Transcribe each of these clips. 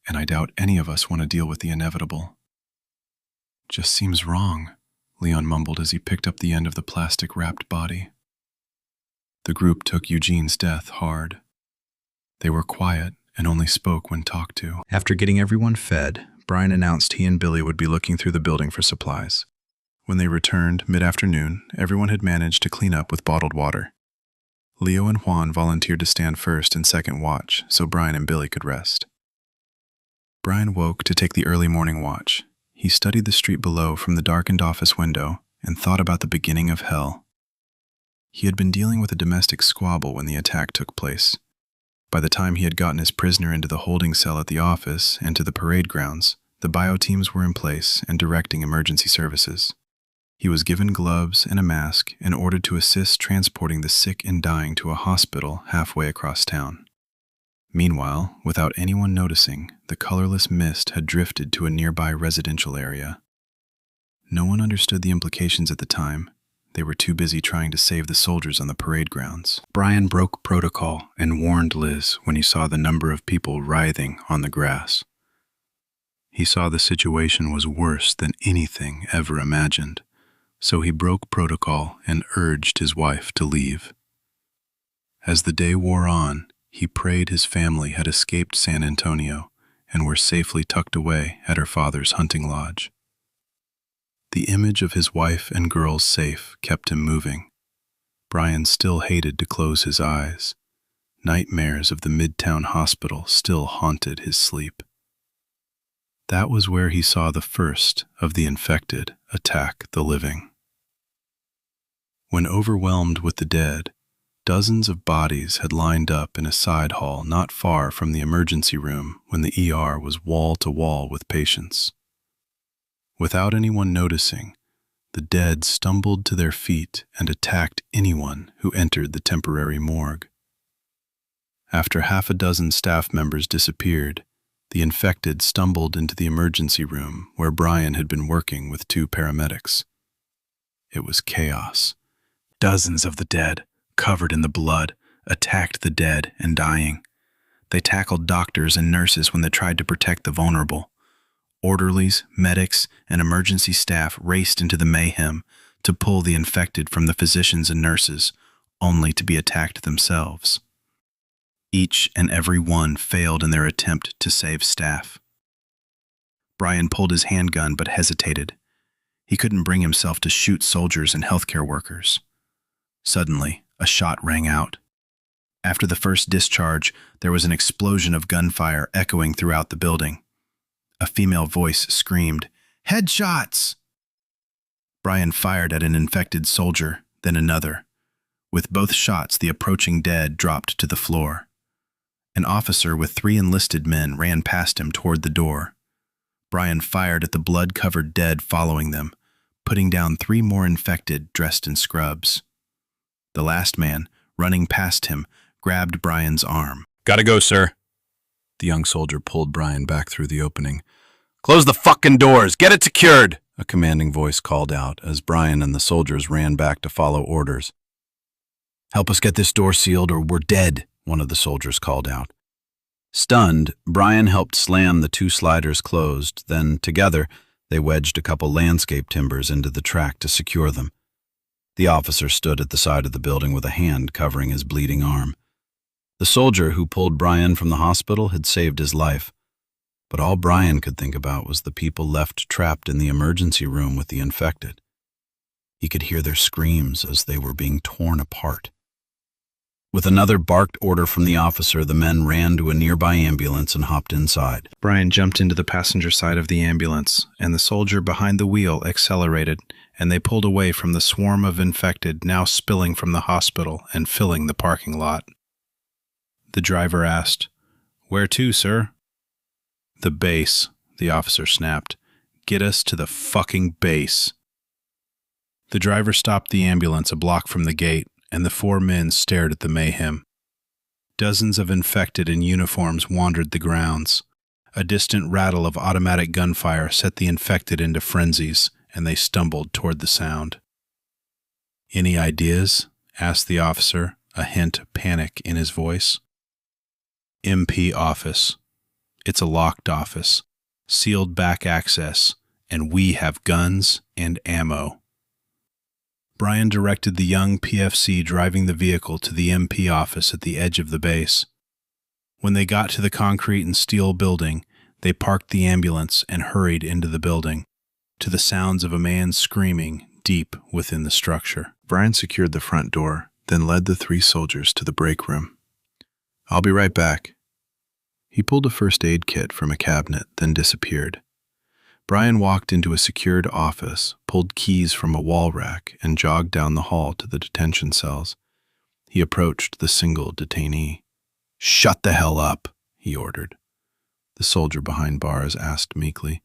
and I doubt any of us want to deal with the inevitable. Just seems wrong, Leon mumbled as he picked up the end of the plastic-wrapped body. The group took Eugene's death hard. They were quiet and only spoke when talked to. After getting everyone fed, Brian announced he and Billy would be looking through the building for supplies. When they returned mid-afternoon, everyone had managed to clean up with bottled water. Leo and Juan volunteered to stand first and second watch so Brian and Billy could rest. Brian woke to take the early morning watch. He studied the street below from the darkened office window and thought about the beginning of hell. He had been dealing with a domestic squabble when the attack took place. By the time he had gotten his prisoner into the holding cell at the office and to the parade grounds, the bio teams were in place and directing emergency services. He was given gloves and a mask and ordered to assist transporting the sick and dying to a hospital halfway across town. Meanwhile, without anyone noticing, the colorless mist had drifted to a nearby residential area. No one understood the implications at the time. They were too busy trying to save the soldiers on the parade grounds. Brian broke protocol and warned Liz when he saw the number of people writhing on the grass. He saw the situation was worse than anything ever imagined, so he broke protocol and urged his wife to leave. As the day wore on, he prayed his family had escaped San Antonio and were safely tucked away at her father's hunting lodge. The image of his wife and girls safe kept him moving. Brian still hated to close his eyes. Nightmares of the Midtown Hospital still haunted his sleep. That was where he saw the first of the infected attack the living. When overwhelmed with the dead, dozens of bodies had lined up in a side hall not far from the emergency room when the ER was wall to wall with patients. Without anyone noticing, the dead stumbled to their feet and attacked anyone who entered the temporary morgue. After half a dozen staff members disappeared, the infected stumbled into the emergency room where Brian had been working with 2 paramedics. It was chaos. Dozens of the dead, covered in the blood, attacked the dead and dying. They tackled doctors and nurses when they tried to protect the vulnerable. Orderlies, medics, and emergency staff raced into the mayhem to pull the infected from the physicians and nurses, only to be attacked themselves. Each and every one failed in their attempt to save staff. Brian pulled his handgun but hesitated. He couldn't bring himself to shoot soldiers and healthcare workers. Suddenly, a shot rang out. After the first discharge, there was an explosion of gunfire echoing throughout the building. A female voice screamed, "Headshots!" Brian fired at an infected soldier, then another. With both shots, the approaching dead dropped to the floor. An officer with 3 enlisted men ran past him toward the door. Brian fired at the blood-covered dead following them, putting down 3 more infected dressed in scrubs. The last man, running past him, grabbed Brian's arm. "Gotta go, sir." The young soldier pulled Brian back through the opening. "Close the fucking doors! Get it secured!" a commanding voice called out as Brian and the soldiers ran back to follow orders. "Help us get this door sealed or we're dead," one of the soldiers called out. Stunned, Brian helped slam the 2 sliders closed, then, together, they wedged a couple landscape timbers into the track to secure them. The officer stood at the side of the building with a hand covering his bleeding arm. The soldier who pulled Brian from the hospital had saved his life, but all Brian could think about was the people left trapped in the emergency room with the infected. He could hear their screams as they were being torn apart. With another barked order from the officer, the men ran to a nearby ambulance and hopped inside. Brian jumped into the passenger side of the ambulance, and the soldier behind the wheel accelerated, and they pulled away from the swarm of infected now spilling from the hospital and filling the parking lot. The driver asked, "Where to, sir?" "The base," the officer snapped. "Get us to the fucking base." The driver stopped the ambulance a block from the gate, and the 4 men stared at the mayhem. Dozens of infected in uniforms wandered the grounds. A distant rattle of automatic gunfire set the infected into frenzies, and they stumbled toward the sound. "Any ideas?" asked the officer, a hint of panic in his voice. "MP office." It's a locked office, sealed back access, and we have guns and ammo. Brian directed the young PFC driving the vehicle to the MP office at the edge of the base. When they got to the concrete and steel building, they parked the ambulance and hurried into the building, to the sounds of a man screaming deep within the structure. Brian secured the front door, then led the 3 soldiers to the break room. "I'll be right back." He pulled a first aid kit from a cabinet, then disappeared. Brian walked into a secured office, pulled keys from a wall rack, and jogged down the hall to the detention cells. He approached the single detainee. "Shut the hell up," he ordered. The soldier behind bars asked meekly,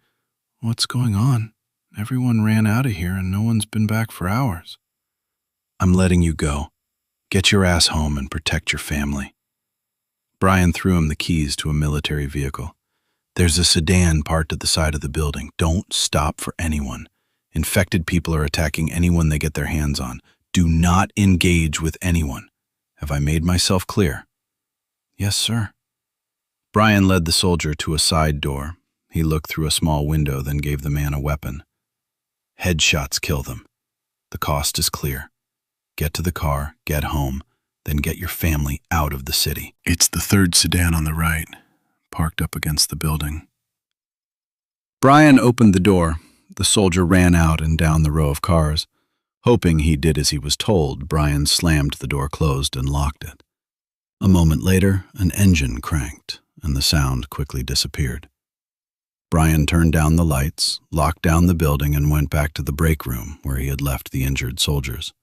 "What's going on? Everyone ran out of here and no one's been back for hours." "I'm letting you go. Get your ass home and protect your family." Brian threw him the keys to a military vehicle. "There's a sedan parked at the side of the building. Don't stop for anyone. Infected people are attacking anyone they get their hands on. Do not engage with anyone. Have I made myself clear?" "Yes, sir." Brian led the soldier to a side door. He looked through a small window, then gave the man a weapon. "Headshots kill them. The cost is clear. Get to the car, get home, then get your family out of the city." "It's the 3rd sedan on the right, parked up against the building." Brian opened the door. The soldier ran out and down the row of cars. Hoping he did as he was told, Brian slammed the door closed and locked it. A moment later, an engine cranked, and the sound quickly disappeared. Brian turned down the lights, locked down the building, and went back to the break room where he had left the injured soldiers.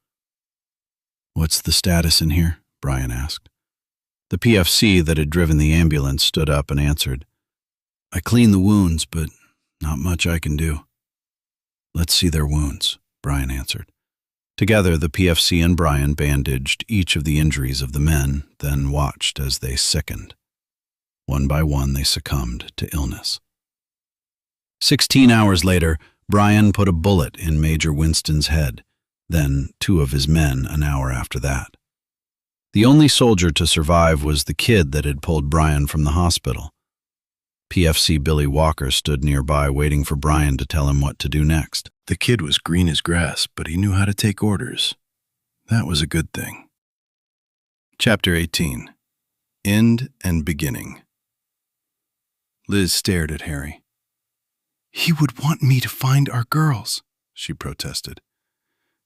"What's the status in here?" Brian asked. The PFC that had driven the ambulance stood up and answered, "I cleaned the wounds, but not much I can do." "Let's see their wounds," Brian answered. Together, the PFC and Brian bandaged each of the injuries of the men, then watched as they sickened. One by one, they succumbed to illness. 16 hours later, Brian put a bullet in Major Winston's head, then 2 of his men an hour after that. The only soldier to survive was the kid that had pulled Brian from the hospital. PFC Billy Walker stood nearby waiting for Brian to tell him what to do next. The kid was green as grass, but he knew how to take orders. That was a good thing. Chapter 18. End and Beginning. Liz stared at Harry. "He would want me to find our girls," she protested.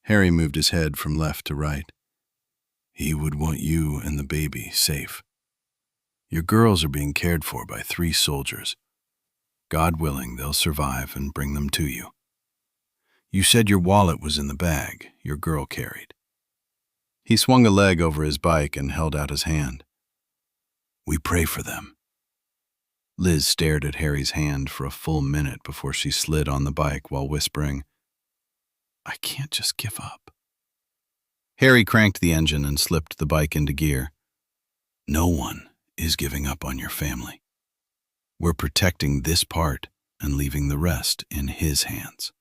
Harry moved his head from left to right. "He would want you and the baby safe. Your girls are being cared for by 3 soldiers. God willing, they'll survive and bring them to you. You said your wallet was in the bag your girl carried." He swung a leg over his bike and held out his hand. "We pray for them." Liz stared at Harry's hand for a full minute before she slid on the bike while whispering, "I can't just give up." Harry cranked the engine and slipped the bike into gear. "No one is giving up on your family. We're protecting this part and leaving the rest in his hands."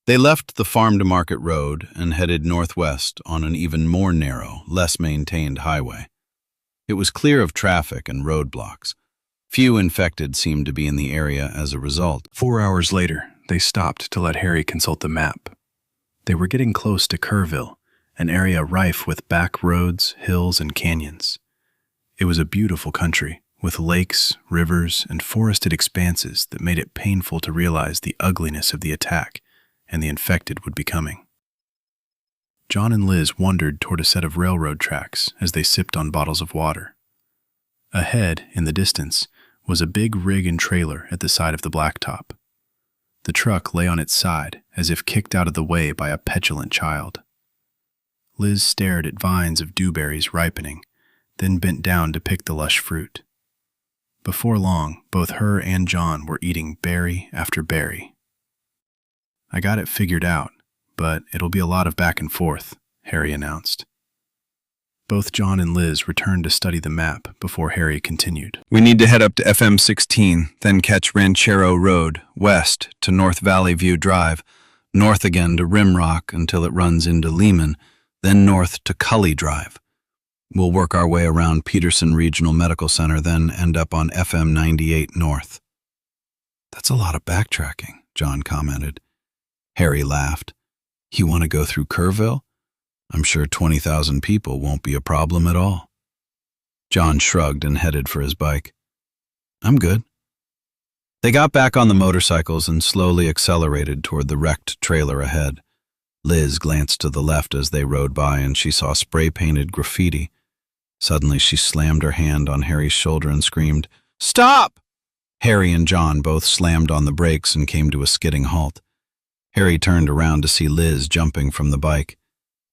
They left the farm-to-market road and headed northwest on an even more narrow, less maintained highway. It was clear of traffic and roadblocks. Few infected seemed to be in the area as a result. 4 hours later, they stopped to let Harry consult the map. They were getting close to Kerrville, an area rife with back roads, hills, and canyons. It was a beautiful country, with lakes, rivers, and forested expanses that made it painful to realize the ugliness of the attack and the infected would be coming. John and Liz wandered toward a set of railroad tracks as they sipped on bottles of water. Ahead, in the distance, was a big rig and trailer at the side of the blacktop. The truck lay on its side, as if kicked out of the way by a petulant child. Liz stared at vines of dewberries ripening, then bent down to pick the lush fruit. Before long, both her and John were eating berry after berry. "I got it figured out, but it'll be a lot of back and forth," Harry announced. Both John and Liz returned to study the map before Harry continued. "We need to head up to FM 16, then catch Ranchero Road, west to North Valley View Drive, north again to Rimrock until it runs into Lehman, then north to Cully Drive. We'll work our way around Peterson Regional Medical Center, then end up on FM 98 North. That's a lot of backtracking, John commented. Harry laughed. You want to go through Kerrville? I'm sure 20,000 people won't be a problem at all. John shrugged and headed for his bike. I'm good. They got back on the motorcycles and slowly accelerated toward the wrecked trailer ahead. Liz glanced to the left as they rode by, and she saw spray-painted graffiti. Suddenly, she slammed her hand on Harry's shoulder and screamed, "Stop!" Harry and John both slammed on the brakes and came to a skidding halt. Harry turned around to see Liz jumping from the bike.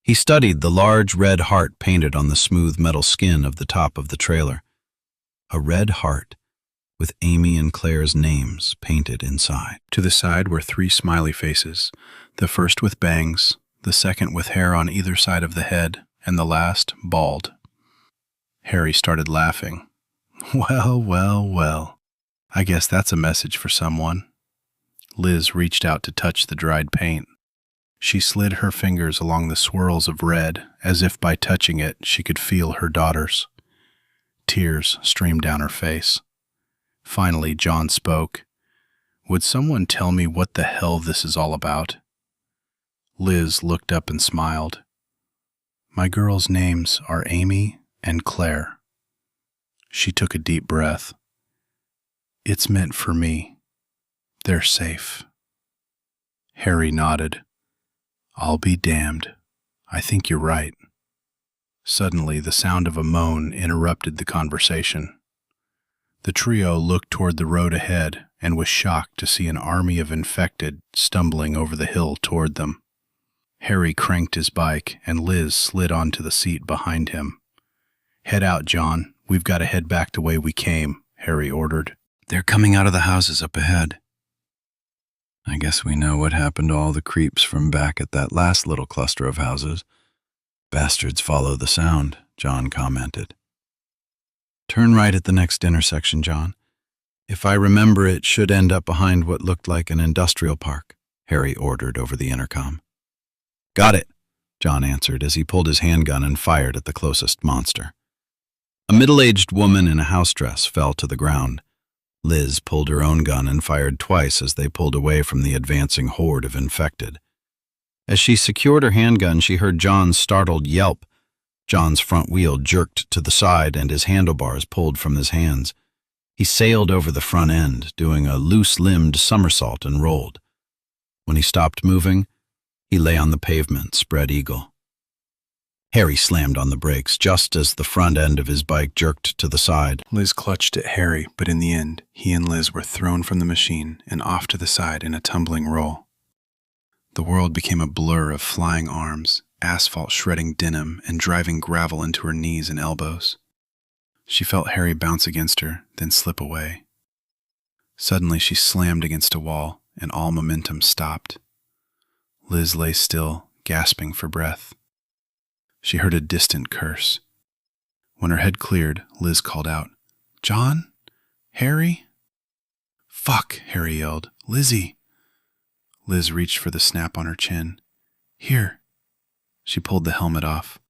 He studied the large red heart painted on the smooth metal skin of the top of the trailer. A red heart with Amy and Claire's names painted inside. To the side were 3 smiley faces, the first with bangs, the second with hair on either side of the head, and the last bald. Harry started laughing. Well, well, well. I guess that's a message for someone. Liz reached out to touch the dried paint. She slid her fingers along the swirls of red, as if by touching it she could feel her daughter's. Tears streamed down her face. Finally, John spoke. Would someone tell me what the hell this is all about? Liz looked up and smiled. My girls' names are Amy and Claire. She took a deep breath. It's meant for me. They're safe. Harry nodded. I'll be damned. I think you're right. Suddenly, the sound of a moan interrupted the conversation. The trio looked toward the road ahead and was shocked to see an army of infected stumbling over the hill toward them. Harry cranked his bike and Liz slid onto the seat behind him. Head out, John. We've got to head back the way we came, Harry ordered. They're coming out of the houses up ahead. I guess we know what happened to all the creeps from back at that last little cluster of houses. Bastards follow the sound, John commented. Turn right at the next intersection, John. If I remember, it should end up behind what looked like an industrial park, Harry ordered over the intercom. Got it, John answered as he pulled his handgun and fired at the closest monster. A middle-aged woman in a house dress fell to the ground. Liz pulled her own gun and fired twice as they pulled away from the advancing horde of infected. As she secured her handgun, she heard John's startled yelp. John's front wheel jerked to the side and his handlebars pulled from his hands. He sailed over the front end, doing a loose-limbed somersault and rolled. When he stopped moving, he lay on the pavement, spread eagle. Harry slammed on the brakes just as the front end of his bike jerked to the side. Liz clutched at Harry, but in the end, he and Liz were thrown from the machine and off to the side in a tumbling roll. The world became a blur of flying arms, asphalt shredding denim, and driving gravel into her knees and elbows. She felt Harry bounce against her, then slip away. Suddenly she slammed against a wall, and all momentum stopped. Liz lay still, gasping for breath. She heard a distant curse. When her head cleared, Liz called out, "John? Harry?" "Fuck," Harry yelled. "Lizzie!" Liz reached for the snap on her chin. "Here." She pulled the helmet off.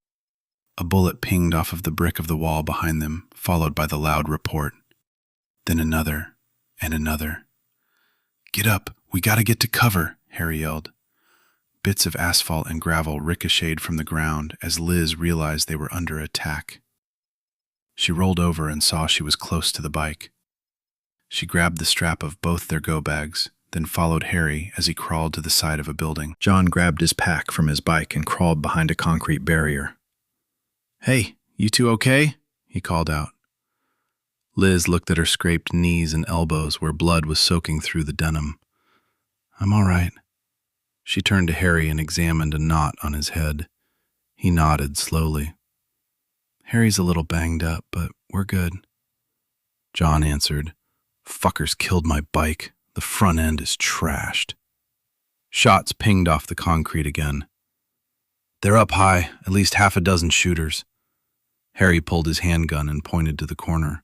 A bullet pinged off of the brick of the wall behind them, followed by the loud report. Then another, and another. "Get up, we gotta get to cover," Harry yelled. Bits of asphalt and gravel ricocheted from the ground as Liz realized they were under attack. She rolled over and saw she was close to the bike. She grabbed the strap of both their go-bags, then followed Harry as he crawled to the side of a building. John grabbed his pack from his bike and crawled behind a concrete barrier. "Hey, you two okay?" he called out. Liz looked at her scraped knees and elbows where blood was soaking through the denim. "I'm all right." She turned to Harry and examined a knot on his head. He nodded slowly. "Harry's a little banged up, but we're good." John answered, "Fuckers killed my bike. The front end is trashed." Shots pinged off the concrete again. "They're up high, at least half a dozen shooters." Harry pulled his handgun and pointed to the corner.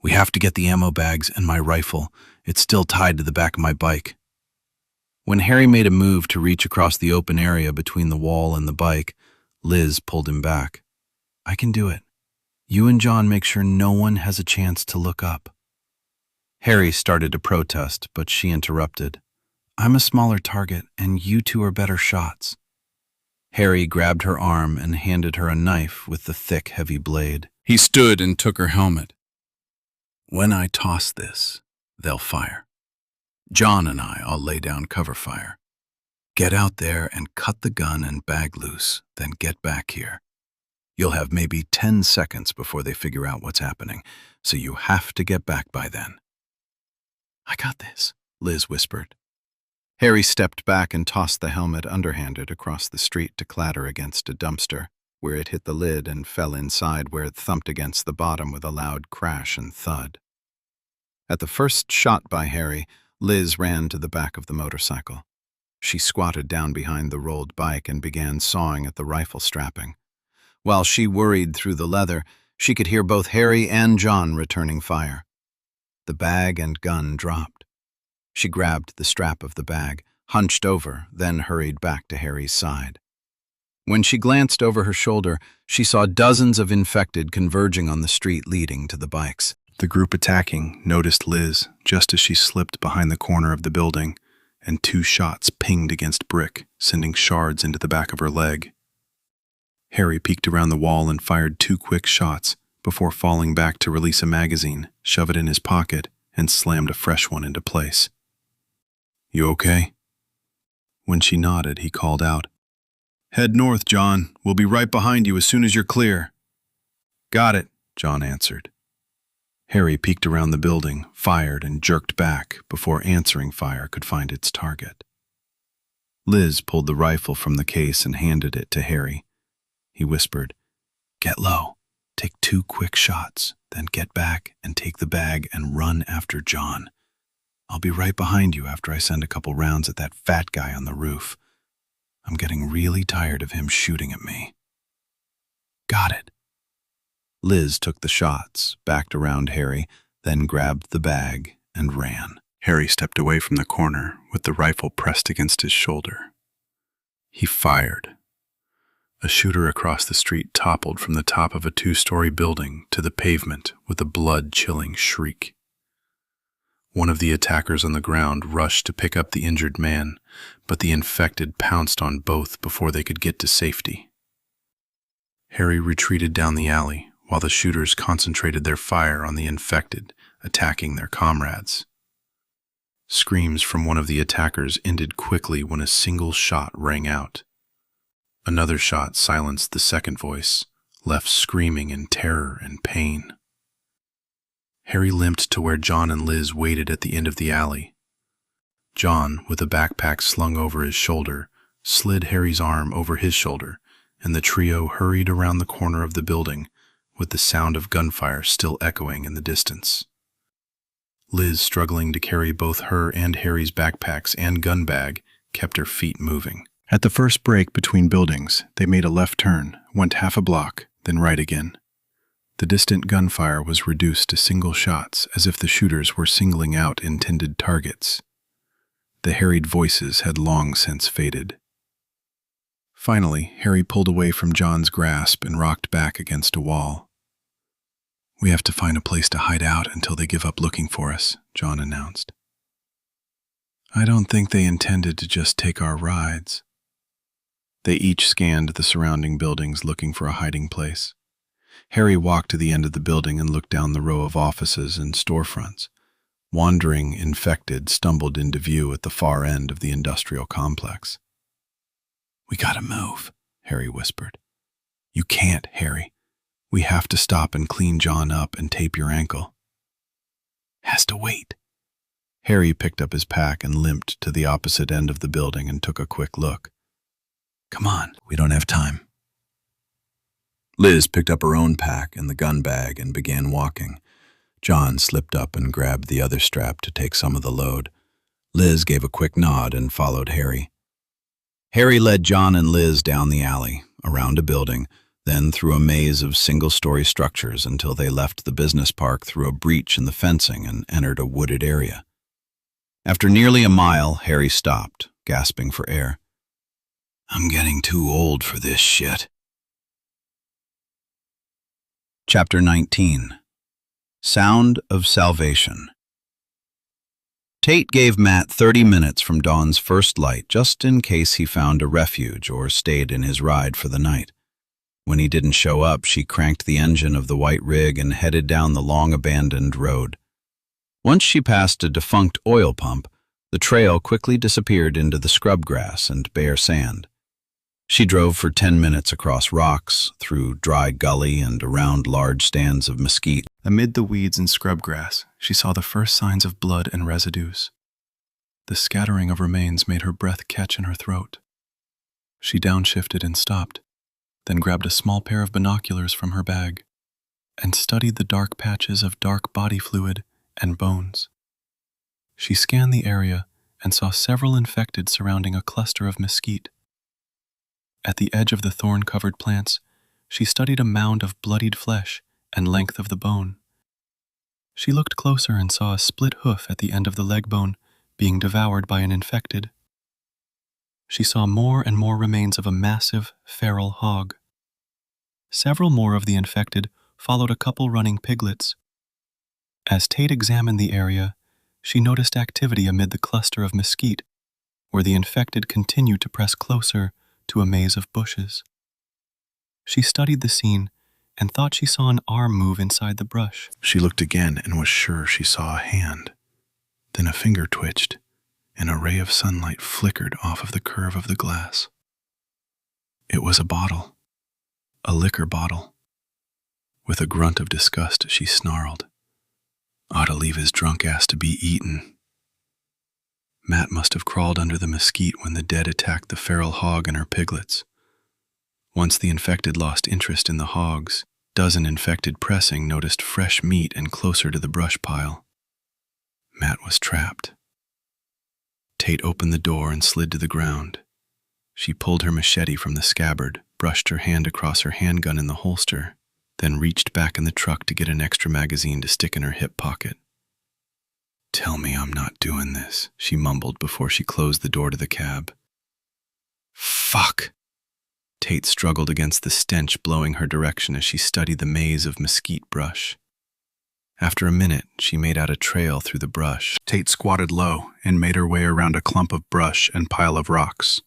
"We have to get the ammo bags and my rifle. It's still tied to the back of my bike." When Harry made a move to reach across the open area between the wall and the bike, Liz pulled him back. I can do it. You and John make sure no one has a chance to look up." Harry started to protest, but she interrupted. "I'm a smaller target, and you two are better shots." Harry grabbed her arm and handed her a knife with the thick, heavy blade. He stood and took her helmet. "When I toss this, they'll fire. John and I'll lay down cover fire. Get out there and cut the gun and bag loose, then get back here. You'll have maybe 10 seconds before they figure out what's happening, so you have to get back by then." "I got this," Liz whispered. Harry stepped back and tossed the helmet underhanded across the street to clatter against a dumpster, where it hit the lid and fell inside, where it thumped against the bottom with a loud crash and thud. At the first shot by Harry, Liz ran to the back of the motorcycle. She squatted down behind the rolled bike and began sawing at the rifle strapping. While she worried through the leather, she could hear both Harry and John returning fire. The bag and gun dropped. She grabbed the strap of the bag, hunched over, then hurried back to Harry's side. When she glanced over her shoulder, she saw dozens of infected converging on the street leading to the bikes. The group attacking noticed Liz just as she slipped behind the corner of the building, and 2 shots pinged against brick, sending shards into the back of her leg. Harry peeked around the wall and fired 2 quick shots before falling back to release a magazine, shove it in his pocket, and slammed a fresh one into place. "You okay?" When she nodded, he called out, "Head north, John. We'll be right behind you as soon as you're clear." "Got it," John answered. Harry peeked around the building, fired, and jerked back before answering fire could find its target. Liz pulled the rifle from the case and handed it to Harry. He whispered, "Get low, take 2 quick shots, then get back and take the bag and run after John. I'll be right behind you after I send a couple rounds at that fat guy on the roof. I'm getting really tired of him shooting at me." "Got it." Liz took the shots, backed around Harry, then grabbed the bag and ran. Harry stepped away from the corner with the rifle pressed against his shoulder. He fired. A shooter across the street toppled from the top of a 2-story building to the pavement with a blood-chilling shriek. One of the attackers on the ground rushed to pick up the injured man, but the infected pounced on both before they could get to safety. Harry retreated down the alley while the shooters concentrated their fire on the infected, attacking their comrades. Screams from one of the attackers ended quickly when a single shot rang out. Another shot silenced the second voice, left screaming in terror and pain. Harry limped to where John and Liz waited at the end of the alley. John, with a backpack slung over his shoulder, slid Harry's arm over his shoulder, and the trio hurried around the corner of the building, with the sound of gunfire still echoing in the distance. Liz, struggling to carry both her and Harry's backpacks and gun bag, kept her feet moving. At the first break between buildings, they made a left turn, went half a block, then right again. The distant gunfire was reduced to single shots, as if the shooters were singling out intended targets. The harried voices had long since faded. Finally, Harry pulled away from John's grasp and rocked back against a wall. "We have to find a place to hide out until they give up looking for us," John announced. "I don't think they intended to just take our rides." They each scanned the surrounding buildings looking for a hiding place. Harry walked to the end of the building and looked down the row of offices and storefronts. Wandering infected stumbled into view at the far end of the industrial complex. "We gotta move," Harry whispered. "You can't, Harry. We have to stop and clean John up and tape your ankle." "Has to wait." Harry picked up his pack and limped to the opposite end of the building and took a quick look. "Come on, we don't have time." Liz picked up her own pack and the gun bag and began walking. John slipped up and grabbed the other strap to take some of the load. Liz gave a quick nod and followed Harry. Harry led John and Liz down the alley, around a building, then through a maze of single-story structures until they left the business park through a breach in the fencing and entered a wooded area. After nearly a mile, Harry stopped, gasping for air. "I'm getting too old for this shit." Chapter 19. Sound of Salvation. Tate gave Matt 30 minutes from dawn's first light just in case he found a refuge or stayed in his ride for the night. When he didn't show up, she cranked the engine of the white rig and headed down the long-abandoned road. Once she passed a defunct oil pump, the trail quickly disappeared into the scrub grass and bare sand. She drove for 10 minutes across rocks, through dry gully and around large stands of mesquite. Amid the weeds and scrub grass, she saw the first signs of blood and residues. The scattering of remains made her breath catch in her throat. She downshifted and stopped, then grabbed a small pair of binoculars from her bag and studied the dark patches of dark body fluid and bones. She scanned the area and saw several infected surrounding a cluster of mesquite. At the edge of the thorn-covered plants, she studied a mound of bloodied flesh and length of the bone. She looked closer and saw a split hoof at the end of the leg bone being devoured by an infected. She saw more and more remains of a massive, feral hog. Several more of the infected followed a couple running piglets. As Tate examined the area, she noticed activity amid the cluster of mesquite, where the infected continued to press closer to a maze of bushes. She studied the scene and thought she saw an arm move inside the brush. She looked again and was sure she saw a hand. Then a finger twitched, and a ray of sunlight flickered off of the curve of the glass. It was a bottle, a liquor bottle. With a grunt of disgust, she snarled, "Ought to leave his drunk ass to be eaten." Matt must have crawled under the mesquite when the dead attacked the feral hog and her piglets. Once the infected lost interest in the hogs, dozen infected pressing noticed fresh meat and closer to the brush pile. Matt was trapped. Tate opened the door and slid to the ground. She pulled her machete from the scabbard, brushed her hand across her handgun in the holster, then reached back in the truck to get an extra magazine to stick in her hip pocket. "Tell me I'm not doing this," she mumbled before she closed the door to the cab. "Fuck!" Tate struggled against the stench blowing her direction as she studied the maze of mesquite brush. After a minute, she made out a trail through the brush. Tate squatted low and made her way around a clump of brush and pile of rocks.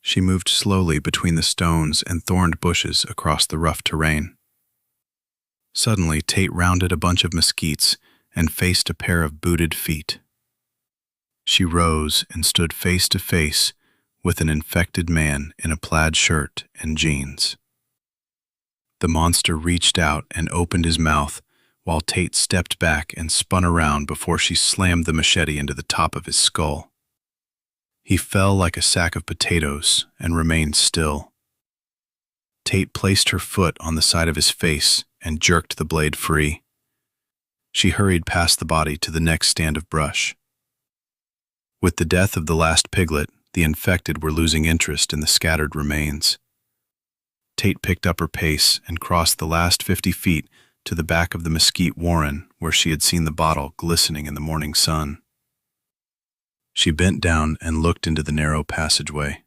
She moved slowly between the stones and thorned bushes across the rough terrain. Suddenly, Tate rounded a bunch of mesquites and faced a pair of booted feet. She rose and stood face to face with an infected man in a plaid shirt and jeans. The monster reached out and opened his mouth while Tate stepped back and spun around before she slammed the machete into the top of his skull. He fell like a sack of potatoes and remained still. Tate placed her foot on the side of his face and jerked the blade free. She hurried past the body to the next stand of brush. With the death of the last piglet, the infected were losing interest in the scattered remains. Tate picked up her pace and crossed the last 50 feet to the back of the mesquite warren where she had seen the bottle glistening in the morning sun. She bent down and looked into the narrow passageway.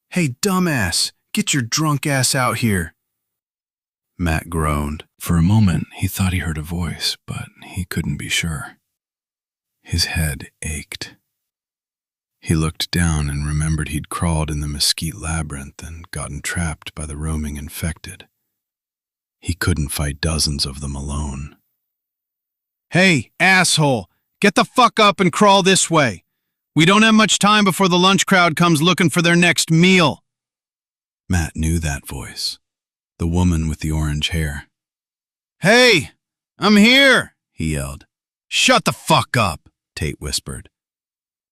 "Hey, dumbass, get your drunk ass out here!" Matt groaned. For a moment, he thought he heard a voice, but he couldn't be sure. His head ached. He looked down and remembered he'd crawled in the mesquite labyrinth and gotten trapped by the roaming infected. He couldn't fight dozens of them alone. "Hey, asshole, get the fuck up and crawl this way. We don't have much time before the lunch crowd comes looking for their next meal." Matt knew that voice. The woman with the orange hair. "Hey, I'm here," he yelled. "Shut the fuck up," Tate whispered.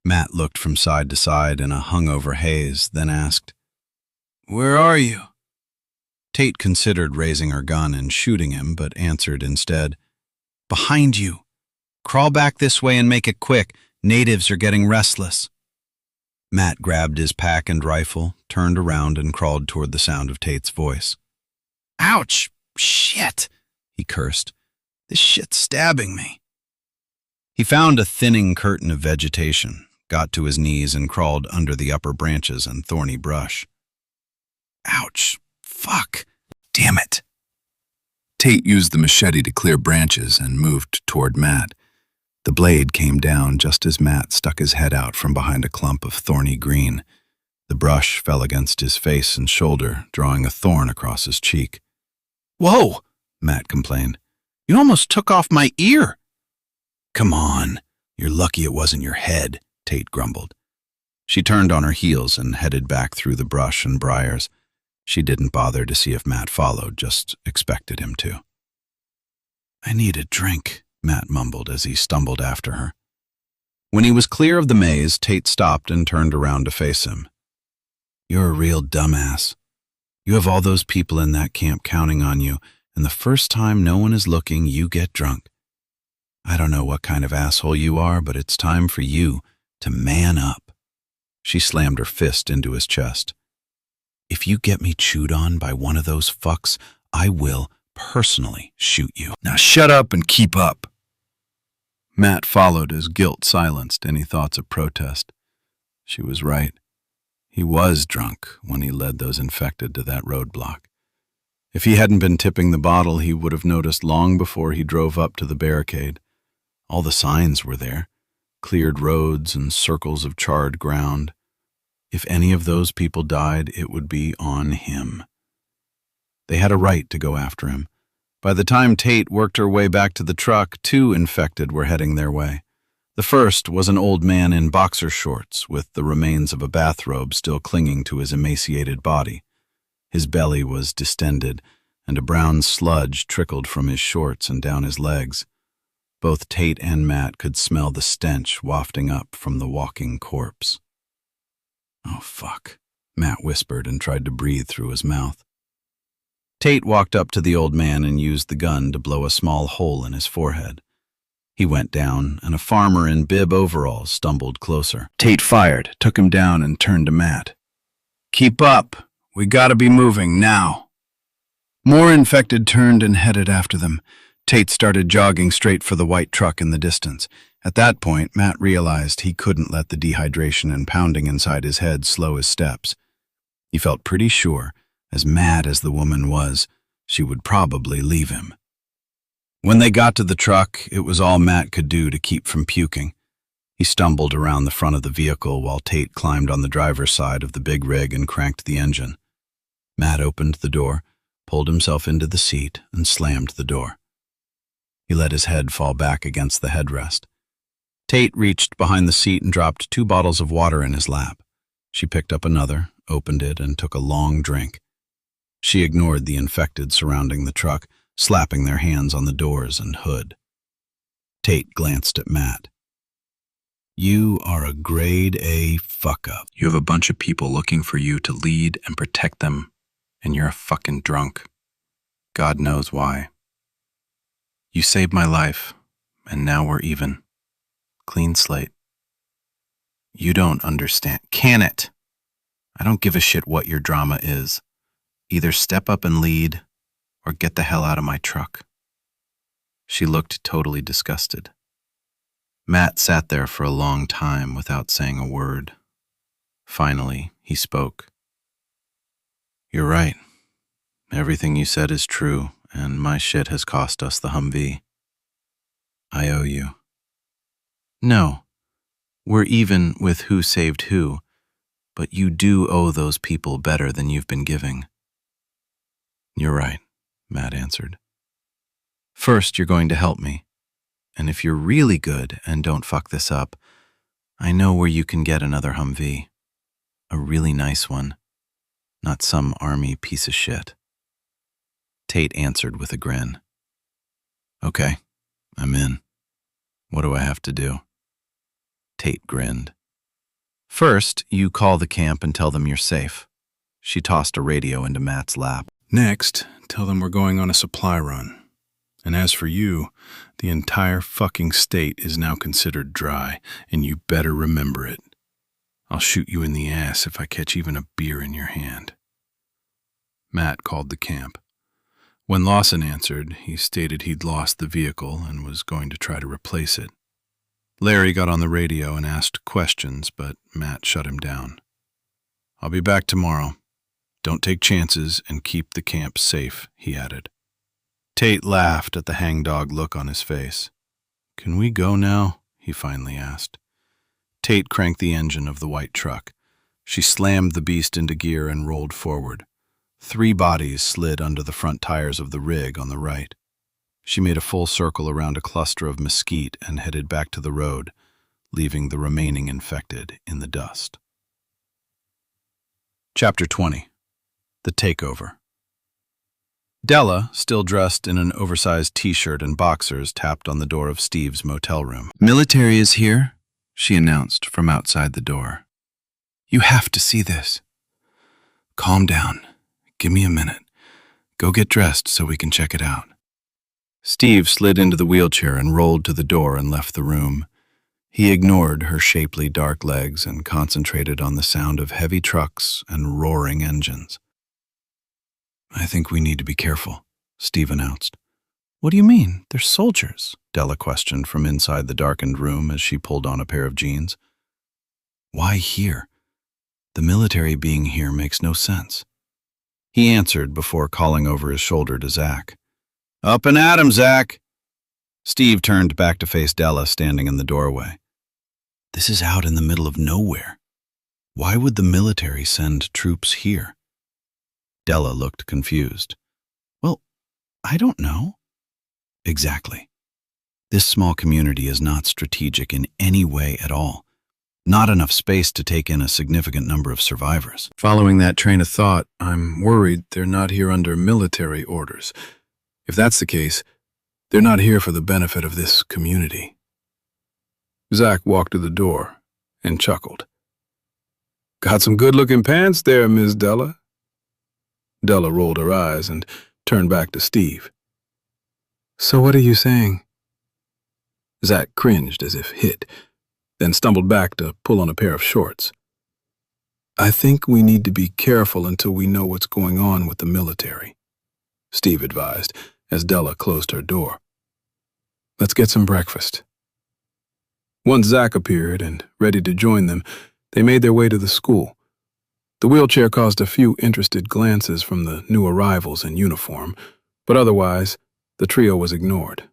Matt looked from side to side in a hungover haze, then asked, "Where are you?" Tate considered raising her gun and shooting him, but answered instead, "Behind you. Crawl back this way and make it quick. Natives are getting restless." Matt grabbed his pack and rifle, turned around, and crawled toward the sound of Tate's voice. "Ouch! Shit!" he cursed. "This shit's stabbing me." He found a thinning curtain of vegetation, got to his knees, and crawled under the upper branches and thorny brush. "Ouch! Fuck! Damn it!" Tate used the machete to clear branches and moved toward Matt. The blade came down just as Matt stuck his head out from behind a clump of thorny green. The brush fell against his face and shoulder, drawing a thorn across his cheek. "Whoa!" Matt complained. "You almost took off my ear." "Come on, you're lucky it wasn't your head," Tate grumbled. She turned on her heels and headed back through the brush and briars. She didn't bother to see if Matt followed, just expected him to. "I need a drink," Matt mumbled as he stumbled after her. When he was clear of the maze, Tate stopped and turned around to face him. "You're a real dumbass. You have all those people in that camp counting on you, and the first time no one is looking, you get drunk. I don't know what kind of asshole you are, but it's time for you to man up." She slammed her fist into his chest. "If you get me chewed on by one of those fucks, I will personally shoot you. Now shut up and keep up." Matt followed as guilt silenced any thoughts of protest. She was right. He was drunk when he led those infected to that roadblock. If he hadn't been tipping the bottle, he would have noticed long before he drove up to the barricade. All the signs were there, cleared roads and circles of charred ground. If any of those people died, it would be on him. They had a right to go after him. By the time Tate worked her way back to the truck, 2 infected were heading their way. The first was an old man in boxer shorts with the remains of a bathrobe still clinging to his emaciated body. His belly was distended, and a brown sludge trickled from his shorts and down his legs. Both Tate and Matt could smell the stench wafting up from the walking corpse. "Oh, fuck," Matt whispered and tried to breathe through his mouth. Tate walked up to the old man and used the gun to blow a small hole in his forehead. He went down, and a farmer in bib overalls stumbled closer. Tate fired, took him down, and turned to Matt. "Keep up. We gotta be moving now." More infected turned and headed after them. Tate started jogging straight for the white truck in the distance. At that point, Matt realized he couldn't let the dehydration and pounding inside his head slow his steps. He felt pretty sure, as mad as the woman was, she would probably leave him. When they got to the truck, it was all Matt could do to keep from puking. He stumbled around the front of the vehicle while Tate climbed on the driver's side of the big rig and cranked the engine. Matt opened the door, pulled himself into the seat, and slammed the door. He let his head fall back against the headrest. Tate reached behind the seat and dropped 2 bottles of water in his lap. She picked up another, opened it, and took a long drink. She ignored the infected surrounding the truck, slapping their hands on the doors and hood. Tate glanced at Matt. "You are a grade A fuck-up. You have a bunch of people looking for you to lead and protect them, and you're a fucking drunk. God knows why. You saved my life, and now we're even. Clean slate. You don't understand. Can it? I don't give a shit what your drama is. Either step up and lead, or get the hell out of my truck." She looked totally disgusted. Matt sat there for a long time without saying a word. Finally, he spoke. "You're right. Everything you said is true, and my shit has cost us the Humvee. I owe you." "No, we're even with who saved who, but you do owe those people better than you've been giving." "You're right," Matt answered. "First, you're going to help me, and if you're really good and don't fuck this up, I know where you can get another Humvee. A really nice one, not some army piece of shit." Tate answered with a grin. "Okay, I'm in. What do I have to do?" Tate grinned. "First, you call the camp and tell them you're safe." She tossed a radio into Matt's lap. "Next, tell them we're going on a supply run. And as for you, the entire fucking state is now considered dry, and you better remember it. I'll shoot you in the ass if I catch even a beer in your hand." Matt called the camp. When Lawson answered, he stated he'd lost the vehicle and was going to try to replace it. Larry got on the radio and asked questions, but Matt shut him down. "I'll be back tomorrow. Don't take chances and keep the camp safe," he added. Tate laughed at the hangdog look on his face. "Can we go now?" he finally asked. Tate cranked the engine of the white truck. She slammed the beast into gear and rolled forward. 3 bodies slid under the front tires of the rig on the right. She made a full circle around a cluster of mesquite and headed back to the road, leaving the remaining infected in the dust. Chapter 20. The Takeover. Della, still dressed in an oversized t-shirt and boxers, tapped on the door of Steve's motel room. "Military is here," she announced from outside the door. "You have to see this." "Calm down. Give me a minute. Go get dressed so we can check it out." Steve slid into the wheelchair and rolled to the door and left the room. He ignored her shapely dark legs and concentrated on the sound of heavy trucks and roaring engines. "I think we need to be careful," Steve announced. "What do you mean? They're soldiers," Della questioned from inside the darkened room as she pulled on a pair of jeans. "Why here? The military being here makes no sense." He answered before calling over his shoulder to Zach. "Up and at 'em, Zach!" Steve turned back to face Della standing in the doorway. "This is out in the middle of nowhere. Why would the military send troops here?" Della looked confused. "Well, I don't know." "Exactly. This small community is not strategic in any way at all. Not enough space to take in a significant number of survivors." Following that train of thought, I'm worried they're not here under military orders. If that's the case, they're not here for the benefit of this community. Zach walked to the door and chuckled. "Got some good-looking pants there, Miss Della." Della rolled her eyes and turned back to Steve. "So what are you saying?" Zach cringed as if hit, then stumbled back to pull on a pair of shorts. "I think we need to be careful until we know what's going on with the military," Steve advised as Della closed her door. "Let's get some breakfast." Once Zach appeared and ready to join them, they made their way to the school. The wheelchair caused a few interested glances from the new arrivals in uniform, but otherwise, the trio was ignored.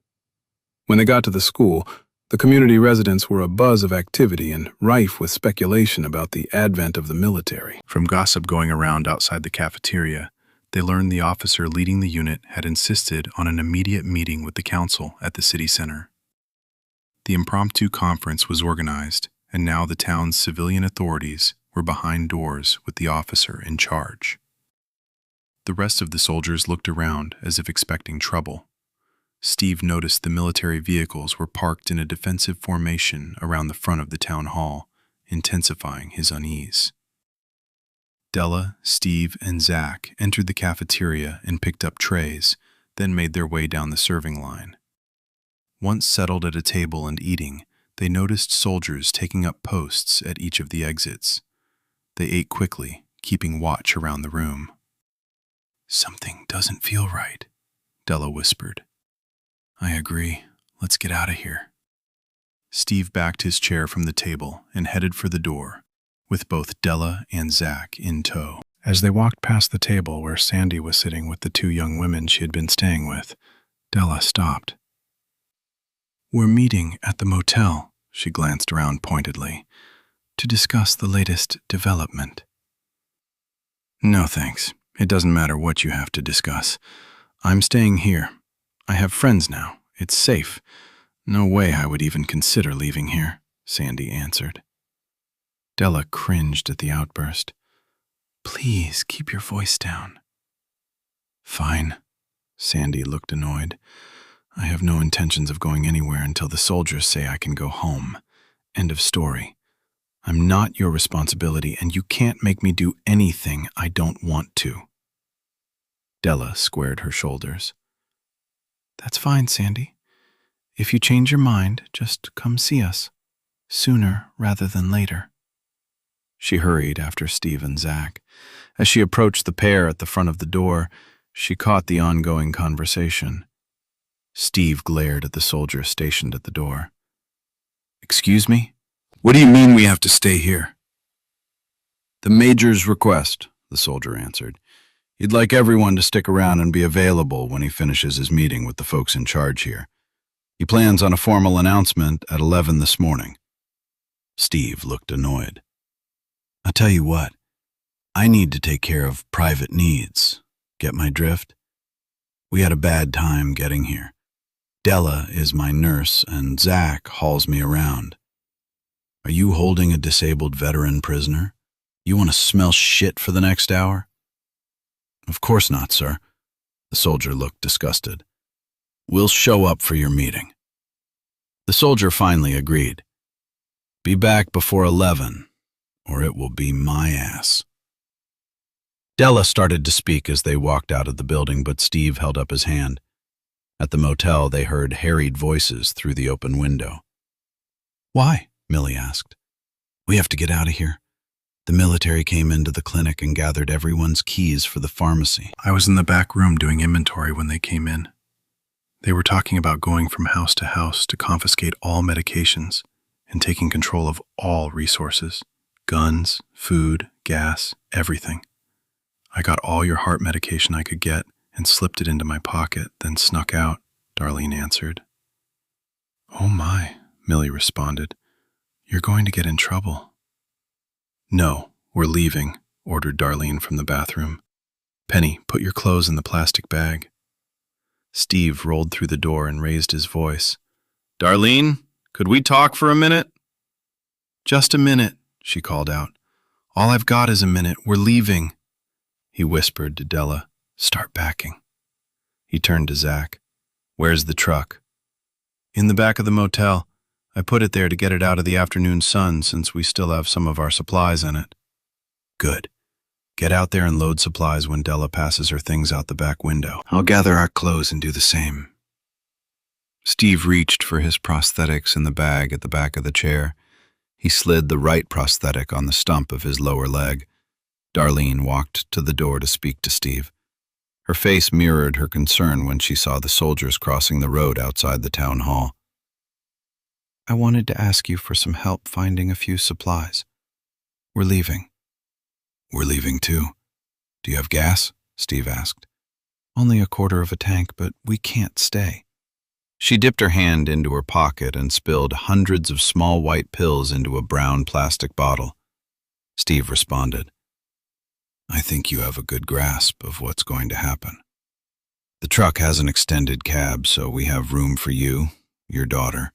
When they got to the school, the community residents were abuzz of activity and rife with speculation about the advent of the military. From gossip going around outside the cafeteria, they learned the officer leading the unit had insisted on an immediate meeting with the council at the city center. The impromptu conference was organized, and now the town's civilian authorities were behind doors with the officer in charge. The rest of the soldiers looked around as if expecting trouble. Steve noticed the military vehicles were parked in a defensive formation around the front of the town hall, intensifying his unease. Della, Steve, and Zach entered the cafeteria and picked up trays, then made their way down the serving line. Once settled at a table and eating, they noticed soldiers taking up posts at each of the exits. They ate quickly, keeping watch around the room. "Something doesn't feel right," Della whispered. "I agree. Let's get out of here." Steve backed his chair from the table and headed for the door, with both Della and Zach in tow. As they walked past the table where Sandy was sitting with the 2 young women she had been staying with, Della stopped. "We're meeting at the motel," she glanced around pointedly, "to discuss the latest development." "No thanks. It doesn't matter what you have to discuss. I'm staying here. I have friends now. It's safe. No way I would even consider leaving here," Sandy answered. Della cringed at the outburst. "Please keep your voice down." "Fine." Sandy looked annoyed. "I have no intentions of going anywhere until the soldiers say I can go home. End of story. I'm not your responsibility, and you can't make me do anything I don't want to." Della squared her shoulders. "That's fine, Sandy. If you change your mind, just come see us. Sooner rather than later." She hurried after Steve and Zach. As she approached the pair at the front of the door, she caught the ongoing conversation. Steve glared at the soldier stationed at the door. "Excuse me? What do you mean we have to stay here?" "The Major's request," the soldier answered. He'd like everyone to stick around and be available when he finishes his meeting with the folks in charge here. He plans on a formal announcement at 11 this morning. Steve looked annoyed. I'll tell you what, I need to take care of private needs. Get my drift? We had a bad time getting here. Della is my nurse and Zach hauls me around. Are you holding a disabled veteran prisoner? You want to smell shit for the next hour? Of course not, sir. The soldier looked disgusted. We'll show up for your meeting. The soldier finally agreed. Be back before 11, or it will be my ass. Della started to speak as they walked out of the building, but Steve held up his hand. At the motel, they heard harried voices through the open window. Why? Millie asked. We have to get out of here. The military came into the clinic and gathered everyone's keys for the pharmacy. I was in the back room doing inventory when they came in. They were talking about going from house to confiscate all medications and taking control of all resources. Guns, food, gas, everything. I got all your heart medication I could get and slipped it into my pocket, then snuck out, Darlene answered. Oh my, Millie responded. You're going to get in trouble. No, we're leaving, ordered Darlene from the bathroom. Penny, put your clothes in the plastic bag. Steve rolled through the door and raised his voice. Darlene, could we talk for a minute? Just a minute, she called out. All I've got is a minute. We're leaving. He whispered to Della, start backing. He turned to Zach. Where's the truck? In the back of the motel. I put it there to get it out of the afternoon sun since we still have some of our supplies in it. Good. Get out there and load supplies when Della passes her things out the back window. I'll gather our clothes and do the same. Steve reached for his prosthetics in the bag at the back of the chair. He slid the right prosthetic on the stump of his lower leg. Darlene walked to the door to speak to Steve. Her face mirrored her concern when she saw the soldiers crossing the road outside the town hall. I wanted to ask you for some help finding a few supplies. We're leaving. We're leaving too. Do you have gas? Steve asked. Only a quarter of a tank, but we can't stay. She dipped her hand into her pocket and spilled hundreds of small white pills into a brown plastic bottle. Steve responded. I think you have a good grasp of what's going to happen. The truck has an extended cab, so we have room for you, your daughter.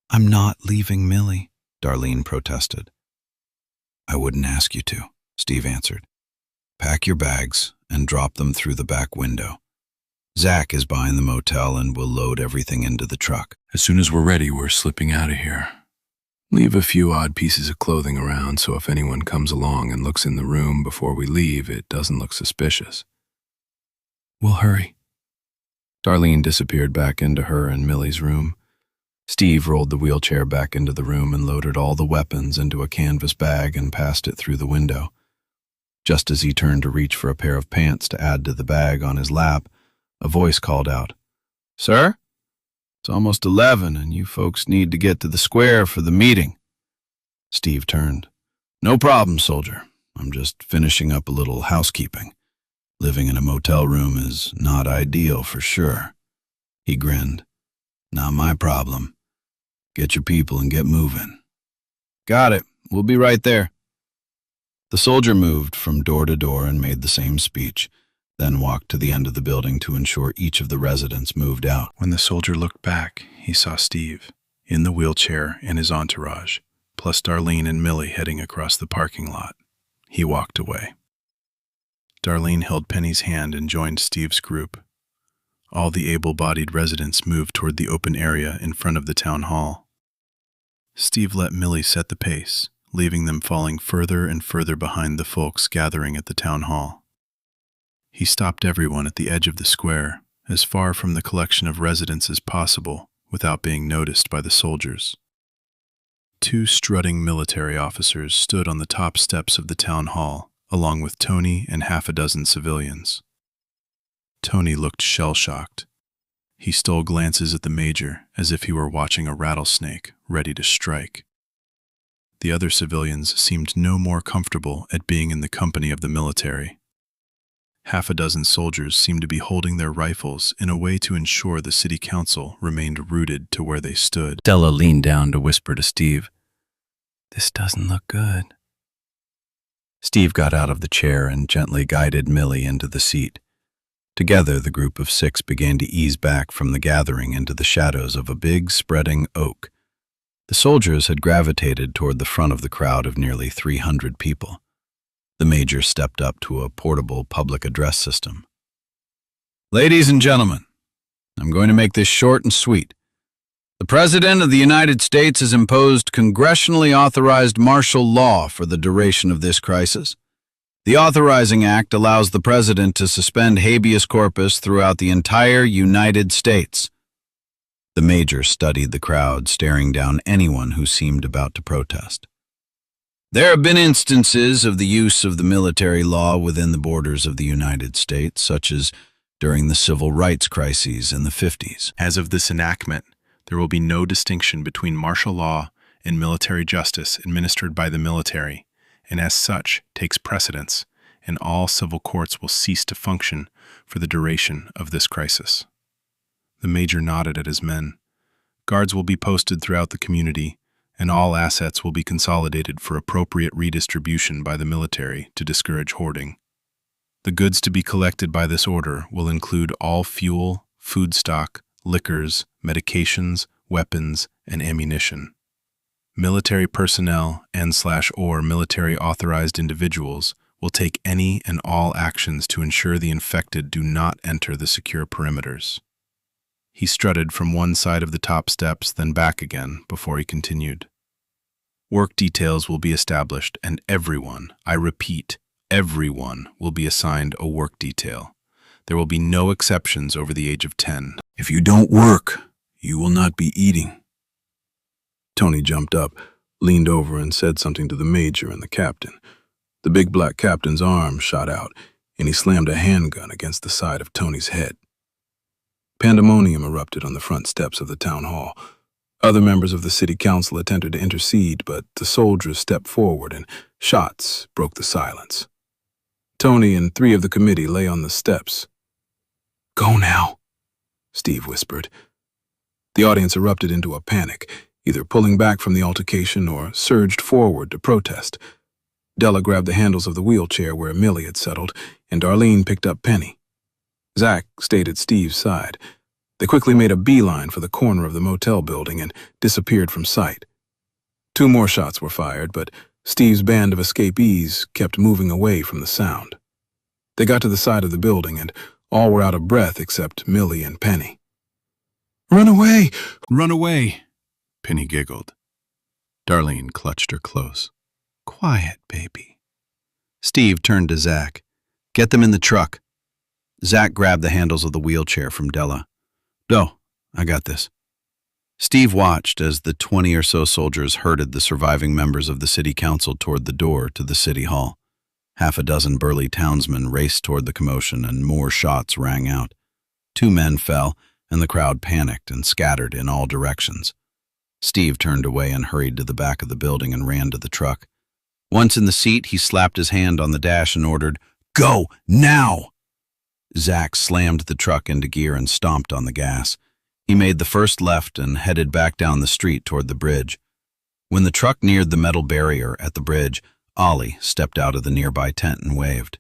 I'm not leaving Millie, Darlene protested. I wouldn't ask you to, Steve answered. Pack your bags and drop them through the back window. Zach is buying the motel and we'll load everything into the truck. As soon as we're ready, we're slipping out of here. Leave a few odd pieces of clothing around so if anyone comes along and looks in the room before we leave, it doesn't look suspicious. We'll hurry. Darlene disappeared back into her and Millie's room. Steve rolled the wheelchair back into the room and loaded all the weapons into a canvas bag and passed it through the window. Just as he turned to reach for a pair of pants to add to the bag on his lap, a voice called out, Sir? It's almost 11 and you folks need to get to the square for the meeting. Steve turned. No problem, soldier. I'm just finishing up a little housekeeping. Living in a motel room is not ideal for sure. He grinned. Not my problem. Get your people and get moving. Got it. We'll be right there. The soldier moved from door to door and made the same speech, then walked to the end of the building to ensure each of the residents moved out. When the soldier looked back, he saw Steve, in the wheelchair and his entourage, plus Darlene and Millie heading across the parking lot. He walked away. Darlene held Penny's hand and joined Steve's group. All the able-bodied residents moved toward the open area in front of the town hall. Steve let Millie set the pace, leaving them falling further and further behind the folks gathering at the town hall. He stopped everyone at the edge of the square, as far from the collection of residents as possible, without being noticed by the soldiers. Two strutting military officers stood on the top steps of the town hall, along with Tony and half a dozen civilians. Tony looked shell-shocked. He stole glances at the major, as if he were watching a rattlesnake, ready to strike. The other civilians seemed no more comfortable at being in the company of the military. Half a dozen soldiers seemed to be holding their rifles in a way to ensure the city council remained rooted to where they stood. Della leaned down to whisper to Steve, "This doesn't look good." Steve got out of the chair and gently guided Millie into the seat. Together, the group of 6 began to ease back from the gathering into the shadows of a big, spreading oak. The soldiers had gravitated toward the front of the crowd of nearly 300 people. The major stepped up to a portable public address system. "Ladies and gentlemen, I'm going to make this short and sweet. The President of the United States has imposed congressionally authorized martial law for the duration of this crisis. The Authorizing Act allows the President to suspend habeas corpus throughout the entire United States." The major studied the crowd, staring down anyone who seemed about to protest. "There have been instances of the use of the military law within the borders of the United States, such as during the civil rights crises in the 50s. As of this enactment, there will be no distinction between martial law and military justice administered by the military, and as such takes precedence, and all civil courts will cease to function for the duration of this crisis." The major nodded at his men. "Guards will be posted throughout the community, and all assets will be consolidated for appropriate redistribution by the military to discourage hoarding. The goods to be collected by this order will include all fuel, food stock, liquors, medications, weapons, and ammunition. Military personnel and/or military authorized individuals will take any and all actions to ensure the infected do not enter the secure perimeters." He strutted from one side of the top steps, then back again, before he continued. "Work details will be established, and everyone, I repeat, everyone will be assigned a work detail. There will be no exceptions over the age of 10. "If you don't work, you will not be eating." Tony jumped up, leaned over, and said something to the major and the captain. The big black captain's arm shot out, and he slammed a handgun against the side of Tony's head. Pandemonium erupted on the front steps of the town hall. Other members of the city council attempted to intercede, but the soldiers stepped forward and shots broke the silence. Tony and 3 of the committee lay on the steps. "Go now," Steve whispered. The audience erupted into a panic, either pulling back from the altercation or surged forward to protest. Della grabbed the handles of the wheelchair where Millie had settled, and Darlene picked up Penny. Zach stayed at Steve's side. They quickly made a beeline for the corner of the motel building and disappeared from sight. 2 more shots were fired, but Steve's band of escapees kept moving away from the sound. They got to the side of the building, and all were out of breath except Millie and Penny. "Run away! Run away!" Penny giggled. Darlene clutched her close. "Quiet, baby." Steve turned to Zach. "Get them in the truck." Zach grabbed the handles of the wheelchair from Della. "Go, I got this." Steve watched as the 20 or so soldiers herded the surviving members of the city council toward the door to the city hall. Half a dozen burly townsmen raced toward the commotion, and more shots rang out. 2 men fell, and the crowd panicked and scattered in all directions. Steve turned away and hurried to the back of the building and ran to the truck. Once in the seat, he slapped his hand on the dash and ordered, "Go, now!" Zach slammed the truck into gear and stomped on the gas. He made the first left and headed back down the street toward the bridge. When the truck neared the metal barrier at the bridge, Ollie stepped out of the nearby tent and waved.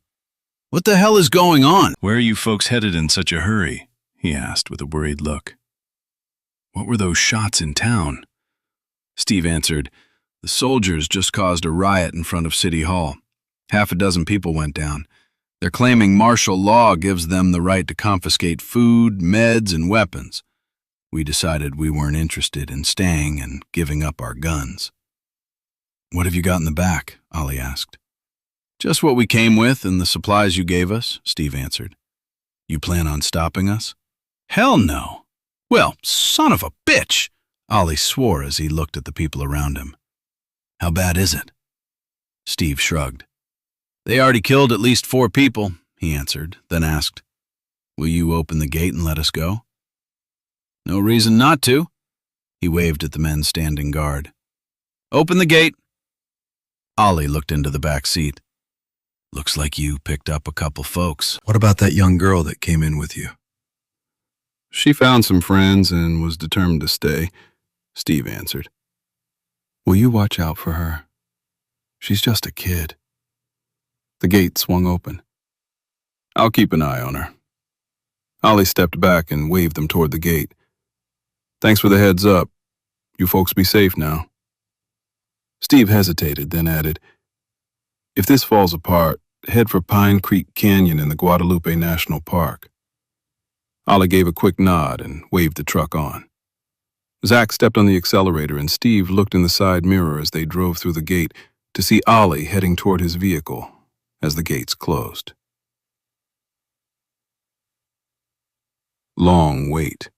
"What the hell is going on?" "Where are you folks headed in such a hurry?" he asked with a worried look. "What were those shots in town?" Steve answered, "The soldiers just caused a riot in front of City Hall. Half a dozen people went down. They're claiming martial law gives them the right to confiscate food, meds, and weapons. We decided we weren't interested in staying and giving up our guns." "What have you got in the back?" Ollie asked. "Just what we came with and the supplies you gave us," Steve answered. "You plan on stopping us?" "Hell no." "Well, son of a bitch," Ollie swore as he looked at the people around him. "How bad is it?" Steve shrugged. "They already killed at least 4 people, he answered, then asked, "Will you open the gate and let us go?" "No reason not to." He waved at the men standing guard. "Open the gate." Ollie looked into the back seat. Looks like you picked up a couple folks. What about that young girl that came in with you? She found some friends and was determined to stay, Steve answered. Will you watch out for her? She's just a kid. The gate swung open. I'll keep an eye on her. Ollie stepped back and waved them toward the gate. Thanks for the heads up. You folks be safe now. Steve hesitated, then added, if this falls apart, head for Pine Creek Canyon in the Guadalupe National Park. Ollie gave a quick nod and waved the truck on. Zach stepped on the accelerator and Steve looked in the side mirror as they drove through the gate to see Ollie heading toward his vehicle as the gates closed. Long wait.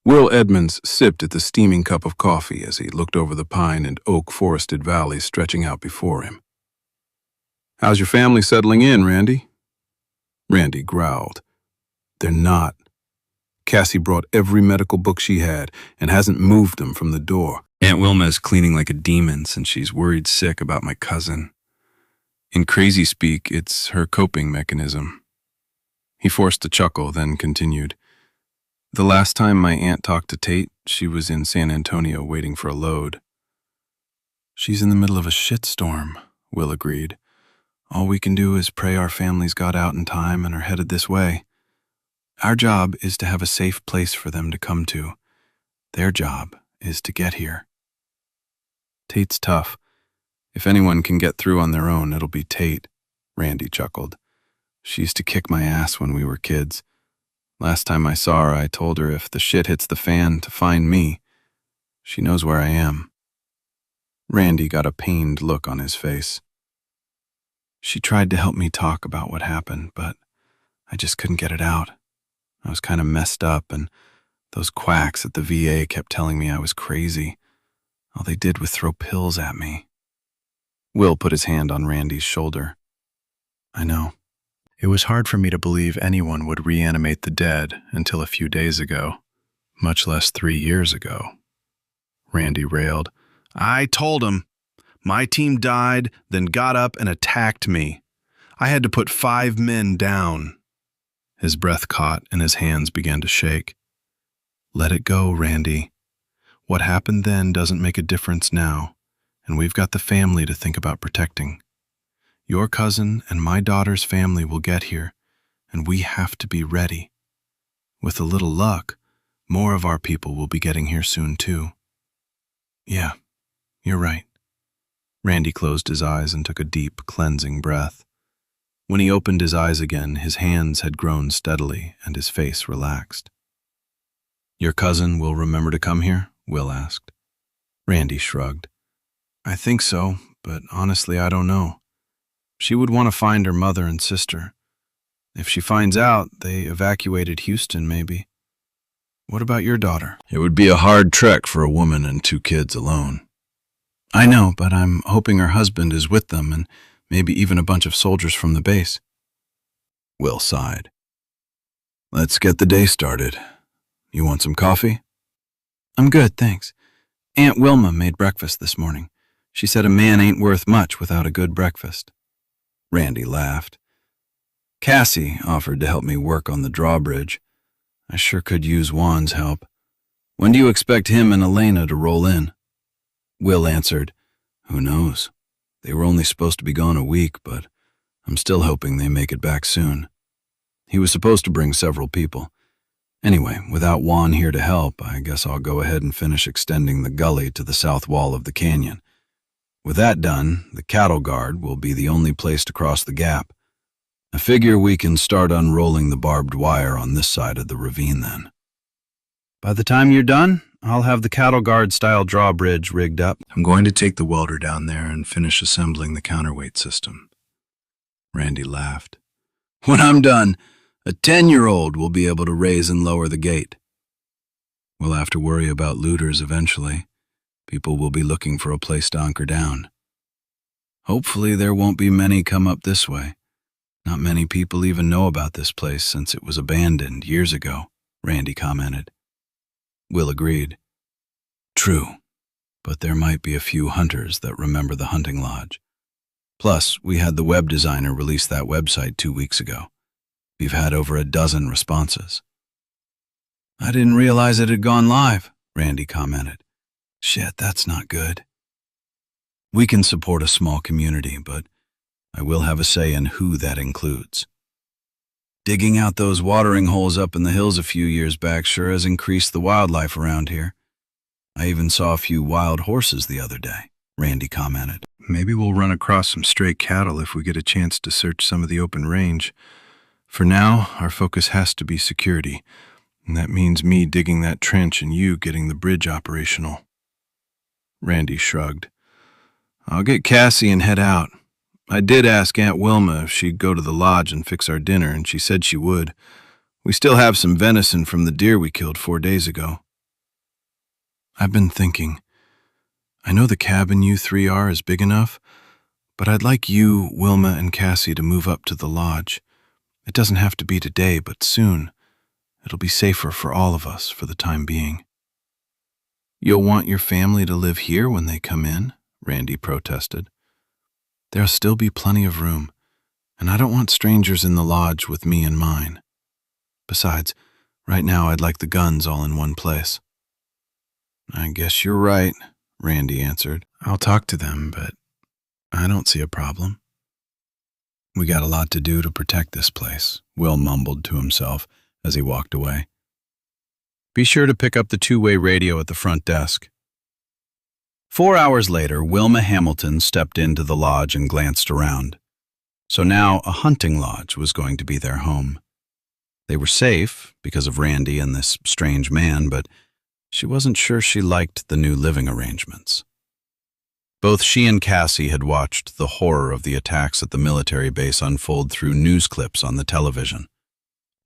Will Edmonds sipped at the steaming cup of coffee as he looked over the pine and oak forested valleys stretching out before him. How's your family settling in, Randy? Randy growled. They're not. Cassie brought every medical book she had and hasn't moved them from the door. Aunt Wilma's cleaning like a demon since she's worried sick about my cousin. In crazy speak, it's her coping mechanism. He forced a chuckle, then continued. The last time my aunt talked to Tate, she was in San Antonio waiting for a load. She's in the middle of a shitstorm, Will agreed. All we can do is pray our families got out in time and are headed this way. Our job is to have a safe place for them to come to. Their job is to get here. Tate's tough. If anyone can get through on their own, it'll be Tate, Randy chuckled. She used to kick my ass when we were kids. Last time I saw her, I told her if the shit hits the fan to find me. She knows where I am. Randy got a pained look on his face. She tried to help me talk about what happened, but I just couldn't get it out. I was kind of messed up, and those quacks at the VA kept telling me I was crazy. All they did was throw pills at me. Will put his hand on Randy's shoulder. I know. It was hard for me to believe anyone would reanimate the dead until a few days ago, much less 3 years ago. Randy railed. I told him. My team died, then got up and attacked me. I had to put 5 men down. His breath caught and his hands began to shake. Let it go, Randy. What happened then doesn't make a difference now, and we've got the family to think about protecting. Your cousin and my daughter's family will get here, and we have to be ready. With a little luck, more of our people will be getting here soon too. Yeah, you're right. Randy closed his eyes and took a deep, cleansing breath. When he opened his eyes again, his hands had grown steadily and his face relaxed. Your cousin will remember to come here? Will asked. Randy shrugged. I think so, but honestly, I don't know. She would want to find her mother and sister. If she finds out, they evacuated Houston, maybe. What about your daughter? It would be a hard trek for a woman and 2 kids alone. I know, but I'm hoping her husband is with them and maybe even a bunch of soldiers from the base. Will sighed. Let's get the day started. You want some coffee? I'm good, thanks. Aunt Wilma made breakfast this morning. She said a man ain't worth much without a good breakfast. Randy laughed. Cassie offered to help me work on the drawbridge. I sure could use Juan's help. When do you expect him and Elena to roll in? Will answered, Who knows? They were only supposed to be gone a week, but I'm still hoping they make it back soon. He was supposed to bring several people. Anyway, without Juan here to help, I guess I'll go ahead and finish extending the gully to the south wall of the canyon. With that done, the cattle guard will be the only place to cross the gap. I figure we can start unrolling the barbed wire on this side of the ravine then. By the time you're done, I'll have the cattle guard-style drawbridge rigged up. I'm going to take the welder down there and finish assembling the counterweight system. Randy laughed. When I'm done, a 10-year-old will be able to raise and lower the gate. We'll have to worry about looters eventually. People will be looking for a place to anchor down. Hopefully there won't be many come up this way. Not many people even know about this place since it was abandoned years ago, Randy commented. Will agreed. True, but there might be a few hunters that remember the hunting lodge. Plus, we had the web designer release that website 2 weeks ago. We've had over a dozen responses. I didn't realize it had gone live, Randy commented. Shit, that's not good. We can support a small community, but I will have a say in who that includes. Digging out those watering holes up in the hills a few years back sure has increased the wildlife around here. I even saw a few wild horses the other day, Randy commented. Maybe we'll run across some stray cattle if we get a chance to search some of the open range. For now, our focus has to be security, and that means me digging that trench and you getting the bridge operational. Randy shrugged. I'll get Cassie and head out. I did ask Aunt Wilma if she'd go to the lodge and fix our dinner, and she said she would. We still have some venison from the deer we killed 4 days ago. I've been thinking. I know the cabin you three are is big enough, but I'd like you, Wilma, and Cassie to move up to the lodge. It doesn't have to be today, but soon. It'll be safer for all of us for the time being. You'll want your family to live here when they come in, Randy protested. There'll still be plenty of room, and I don't want strangers in the lodge with me and mine. Besides, right now I'd like the guns all in one place. I guess you're right, Randy answered. I'll talk to them, but I don't see a problem. We got a lot to do to protect this place, Will mumbled to himself as he walked away. Be sure to pick up the two-way radio at the front desk. 4 hours later, Wilma Hamilton stepped into the lodge and glanced around. So now a hunting lodge was going to be their home. They were safe because of Randy and this strange man, but she wasn't sure she liked the new living arrangements. Both she and Cassie had watched the horror of the attacks at the military base unfold through news clips on the television.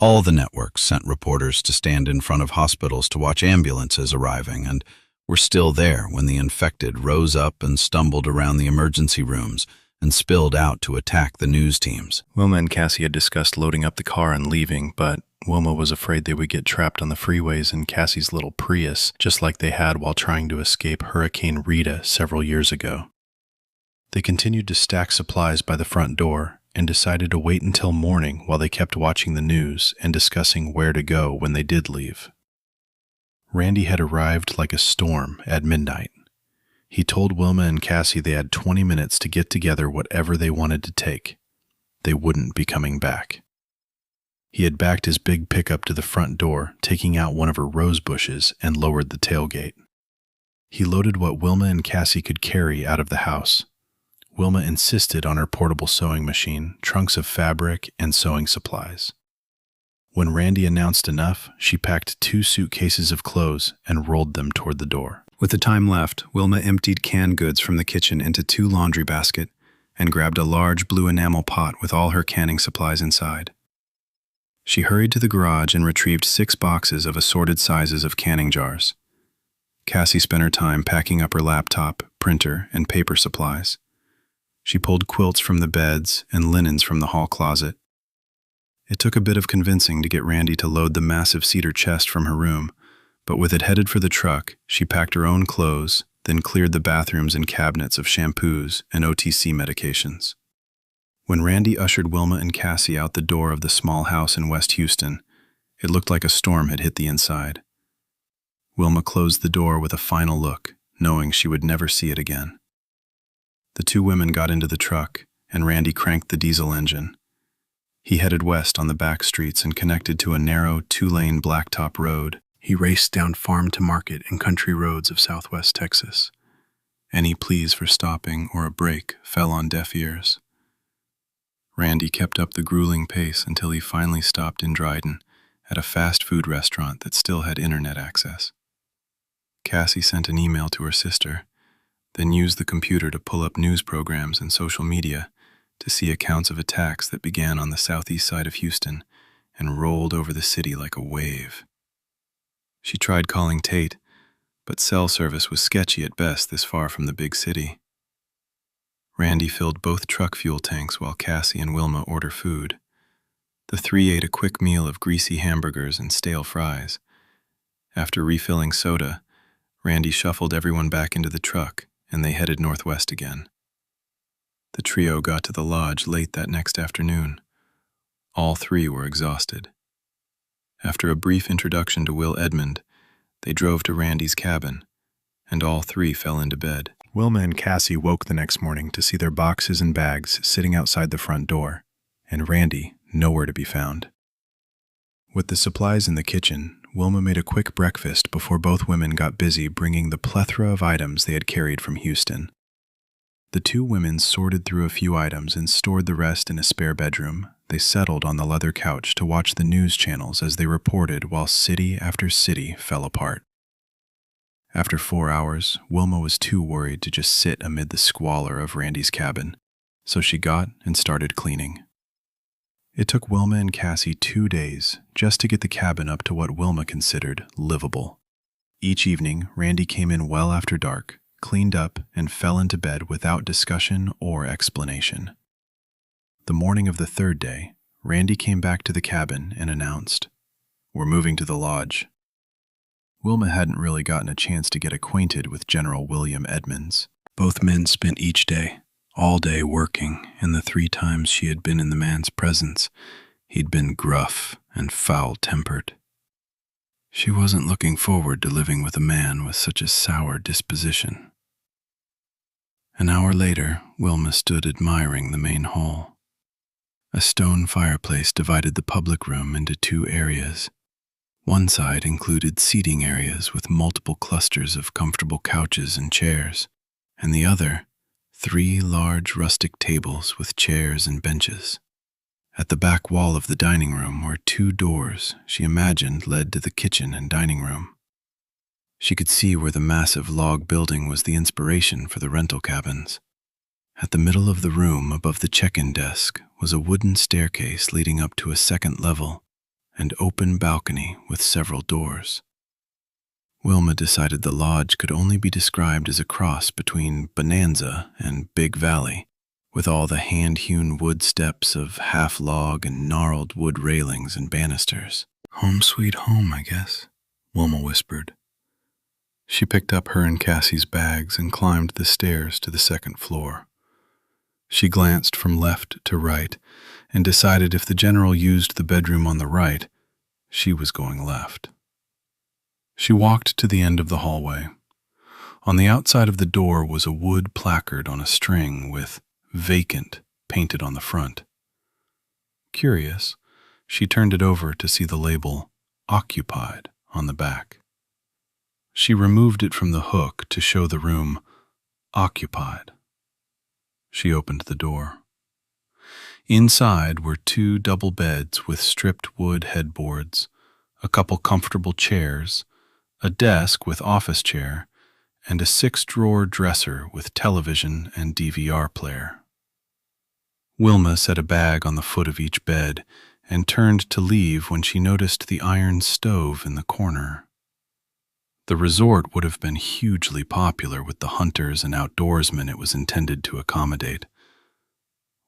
All the networks sent reporters to stand in front of hospitals to watch ambulances arriving, and were still there when the infected rose up and stumbled around the emergency rooms and spilled out to attack the news teams. Wilma and Cassie had discussed loading up the car and leaving, but Wilma was afraid they would get trapped on the freeways in Cassie's little Prius, just like they had while trying to escape Hurricane Rita several years ago. They continued to stack supplies by the front door and decided to wait until morning while they kept watching the news and discussing where to go when they did leave. Randy had arrived like a storm at midnight. He told Wilma and Cassie they had 20 minutes to get together whatever they wanted to take. They wouldn't be coming back. He had backed his big pickup to the front door, taking out one of her rose bushes, and lowered the tailgate. He loaded what Wilma and Cassie could carry out of the house. Wilma insisted on her portable sewing machine, trunks of fabric, and sewing supplies. When Randy announced enough, she packed 2 suitcases of clothes and rolled them toward the door. With the time left, Wilma emptied canned goods from the kitchen into 2 laundry baskets and grabbed a large blue enamel pot with all her canning supplies inside. She hurried to the garage and retrieved 6 boxes of assorted sizes of canning jars. Cassie spent her time packing up her laptop, printer, and paper supplies. She pulled quilts from the beds and linens from the hall closet. It took a bit of convincing to get Randy to load the massive cedar chest from her room, but with it headed for the truck, she packed her own clothes, then cleared the bathrooms and cabinets of shampoos and OTC medications. When Randy ushered Wilma and Cassie out the door of the small house in West Houston, it looked like a storm had hit the inside. Wilma closed the door with a final look, knowing she would never see it again. The 2 women got into the truck, and Randy cranked the diesel engine. He headed west on the back streets and connected to a narrow 2-lane blacktop road. He raced down farm-to-market and country roads of southwest Texas. Any pleas for stopping or a break fell on deaf ears. Randy kept up the grueling pace until he finally stopped in Dryden at a fast food restaurant that still had internet access. Cassie sent an email to her sister, then used the computer to pull up news programs and social media to see accounts of attacks that began on the southeast side of Houston and rolled over the city like a wave. She tried calling Tate, but cell service was sketchy at best this far from the big city. Randy filled both truck fuel tanks while Cassie and Wilma ordered food. The 3 ate a quick meal of greasy hamburgers and stale fries. After refilling soda, Randy shuffled everyone back into the truck, and they headed northwest again. The trio got to the lodge late that next afternoon. All three were exhausted. After a brief introduction to Will Edmund, they drove to Randy's cabin, and all three fell into bed. Wilma and Cassie woke the next morning to see their boxes and bags sitting outside the front door, and Randy nowhere to be found. With the supplies in the kitchen, Wilma made a quick breakfast before both women got busy bringing the plethora of items they had carried from Houston. The two women sorted through a few items and stored the rest in a spare bedroom. They settled on the leather couch to watch the news channels as they reported while city after city fell apart. After 4 hours, Wilma was too worried to just sit amid the squalor of Randy's cabin, so she got and started cleaning. It took Wilma and Cassie 2 days just to get the cabin up to what Wilma considered livable. Each evening, Randy came in well after dark, cleaned up, and fell into bed without discussion or explanation. The morning of the third day, Randy came back to the cabin and announced, "We're moving to the lodge." Wilma hadn't really gotten a chance to get acquainted with General William Edmonds. Both men spent each day, all day working, and the 3 times she had been in the man's presence, he'd been gruff and foul-tempered. She wasn't looking forward to living with a man with such a sour disposition. An hour later, Wilma stood admiring the main hall. A stone fireplace divided the public room into 2 areas. One side included seating areas with multiple clusters of comfortable couches and chairs, and the other, 3 large rustic tables with chairs and benches. At the back wall of the dining room were 2 doors she imagined led to the kitchen and dining room. She could see where the massive log building was the inspiration for the rental cabins. At the middle of the room above the check-in desk was a wooden staircase leading up to a 2nd level, and open balcony with several doors. Wilma decided the lodge could only be described as a cross between Bonanza and Big Valley, with all the hand-hewn wood steps of half-log and gnarled wood railings and banisters. "Home sweet home, I guess," Wilma whispered. She picked up her and Cassie's bags and climbed the stairs to the 2nd floor. She glanced from left to right and decided if the general used the bedroom on the right, she was going left. She walked to the end of the hallway. On the outside of the door was a wood placard on a string with "Vacant" painted on the front. Curious, she turned it over to see the label "Occupied" on the back. She removed it from the hook to show the room occupied. She opened the door. Inside were 2 double beds with stripped wood headboards, a couple comfortable chairs, a desk with office chair, and a 6-drawer dresser with television and DVR player. Wilma set a bag on the foot of each bed and turned to leave when she noticed the iron stove in the corner. The resort would have been hugely popular with the hunters and outdoorsmen it was intended to accommodate.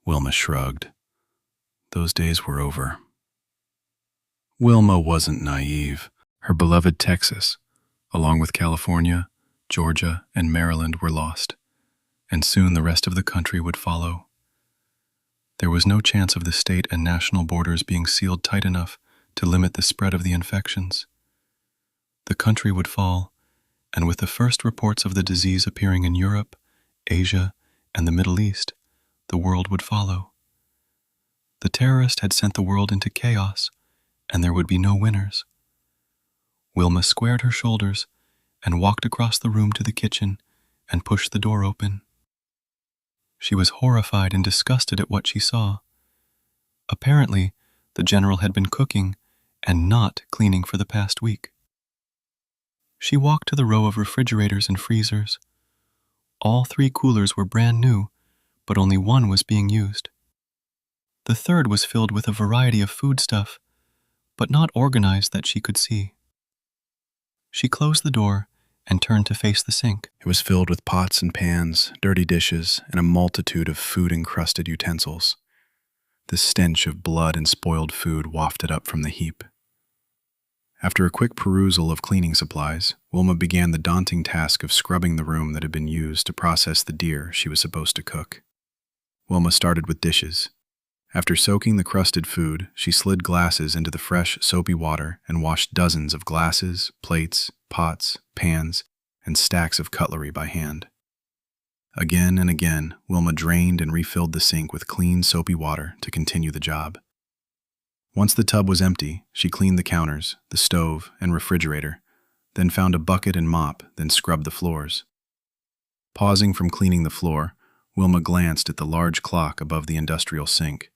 Wilma shrugged. Those days were over. Wilma wasn't naive. Her beloved Texas, along with California, Georgia, and Maryland were lost, and soon the rest of the country would follow. There was no chance of the state and national borders being sealed tight enough to limit the spread of the infections. The country would fall, and with the first reports of the disease appearing in Europe, Asia, and the Middle East, the world would follow. The terrorist had sent the world into chaos, and there would be no winners. Wilma squared her shoulders and walked across the room to the kitchen and pushed the door open. She was horrified and disgusted at what she saw. Apparently, the general had been cooking and not cleaning for the past week. She walked to the row of refrigerators and freezers. All 3 coolers were brand new, but only one was being used. The third was filled with a variety of foodstuff, but not organized that she could see. She closed the door and turned to face the sink. It was filled with pots and pans, dirty dishes, and a multitude of food-encrusted utensils. The stench of blood and spoiled food wafted up from the heap. After a quick perusal of cleaning supplies, Wilma began the daunting task of scrubbing the room that had been used to process the deer she was supposed to cook. Wilma started with dishes. After soaking the crusted food, she slid glasses into the fresh, soapy water and washed dozens of glasses, plates, pots, pans, and stacks of cutlery by hand. Again and again, Wilma drained and refilled the sink with clean, soapy water to continue the job. Once the tub was empty, she cleaned the counters, the stove, and refrigerator, then found a bucket and mop, then scrubbed the floors. Pausing from cleaning the floor, Wilma glanced at the large clock above the industrial sink.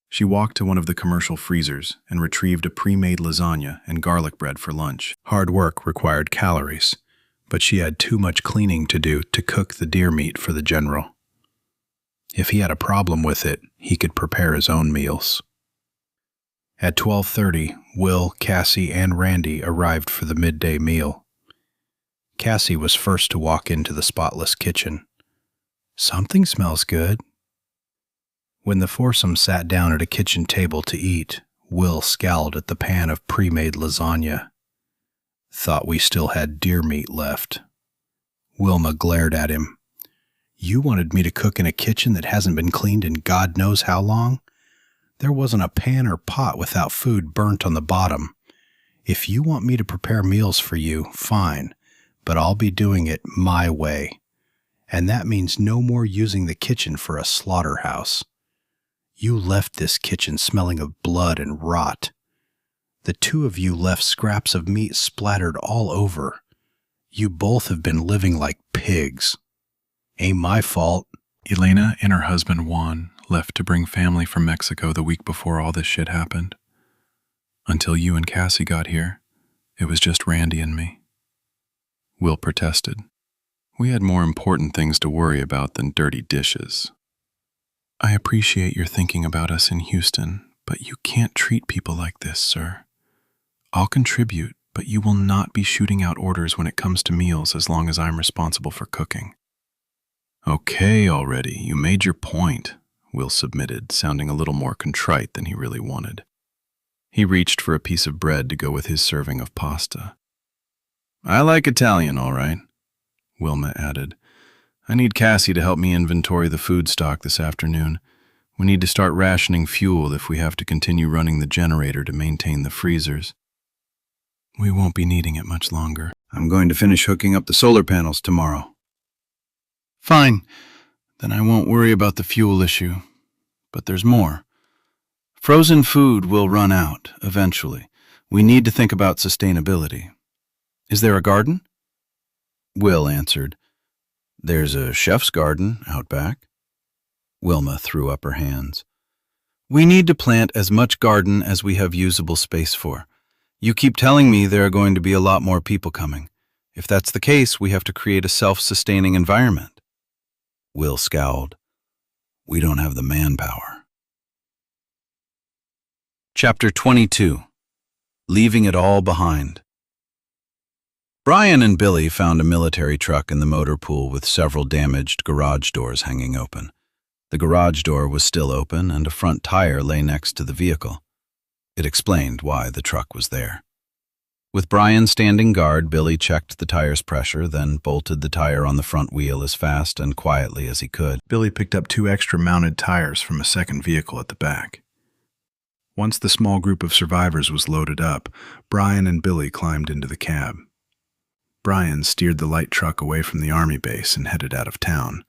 She walked to one of the commercial freezers and retrieved a pre-made lasagna and garlic bread for lunch. Hard work required calories, but she had too much cleaning to do to cook the deer meat for the general. If he had a problem with it, he could prepare his own meals. At 12:30, Will, Cassie, and Randy arrived for the midday meal. Cassie was first to walk into the spotless kitchen. "Something smells good." When the foursome sat down at a kitchen table to eat, Will scowled at the pan of pre-made lasagna. "Thought we still had deer meat left." Wilma glared at him. "You wanted me to cook in a kitchen that hasn't been cleaned in God knows how long? There wasn't a pan or pot without food burnt on the bottom. If you want me to prepare meals for you, fine, but I'll be doing it my way. And that means no more using the kitchen for a slaughterhouse. You left this kitchen smelling of blood and rot. The two of you left scraps of meat splattered all over. You both have been living like pigs. Ain't my fault." Elena and her husband Juan left to bring family from Mexico the week before all this shit happened. Until you and Cassie got here, it was just Randy and me. Will protested. We had more important things to worry about than dirty dishes. I appreciate your thinking about us in Houston, but you can't treat people like this, sir. I'll contribute, but you will not be shooting out orders when it comes to meals as long as I'm responsible for cooking. Okay, already, you made your point, Will submitted, sounding a little more contrite than he really wanted. He reached for a piece of bread to go with his serving of pasta. I like Italian, all right, Wilma added. I need Cassie to help me inventory the food stock this afternoon. We need to start rationing fuel if we have to continue running the generator to maintain the freezers. We won't be needing it much longer. I'm going to finish hooking up the solar panels tomorrow. Fine. Then I won't worry about the fuel issue. But there's more. Frozen food will run out, eventually. We need to think about sustainability. Is there a garden? Will answered. There's a chef's garden out back. Wilma threw up her hands. We need to plant as much garden as we have usable space for. You keep telling me there are going to be a lot more people coming. If that's the case, we have to create a self-sustaining environment. Will scowled. We don't have the manpower. Chapter 22. Leaving it all behind. Brian and Billy found a military truck in the motor pool with several damaged garage doors hanging open. The garage door was still open and a front tire lay next to the vehicle. It explained why the truck was there. With Brian standing guard, Billy checked the tire's pressure, then bolted the tire on the front wheel as fast and quietly as he could. Billy picked up 2 extra mounted tires from a second vehicle at the back. Once the small group of survivors was loaded up, Brian and Billy climbed into the cab. Brian steered the light truck away from the army base and headed out of town.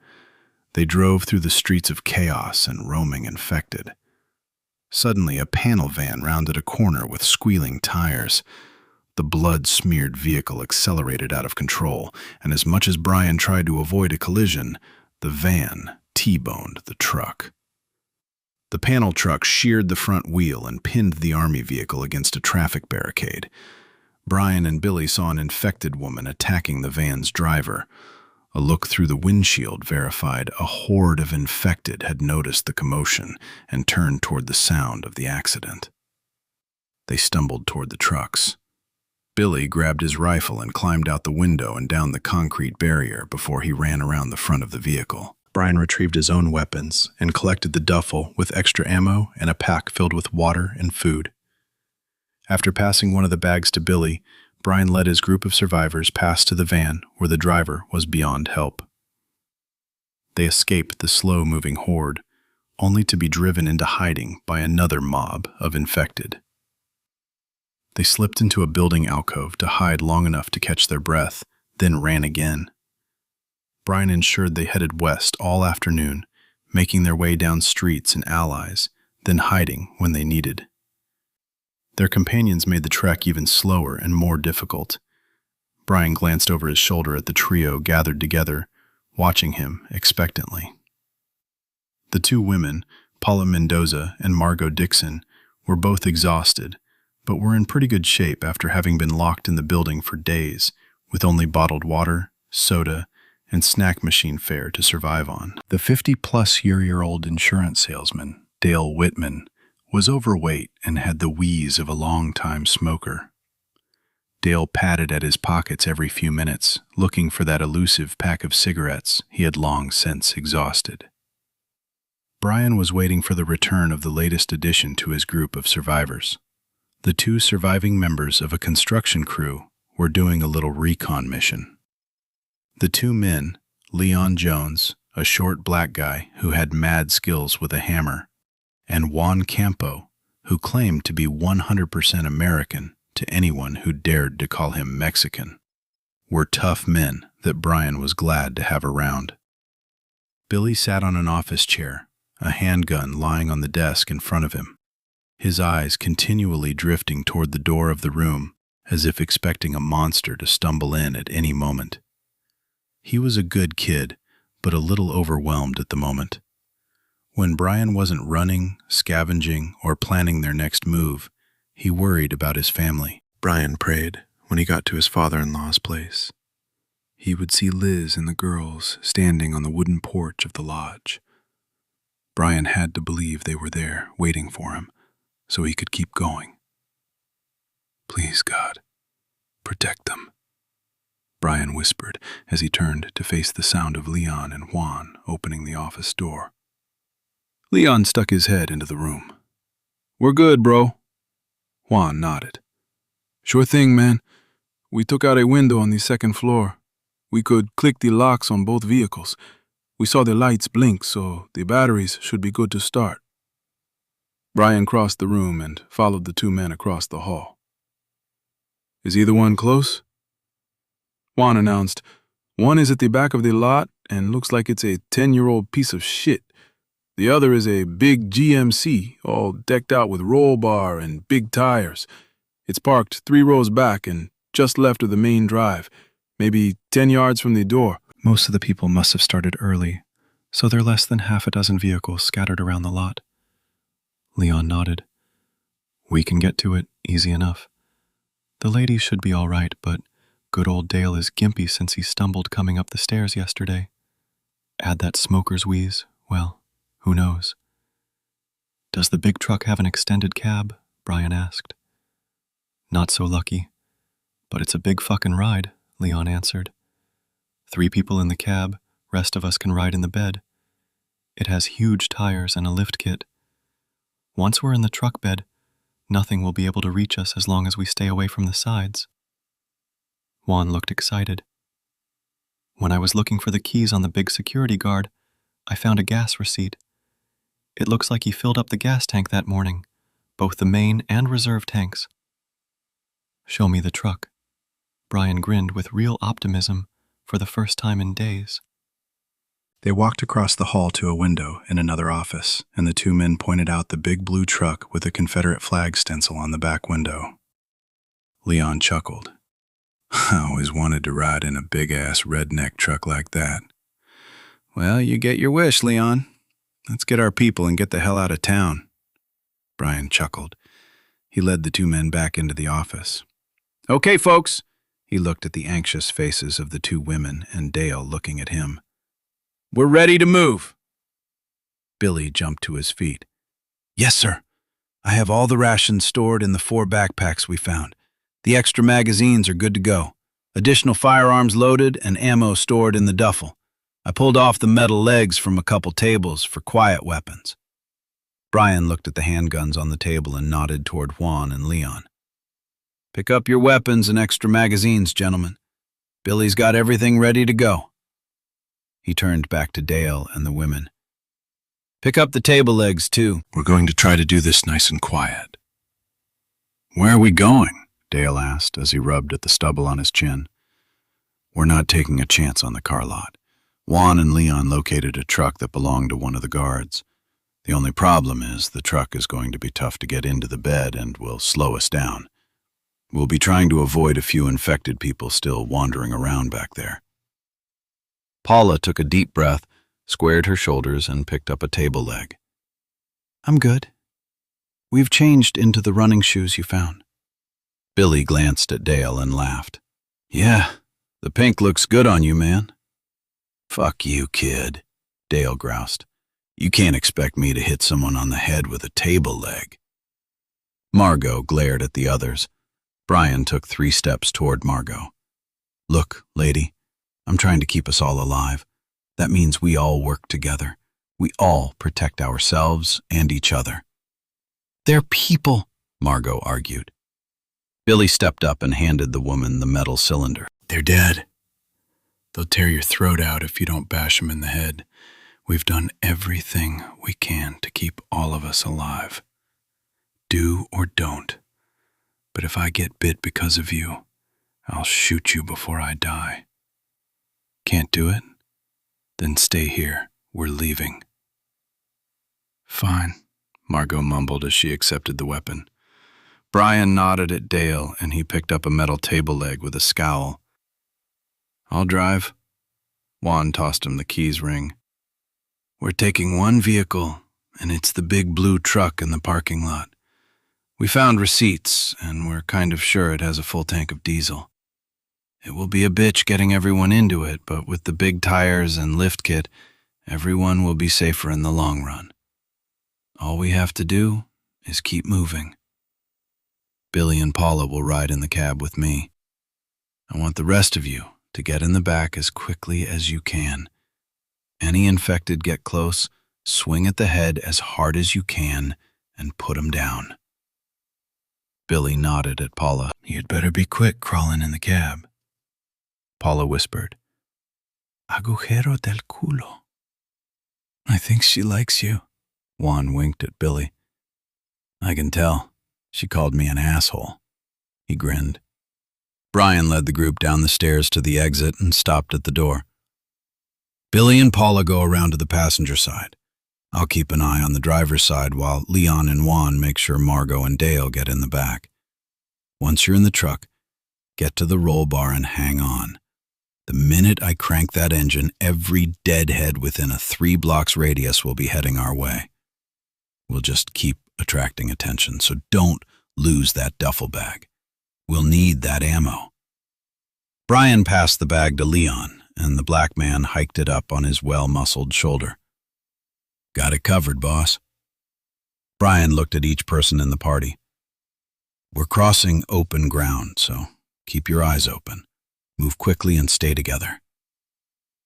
They drove through the streets of chaos and roaming infected. Suddenly, a panel van rounded a corner with squealing tires. The blood-smeared vehicle accelerated out of control, and as much as Brian tried to avoid a collision, the van T-boned the truck. The panel truck sheared the front wheel and pinned the army vehicle against a traffic barricade. Brian and Billy saw an infected woman attacking the van's driver. A look through the windshield verified a horde of infected had noticed the commotion and turned toward the sound of the accident. They stumbled toward the trucks. Billy grabbed his rifle and climbed out the window and down the concrete barrier before he ran around the front of the vehicle. Brian retrieved his own weapons and collected the duffel with extra ammo and a pack filled with water and food. After passing one of the bags to Billy, Brian led his group of survivors past to the van where the driver was beyond help. They escaped the slow-moving horde, only to be driven into hiding by another mob of infected. They slipped into a building alcove to hide long enough to catch their breath, then ran again. Brian ensured they headed west all afternoon, making their way down streets and alleys, then hiding when they needed. Their companions made the trek even slower and more difficult. Brian glanced over his shoulder at the trio gathered together, watching him expectantly. The two women, Paula Mendoza and Margot Dixon, were both exhausted, but were in pretty good shape after having been locked in the building for days, with only bottled water, soda, and snack machine fare to survive on. The 50-plus-year-old insurance salesman, Dale Whitman, was overweight and had the wheeze of a long-time smoker. Dale patted at his pockets every few minutes, looking for that elusive pack of cigarettes he had long since exhausted. Brian was waiting for the return of the latest addition to his group of survivors. The two surviving members of a construction crew were doing a little recon mission. The two men, Leon Jones, a short black guy who had mad skills with a hammer, and Juan Campo, who claimed to be 100% American to anyone who dared to call him Mexican, were tough men that Brian was glad to have around. Billy sat on an office chair, a handgun lying on the desk in front of him, his eyes continually drifting toward the door of the room as if expecting a monster to stumble in at any moment. He was a good kid, but a little overwhelmed at the moment. When Brian wasn't running, scavenging, or planning their next move, he worried about his family. Brian prayed when he got to his father-in-law's place. He would see Liz and the girls standing on the wooden porch of the lodge. Brian had to believe they were there, waiting for him, so he could keep going. Please, God, protect them, Brian whispered as he turned to face the sound of Leon and Juan opening the office door. Leon stuck his head into the room. We're good, bro. Juan nodded. Sure thing, man. We took out a window on the second floor. We could click the locks on both vehicles. We saw the lights blink, so the batteries should be good to start. Brian crossed the room and followed the two men across the hall. Is either one close? Juan announced, one is at the back of the lot and looks like it's a 10-year-old piece of shit. The other is a big GMC, all decked out with roll bar and big tires. It's parked 3 rows back and just left of the main drive, maybe 10 yards from the door. Most of the people must have started early, so there are less than half a dozen vehicles scattered around the lot. Leon nodded. We can get to it easy enough. The ladies should be all right, but good old Dale is gimpy since he stumbled coming up the stairs yesterday. Add that smoker's wheeze, well, who knows? Does the big truck have an extended cab? Brian asked. Not so lucky. But it's a big fucking ride, Leon answered. 3 people in the cab, rest of us can ride in the bed. It has huge tires and a lift kit. Once we're in the truck bed, nothing will be able to reach us as long as we stay away from the sides. Juan looked excited. When I was looking for the keys on the big security guard, I found a gas receipt. It looks like he filled up the gas tank that morning, both the main and reserve tanks. Show me the truck. Brian grinned with real optimism for the first time in days. They walked across the hall to a window in another office, and the two men pointed out the big blue truck with a Confederate flag stencil on the back window. Leon chuckled. I always wanted to ride in a big-ass redneck truck like that. Well, you get your wish, Leon. Let's get our people and get the hell out of town. Brian chuckled. He led the two men back into the office. Okay, folks. He looked at the anxious faces of the two women and Dale looking at him. We're ready to move. Billy jumped to his feet. Yes, sir. I have all the rations stored in the 4 backpacks we found. The extra magazines are good to go. Additional firearms loaded and ammo stored in the duffel. I pulled off the metal legs from a couple tables for quiet weapons. Brian looked at the handguns on the table and nodded toward Juan and Leon. Pick up your weapons and extra magazines, gentlemen. Billy's got everything ready to go. He turned back to Dale and the women. Pick up the table legs, too. We're going to try to do this nice and quiet. Where are we going? Dale asked as he rubbed at the stubble on his chin. We're not taking a chance on the car lot. Juan and Leon located a truck that belonged to one of the guards. The only problem is the truck is going to be tough to get into the bed and will slow us down. We'll be trying to avoid a few infected people still wandering around back there. Paula took a deep breath, squared her shoulders, and picked up a table leg. I'm good. We've changed into the running shoes you found. Billy glanced at Dale and laughed. Yeah, the pink looks good on you, man. Fuck you, kid, Dale groused. You can't expect me to hit someone on the head with a table leg. Margot glared at the others. Brian took 3 steps toward Margot. Look, lady, I'm trying to keep us all alive. That means we all work together. We all protect ourselves and each other. They're people, Margot argued. Billy stepped up and handed the woman the metal cylinder. They're dead. They'll tear your throat out if you don't bash them in the head. We've done everything we can to keep all of us alive. Do or don't. But if I get bit because of you, I'll shoot you before I die. Can't do it? Then stay here. We're leaving. Fine, Margot mumbled as she accepted the weapon. Brian nodded at Dale, and he picked up a metal table leg with a scowl. I'll drive. Juan tossed him the keys ring. We're taking one vehicle, and it's the big blue truck in the parking lot. We found receipts, and we're kind of sure it has a full tank of diesel. It will be a bitch getting everyone into it, but with the big tires and lift kit, everyone will be safer in the long run. All we have to do is keep moving. Billy and Paula will ride in the cab with me. I want the rest of you to get in the back as quickly as you can. Any infected get close, swing at the head as hard as you can, and put 'em down. Billy nodded at Paula. You'd better be quick crawling in the cab. Paula whispered. Agujero del culo. I think she likes you. Juan winked at Billy. I can tell. She called me an asshole. He grinned. Brian led the group down the stairs to the exit and stopped at the door. Billy and Paula go around to the passenger side. I'll keep an eye on the driver's side while Leon and Juan make sure Margot and Dale get in the back. Once you're in the truck, get to the roll bar and hang on. The minute I crank that engine, every deadhead within a 3 blocks radius will be heading our way. We'll just keep attracting attention, so don't lose that duffel bag. We'll need that ammo. Brian passed the bag to Leon, and the black man hiked it up on his well-muscled shoulder. Got it covered, boss. Brian looked at each person in the party. We're crossing open ground, so keep your eyes open. Move quickly and stay together.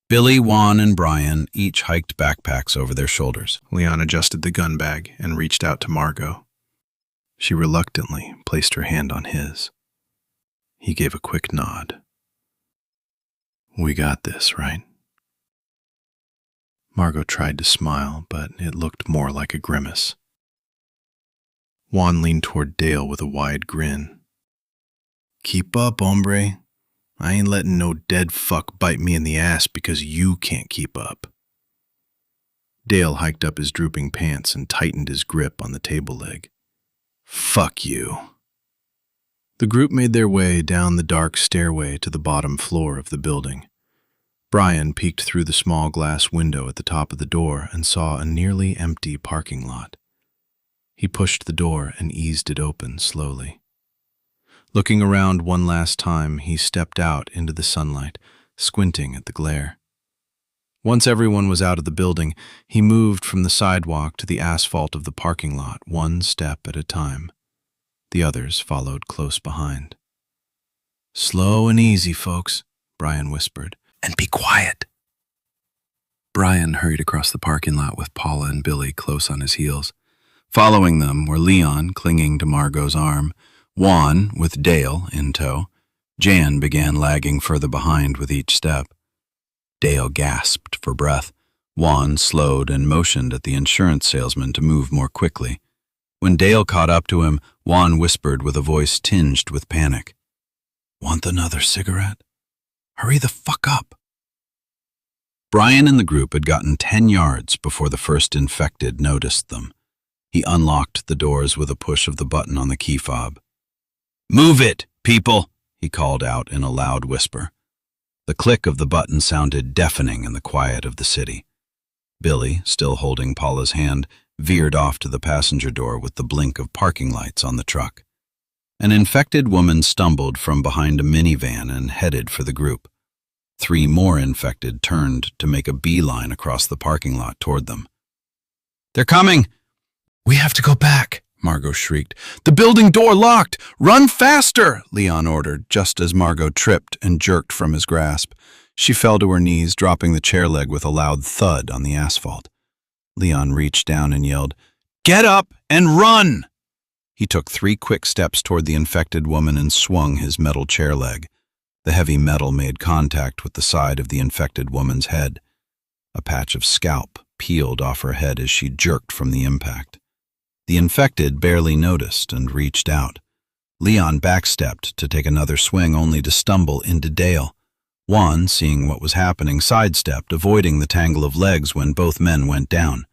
Billy, Juan, and Brian each hiked backpacks over their shoulders. Leon adjusted the gun bag and reached out to Margot. She reluctantly placed her hand on his. He gave a quick nod. We got this, right? Margot tried to smile, but it looked more like a grimace. Juan leaned toward Dale with a wide grin. Keep up, hombre. I ain't letting no dead fuck bite me in the ass because you can't keep up. Dale hiked up his drooping pants and tightened his grip on the table leg. Fuck you. The group made their way down the dark stairway to the bottom floor of the building. Brian peeked through the small glass window at the top of the door and saw a nearly empty parking lot. He pushed the door and eased it open slowly. Looking around one last time, he stepped out into the sunlight, squinting at the glare. Once everyone was out of the building, he moved from the sidewalk to the asphalt of the parking lot, one step at a time. The others followed close behind. Slow and easy, folks, Brian whispered. And be quiet. Brian hurried across the parking lot with Paula and Billy close on his heels. Following them were Leon clinging to Margot's arm, Juan with Dale in tow. Jan began lagging further behind with each step. Dale gasped for breath. Juan slowed and motioned at the insurance salesman to move more quickly. When Dale caught up to him, Juan whispered with a voice tinged with panic. "Want another cigarette? Hurry the fuck up." Brian and the group had gotten 10 yards before the first infected noticed them. He unlocked the doors with a push of the button on the key fob. "Move it, people," he called out in a loud whisper. The click of the button sounded deafening in the quiet of the city. Billy, still holding Paula's hand, veered off to the passenger door with the blink of parking lights on the truck. An infected woman stumbled from behind a minivan and headed for the group. 3 more infected turned to make a beeline across the parking lot toward them. "They're coming!" "We have to go back," Margot shrieked. "The building door locked! Run faster!" Leon ordered, just as Margot tripped and jerked from his grasp. She fell to her knees, dropping the chair leg with a loud thud on the asphalt. Leon reached down and yelled, "Get up and run!" He took 3 quick steps toward the infected woman and swung his metal chair leg. The heavy metal made contact with the side of the infected woman's head. A patch of scalp peeled off her head as she jerked from the impact. The infected barely noticed and reached out. Leon backstepped to take another swing only to stumble into Dale. Juan, seeing what was happening, sidestepped, avoiding the tangle of legs when both men went down.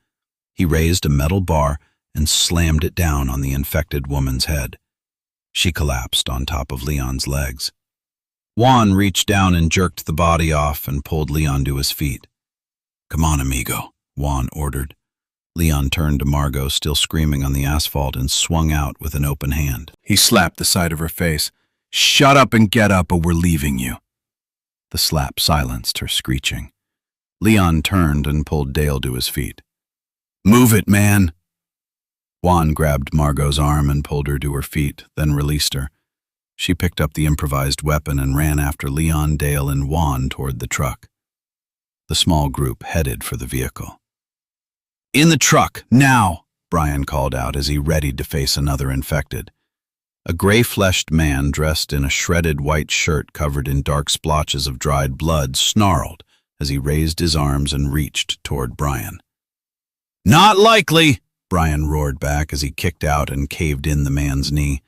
He raised a metal bar and slammed it down on the infected woman's head. She collapsed on top of Leon's legs. Juan reached down and jerked the body off and pulled Leon to his feet. "Come on, amigo," Juan ordered. Leon turned to Margot, still screaming on the asphalt, and swung out with an open hand. He slapped the side of her face. "Shut up and get up or we're leaving you." The slap silenced her screeching. Leon turned and pulled Dale to his feet. "Move it, man!" Juan grabbed Margot's arm and pulled her to her feet, then released her. She picked up the improvised weapon and ran after Leon, Dale, and Juan toward the truck. The small group headed for the vehicle. "In the truck, now!" Brian called out as he readied to face another infected. A gray-fleshed man dressed in a shredded white shirt covered in dark splotches of dried blood snarled as he raised his arms and reached toward Brian. "Not likely!" Brian roared back as he kicked out and caved in the man's knee.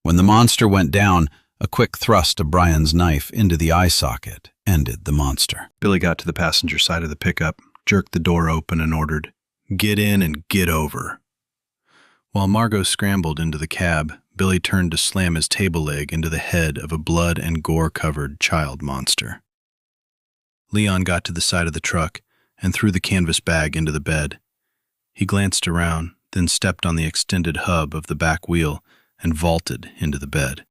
When the monster went down, a quick thrust of Brian's knife into the eye socket ended the monster. Billy got to the passenger side of the pickup, jerked the door open, and ordered, "Get in and get over." While Margot scrambled into the cab, Billy turned to slam his table leg into the head of a blood and gore-covered child monster. Leon got to the side of the truck and threw the canvas bag into the bed. He glanced around, then stepped on the extended hub of the back wheel and vaulted into the bed.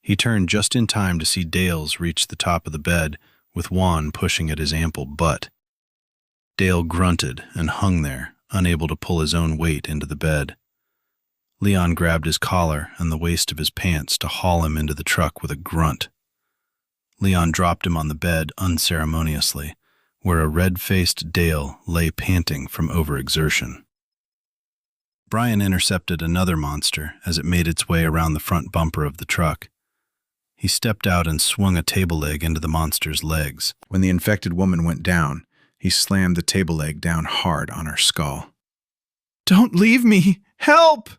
He turned just in time to see Dale's reach the top of the bed, with Juan pushing at his ample butt. Dale grunted and hung there, unable to pull his own weight into the bed. Leon grabbed his collar and the waist of his pants to haul him into the truck with a grunt. Leon dropped him on the bed unceremoniously, where a red-faced Dale lay panting from overexertion. Brian intercepted another monster as it made its way around the front bumper of the truck. He stepped out and swung a table leg into the monster's legs. When the infected woman went down, he slammed the table leg down hard on her skull. "Don't leave me! Help!"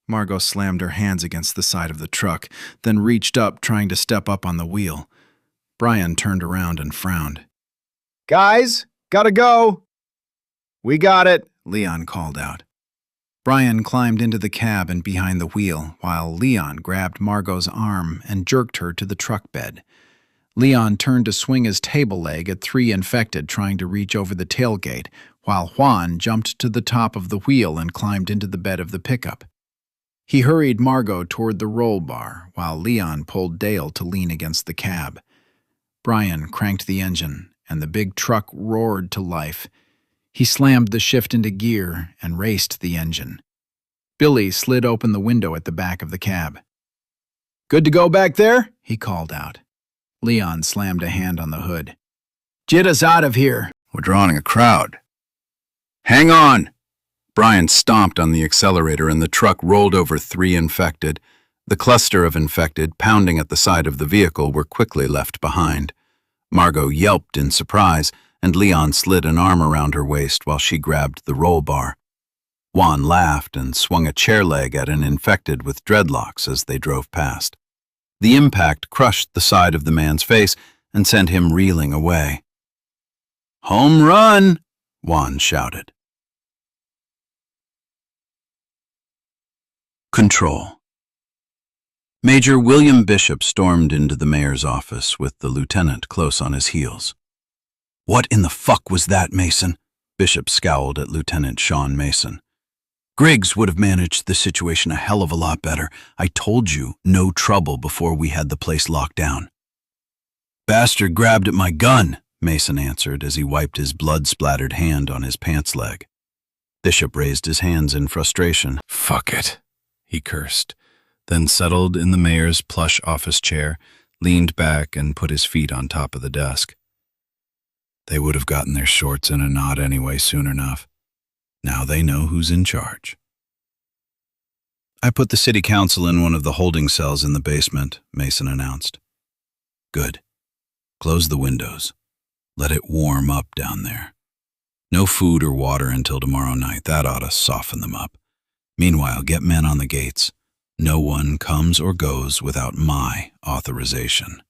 Margot slammed her hands against the side of the truck, then reached up, trying to step up on the wheel. Brian turned around and frowned. "Guys, gotta go!" "We got it," Leon called out. Brian climbed into the cab and behind the wheel, while Leon grabbed Margot's arm and jerked her to the truck bed. Leon turned to swing his table leg at 3 infected trying to reach over the tailgate, while Juan jumped to the top of the wheel and climbed into the bed of the pickup. He hurried Margot toward the roll bar, while Leon pulled Dale to lean against the cab. Brian cranked the engine, and the big truck roared to life. He slammed the shift into gear and raced the engine. Billy slid open the window at the back of the cab. "Good to go back there?" he called out. Leon slammed a hand on the hood. "Get us out of here. We're drawing a crowd." "Hang on!" Brian stomped on the accelerator and the truck rolled over 3 infected. The cluster of infected, pounding at the side of the vehicle, were quickly left behind. Margot yelped in surprise, and Leon slid an arm around her waist while she grabbed the roll bar. Juan laughed and swung a chair leg at an infected with dreadlocks as they drove past. The impact crushed the side of the man's face and sent him reeling away. "Home run!" Juan shouted. Control. Major William Bishop stormed into the mayor's office with the lieutenant close on his heels. "What in the fuck was that, Mason?" Bishop scowled at Lieutenant Sean Mason. "Griggs would have managed the situation a hell of a lot better. I told you, no trouble before we had the place locked down." "Bastard grabbed at my gun," Mason answered as he wiped his blood-splattered hand on his pants leg. Bishop raised his hands in frustration. "Fuck it," he cursed, then settled in the mayor's plush office chair, leaned back and put his feet on top of the desk. They would have gotten their shorts in a knot anyway soon enough. Now they know who's in charge. "I put the city council in one of the holding cells in the basement," Mason announced. "Good. Close the windows. Let it warm up down there. No food or water until tomorrow night. That ought to soften them up. Meanwhile, get men on the gates. No one comes or goes without my authorization."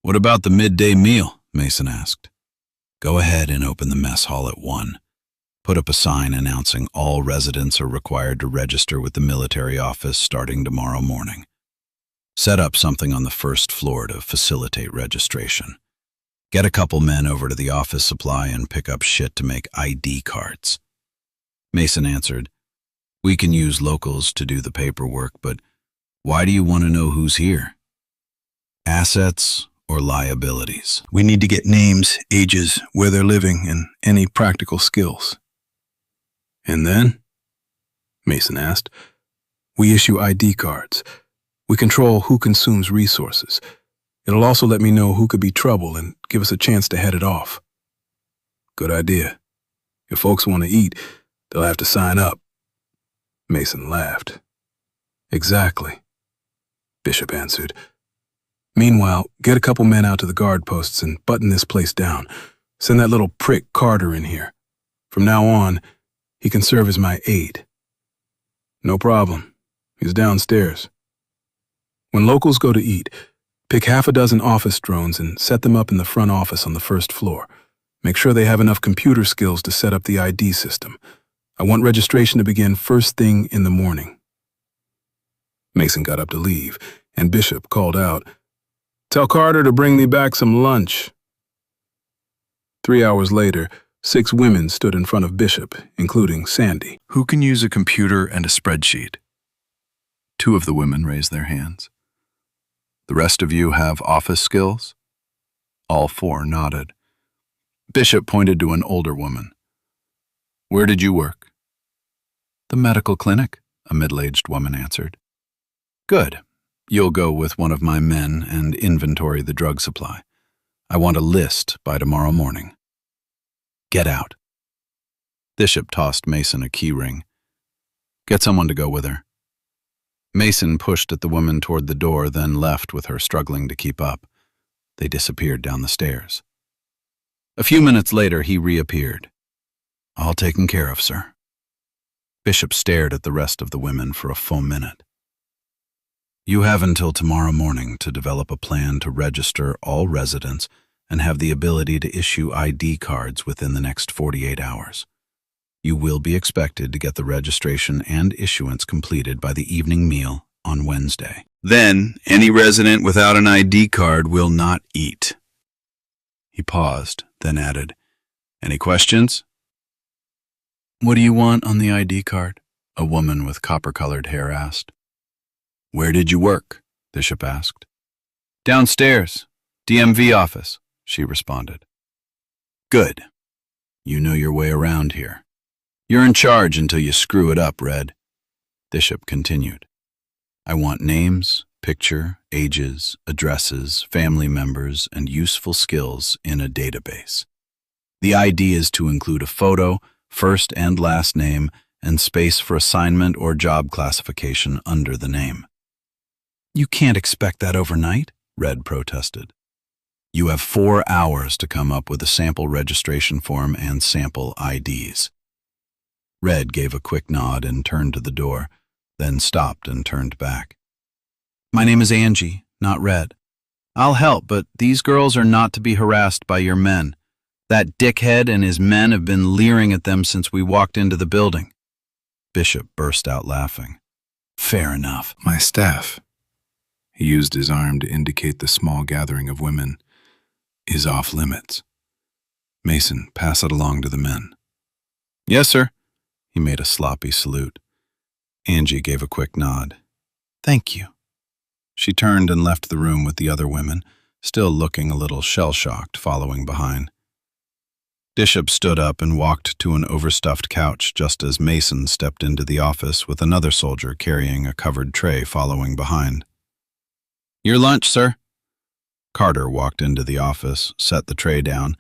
"What about the midday meal?" Mason asked. "Go ahead and open the mess hall at 1. Put up a sign announcing all residents are required to register with the military office starting tomorrow morning. Set up something on the first floor to facilitate registration. Get a couple men over to the office supply and pick up shit to make ID cards." Mason answered, "We can use locals to do the paperwork, but why do you want to know who's here? Assets or liabilities?" We need to get names, ages, where they're living, and any practical skills. "And then?" Mason asked. "We issue ID cards. We control who consumes resources. It'll also let me know who could be trouble and give us a chance to head it off." "Good idea. If folks want to eat, they'll have to sign up." Mason laughed. "Exactly," Bishop answered. "Meanwhile, get a couple men out to the guard posts and button this place down. Send that little prick Carter in here. From now on, he can serve as my aide." "No problem. He's downstairs." When locals go to eat, pick half a dozen office drones and set them up in the front office on the first floor. Make sure they have enough computer skills to set up the ID system. I want registration to begin first thing in the morning. Mason got up to leave, and Bishop called out, "Tell Carter to bring me back some lunch." 3 hours later, 6 women stood in front of Bishop, including Sandy. Who can use a computer and a spreadsheet? 2 of the women raised their hands. The rest of you have office skills? All 4 nodded. Bishop pointed to an older woman. Where did you work? The medical clinic, a middle-aged woman answered. Good. You'll go with one of my men and inventory the drug supply. I want a list by tomorrow morning. Get out. Bishop tossed Mason a key ring. Get someone to go with her. Mason pushed at the woman toward the door, then left with her struggling to keep up. They disappeared down the stairs. A few minutes later, he reappeared. All taken care of, sir. Bishop stared at the rest of the women for a full minute. You have until tomorrow morning to develop a plan to register all residents and have the ability to issue ID cards within the next 48 hours. You will be expected to get the registration and issuance completed by the evening meal on Wednesday. Then, any resident without an ID card will not eat. He paused, then added, Any questions? What do you want on the ID card? A woman with copper-colored hair asked. Where did you work? Bishop asked. Downstairs, DMV office, she responded. Good. You know your way around here. You're in charge until you screw it up, Red. Bishop continued. I want names, picture, ages, addresses, family members, and useful skills in a database. The ID is to include a photo, first and last name, and space for assignment or job classification under the name. You can't expect that overnight, Red protested. You have 4 hours to come up with a sample registration form and sample IDs. Red gave a quick nod and turned to the door, then stopped and turned back. My name is Angie, not Red. I'll help, but these girls are not to be harassed by your men. That dickhead and his men have been leering at them since we walked into the building. Bishop burst out laughing. Fair enough. My staff, he used his arm to indicate the small gathering of women, is off limits. Mason, pass it along to the men. Yes, sir. He made a sloppy salute. Angie gave a quick nod. Thank you. She turned and left the room with the other women, still looking a little shell-shocked, following behind. Bishop stood up and walked to an overstuffed couch just as Mason stepped into the office with another soldier carrying a covered tray following behind. Your lunch, sir. Carter walked into the office, set the tray down,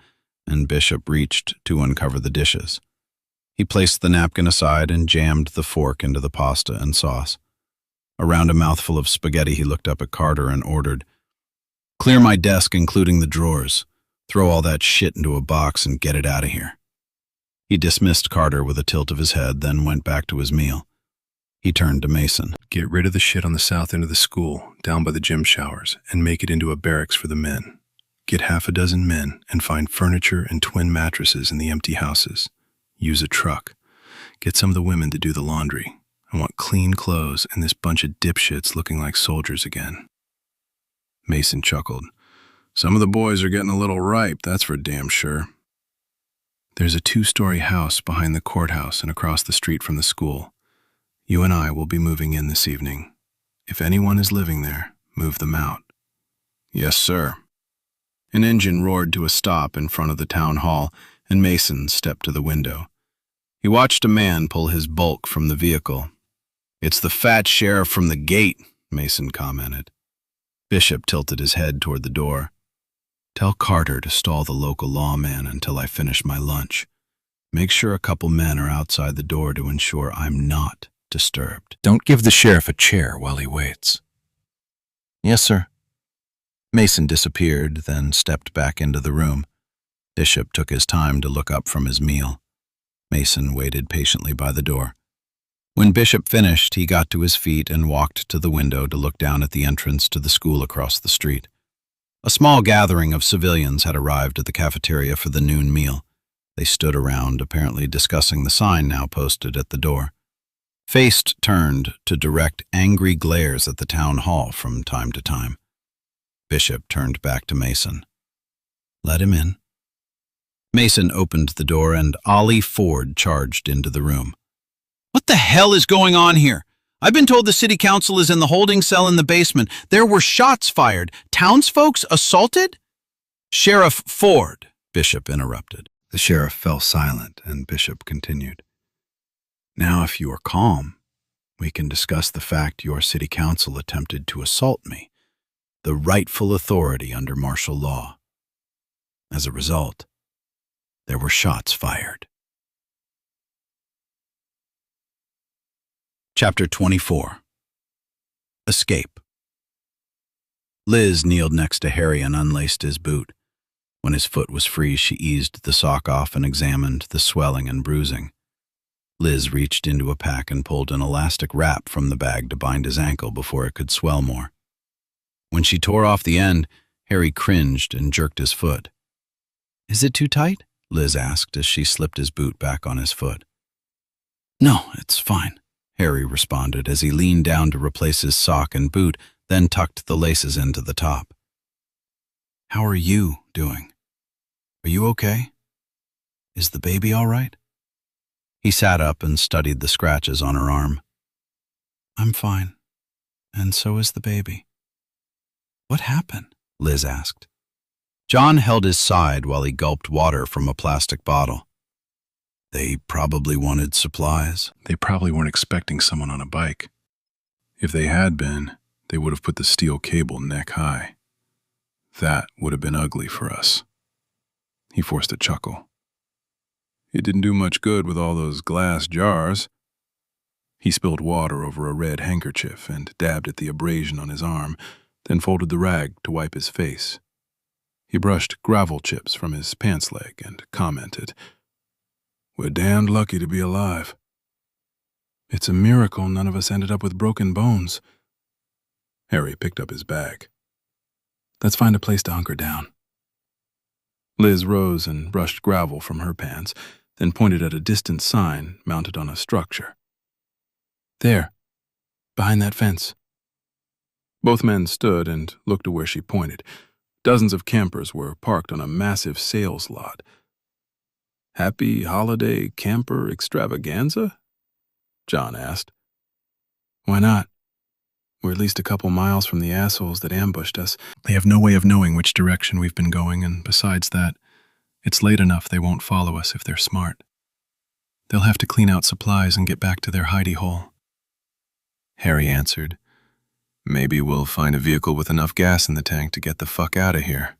and Bishop reached to uncover the dishes. He placed the napkin aside and jammed the fork into the pasta and sauce. Around a mouthful of spaghetti, he looked up at Carter and ordered, Clear my desk, including the drawers. Throw all that shit into a box and get it out of here. He dismissed Carter with a tilt of his head, then went back to his meal. He turned to Mason. Get rid of the shit on the south end of the school, down by the gym showers, and make it into a barracks for the men. Get 6 men and find furniture and twin mattresses in the empty houses. Use a truck. Get some of the women to do the laundry. I want clean clothes and this bunch of dipshits looking like soldiers again. Mason chuckled. Some of the boys are getting a little ripe, that's for damn sure. There's a 2-story house behind the courthouse and across the street from the school. You and I will be moving in this evening. If anyone is living there, move them out. Yes, sir. An engine roared to a stop in front of the town hall, and Mason stepped to the window. He watched a man pull his bulk from the vehicle. It's the fat sheriff from the gate, Mason commented. Bishop tilted his head toward the door. Tell Carter to stall the local lawman until I finish my lunch. Make sure a couple men are outside the door to ensure I'm not disturbed. Don't give the sheriff a chair while he waits. Yes, sir. Mason disappeared, then stepped back into the room. Bishop took his time to look up from his meal. Mason waited patiently by the door. When Bishop finished, he got to his feet and walked to the window to look down at the entrance to the school across the street. A small gathering of civilians had arrived at the cafeteria for the noon meal. They stood around, apparently discussing the sign now posted at the door. Faced turned to direct angry glares at the town hall from time to time. Bishop turned back to Mason. Let him in. Mason opened the door and Ollie Ford charged into the room. What the hell is going on here? I've been told the city council is in the holding cell in the basement. There were shots fired. Townsfolk assaulted? Sheriff Ford, Bishop interrupted. The sheriff fell silent, and Bishop continued. Now, if you are calm, we can discuss the fact your city council attempted to assault me, the rightful authority under martial law. As a result, there were shots fired. Chapter 24. Escape. Liz kneeled next to Harry and unlaced his boot. When his foot was free, she eased the sock off and examined the swelling and bruising. Liz reached into a pack and pulled an elastic wrap from the bag to bind his ankle before it could swell more. When she tore off the end, Harry cringed and jerked his foot. Is it too tight? Liz asked as she slipped his boot back on his foot. No, it's fine, Harry responded as he leaned down to replace his sock and boot, then tucked the laces into the top. How are you doing? Are you okay? Is the baby all right? He sat up and studied the scratches on her arm. I'm fine, and so is the baby. What happened? Liz asked. John held his side while he gulped water from a plastic bottle. They probably wanted supplies. They probably weren't expecting someone on a bike. If they had been, they would have put the steel cable neck high. That would have been ugly for us. He forced a chuckle. It didn't do much good with all those glass jars. He spilled water over a red handkerchief and dabbed at the abrasion on his arm, then folded the rag to wipe his face. He brushed gravel chips from his pants leg and commented, "We're damned lucky to be alive. It's a miracle none of us ended up with broken bones." Harry picked up his bag. "Let's find a place to hunker down." Liz rose and brushed gravel from her pants, then pointed at a distant sign mounted on a structure. "There, behind that fence." Both men stood and looked to where she pointed. Dozens of campers were parked on a massive sales lot. "Happy Holiday Camper Extravaganza?" John asked. "Why not? We're at least a couple miles from the assholes that ambushed us." They have no way of knowing which direction we've been going, and besides that, it's late enough they won't follow us if they're smart. They'll have to clean out supplies and get back to their hidey hole. Harry answered, "Maybe we'll find a vehicle with enough gas in the tank to get the fuck out of here."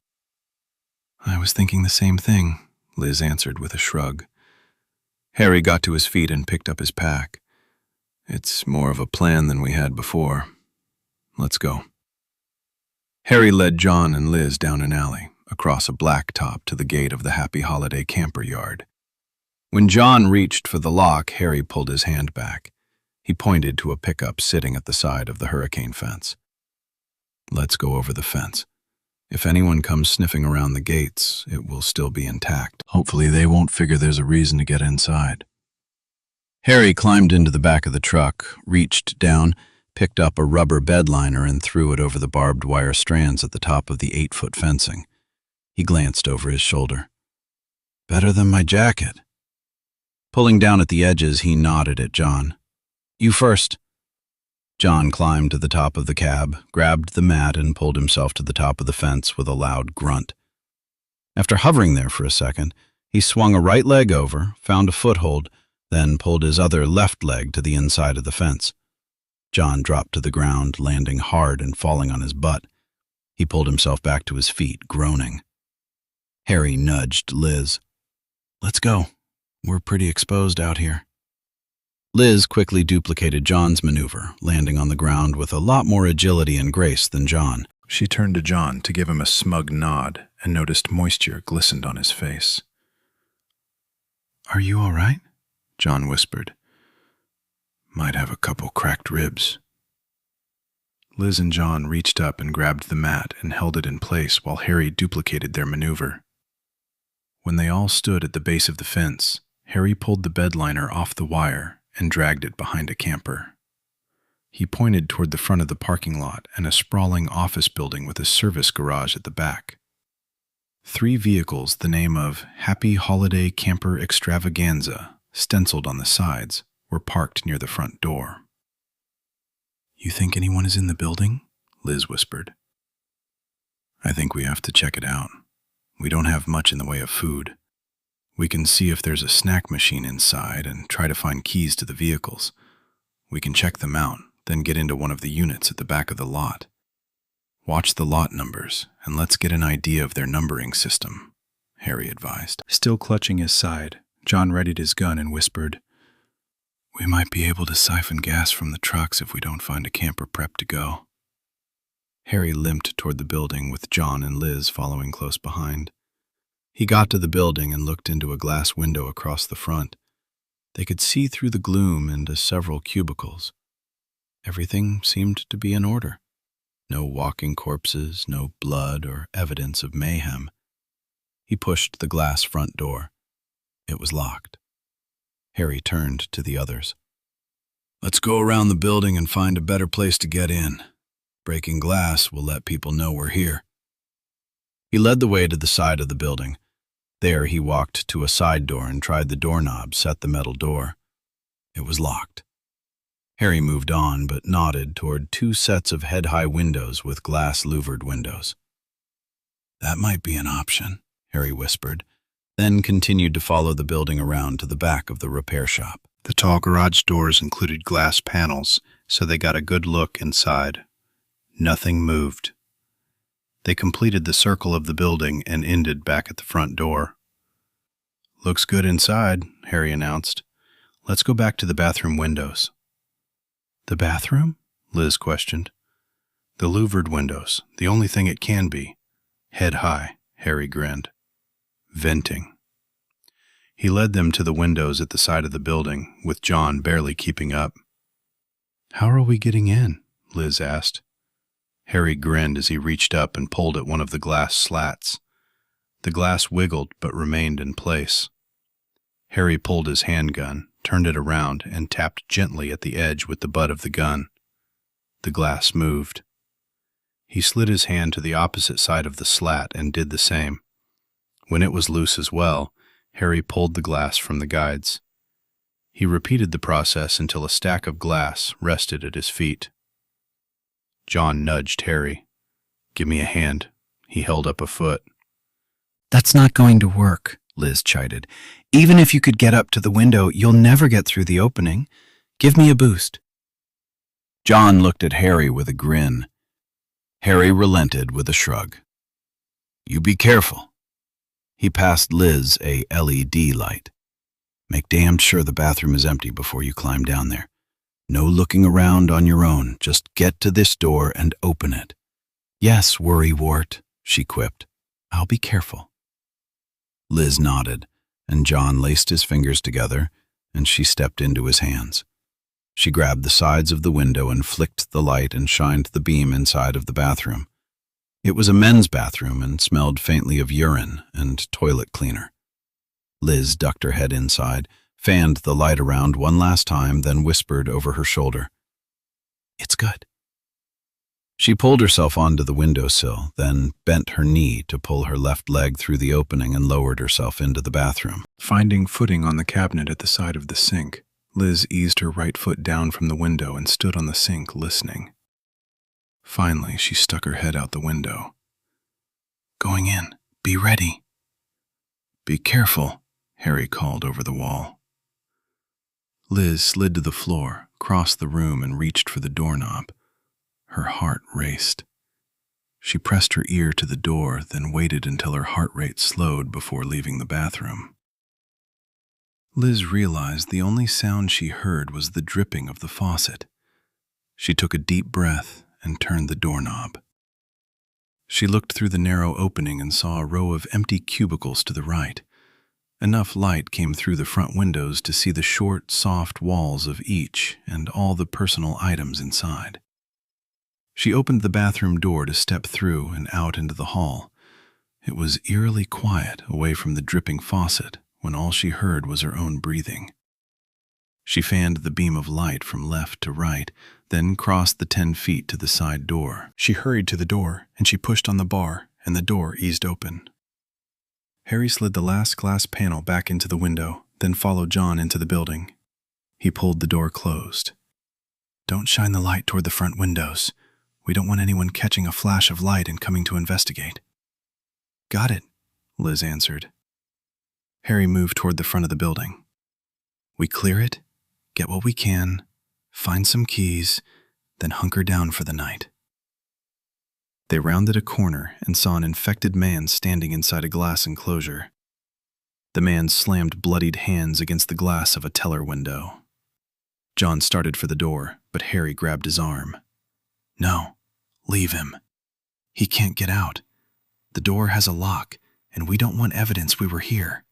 "I was thinking the same thing," Liz answered with a shrug. Harry got to his feet and picked up his pack. "It's more of a plan than we had before. Let's go." Harry led John and Liz down an alley, across a blacktop to the gate of the Happy Holiday camper yard. When John reached for the lock, Harry pulled his hand back. He pointed to a pickup sitting at the side of the hurricane fence. "Let's go over the fence. If anyone comes sniffing around the gates, it will still be intact. Hopefully they won't figure there's a reason to get inside." Harry climbed into the back of the truck, reached down, picked up a rubber bed liner and threw it over the barbed wire strands at the top of the 8-foot fencing. He glanced over his shoulder. "Better than my jacket." Pulling down at the edges, he nodded at John. "You first." John climbed to the top of the cab, grabbed the mat, and pulled himself to the top of the fence with a loud grunt. After hovering there for a second, he swung a right leg over, found a foothold, then pulled his other left leg to the inside of the fence. John dropped to the ground, landing hard and falling on his butt. He pulled himself back to his feet, groaning. Harry nudged Liz. "Let's go. We're pretty exposed out here." Liz quickly duplicated John's maneuver, landing on the ground with a lot more agility and grace than John. She turned to John to give him a smug nod and noticed moisture glistened on his face. "Are you all right?" John whispered. "Might have a couple cracked ribs." Liz and John reached up and grabbed the mat and held it in place while Harry duplicated their maneuver. When they all stood at the base of the fence, Harry pulled the bed liner off the wire and dragged it behind a camper. He pointed toward the front of the parking lot and a sprawling office building with a service garage at the back. 3 vehicles the name of Happy Holiday Camper Extravaganza stenciled on the sides were parked near the front door. "You think anyone is in the building?" Liz whispered. "I think we have to check it out. We don't have much in the way of food. We can see if there's a snack machine inside and try to find keys to the vehicles. We can check them out, then get into one of the units at the back of the lot. Watch the lot numbers, and let's get an idea of their numbering system," Harry advised. Still clutching his side, John readied his gun and whispered, "We might be able to siphon gas from the trucks if we don't find a camper prepped to go." Harry limped toward the building with John and Liz following close behind. He got to the building and looked into a glass window across the front. They could see through the gloom into several cubicles. Everything seemed to be in order. No walking corpses, no blood or evidence of mayhem. He pushed the glass front door. It was locked. Harry turned to the others. "Let's go around the building and find a better place to get in. Breaking glass will let people know we're here." He led the way to the side of the building. There he walked to a side door and tried the doorknob, set the metal door. It was locked. Harry moved on, but nodded toward 2 sets of head-high windows with glass louvered windows. "That might be an option," Harry whispered, then continued to follow the building around to the back of the repair shop. The tall garage doors included glass panels, so they got a good look inside. Nothing moved. They completed the circle of the building and ended back at the front door. "Looks good inside," Harry announced. "Let's go back to the bathroom windows." "The bathroom?" Liz questioned. "The louvered windows, the only thing it can be. Head high," Harry grinned. Venting. He led them to the windows at the side of the building, with John barely keeping up. How are we getting in? Liz asked. Harry grinned as he reached up and pulled at one of the glass slats. The glass wiggled but remained in place. Harry pulled his handgun, turned it around, and tapped gently at the edge with the butt of the gun. The glass moved. He slid his hand to the opposite side of the slat and did the same. When it was loose as well, Harry pulled the glass from the guides. He repeated the process until a stack of glass rested at his feet. John nudged Harry. Give me a hand. He held up a foot. That's not going to work, Liz chided. Even if you could get up to the window, you'll never get through the opening. Give me a boost. John looked at Harry with a grin. Harry relented with a shrug. You be careful. He passed Liz a LED light. Make damned sure the bathroom is empty before you climb down there. No looking around on your own. Just get to this door and open it. Yes, worrywart, she quipped. I'll be careful. Liz nodded, and John laced his fingers together, and she stepped into his hands. She grabbed the sides of the window and flicked the light and shined the beam inside of the bathroom. It was a men's bathroom and smelled faintly of urine and toilet cleaner. Liz ducked her head inside, fanned the light around one last time, then whispered over her shoulder, It's good. She pulled herself onto the windowsill, then bent her knee to pull her left leg through the opening and lowered herself into the bathroom. Finding footing on the cabinet at the side of the sink, Liz eased her right foot down from the window and stood on the sink, listening. Finally, she stuck her head out the window. Going in. Be ready. Be careful, Harry called over the wall. Liz slid to the floor, crossed the room, and reached for the doorknob. Her heart raced. She pressed her ear to the door, then waited until her heart rate slowed before leaving the bathroom. Liz realized the only sound she heard was the dripping of the faucet. She took a deep breath and turned the doorknob. She looked through the narrow opening and saw a row of empty cubicles to the right. Enough light came through the front windows to see the short, soft walls of each and all the personal items inside. She opened the bathroom door to step through and out into the hall. It was eerily quiet away from the dripping faucet when all she heard was her own breathing. She fanned the beam of light from left to right, then crossed the 10 feet to the side door. She hurried to the door, and she pushed on the bar, and the door eased open. Harry slid the last glass panel back into the window, then followed John into the building. He pulled the door closed. Don't shine the light toward the front windows. We don't want anyone catching a flash of light and coming to investigate. Got it, Liz answered. Harry moved toward the front of the building. We clear it, get what we can, find some keys, then hunker down for the night. They rounded a corner and saw an infected man standing inside a glass enclosure. The man slammed bloodied hands against the glass of a teller window. John started for the door, but Harry grabbed his arm. No, leave him. He can't get out. The door has a lock, and we don't want evidence we were here.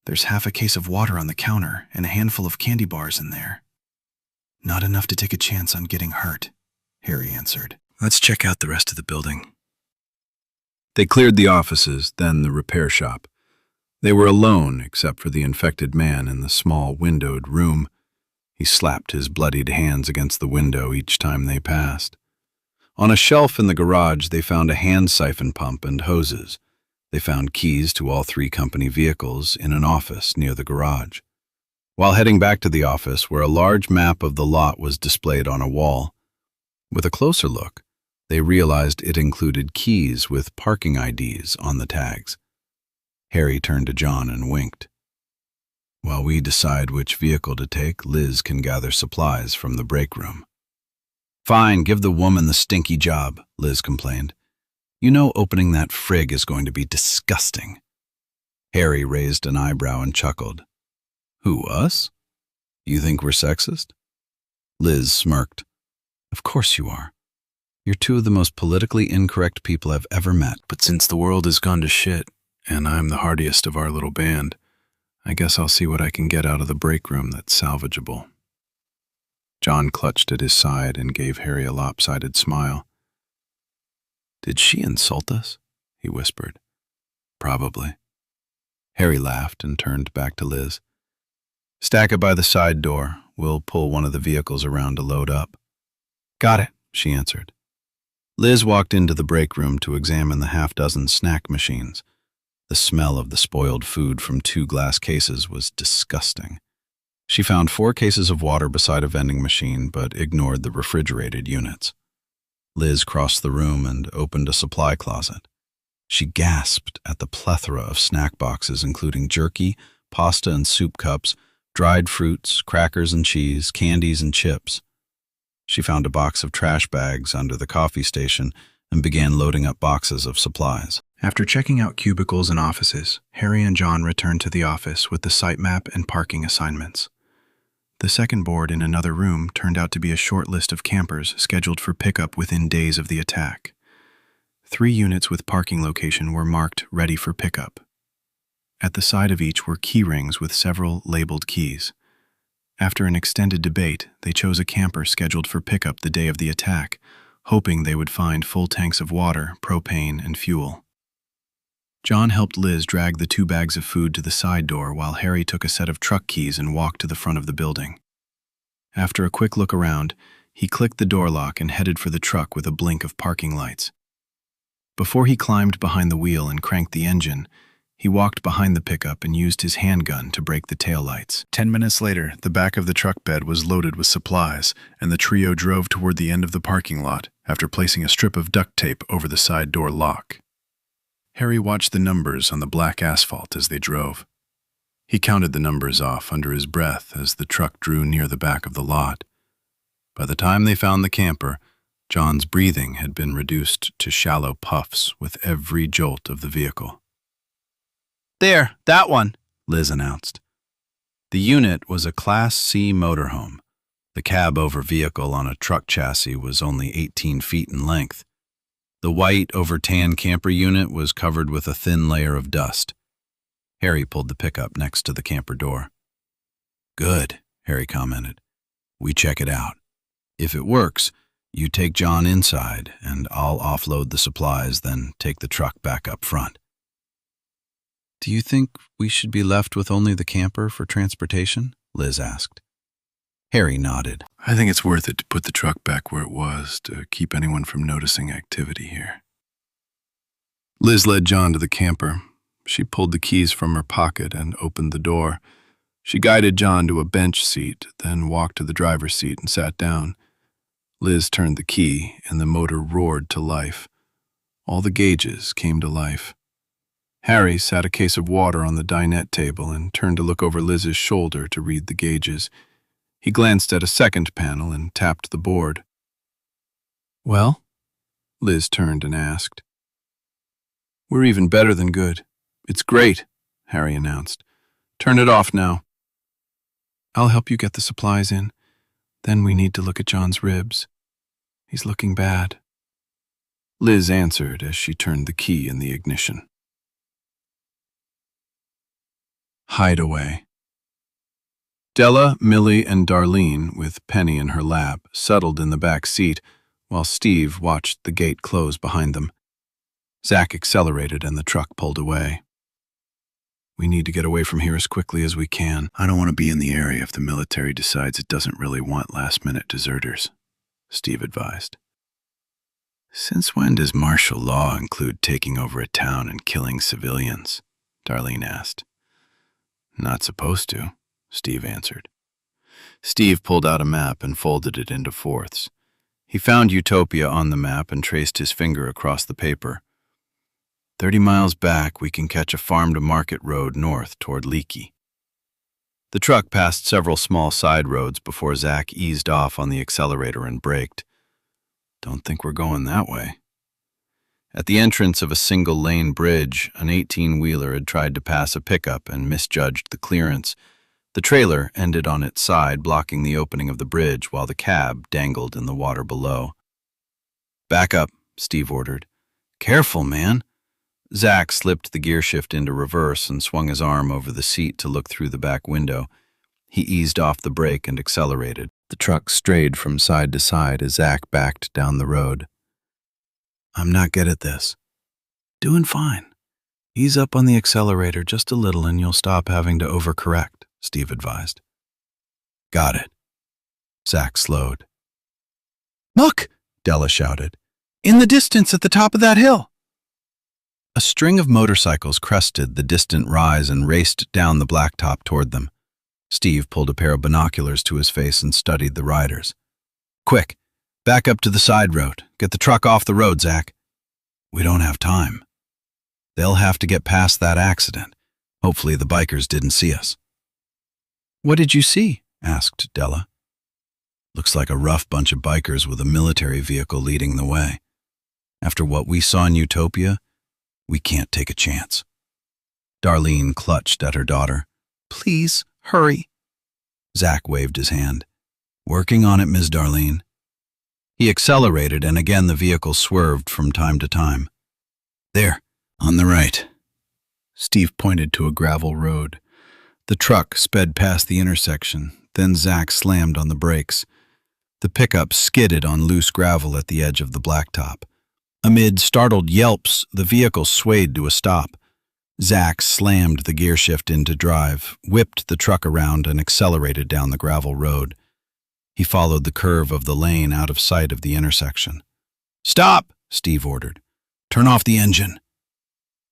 There's half a case of water on the counter and a handful of candy bars in there. Not enough to take a chance on getting hurt, Harry answered. Let's check out the rest of the building. They cleared the offices, then the repair shop. They were alone except for the infected man in the small windowed room. He slapped his bloodied hands against the window each time they passed. On a shelf in the garage, they found a hand siphon pump and hoses. They found keys to all 3 company vehicles in an office near the garage. While heading back to the office, where a large map of the lot was displayed on a wall, with a closer look, they realized it included keys with parking IDs on the tags. Harry turned to John and winked. While we decide which vehicle to take, Liz can gather supplies from the break room. Fine, give the woman the stinky job, Liz complained. You know opening that frig is going to be disgusting. Harry raised an eyebrow and chuckled. Who, us? You think we're sexist? Liz smirked. Of course you are. You're two of the most politically incorrect people I've ever met. But since the world has gone to shit, and I'm the hardiest of our little band, I guess I'll see what I can get out of the break room that's salvageable. John clutched at his side and gave Harry a lopsided smile. Did she insult us? He whispered. Probably. Harry laughed and turned back to Liz. Stack it by the side door. We'll pull one of the vehicles around to load up. Got it, she answered. Liz walked into the break room to examine the half-dozen snack machines. The smell of the spoiled food from 2 glass cases was disgusting. She found 4 cases of water beside a vending machine, but ignored the refrigerated units. Liz crossed the room and opened a supply closet. She gasped at the plethora of snack boxes, including jerky, pasta and soup cups, dried fruits, crackers and cheese, candies and chips. She found a box of trash bags under the coffee station and began loading up boxes of supplies. After checking out cubicles and offices, Harry and John returned to the office with the site map and parking assignments. The second board in another room turned out to be a short list of campers scheduled for pickup within days of the attack. 3 units with parking location were marked ready for pickup. At the side of each were key rings with several labeled keys. After an extended debate, they chose a camper scheduled for pickup the day of the attack, hoping they would find full tanks of water, propane, and fuel. John helped Liz drag the 2 bags of food to the side door while Harry took a set of truck keys and walked to the front of the building. After a quick look around, he clicked the door lock and headed for the truck with a blink of parking lights. Before he climbed behind the wheel and cranked the engine, he walked behind the pickup and used his handgun to break the taillights. 10 minutes later, the back of the truck bed was loaded with supplies, and the trio drove toward the end of the parking lot after placing a strip of duct tape over the side door lock. Harry watched the numbers on the black asphalt as they drove. He counted the numbers off under his breath as the truck drew near the back of the lot. By the time they found the camper, John's breathing had been reduced to shallow puffs with every jolt of the vehicle. There, that one, Liz announced. The unit was a Class C motorhome. The cab-over vehicle on a truck chassis was only 18 feet in length. The white over tan camper unit was covered with a thin layer of dust. Harry pulled the pickup next to the camper door. Good, Harry commented. We check it out. If it works, you take John inside, and I'll offload the supplies, then take the truck back up front. Do you think we should be left with only the camper for transportation? Liz asked. Harry nodded. I think it's worth it to put the truck back where it was to keep anyone from noticing activity here. Liz led John to the camper. She pulled the keys from her pocket and opened the door. She guided John to a bench seat, then walked to the driver's seat and sat down. Liz turned the key, and the motor roared to life. All the gauges came to life. Harry sat a case of water on the dinette table and turned to look over Liz's shoulder to read the gauges. He glanced at a second panel and tapped the board. Well? Liz turned and asked. We're even better than good. It's great, Harry announced. Turn it off now. I'll help you get the supplies in. Then we need to look at John's ribs. He's looking bad. Liz answered as she turned the key in the ignition. Hideaway. Della, Millie, and Darlene, with Penny in her lap, settled in the back seat, while Steve watched the gate close behind them. Zach accelerated and the truck pulled away. We need to get away from here as quickly as we can. I don't want to be in the area if the military decides it doesn't really want last-minute deserters, Steve advised. Since when does martial law include taking over a town and killing civilians? Darlene asked. Not supposed to, Steve answered. Steve pulled out a map and folded it into fourths. He found Utopia on the map and traced his finger across the paper. 30 miles back, we can catch a farm-to-market road north toward Leakey. The truck passed several small side roads before Zach eased off on the accelerator and braked. Don't think we're going that way. At the entrance of a single-lane bridge, an 18-wheeler had tried to pass a pickup and misjudged the clearance. The trailer ended on its side, blocking the opening of the bridge while the cab dangled in the water below. Back up, Steve ordered. Careful, man. Zach slipped the gear shift into reverse and swung his arm over the seat to look through the back window. He eased off the brake and accelerated. The truck strayed from side to side as Zach backed down the road. I'm not good at this. Doing fine. Ease up on the accelerator just a little and you'll stop having to overcorrect, Steve advised. Got it. Zach slowed. Look, Della shouted. In the distance at the top of that hill. A string of motorcycles crested the distant rise and raced down the blacktop toward them. Steve pulled a pair of binoculars to his face and studied the riders. Quick, back up to the side road. Get the truck off the road, Zach. We don't have time. They'll have to get past that accident. Hopefully the bikers didn't see us. What did you see? Asked Della. Looks like a rough bunch of bikers with a military vehicle leading the way. After what we saw in Utopia, we can't take a chance. Darlene clutched at her daughter. Please, hurry. Zach waved his hand. Working on it, Ms. Darlene. He accelerated, and again the vehicle swerved from time to time. There, on the right. Steve pointed to a gravel road. The truck sped past the intersection, then Zach slammed on the brakes. The pickup skidded on loose gravel at the edge of the blacktop. Amid startled yelps, the vehicle swayed to a stop. Zach slammed the gear shift into drive, whipped the truck around, and accelerated down the gravel road. He followed the curve of the lane out of sight of the intersection. Stop, Steve ordered. Turn off the engine.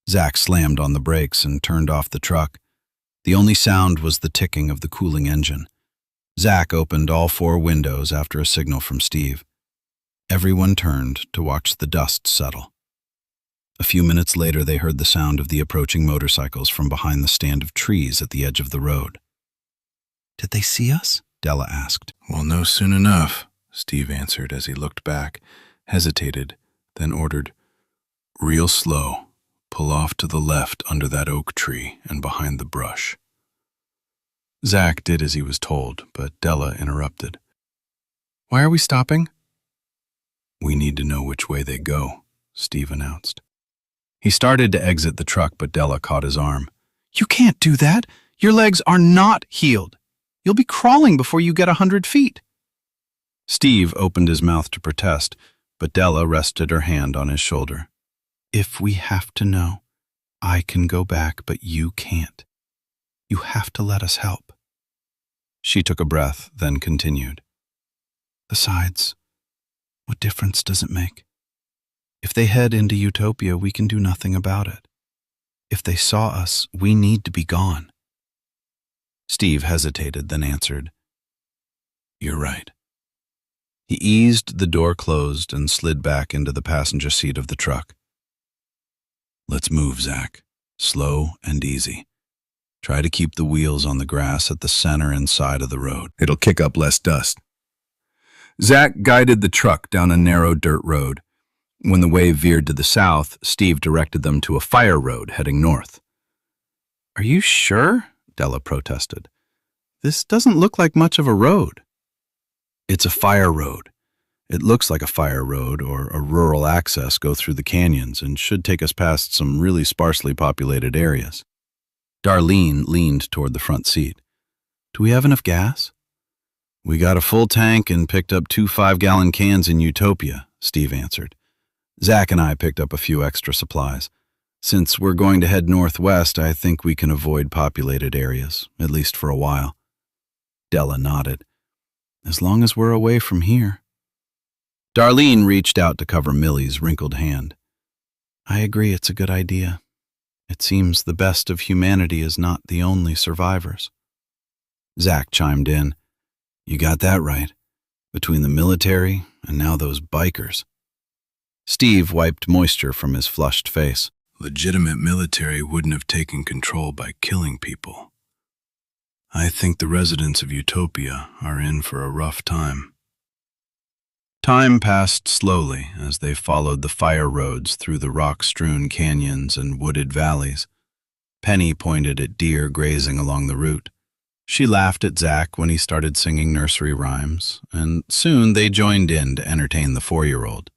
Zach slammed on the brakes and turned off the truck. The only sound was the ticking of the cooling engine. Zach opened all 4 windows after a signal from Steve. Everyone turned to watch the dust settle. A few minutes later, they heard the sound of the approaching motorcycles from behind the stand of trees at the edge of the road. Did they see us? Della asked. We'll know soon enough, Steve answered as he looked back, hesitated, then ordered, Real slow. Pull off to the left under that oak tree and behind the brush. Zach did as he was told, but Della interrupted. Why are we stopping? We need to know which way they go, Steve announced. He started to exit the truck, but Della caught his arm. You can't do that. Your legs are not healed. You'll be crawling before you get 100 feet. Steve opened his mouth to protest, but Della rested her hand on his shoulder. If we have to know, I can go back, but you can't. You have to let us help. She took a breath, then continued. Besides, what difference does it make? If they head into Utopia, we can do nothing about it. If they saw us, we need to be gone. Steve hesitated, then answered, You're right. He eased the door closed and slid back into the passenger seat of the truck. Let's move, Zach. Slow and easy. Try to keep the wheels on the grass at the center and side of the road. It'll kick up less dust. Zach guided the truck down a narrow dirt road. When the way veered to the south, Steve directed them to a fire road heading north. Are you sure? Della protested. This doesn't look like much of a road. It's a fire road. It looks like a fire road or a rural access go through the canyons and should take us past some really sparsely populated areas. Darlene leaned toward the front seat. Do we have enough gas? We got a full tank and picked up 2 5-gallon cans in Utopia, Steve answered. Zach and I picked up a few extra supplies. Since we're going to head northwest, I think we can avoid populated areas, at least for a while. Della nodded. As long as we're away from here. Darlene reached out to cover Millie's wrinkled hand. I agree, it's a good idea. It seems the best of humanity is not the only survivors. Zach chimed in. You got that right. Between the military and now those bikers. Steve wiped moisture from his flushed face. Legitimate military wouldn't have taken control by killing people. I think the residents of Utopia are in for a rough time. Time passed slowly as they followed the fire roads through the rock-strewn canyons and wooded valleys. Penny pointed at deer grazing along the route. She laughed at Zach when he started singing nursery rhymes, and soon they joined in to entertain the 4-year-old.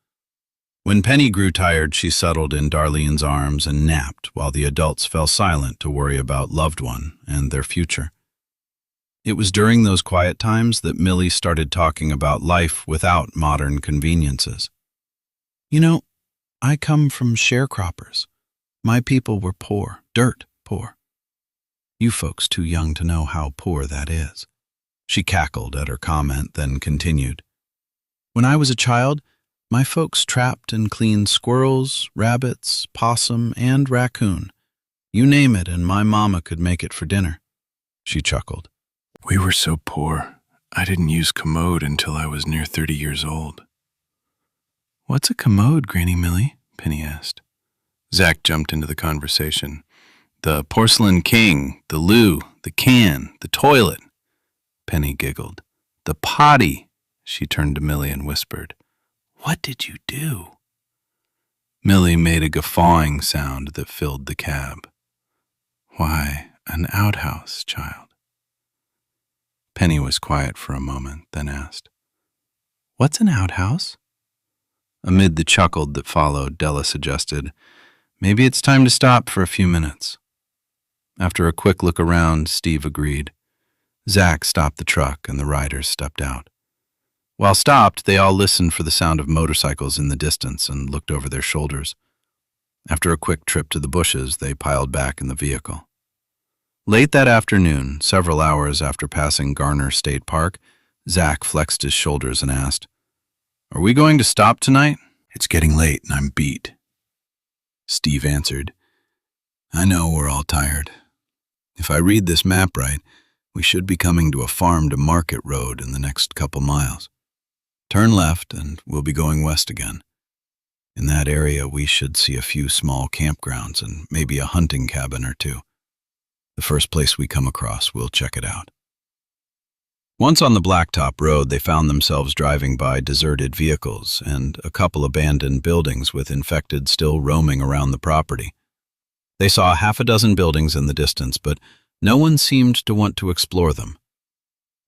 When Penny grew tired, she settled in Darlene's arms and napped while the adults fell silent to worry about loved one and their future. It was during those quiet times that Millie started talking about life without modern conveniences. You know, I come from sharecroppers. My people were poor, dirt poor. You folks too young to know how poor that is. She cackled at her comment, then continued. When I was a child, my folks trapped and cleaned squirrels, rabbits, possum, and raccoon. You name it, and my mama could make it for dinner. She chuckled. We were so poor, I didn't use commode until I was near 30 years old. What's a commode, Granny Millie? Penny asked. Zach jumped into the conversation. The porcelain king, the loo, the can, the toilet. Penny giggled. The potty. She turned to Millie and whispered, What did you do? Millie made a guffawing sound that filled the cab. Why, an outhouse, child. Penny was quiet for a moment, then asked, What's an outhouse? Amid the chuckle that followed, Della suggested, Maybe it's time to stop for a few minutes. After a quick look around, Steve agreed. Zach stopped the truck and the riders stepped out. While stopped, they all listened for the sound of motorcycles in the distance and looked over their shoulders. After a quick trip to the bushes, they piled back in the vehicle. Late that afternoon, several hours after passing Garner State Park, Zach flexed his shoulders and asked, Are we going to stop tonight? It's getting late and I'm beat. Steve answered, I know we're all tired. If I read this map right, we should be coming to a farm-to-market road in the next couple miles. Turn left and we'll be going west again. In that area, we should see a few small campgrounds and maybe a hunting cabin or two. The first place we come across, we'll check it out. Once on the blacktop road, they found themselves driving by deserted vehicles and a couple abandoned buildings with infected still roaming around the property. They saw half a dozen buildings in the distance, but no one seemed to want to explore them.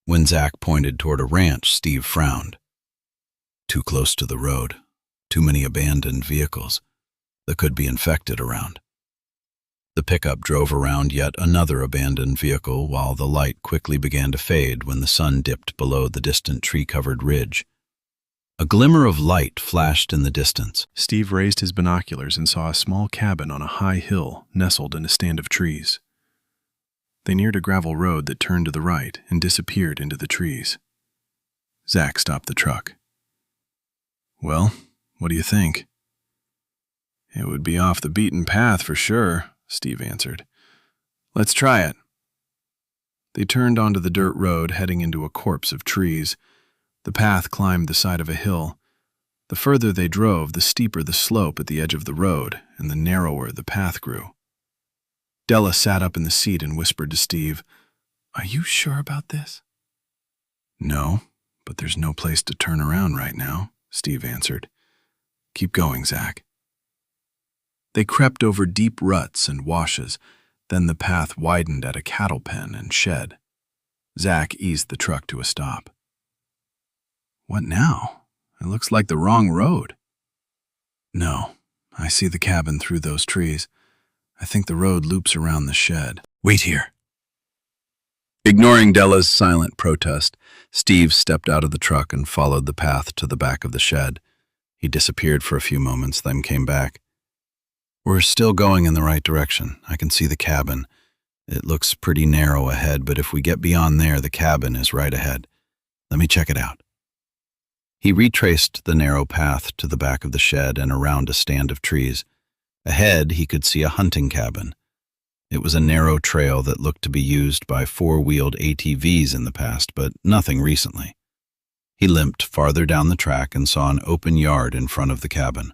When Zach pointed toward a ranch, Steve frowned. Too close to the road. Too many abandoned vehicles that could be infected around. The pickup drove around yet another abandoned vehicle while the light quickly began to fade when the sun dipped below the distant tree-covered ridge. A glimmer of light flashed in the distance. Steve raised his binoculars and saw a small cabin on a high hill nestled in a stand of trees. They neared a gravel road that turned to the right and disappeared into the trees. Zach stopped the truck. Well, what do you think? It would be off the beaten path for sure, Steve answered. Let's try it. They turned onto the dirt road, heading into a copse of trees. The path climbed the side of a hill. The further they drove, the steeper the slope at the edge of the road, and the narrower the path grew. Della sat up in the seat and whispered to Steve, Are you sure about this? No, but there's no place to turn around right now, Steve answered. Keep going, Zach. They crept over deep ruts and washes, then the path widened at a cattle pen and shed. Zach eased the truck to a stop. What now? It looks like the wrong road. No, I see the cabin through those trees. I think the road loops around the shed. Wait here. Ignoring Della's silent protest, Steve stepped out of the truck and followed the path to the back of the shed. He disappeared for a few moments, then came back. We're still going in the right direction. I can see the cabin. It looks pretty narrow ahead, but if we get beyond there, the cabin is right ahead. Let me check it out. He retraced the narrow path to the back of the shed and around a stand of trees. Ahead, he could see a hunting cabin. It was a narrow trail that looked to be used by four-wheeled ATVs in the past, but nothing recently. He limped farther down the track and saw an open yard in front of the cabin.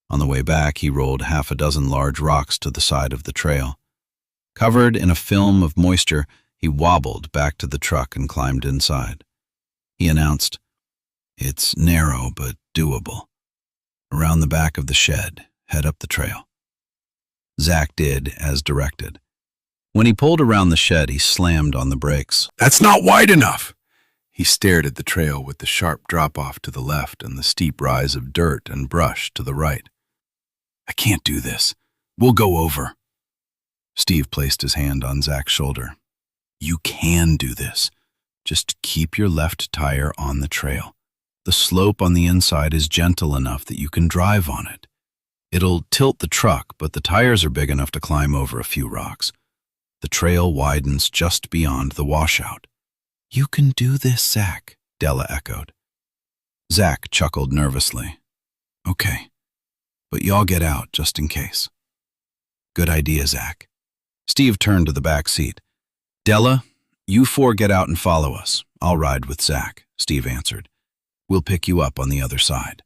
On the way back, he rolled half a dozen large rocks to the side of the trail. Covered in a film of moisture, he wobbled back to the truck and climbed inside. He announced, It's narrow but doable. Around the back of the shed, head up the trail. Zach did as directed. When he pulled around the shed, he slammed on the brakes. That's not wide enough! He stared at the trail with the sharp drop-off to the left and the steep rise of dirt and brush to the right. I can't do this. We'll go over. Steve placed his hand on Zach's shoulder. You can do this. Just keep your left tire on the trail. The slope on the inside is gentle enough that you can drive on it. It'll tilt the truck, but the tires are big enough to climb over a few rocks. The trail widens just beyond the washout. You can do this, Zach, Della echoed. Zach chuckled nervously. Okay, but y'all get out just in case. Good idea, Zach. Steve turned to the back seat. Della, you four get out and follow us. I'll ride with Zach, Steve answered. We'll pick you up on the other side.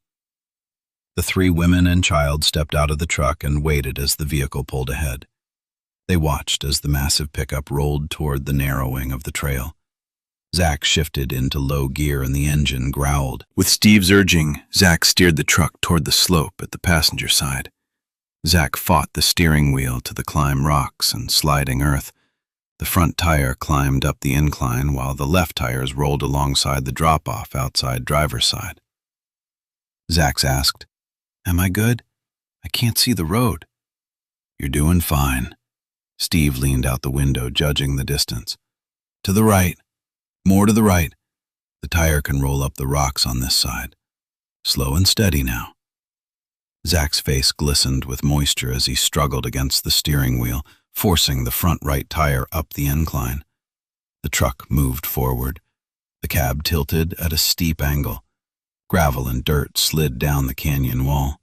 The three women and child stepped out of the truck and waited as the vehicle pulled ahead. They watched as the massive pickup rolled toward the narrowing of the trail. Zach shifted into low gear and the engine growled. With Steve's urging, Zach steered the truck toward the slope at the passenger side. Zach fought the steering wheel to the climb rocks and sliding earth. The front tire climbed up the incline while the left tires rolled alongside the drop-off outside driver's side. Zach asked, Am I good? I can't see the road. You're doing fine. Steve leaned out the window, judging the distance. To the right. More to the right. The tire can roll up the rocks on this side. Slow and steady now. Zach's face glistened with moisture as he struggled against the steering wheel, forcing the front right tire up the incline. The truck moved forward. The cab tilted at a steep angle. Gravel and dirt slid down the canyon wall.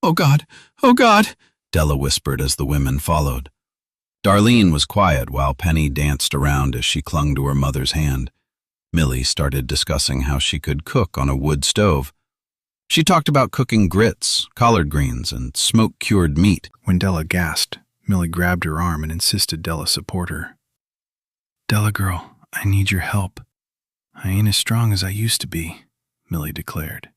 Oh God! Oh God! Della whispered as the women followed. Darlene was quiet while Penny danced around as she clung to her mother's hand. Millie started discussing how she could cook on a wood stove. She talked about cooking grits, collard greens, and smoke-cured meat. When Della gasped, Millie grabbed her arm and insisted Della support her. Della girl, I need your help. I ain't as strong as I used to be, Millie declared.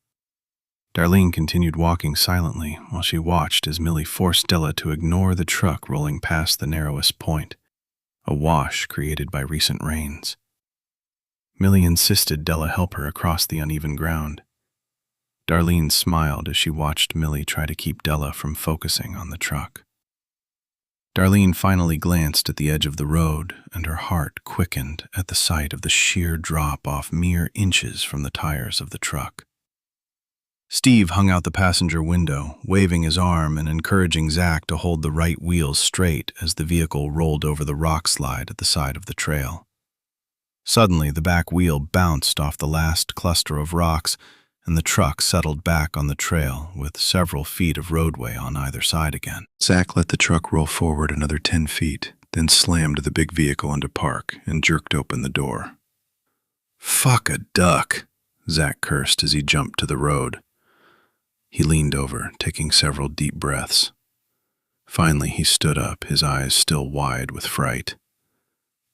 Darlene continued walking silently while she watched as Millie forced Della to ignore the truck rolling past the narrowest point, a wash created by recent rains. Millie insisted Della help her across the uneven ground. Darlene smiled as she watched Millie try to keep Della from focusing on the truck. Darlene finally glanced at the edge of the road, and her heart quickened at the sight of the sheer drop off mere inches from the tires of the truck. Steve hung out the passenger window, waving his arm and encouraging Zach to hold the right wheels straight as the vehicle rolled over the rock slide at the side of the trail. Suddenly, the back wheel bounced off the last cluster of rocks, and the truck settled back on the trail with several feet of roadway on either side again. Zach let the truck roll forward another 10 feet, then slammed the big vehicle into park and jerked open the door. Fuck a duck, Zach cursed as he jumped to the road. He leaned over, taking several deep breaths. Finally, he stood up, his eyes still wide with fright.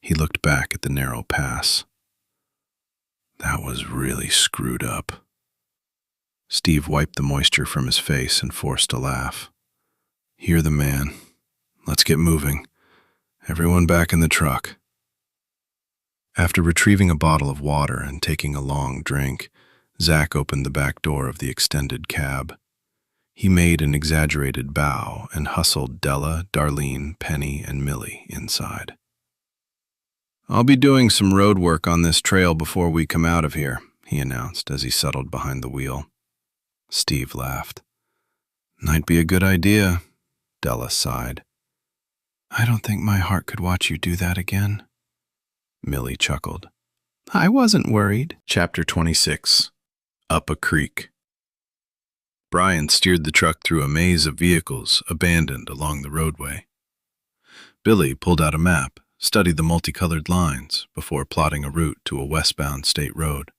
He looked back at the narrow pass. That was really screwed up. Steve wiped the moisture from his face and forced a laugh. You're the man. Let's get moving. Everyone back in the truck. After retrieving a bottle of water and taking a long drink, Zach opened the back door of the extended cab. He made an exaggerated bow and hustled Della, Darlene, Penny, and Millie inside. I'll be doing some road work on this trail before we come out of here, he announced as he settled behind the wheel. Steve laughed. Might be a good idea, Della sighed. I don't think my heart could watch you do that again. Millie chuckled. I wasn't worried. Chapter 26. Up a Creek. Brian steered the truck through a maze of vehicles abandoned along the roadway. Billy pulled out a map, studied the multicolored lines before plotting a route to a westbound state road.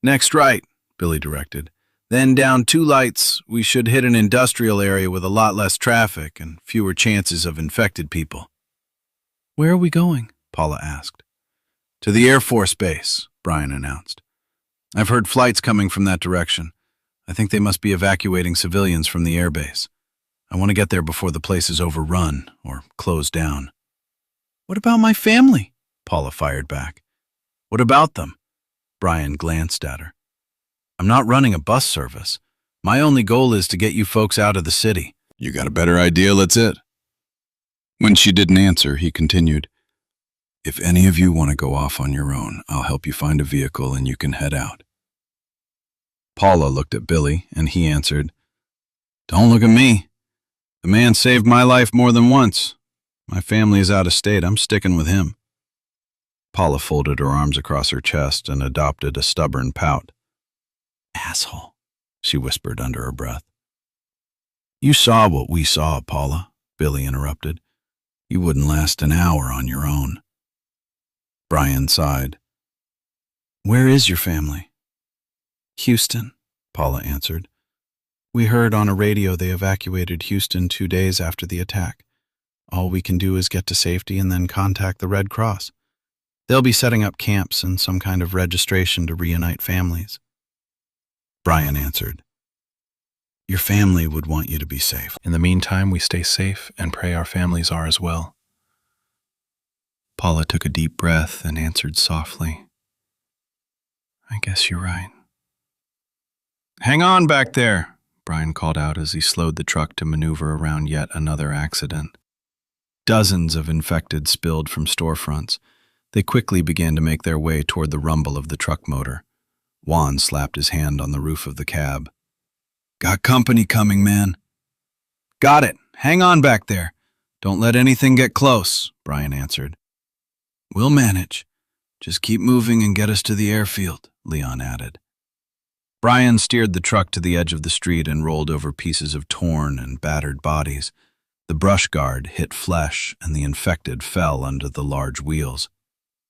Next right, Billy directed. Then down 2 lights, we should hit an industrial area with a lot less traffic and fewer chances of infected people. Where are we going? Paula asked. To the Air Force Base, Brian announced. I've heard flights coming from that direction. I think they must be evacuating civilians from the airbase. I want to get there before the place is overrun or closed down. What about my family? Paula fired back. What about them? Brian glanced at her. I'm not running a bus service. My only goal is to get you folks out of the city. You got a better idea, that's it. When she didn't answer, he continued, If any of you want to go off on your own, I'll help you find a vehicle and you can head out. Paula looked at Billy, and he answered, Don't look at me. The man saved my life more than once. My family is out of state. I'm sticking with him. Paula folded her arms across her chest and adopted a stubborn pout. Asshole, she whispered under her breath. You saw what we saw, Paula, Billy interrupted. You wouldn't last an hour on your own. Brian sighed. Where is your family? Houston, Paula answered. We heard on a radio they evacuated Houston 2 days after the attack. All we can do is get to safety and then contact the Red Cross. They'll be setting up camps and some kind of registration to reunite families. Brian answered, Your family would want you to be safe. In the meantime, we stay safe and pray our families are as well. Paula took a deep breath and answered softly, I guess you're right. Hang on back there, Brian called out as he slowed the truck to maneuver around yet another accident. Dozens of infected spilled from storefronts. They quickly began to make their way toward the rumble of the truck motor. Juan slapped his hand on the roof of the cab. Got company coming, man. Got it. Hang on back there. Don't let anything get close, Brian answered. We'll manage. Just keep moving and get us to the airfield, Leon added. Brian steered the truck to the edge of the street and rolled over pieces of torn and battered bodies. The brush guard hit flesh and the infected fell under the large wheels.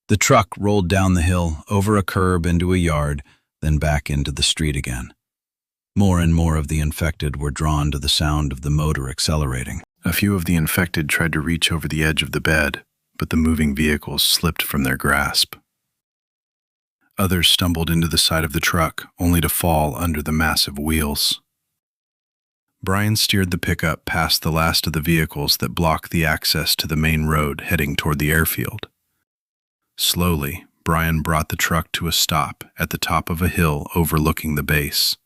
The truck rolled down the hill, over a curb into a yard, then back into the street again. More and more of the infected were drawn to the sound of the motor accelerating. A few of the infected tried to reach over the edge of the bed, but the moving vehicles slipped from their grasp. Others stumbled into the side of the truck, only to fall under the massive wheels. Brian steered the pickup past the last of the vehicles that blocked the access to the main road heading toward the airfield. Slowly, Brian brought the truck to a stop at the top of a hill overlooking the base.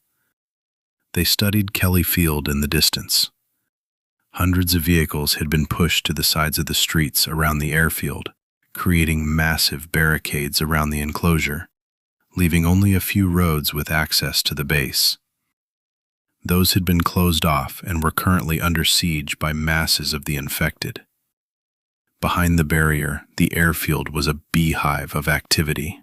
They studied Kelly Field in the distance. Hundreds of vehicles had been pushed to the sides of the streets around the airfield, creating massive barricades around the enclosure, leaving only a few roads with access to the base. Those had been closed off and were currently under siege by masses of the infected. Behind the barrier, the airfield was a beehive of activity.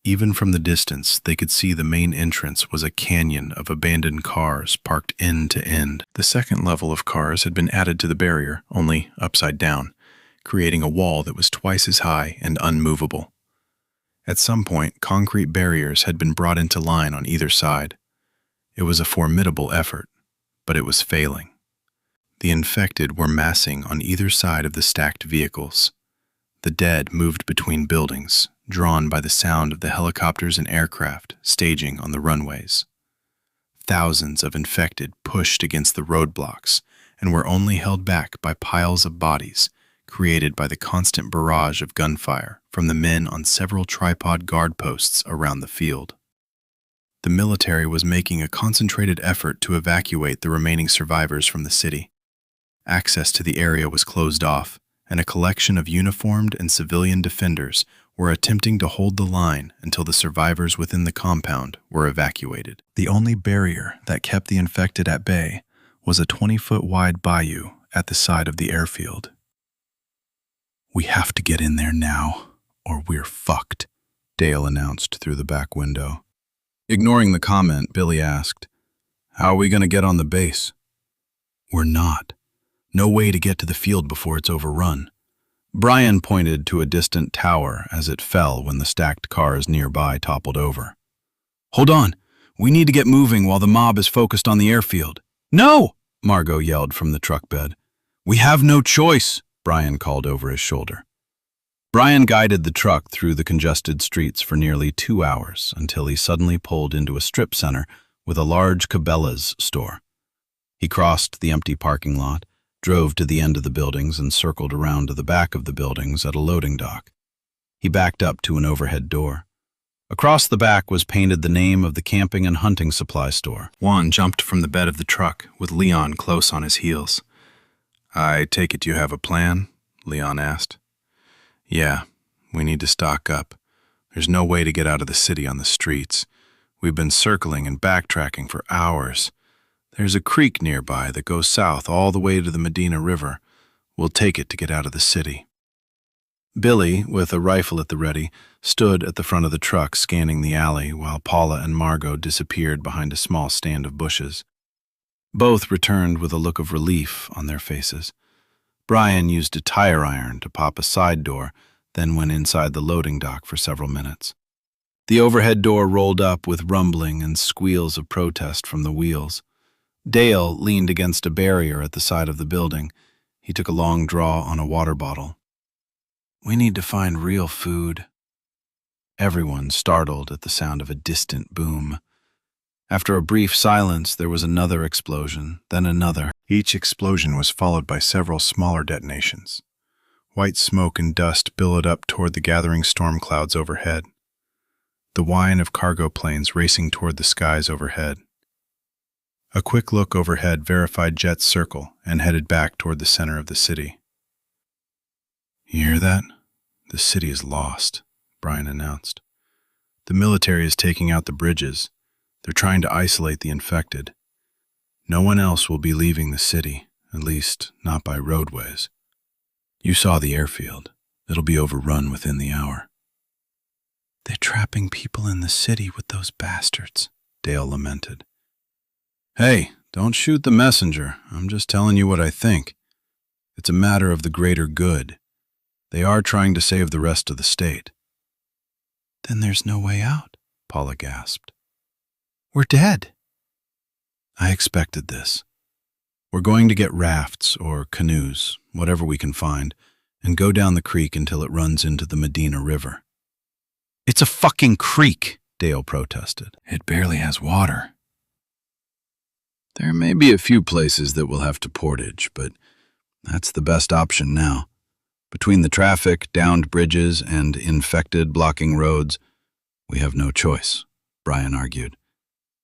Even from the distance, they could see the main entrance was a canyon of abandoned cars parked end to end. The second level of cars had been added to the barrier, only upside down, creating a wall that was twice as high and unmovable. At some point, concrete barriers had been brought into line on either side. It was a formidable effort, but it was failing. The infected were massing on either side of the stacked vehicles. The dead moved between buildings, drawn by the sound of the helicopters and aircraft staging on the runways. Thousands of infected pushed against the roadblocks and were only held back by piles of bodies created by the constant barrage of gunfire from the men on several tripod guard posts around the field. The military was making a concentrated effort to evacuate the remaining survivors from the city. Access to the area was closed off, and a collection of uniformed and civilian defenders were attempting to hold the line until the survivors within the compound were evacuated. The only barrier that kept the infected at bay was a 20-foot wide bayou at the side of the airfield. We have to get in there now, or we're fucked, Dale announced through the back window. Ignoring the comment, Billy asked, How are we going to get on the base? We're not. No way to get to the field before it's overrun. Brian pointed to a distant tower as it fell when the stacked cars nearby toppled over. Hold on. We need to get moving while the mob is focused on the airfield. No! Margot yelled from the truck bed. We have no choice, Brian called over his shoulder. Brian guided the truck through the congested streets for nearly 2 hours until he suddenly pulled into a strip center with a large Cabela's store. He crossed the empty parking lot, drove to the end of the buildings and circled around to the back of the buildings at a loading dock. He backed up to an overhead door. Across the back was painted the name of the camping and hunting supply store. Juan jumped from the bed of the truck, with Leon close on his heels. "I take it you have a plan?" Leon asked. "Yeah, we need to stock up. There's no way to get out of the city on the streets. We've been circling and backtracking for hours. There's a creek nearby that goes south all the way to the Medina River. We'll take it to get out of the city." Billy, with a rifle at the ready, stood at the front of the truck scanning the alley while Paula and Margot disappeared behind a small stand of bushes. Both returned with a look of relief on their faces. Brian used a tire iron to pop a side door, then went inside the loading dock for several minutes. The overhead door rolled up with rumbling and squeals of protest from the wheels. Dale leaned against a barrier at the side of the building. He took a long draw on a water bottle. "We need to find real food." Everyone startled at the sound of a distant boom. After a brief silence, there was another explosion, then another. Each explosion was followed by several smaller detonations. White smoke and dust billowed up toward the gathering storm clouds overhead. The whine of cargo planes racing toward the skies overhead. A quick look overhead verified jets circle and headed back toward the center of the city. "You hear that? The city is lost," Brian announced. "The military is taking out the bridges. They're trying to isolate the infected. No one else will be leaving the city, at least not by roadways. You saw the airfield. It'll be overrun within the hour." "They're trapping people in the city with those bastards," Dale lamented. "Hey, don't shoot the messenger. I'm just telling you what I think. It's a matter of the greater good. They are trying to save the rest of the state." "Then there's no way out," Paula gasped. "We're dead." "I expected this. We're going to get rafts or canoes, whatever we can find, and go down the creek until it runs into the Medina River." "It's a fucking creek," Dale protested. "It barely has water." "There may be a few places that will have to portage, but that's the best option now. Between the traffic, downed bridges, and infected blocking roads, we have no choice," Brian argued.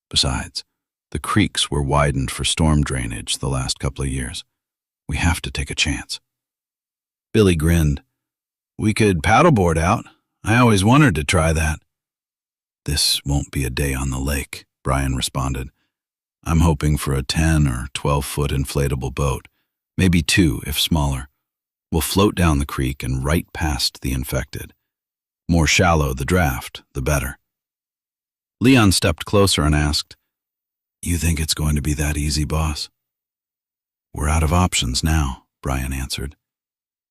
"Besides, the creeks were widened for storm drainage the last couple of years. We have to take a chance." Billy grinned. "We could paddleboard out. I always wanted to try that." "This won't be a day on the lake," Brian responded. "I'm hoping for a 10 or 12-foot inflatable boat, maybe 2 if smaller. We'll float down the creek and right past the infected. More shallow the draft, the better." Leon stepped closer and asked, "You think it's going to be that easy, boss?" "We're out of options now," Brian answered.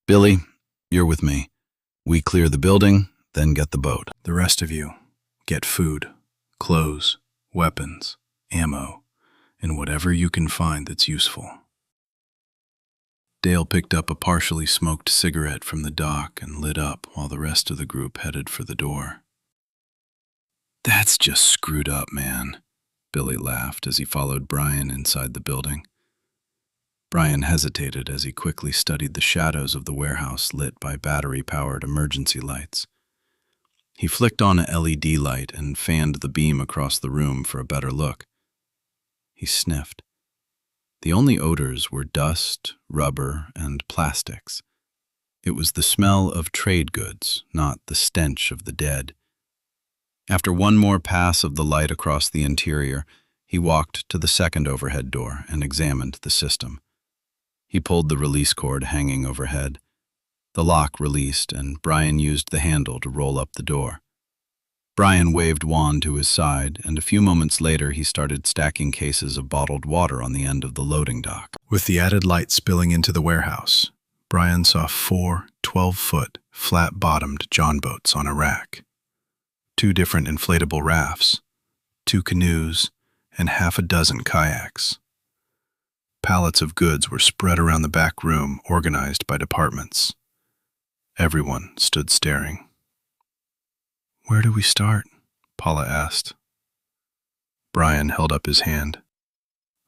"Billy, you're with me. We clear the building, then get the boat. The rest of you, get food, clothes, weapons, ammo, and whatever you can find that's useful." Dale picked up a partially smoked cigarette from the dock and lit up while the rest of the group headed for the door. "That's just screwed up, man," Billy laughed as he followed Brian inside the building. Brian hesitated as he quickly studied the shadows of the warehouse lit by battery-powered emergency lights. He flicked on a LED light and fanned the beam across the room for a better look. He sniffed. The only odors were dust, rubber, and plastics. It was the smell of trade goods, not the stench of the dead. After one more pass of the light across the interior, he walked to the second overhead door and examined the system. He pulled the release cord hanging overhead. The lock released, and Brian used the handle to roll up the door. Brian waved Juan to his side, and a few moments later he started stacking cases of bottled water on the end of the loading dock. With the added light spilling into the warehouse, Brian saw 4 12-foot, flat-bottomed John boats on a rack. 2 different inflatable rafts, 2 canoes, and half a dozen kayaks. Pallets of goods were spread around the back room, organized by departments. Everyone stood staring. "Where do we start?" Paula asked. Brian held up his hand.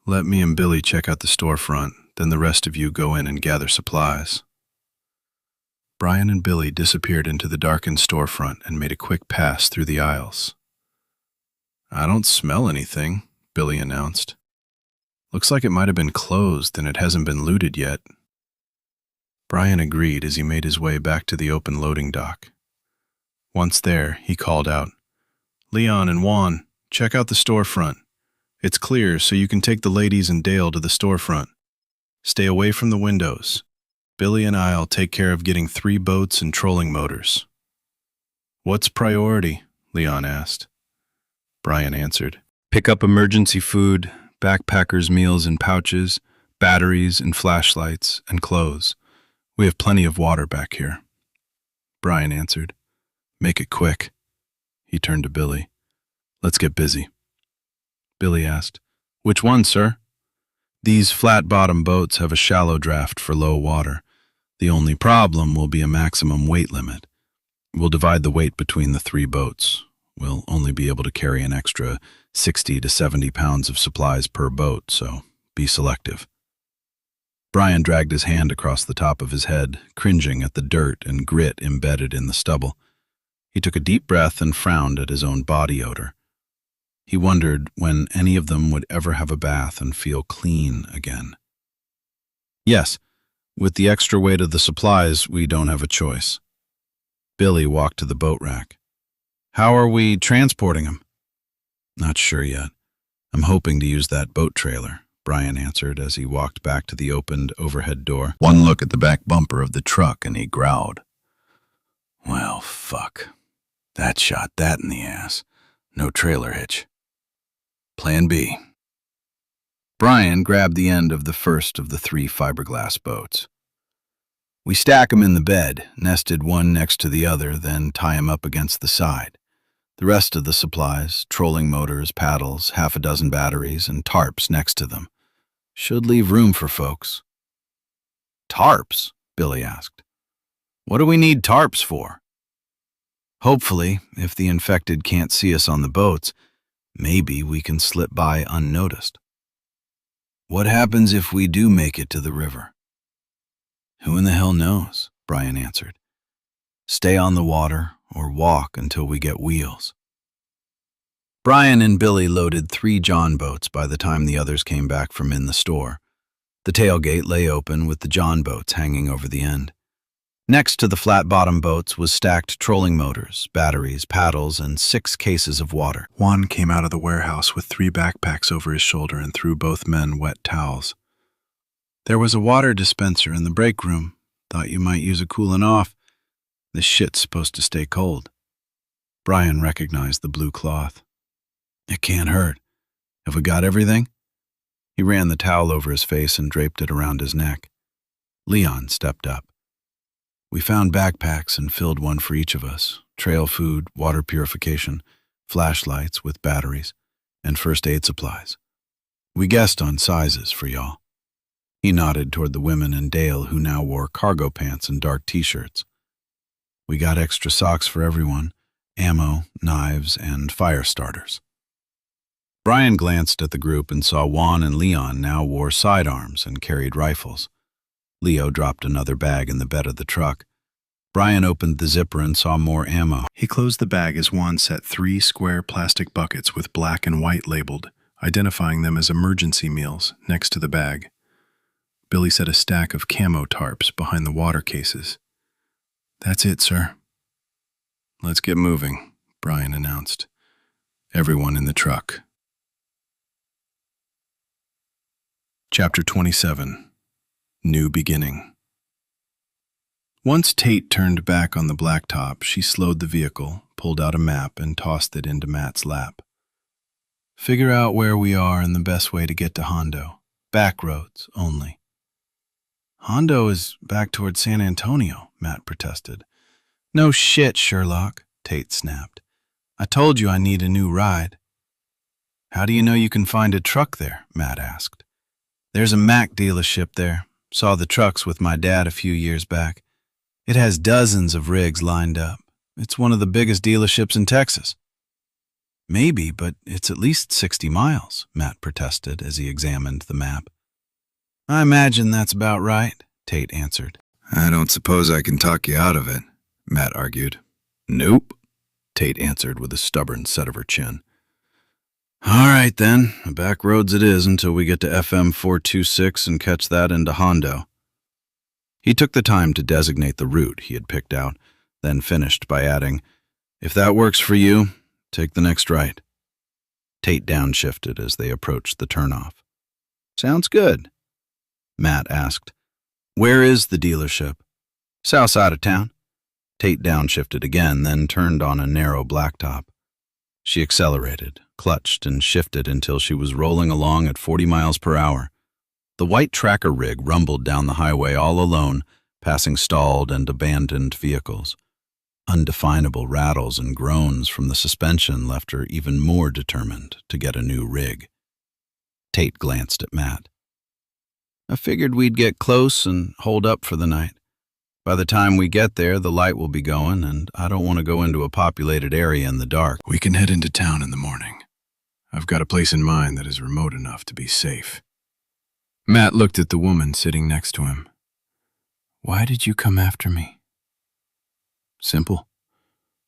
"Let me and Billy check out the storefront, then the rest of you go in and gather supplies." Brian and Billy disappeared into the darkened storefront and made a quick pass through the aisles. "I don't smell anything," Billy announced. "Looks like it might have been closed and it hasn't been looted yet." Brian agreed as he made his way back to the open loading dock. Once there, he called out, "Leon and Juan, check out the storefront. It's clear, so you can take the ladies and Dale to the storefront. Stay away from the windows. Billy and I'll take care of getting 3 boats and trolling motors." "What's priority?" Leon asked. Brian answered, "Pick up emergency food, backpackers' meals in pouches, batteries and flashlights, and clothes. We have plenty of water back here." Brian answered, "Make it quick." He turned to Billy. "Let's get busy." Billy asked, "Which one, sir?" "These flat-bottom boats have a shallow draft for low water. The only problem will be a maximum weight limit. We'll divide the weight between the 3 boats. We'll only be able to carry an extra 60 to 70 pounds of supplies per boat, so be selective." Brian dragged his hand across the top of his head, cringing at the dirt and grit embedded in the stubble. He took a deep breath and frowned at his own body odor. He wondered when any of them would ever have a bath and feel clean again. "Yes, with the extra weight of the supplies, we don't have a choice." Billy walked to the boat rack. "How are we transporting them?" "Not sure yet. I'm hoping to use that boat trailer," Brian answered as he walked back to the opened overhead door. One look at the back bumper of the truck and he growled, "Well, fuck. That shot that in the ass. No trailer hitch. Plan B." Brian grabbed the end of the first of the 3 fiberglass boats. "We stack 'em in the bed, nested one next to the other, then tie 'em up against the side. The rest of the supplies, trolling motors, paddles, half a dozen batteries, and tarps next to them. Should leave room for folks." "Tarps?" Billy asked. "What do we need tarps for?" "Hopefully, if the infected can't see us on the boats, maybe we can slip by unnoticed." "What happens if we do make it to the river?" "Who in the hell knows?" Brian answered. "Stay on the water or walk until we get wheels." Brian and Billy loaded 3 John boats by the time the others came back from in the store. The tailgate lay open with the John boats hanging over the end. Next to the flat-bottom boats was stacked trolling motors, batteries, paddles, and 6 cases of water. Juan came out of the warehouse with 3 backpacks over his shoulder and threw both men wet towels. "There was a water dispenser in the break room. Thought you might use a cooling off. This shit's supposed to stay cold." Brian recognized the blue cloth. "It can't hurt. Have we got everything?" He ran the towel over his face and draped it around his neck. Leon stepped up. "We found backpacks and filled one for each of us. Trail food, water purification, flashlights with batteries, and first aid supplies. We guessed on sizes for y'all." He nodded toward the women and Dale, who now wore cargo pants and dark t-shirts. "We got extra socks for everyone, ammo, knives, and fire starters." Brian glanced at the group and saw Juan and Leon now wore sidearms and carried rifles. Leo dropped another bag in the bed of the truck. Brian opened the zipper and saw more ammo. He closed the bag as Juan set 3 square plastic buckets with black and white labeled, identifying them as emergency meals, next to the bag. Billy set a stack of camo tarps behind the water cases. "That's it, sir." "Let's get moving," Brian announced. "Everyone in the truck." Chapter 27. New Beginning. Once Tate turned back on the blacktop, she slowed the vehicle, pulled out a map, and tossed it into Matt's lap. "Figure out where we are and the best way to get to Hondo. Back roads only." "Hondo is back toward San Antonio," Matt protested. "No shit, Sherlock," Tate snapped. "I told you I need a new ride." "How do you know you can find a truck there?" Matt asked. "There's a Mack dealership there. Saw the trucks with my dad a few years back. It has dozens of rigs lined up. It's one of the biggest dealerships in Texas." "Maybe, but it's at least 60 miles, Matt protested as he examined the map. "I imagine that's about right," Tate answered. I don't suppose I can talk you out of it, Matt argued. Nope, Tate answered with a stubborn set of her chin. All right, then. Back roads it is until we get to FM 426 and catch that into Hondo. He took the time to designate the route he had picked out, then finished by adding, If that works for you, take the next right. Tate downshifted as they approached the turnoff. Sounds good, Matt asked. Where is the dealership? South side of town. Tate downshifted again, then turned on a narrow blacktop. She accelerated, clutched, and shifted until she was rolling along at 40 miles per hour. The white tracker rig rumbled down the highway all alone, passing stalled and abandoned vehicles. Undefinable rattles and groans from the suspension left her even more determined to get a new rig. Tate glanced at Matt. I figured we'd get close and hold up for the night. By the time we get there, the light will be going, and I don't want to go into a populated area in the dark. We can head into town in the morning. I've got a place in mind that is remote enough to be safe. Matt looked at the woman sitting next to him. Why did you come after me? Simple.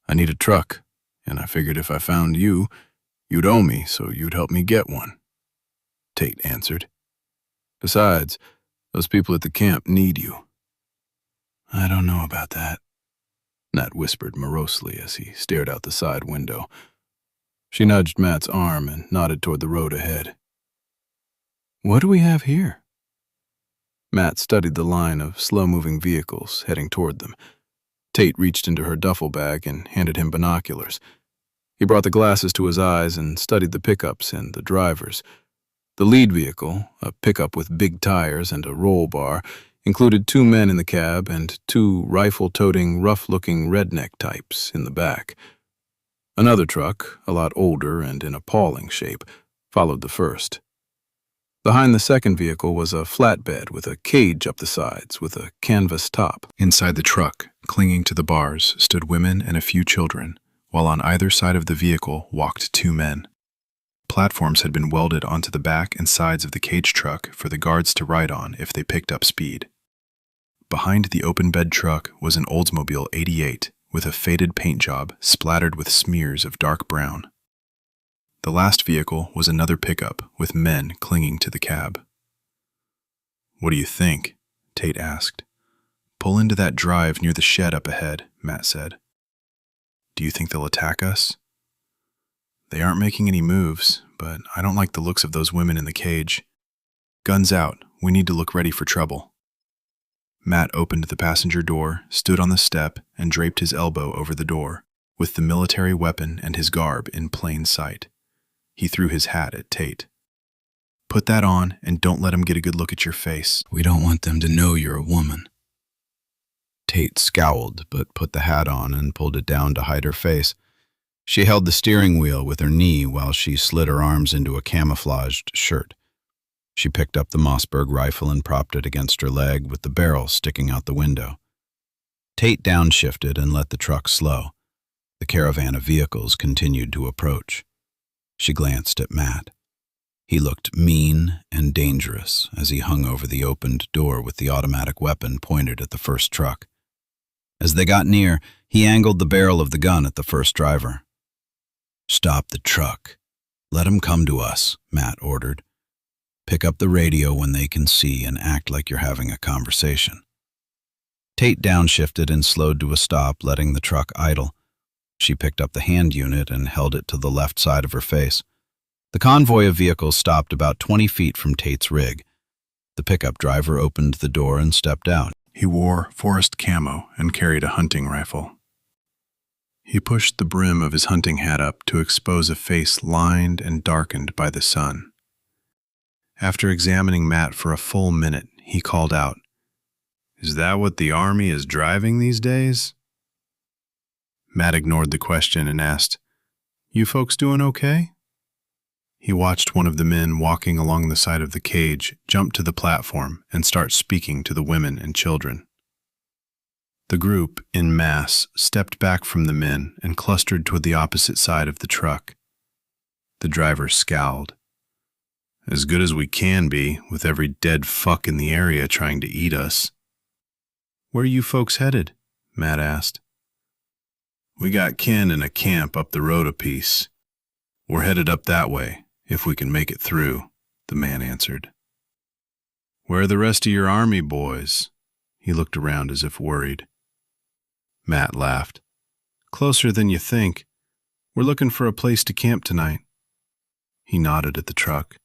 I need a truck, and I figured if I found you, you'd owe me, so you'd help me get one. Tate answered. Besides, those people at the camp need you. I don't know about that, Nat whispered morosely as he stared out the side window. She nudged Matt's arm and nodded toward the road ahead. What do we have here? Matt studied the line of slow-moving vehicles heading toward them. Tate reached into her duffel bag and handed him binoculars. He brought the glasses to his eyes and studied the pickups and the drivers. The lead vehicle, a pickup with big tires and a roll bar, included 2 men in the cab and 2 rifle-toting, rough-looking redneck types in the back. Another truck, a lot older and in appalling shape, followed the first. Behind the second vehicle was a flatbed with a cage up the sides with a canvas top. Inside the truck, clinging to the bars, stood women and a few children, while on either side of the vehicle walked 2 men. Platforms had been welded onto the back and sides of the cage truck for the guards to ride on if they picked up speed. Behind the open bed truck was an Oldsmobile 88 with a faded paint job splattered with smears of dark brown. The last vehicle was another pickup with men clinging to the cab. What do you think? Tate asked. Pull into that drive near the shed up ahead, Matt said. Do you think they'll attack us? They aren't making any moves, but I don't like the looks of those women in the cage. Guns out, we need to look ready for trouble. Matt opened the passenger door, stood on the step, and draped his elbow over the door, with the military weapon and his garb in plain sight. He threw his hat at Tate. Put that on, and don't let him get a good look at your face. We don't want them to know you're a woman. Tate scowled, but put the hat on and pulled it down to hide her face. She held the steering wheel with her knee while she slid her arms into a camouflaged shirt. She picked up the Mossberg rifle and propped it against her leg with the barrel sticking out the window. Tate downshifted and let the truck slow. The caravan of vehicles continued to approach. She glanced at Matt. He looked mean and dangerous as he hung over the opened door with the automatic weapon pointed at the first truck. As they got near, he angled the barrel of the gun at the first driver. Stop the truck. Let 'em come to us, Matt ordered. Pick up the radio when they can see and act like you're having a conversation. Tate downshifted and slowed to a stop, letting the truck idle. She picked up the hand unit and held it to the left side of her face. The convoy of vehicles stopped about 20 feet from Tate's rig. The pickup driver opened the door and stepped out. He wore forest camo and carried a hunting rifle. He pushed the brim of his hunting hat up to expose a face lined and darkened by the sun. After examining Matt for a full minute, he called out, "Is that what the Army is driving these days?" Matt ignored the question and asked, "You folks doing okay?" He watched one of the men walking along the side of the cage jump to the platform and start speaking to the women and children. The group, en masse, stepped back from the men and clustered toward the opposite side of the truck. The driver scowled. "As good as we can be, with every dead fuck in the area trying to eat us." Where are you folks headed? Matt asked. We got kin in a camp up the road a piece. We're headed up that way, if we can make it through, the man answered. Where are the rest of your army boys? He looked around as if worried. Matt laughed. Closer than you think. We're looking for a place to camp tonight. He nodded at the truck.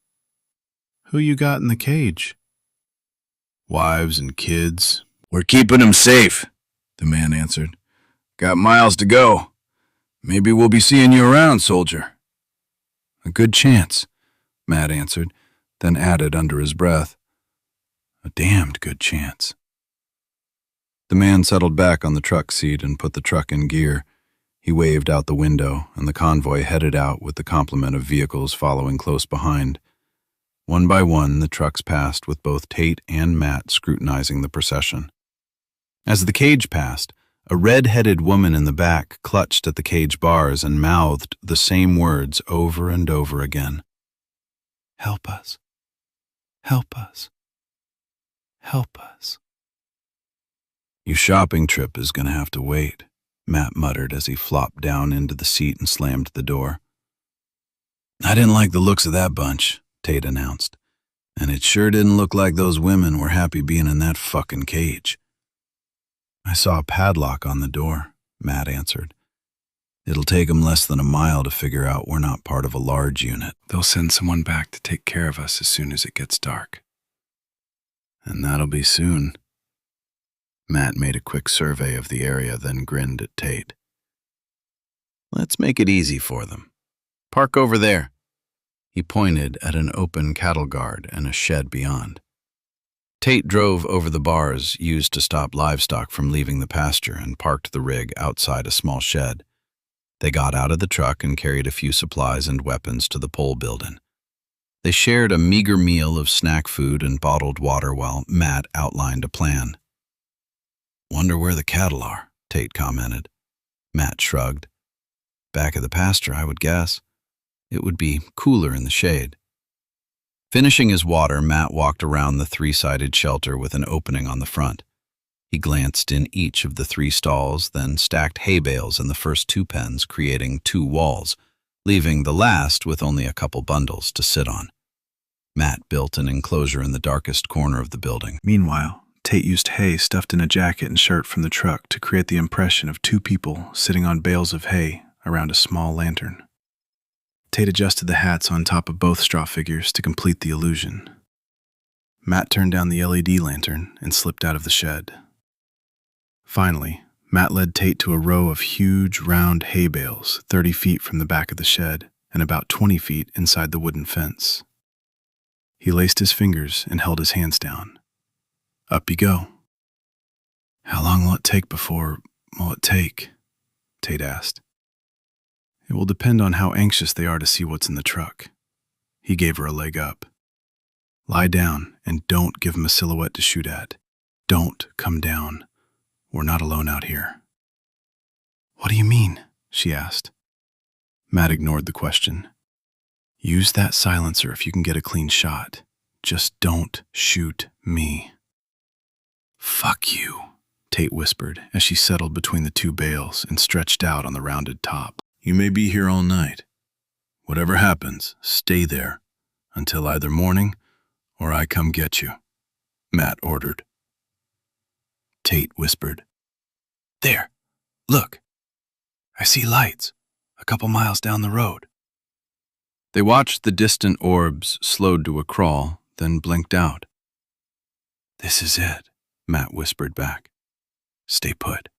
Who you got in the cage? Wives and kids. We're keeping them safe, the man answered. Got miles to go. Maybe we'll be seeing you around, soldier. A good chance, Matt answered, then added under his breath, a damned good chance. The man settled back on the truck seat and put the truck in gear. He waved out the window, and the convoy headed out with the complement of vehicles following close behind. One by one, the trucks passed with both Tate and Matt scrutinizing the procession. As the cage passed, a red-headed woman in the back clutched at the cage bars and mouthed the same words over and over again. Help us. Help us. Help us. Your shopping trip is going to have to wait, Matt muttered as he flopped down into the seat and slammed the door. I didn't like the looks of that bunch, Tate announced, and it sure didn't look like those women were happy being in that fucking cage. I saw a padlock on the door, Matt answered. It'll take them less than a mile to figure out we're not part of a large unit. They'll send someone back to take care of us as soon as it gets dark. And that'll be soon. Matt made a quick survey of the area, then grinned at Tate. Let's make it easy for them. Park over there. He pointed at an open cattle guard and a shed beyond. Tate drove over the bars used to stop livestock from leaving the pasture and parked the rig outside a small shed. They got out of the truck and carried a few supplies and weapons to the pole building. They shared a meager meal of snack food and bottled water while Matt outlined a plan. Wonder where the cattle are, Tate commented. Matt shrugged. Back of the pasture, I would guess. It would be cooler in the shade. Finishing his water, Matt walked around the three-sided shelter with an opening on the front. He glanced in each of the 3 stalls, then stacked hay bales in the first 2 pens, creating 2 walls, leaving the last with only a couple bundles to sit on. Matt built an enclosure in the darkest corner of the building. Meanwhile, Tate used hay stuffed in a jacket and shirt from the truck to create the impression of 2 people sitting on bales of hay around a small lantern. Tate adjusted the hats on top of both straw figures to complete the illusion. Matt turned down the LED lantern and slipped out of the shed. Finally, Matt led Tate to a row of huge, round hay bales 30 feet from the back of the shed and about 20 feet inside the wooden fence. He laced his fingers and held his hands down. Up you go. How long will it take Tate asked. It will depend on how anxious they are to see what's in the truck. He gave her a leg up. Lie down and don't give him a silhouette to shoot at. Don't come down. We're not alone out here. What do you mean? She asked. Matt ignored the question. Use that silencer if you can get a clean shot. Just don't shoot me. Fuck you, Tate whispered as she settled between the 2 bales and stretched out on the rounded top. You may be here all night. Whatever happens, stay there until either morning or I come get you, Matt ordered. Tate whispered. There, look. I see lights, a couple miles down the road. They watched the distant orbs slowed to a crawl, then blinked out. This is it, Matt whispered back. Stay put.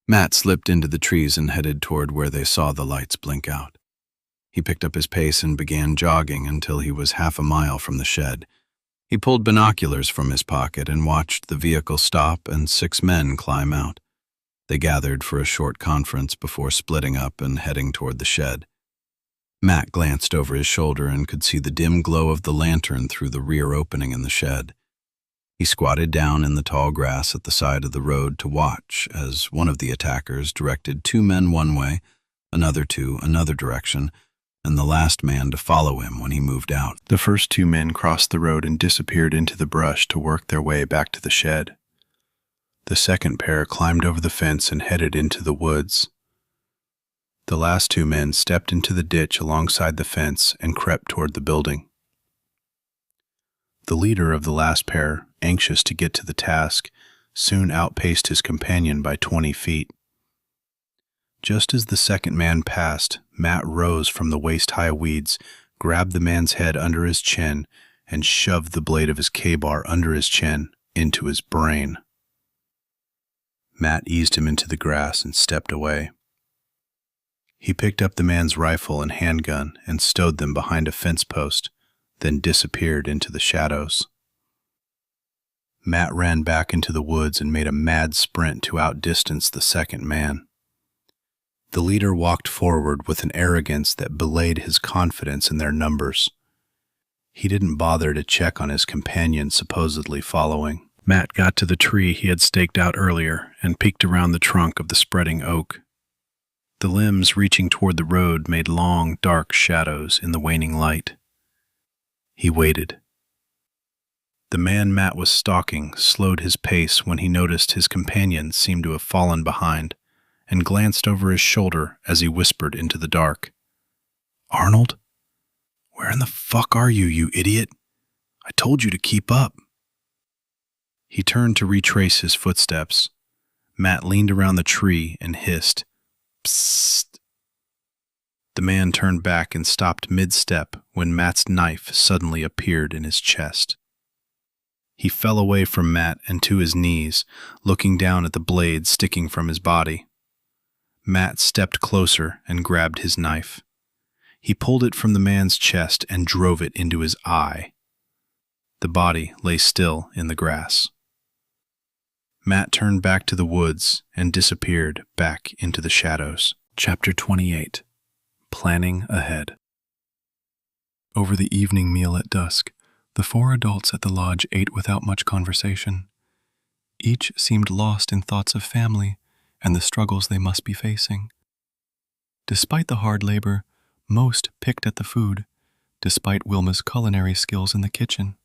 Matt slipped into the trees and headed toward where they saw the lights blink out. He picked up his pace and began jogging until he was half a mile from the shed. He pulled binoculars from his pocket and watched the vehicle stop and 6 men climb out. They gathered for a short conference before splitting up and heading toward the shed. Matt glanced over his shoulder and could see the dim glow of the lantern through the rear opening in the shed. He squatted down in the tall grass at the side of the road to watch as one of the attackers directed 2 men one way, another 2 another direction, and the last man to follow him when he moved out. The first 2 men crossed the road and disappeared into the brush to work their way back to the shed. The second pair climbed over the fence and headed into the woods. The last two men stepped into the ditch alongside the fence and crept toward the building. The leader of the last pair, anxious to get to the task, soon outpaced his companion by 20 feet. Just as the second man passed, Matt rose from the waist-high weeds, grabbed the man's head under his chin, and shoved the blade of his K-bar under his chin into his brain. Matt eased him into the grass and stepped away. He picked up the man's rifle and handgun and stowed them behind a fence post, then disappeared into the shadows. Matt ran back into the woods and made a mad sprint to outdistance the second man. The leader walked forward with an arrogance that belied his confidence in their numbers. He didn't bother to check on his companion supposedly following. Matt got to the tree he had staked out earlier and peeked around the trunk of the spreading oak. The limbs reaching toward the road made long, dark shadows in the waning light. He waited. The man Matt was stalking slowed his pace when he noticed his companion seemed to have fallen behind, and glanced over his shoulder as he whispered into the dark. "Arnold? Where in the fuck are you, you idiot? I told you to keep up." He turned to retrace his footsteps. Matt leaned around the tree and hissed, "Psst." The man turned back and stopped mid-step when Matt's knife suddenly appeared in his chest. He fell away from Matt and to his knees, looking down at the blade sticking from his body. Matt stepped closer and grabbed his knife. He pulled it from the man's chest and drove it into his eye. The body lay still in the grass. Matt turned back to the woods and disappeared back into the shadows. Chapter 28. Planning Ahead. Over the evening meal at dusk, the 4 adults at the lodge ate without much conversation. Each seemed lost in thoughts of family and the struggles they must be facing. Despite the hard labor, most picked at the food, despite Wilma's culinary skills in the kitchen.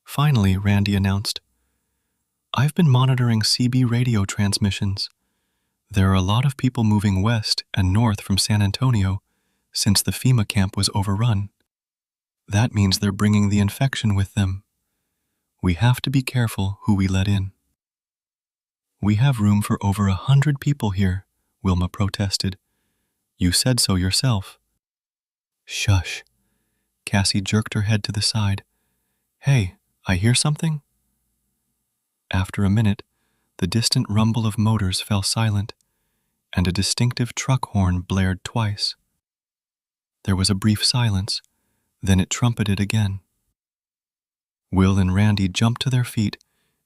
Finally, Randy announced, "I've been monitoring CB radio transmissions. There are a lot of people moving west and north from San Antonio since the FEMA camp was overrun. That means they're bringing the infection with them. We have to be careful who we let in." "We have room for over 100 people here," Wilma protested. "You said so yourself." "Shush." Cassie jerked her head to the side. "Hey, I hear something?" After a minute, the distant rumble of motors fell silent, and a distinctive truck horn blared twice. There was a brief silence, then it trumpeted again. Will and Randy jumped to their feet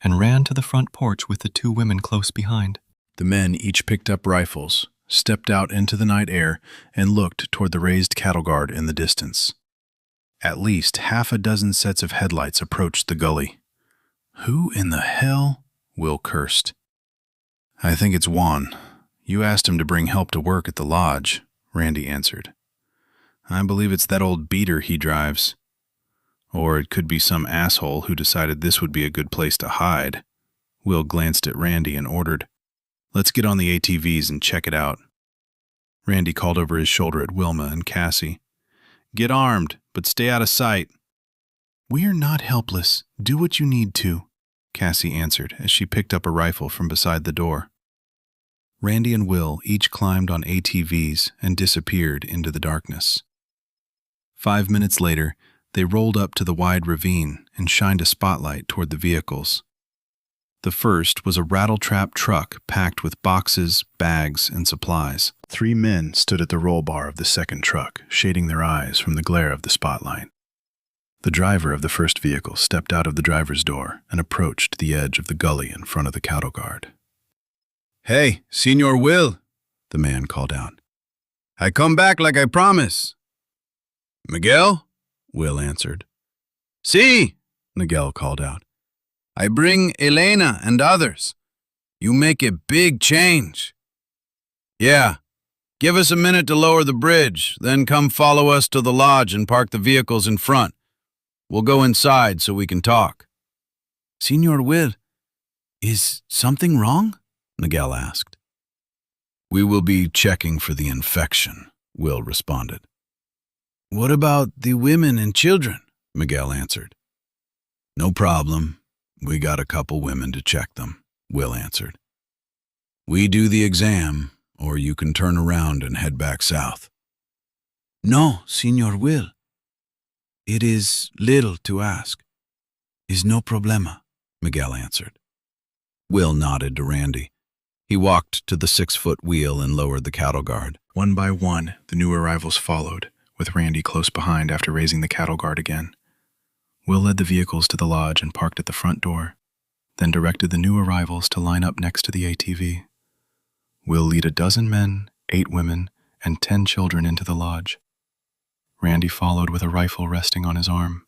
and ran to the front porch with the 2 women close behind. The men each picked up rifles, stepped out into the night air, and looked toward the raised cattle guard in the distance. At least half a dozen sets of headlights approached the gully. "Who in the hell?" Will cursed. "I think it's Juan. You asked him to bring help to work at the lodge," Randy answered. "I believe it's that old beater he drives. Or it could be some asshole who decided this would be a good place to hide." Will glanced at Randy and ordered, "Let's get on the ATVs and check it out." Randy called over his shoulder at Wilma and Cassie. "Get armed, but stay out of sight." "We're not helpless. Do what you need to," Cassie answered as she picked up a rifle from beside the door. Randy and Will each climbed on ATVs and disappeared into the darkness. 5 minutes later, they rolled up to the wide ravine and shined a spotlight toward the vehicles. The first was a rattletrap truck packed with boxes, bags, and supplies. 3 men stood at the roll bar of the second truck, shading their eyes from the glare of the spotlight. The driver of the first vehicle stepped out of the driver's door and approached the edge of the gully in front of the cattle guard. "Hey, Senor Will," the man called out. "I come back like I promised." "Miguel?" Will answered. "Si," Miguel called out. "I bring Elena and others. You make a big change." "Yeah. Give us a minute to lower the bridge, then come follow us to the lodge and park the vehicles in front. We'll go inside so we can talk." "Senor Will, Is something wrong? Miguel asked. We will be checking for the infection, Will responded. What about the women and children? Miguel answered. No problem. We got a couple women to check them, Will answered. We do the exam, or you can turn around and head back south. No, Senor Will. It is little to ask. Is no problema, Miguel answered. Will nodded to Randy. He walked to the 6-foot wheel and lowered the cattle guard. One by one, the new arrivals followed, with Randy close behind after raising the cattle guard again. Will led the vehicles to the lodge and parked at the front door, then directed the new arrivals to line up next to the ATV. Will lead a dozen men, 8 women, and 10 children into the lodge. Randy followed with a rifle resting on his arm.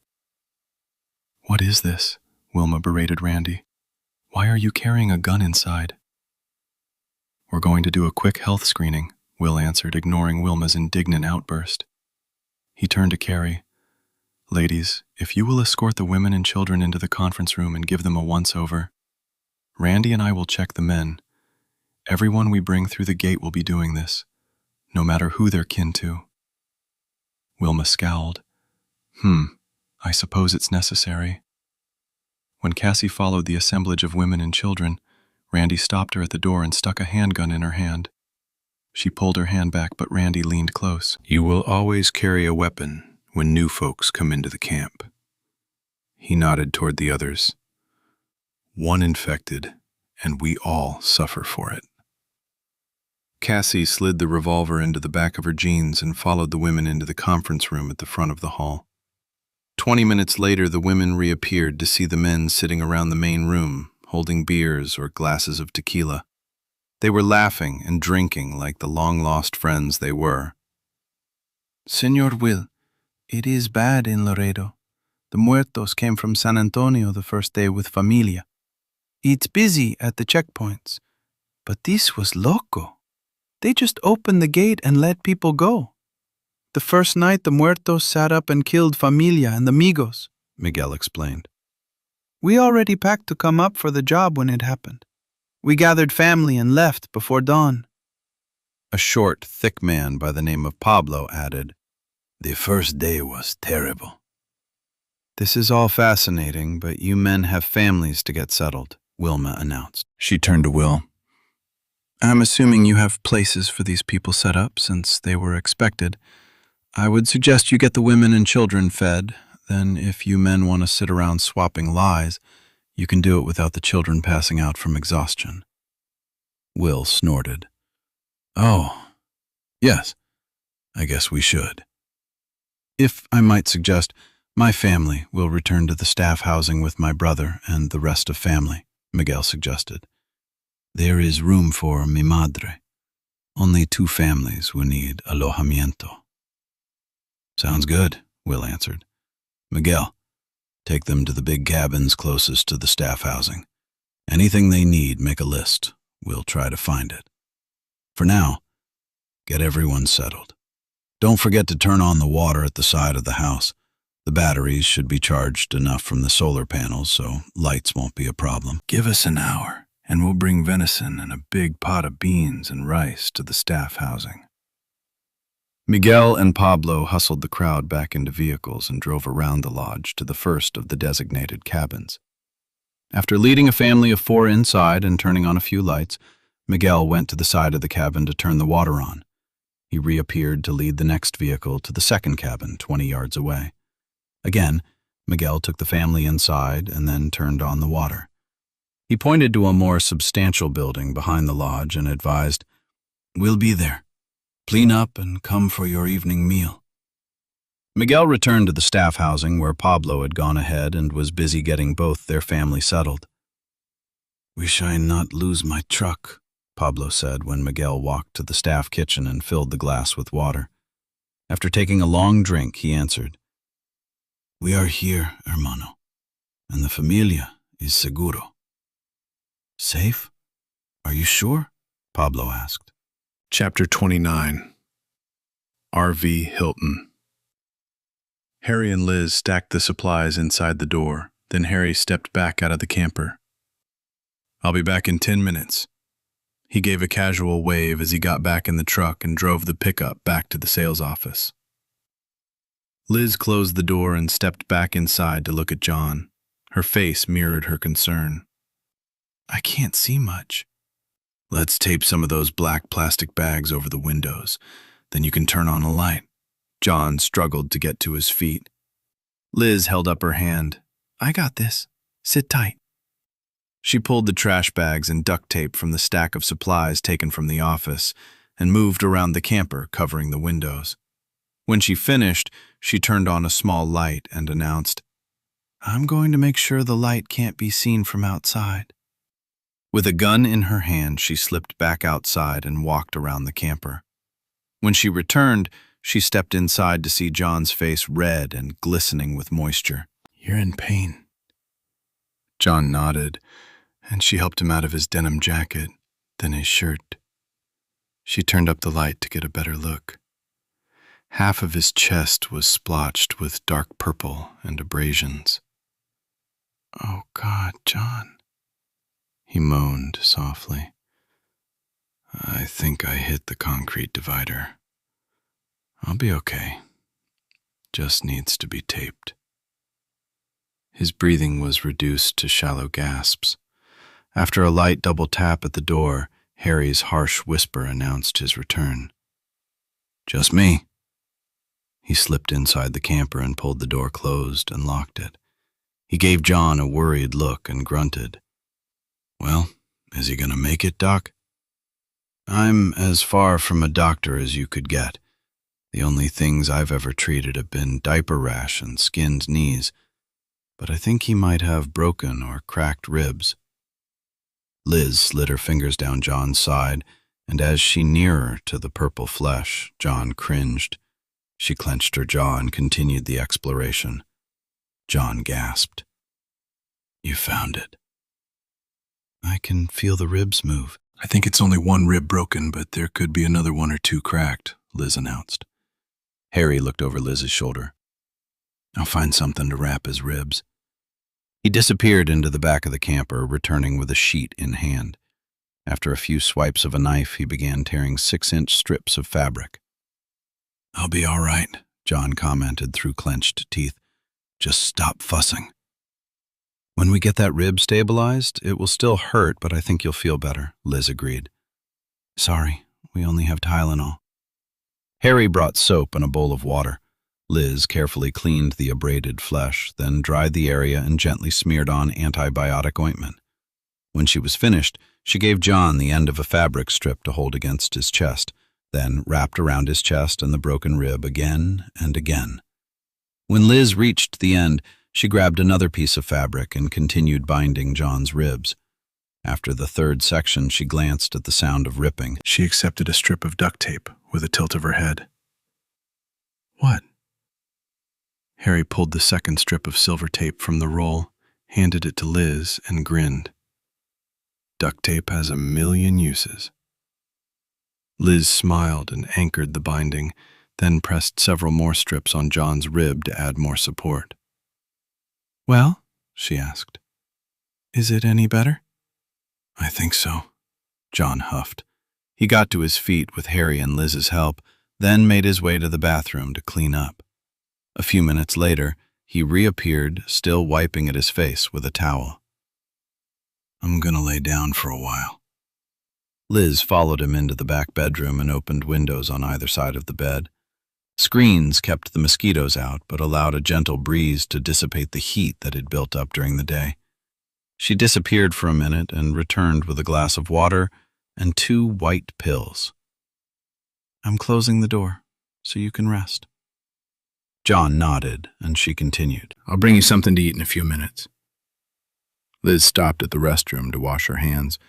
What is this? Wilma berated Randy. Why are you carrying a gun inside? We're going to do a quick health screening, Will answered, ignoring Wilma's indignant outburst. He turned to Carrie. Ladies, if you will escort the women and children into the conference room and give them a once-over, Randy and I will check the men. Everyone we bring through the gate will be doing this, no matter who they're kin to. Wilma scowled. I suppose it's necessary. When Cassie followed the assemblage of women and children, Randy stopped her at the door and stuck a handgun in her hand. She pulled her hand back, but Randy leaned close. You will always carry a weapon when new folks come into the camp. He nodded toward the others. One infected, and we all suffer for it. Cassie slid the revolver into the back of her jeans and followed the women into the conference room at the front of the hall. 20 minutes later, the women reappeared to see the men sitting around the main room, holding beers or glasses of tequila. They were laughing and drinking like the long-lost friends they were. Senor Will, it is bad in Laredo. The muertos came from San Antonio the first day with familia. It's busy at the checkpoints, but this was loco. They just opened the gate and let people go. The first night, the muertos sat up and killed familia and the migos, Miguel explained. We already packed to come up for the job when it happened. We gathered family and left before dawn. A short, thick man by the name of Pablo added, The first day was terrible. This is all fascinating, but you men have families to get settled, Wilma announced. She turned to Will. I'm assuming you have places for these people set up since they were expected. I would suggest you get the women and children fed. Then if you men want to sit around swapping lies, you can do it without the children passing out from exhaustion. Will snorted. Oh, yes, I guess we should. If I might suggest, my family will return to the staff housing with my brother and the rest of family, Miguel suggested. There is room for mi madre. Only 2 families will need alojamiento. Sounds good, Will answered. Miguel, take them to the big cabins closest to the staff housing. Anything they need, make a list. We'll try to find it. For now, get everyone settled. Don't forget to turn on the water at the side of the house. The batteries should be charged enough from the solar panels, so lights won't be a problem. Give us an hour, and we'll bring venison and a big pot of beans and rice to the staff housing. Miguel and Pablo hustled the crowd back into vehicles and drove around the lodge to the first of the designated cabins. After leading a family of 4 inside and turning on a few lights, Miguel went to the side of the cabin to turn the water on. He reappeared to lead the next vehicle to the second cabin 20 yards away. Again, Miguel took the family inside and then turned on the water. He pointed to a more substantial building behind the lodge and advised, We'll be there. Clean up and come for your evening meal. Miguel returned to the staff housing where Pablo had gone ahead and was busy getting both their family settled. Wish I not lose my truck, Pablo said when Miguel walked to the staff kitchen and filled the glass with water. After taking a long drink, he answered, We are here, hermano, and the familia is seguro. Safe? Are you sure? Pablo asked. Chapter 29. R.V. Hilton. Harry and Liz stacked the supplies inside the door, then Harry stepped back out of the camper. I'll be back in 10 minutes. He gave a casual wave as he got back in the truck and drove the pickup back to the sales office. Liz closed the door and stepped back inside to look at John. Her face mirrored her concern. I can't see much. Let's tape some of those black plastic bags over the windows. Then you can turn on a light. John struggled to get to his feet. Liz held up her hand. I got this. Sit tight. She pulled the trash bags and duct tape from the stack of supplies taken from the office and moved around the camper, covering the windows. When she finished, she turned on a small light and announced, I'm going to make sure the light can't be seen from outside. With a gun in her hand, she slipped back outside and walked around the camper. When she returned, she stepped inside to see John's face red and glistening with moisture. You're in pain. John nodded, and she helped him out of his denim jacket, then his shirt. She turned up the light to get a better look. Half of his chest was splotched with dark purple and abrasions. Oh, God, John, he moaned softly. I think I hit the concrete divider. I'll be okay. Just needs to be taped. His breathing was reduced to shallow gasps. After a light double tap at the door, Harry's harsh whisper announced his return. Just me. He slipped inside the camper and pulled the door closed and locked it. He gave John a worried look and grunted. Well, is he gonna make it, Doc? I'm as far from a doctor as you could get. The only things I've ever treated have been diaper rash and skinned knees, but I think he might have broken or cracked ribs. Liz slid her fingers down John's side, and as she nearer to the purple flesh, John cringed. She clenched her jaw and continued the exploration. John gasped. You found it. I can feel the ribs move. I think it's only one rib broken, but there could be another one or two cracked, Liz announced. Harry looked over Liz's shoulder. I'll find something to wrap his ribs. He disappeared into the back of the camper, returning with a sheet in hand. After a few swipes of a knife, he began tearing 6-inch strips of fabric. I'll be all right, John commented through clenched teeth. Just stop fussing. When we get that rib stabilized, it will still hurt, but I think you'll feel better, Liz agreed. Sorry, we only have Tylenol. Harry brought soap and a bowl of water. Liz carefully cleaned the abraded flesh, then dried the area and gently smeared on antibiotic ointment. When she was finished, she gave John the end of a fabric strip to hold against his chest, then wrapped around his chest and the broken rib again and again. When Liz reached the end, she grabbed another piece of fabric and continued binding John's ribs. After the third section, she glanced at the sound of ripping. She accepted a strip of duct tape with a tilt of her head. What? Harry pulled the second strip of silver tape from the roll, handed it to Liz, and grinned. Duct tape has a million uses. Liz smiled and anchored the binding, then pressed several more strips on John's rib to add more support. Well, she asked, is it any better? I think so, John huffed. He got to his feet with Harry and Liz's help, then made his way to the bathroom to clean up. A few minutes later, he reappeared, still wiping at his face with a towel. I'm gonna lay down for a while. Liz followed him into the back bedroom and opened windows on either side of the bed. Screens kept the mosquitoes out, but allowed a gentle breeze to dissipate the heat that had built up during the day. She disappeared for a minute and returned with a glass of water and 2 white pills. I'm closing the door, so you can rest. John nodded, and she continued. I'll bring you something to eat in a few minutes. Liz stopped at the restroom to wash her hands.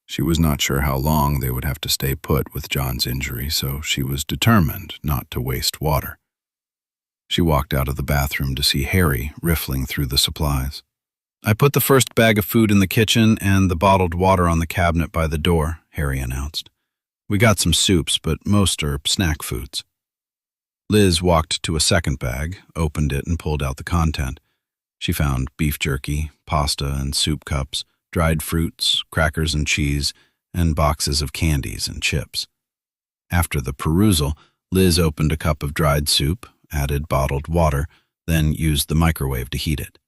She was not sure how long they would have to stay put with John's injury, so she was determined not to waste water. She walked out of the bathroom to see Harry riffling through the supplies. I put the first bag of food in the kitchen and the bottled water on the cabinet by the door, Harry announced. We got some soups, but most are snack foods. Liz walked to a second bag, opened it, and pulled out the content. She found beef jerky, pasta, and soup cups, dried fruits, crackers and cheese, and boxes of candies and chips. After the perusal, Liz opened a cup of dried soup, added bottled water, then used the microwave to heat it.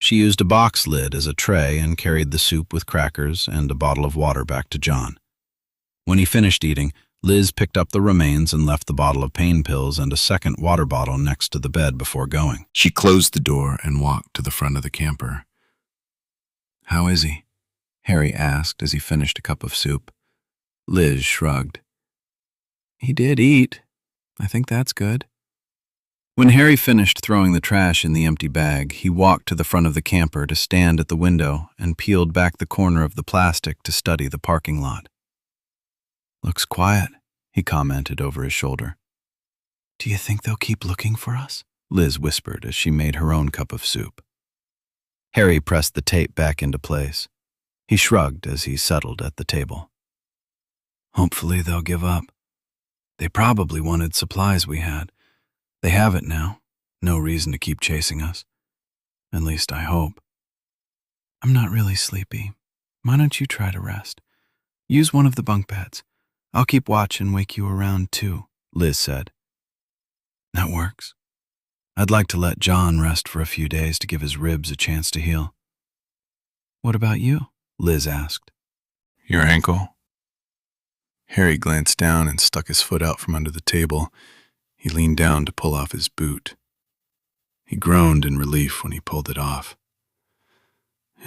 She used a box lid as a tray and carried the soup with crackers and a bottle of water back to John. When he finished eating, Liz picked up the remains and left the bottle of pain pills and a second water bottle next to the bed before going. She closed the door and walked to the front of the camper. "How is he?" Harry asked as he finished a cup of soup. Liz shrugged. "He did eat. I think that's good." When Harry finished throwing the trash in the empty bag, he walked to the front of the camper to stand at the window and peeled back the corner of the plastic to study the parking lot. "Looks quiet," he commented over his shoulder. "Do you think they'll keep looking for us?" Liz whispered as she made her own cup of soup. Harry pressed the tape back into place. He shrugged as he settled at the table. "Hopefully they'll give up. They probably wanted supplies we had. They have it now. No reason to keep chasing us. At least I hope. I'm not really sleepy. Why don't you try to rest? Use one of the bunk beds. I'll keep watch and wake you around too," Liz said. "That works. I'd like to let John rest for a few days to give his ribs a chance to heal." "What about you?" Liz asked. Your ankle? Harry glanced down and stuck his foot out from under the table. He leaned down to pull off his boot. He groaned in relief when he pulled it off.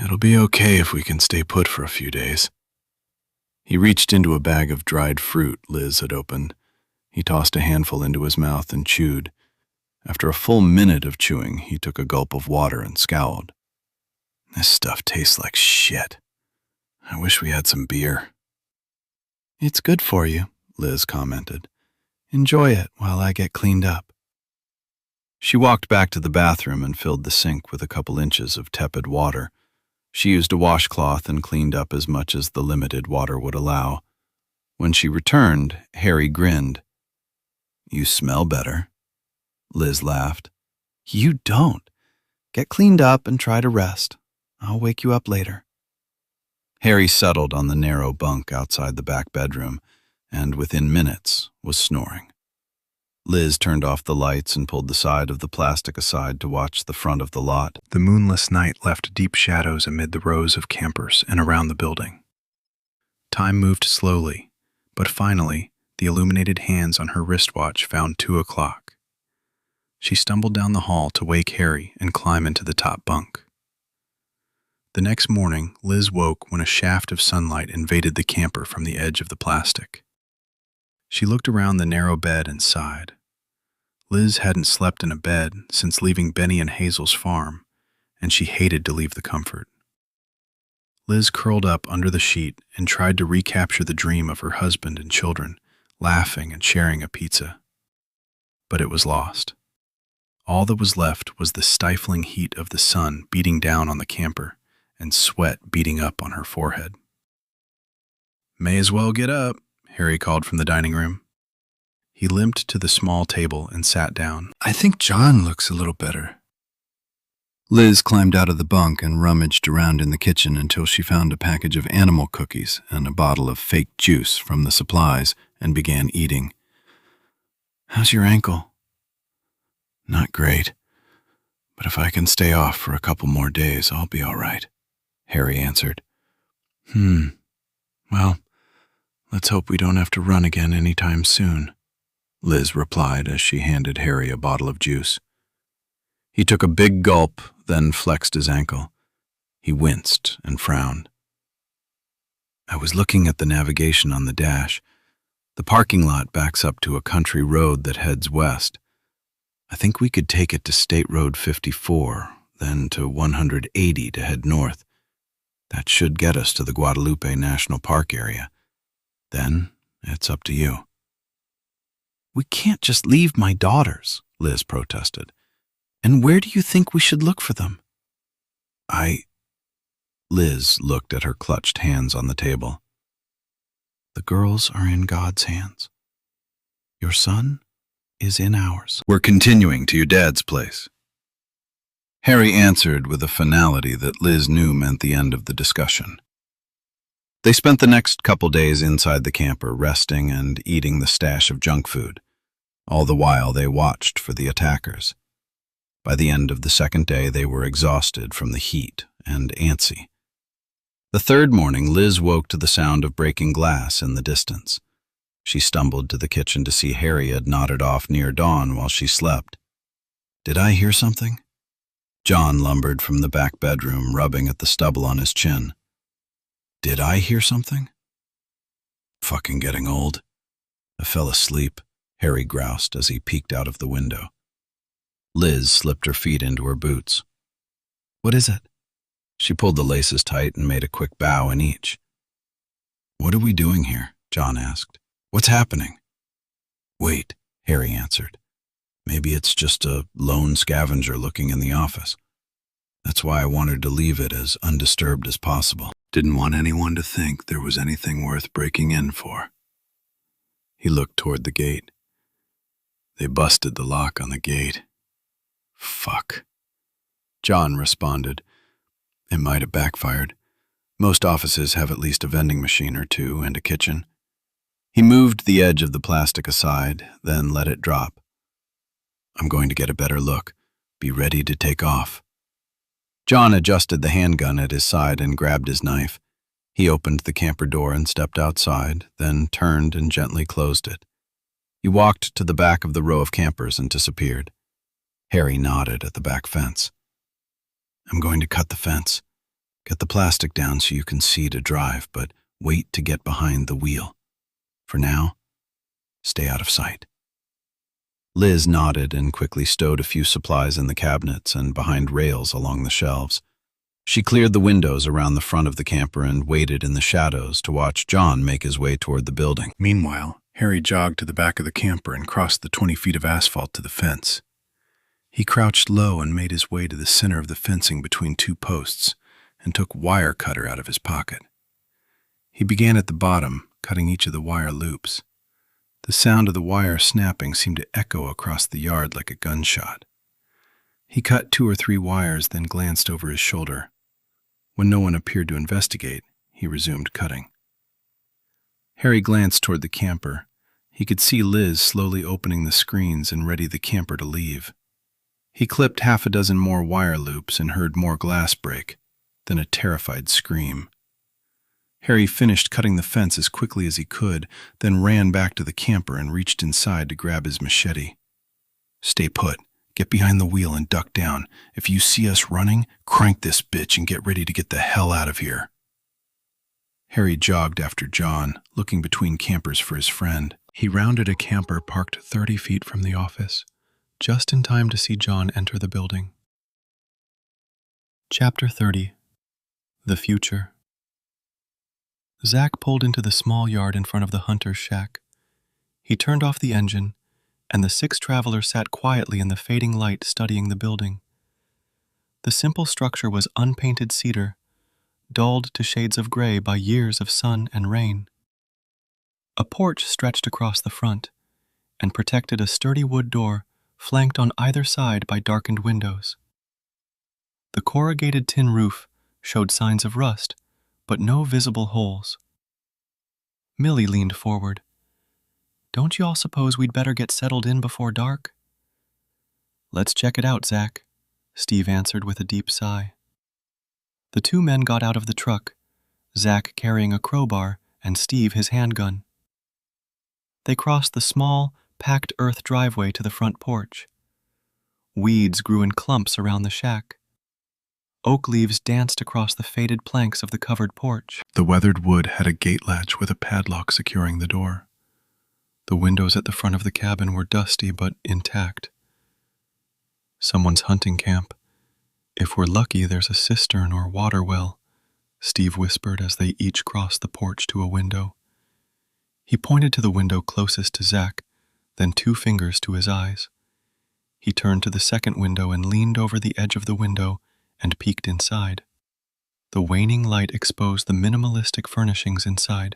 "It'll be okay if we can stay put for a few days." He reached into a bag of dried fruit Liz had opened. He tossed a handful into his mouth and chewed. After a full minute of chewing, he took a gulp of water and scowled. "This stuff tastes like shit. I wish we had some beer." "It's good for you," Liz commented. "Enjoy it while I get cleaned up." She walked back to the bathroom and filled the sink with a couple inches of tepid water. She used a washcloth and cleaned up as much as the limited water would allow. When she returned, Harry grinned. "You smell better." Liz laughed. "You don't. Get cleaned up and try to rest. I'll wake you up later." Harry settled on the narrow bunk outside the back bedroom, and within minutes was snoring. Liz turned off the lights and pulled the side of the plastic aside to watch the front of the lot. The moonless night left deep shadows amid the rows of campers and around the building. Time moved slowly, but finally, the illuminated hands on her wristwatch found 2 o'clock. She stumbled down the hall to wake Harry and climb into the top bunk. The next morning, Liz woke when a shaft of sunlight invaded the camper from the edge of the plastic. She looked around the narrow bed and sighed. Liz hadn't slept in a bed since leaving Benny and Hazel's farm, and she hated to leave the comfort. Liz curled up under the sheet and tried to recapture the dream of her husband and children, laughing and sharing a pizza. But it was lost. All that was left was the stifling heat of the sun beating down on the camper and sweat beating up on her forehead. "May as well get up," Harry called from the dining room. He limped to the small table and sat down. "I think John looks a little better." Liz climbed out of the bunk and rummaged around in the kitchen until she found a package of animal cookies and a bottle of fake juice from the supplies and began eating. "How's your ankle?" "Not great, but if I can stay off for a couple more days, I'll be all right," Harry answered. Well, let's hope we don't have to run again anytime soon," Liz replied as she handed Harry a bottle of juice. He took a big gulp, then flexed his ankle. He winced and frowned. "I was looking at the navigation on the dash. The parking lot backs up to a country road that heads west. I think we could take it to State Road 54, then to 180 to head north. That should get us to the Guadalupe National Park area. Then it's up to you." "We can't just leave my daughters," Liz protested. "And where do you think we should look for them?" Liz looked at her clutched hands on the table. "The girls are in God's hands. Your son is in ours. We're continuing to your dad's place." Harry answered with a finality that Liz knew meant the end of the discussion. They spent the next couple days inside the camper, resting and eating the stash of junk food. All the while, they watched for the attackers. By the end of the second day, they were exhausted from the heat and antsy. The third morning, Liz woke to the sound of breaking glass in the distance. She stumbled to the kitchen to see Harry had nodded off near dawn while she slept. "Did I hear something?" John lumbered from the back bedroom, rubbing at the stubble on his chin. "Did I hear something?" "Fucking getting old." "I fell asleep," Harry groused as he peeked out of the window. Liz slipped her feet into her boots. "What is it?" She pulled the laces tight and made a quick bow in each. "What are we doing here?" John asked. "What's happening?" "Wait," Harry answered. "Maybe it's just a lone scavenger looking in the office. That's why I wanted to leave it as undisturbed as possible. Didn't want anyone to think there was anything worth breaking in for." He looked toward the gate. They busted the lock on the gate. "Fuck." John responded. "It might have backfired. Most offices have at least a vending machine or two and a kitchen." He moved the edge of the plastic aside, then let it drop. "I'm going to get a better look. Be ready to take off." John adjusted the handgun at his side and grabbed his knife. He opened the camper door and stepped outside, then turned and gently closed it. He walked to the back of the row of campers and disappeared. Harry nodded at the back fence. "I'm going to cut the fence. Get the plastic down so you can see to drive, but wait to get behind the wheel. For now, stay out of sight." Liz nodded and quickly stowed a few supplies in the cabinets and behind rails along the shelves. She cleared the windows around the front of the camper and waited in the shadows to watch John make his way toward the building. Meanwhile, Harry jogged to the back of the camper and crossed the 20 feet of asphalt to the fence. He crouched low and made his way to the center of the fencing between two posts and took wire cutter out of his pocket. He began at the bottom, cutting each of the wire loops. The sound of the wire snapping seemed to echo across the yard like a gunshot. He cut 2 or 3 wires, then glanced over his shoulder. When no one appeared to investigate, he resumed cutting. Harry glanced toward the camper. He could see Liz slowly opening the screens and ready the camper to leave. He clipped 6 more wire loops and heard more glass break, then a terrified scream. Harry finished cutting the fence as quickly as he could, then ran back to the camper and reached inside to grab his machete. "Stay put. Get behind the wheel and duck down. If you see us running, crank this bitch and get ready to get the hell out of here." Harry jogged after John, looking between campers for his friend. He rounded a camper parked 30 feet from the office, just in time to see John enter the building. Chapter 30. The Future. Zach pulled into the small yard in front of the hunter's shack. He turned off the engine, and the 6 travelers sat quietly in the fading light studying the building. The simple structure was unpainted cedar, dulled to shades of gray by years of sun and rain. A porch stretched across the front and protected a sturdy wood door flanked on either side by darkened windows. The corrugated tin roof showed signs of rust, but no visible holes. Millie leaned forward. "Don't you all suppose we'd better get settled in before dark?" "Let's check it out, Zach," Steve answered with a deep sigh. The 2 men got out of the truck, Zach carrying a crowbar and Steve his handgun. They crossed the small, packed earth driveway to the front porch. Weeds grew in clumps around the shack. Oak leaves danced across the faded planks of the covered porch. The weathered wood had a gate latch with a padlock securing the door. The windows at the front of the cabin were dusty but intact. "Someone's hunting camp. If we're lucky, there's a cistern or water well," Steve whispered as they each crossed the porch to a window. He pointed to the window closest to Zach, then 2 fingers to his eyes. He turned to the second window and leaned over the edge of the window and peeked inside. The waning light exposed the minimalistic furnishings inside.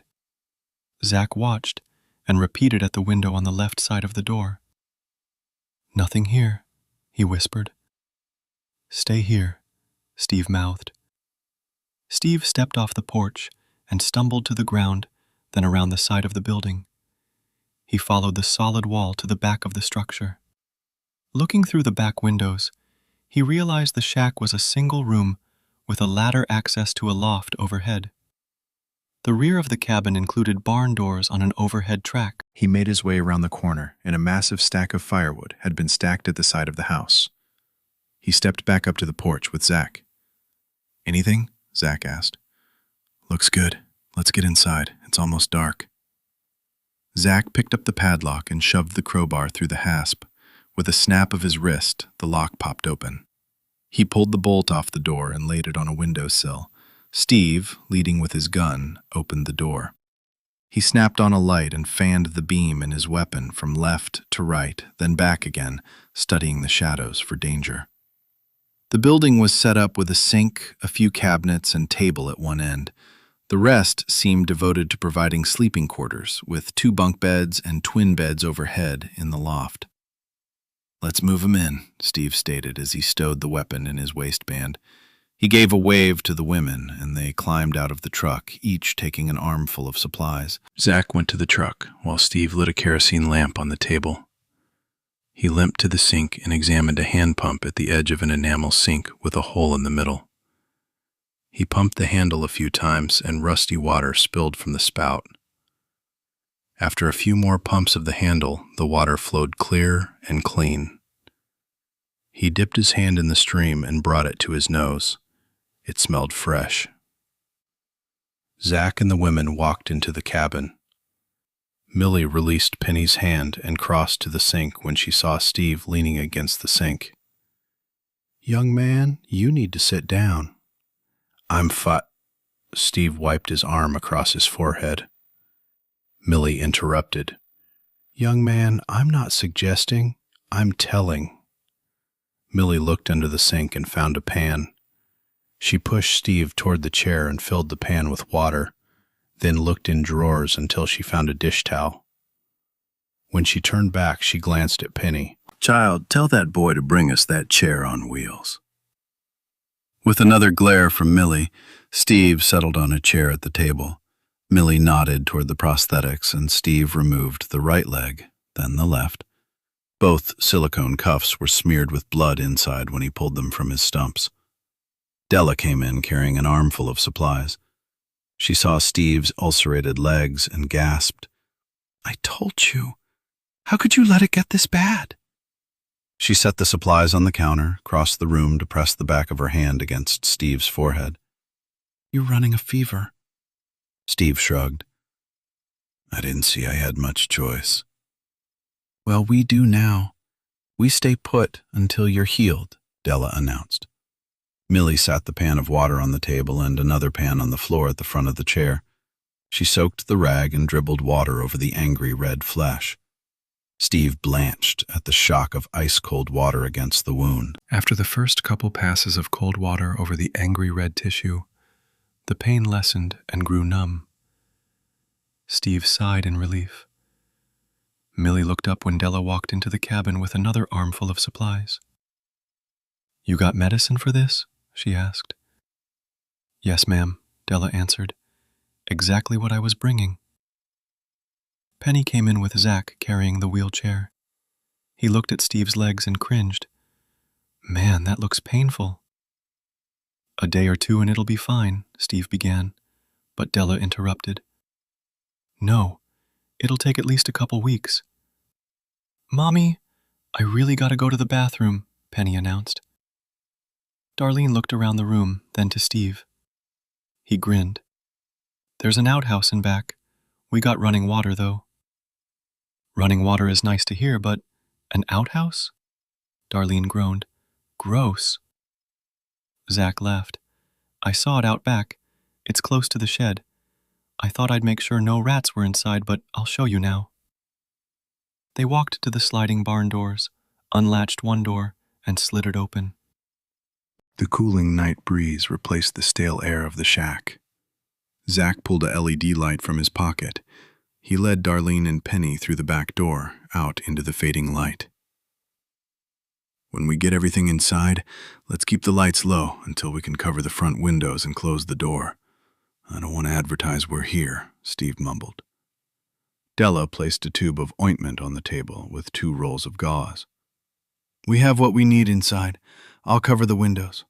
Zach watched and repeated at the window on the left side of the door. "Nothing here," he whispered. "Stay here," Steve mouthed. Steve stepped off the porch and stumbled to the ground, then around the side of the building. He followed the solid wall to the back of the structure. Looking through the back windows, he realized the shack was a single room with a ladder access to a loft overhead. The rear of the cabin included barn doors on an overhead track. He made his way around the corner, and a massive stack of firewood had been stacked at the side of the house. He stepped back up to the porch with Zach. "Anything?" Zach asked. "Looks good. Let's get inside. It's almost dark." Zach picked up the padlock and shoved the crowbar through the hasp. With a snap of his wrist, the lock popped open. He pulled the bolt off the door and laid it on a windowsill. Steve, leading with his gun, opened the door. He snapped on a light and fanned the beam in his weapon from left to right, then back again, studying the shadows for danger. The building was set up with a sink, a few cabinets, and table at one end. The rest seemed devoted to providing sleeping quarters, with 2 bunk beds and twin beds overhead in the loft. "Let's move him in," Steve stated as he stowed the weapon in his waistband. He gave a wave to the women, and they climbed out of the truck, each taking an armful of supplies. Zach went to the truck, while Steve lit a kerosene lamp on the table. He limped to the sink and examined a hand pump at the edge of an enamel sink with a hole in the middle. He pumped the handle a few times, and rusty water spilled from the spout. After a few more pumps of the handle, the water flowed clear and clean. He dipped his hand in the stream and brought it to his nose. It smelled fresh. Zach and the women walked into the cabin. Millie released Penny's hand and crossed to the sink when she saw Steve leaning against the sink. "Young man, you need to sit down." "I'm Steve wiped his arm across his forehead. Millie interrupted. "Young man, I'm not suggesting, I'm telling." Millie looked under the sink and found a pan. She pushed Steve toward the chair and filled the pan with water, then looked in drawers until she found a dish towel. When she turned back, she glanced at Penny. "Child, tell that boy to bring us that chair on wheels." With another glare from Millie, Steve settled on a chair at the table. Millie nodded toward the prosthetics, and Steve removed the right leg, then the left. Both silicone cuffs were smeared with blood inside when he pulled them from his stumps. Della came in carrying an armful of supplies. She saw Steve's ulcerated legs and gasped, "I told you. How could you let it get this bad?" She set the supplies on the counter, crossed the room to press the back of her hand against Steve's forehead. "You're running a fever." Steve shrugged. "I didn't see I had much choice." "Well, we do now. We stay put until you're healed," Della announced. Millie sat the pan of water on the table and another pan on the floor at the front of the chair. She soaked the rag and dribbled water over the angry red flesh. Steve blanched at the shock of ice-cold water against the wound. After the first couple passes of cold water over the angry red tissue, the pain lessened and grew numb. Steve sighed in relief. Millie looked up when Della walked into the cabin with another armful of supplies. "You got medicine for this?" she asked. "Yes, ma'am," Della answered. "Exactly what I was bringing." Penny came in with Zach carrying the wheelchair. He looked at Steve's legs and cringed. "Man, that looks painful." "A day or two and it'll be fine," Steve began, but Della interrupted. "No, it'll take at least a couple weeks." "Mommy, I really gotta go to the bathroom," Penny announced. Darlene looked around the room, then to Steve. He grinned. "There's an outhouse in back. We got running water, though." "Running water is nice to hear, but an outhouse?" Darlene groaned. "Gross." Zach laughed. "I saw it out back. It's close to the shed. I thought I'd make sure no rats were inside, but I'll show you now." They walked to the sliding barn doors, unlatched one door, and slid it open. The cooling night breeze replaced the stale air of the shack. Zach pulled a LED light from his pocket. He led Darlene and Penny through the back door, out into the fading light. When we get everything inside, let's keep the lights low until we can cover the front windows and close the door. I don't want to advertise we're here, Steve mumbled. Della placed a tube of ointment on the table with 2 rolls of gauze. We have what we need inside. I'll cover the windows.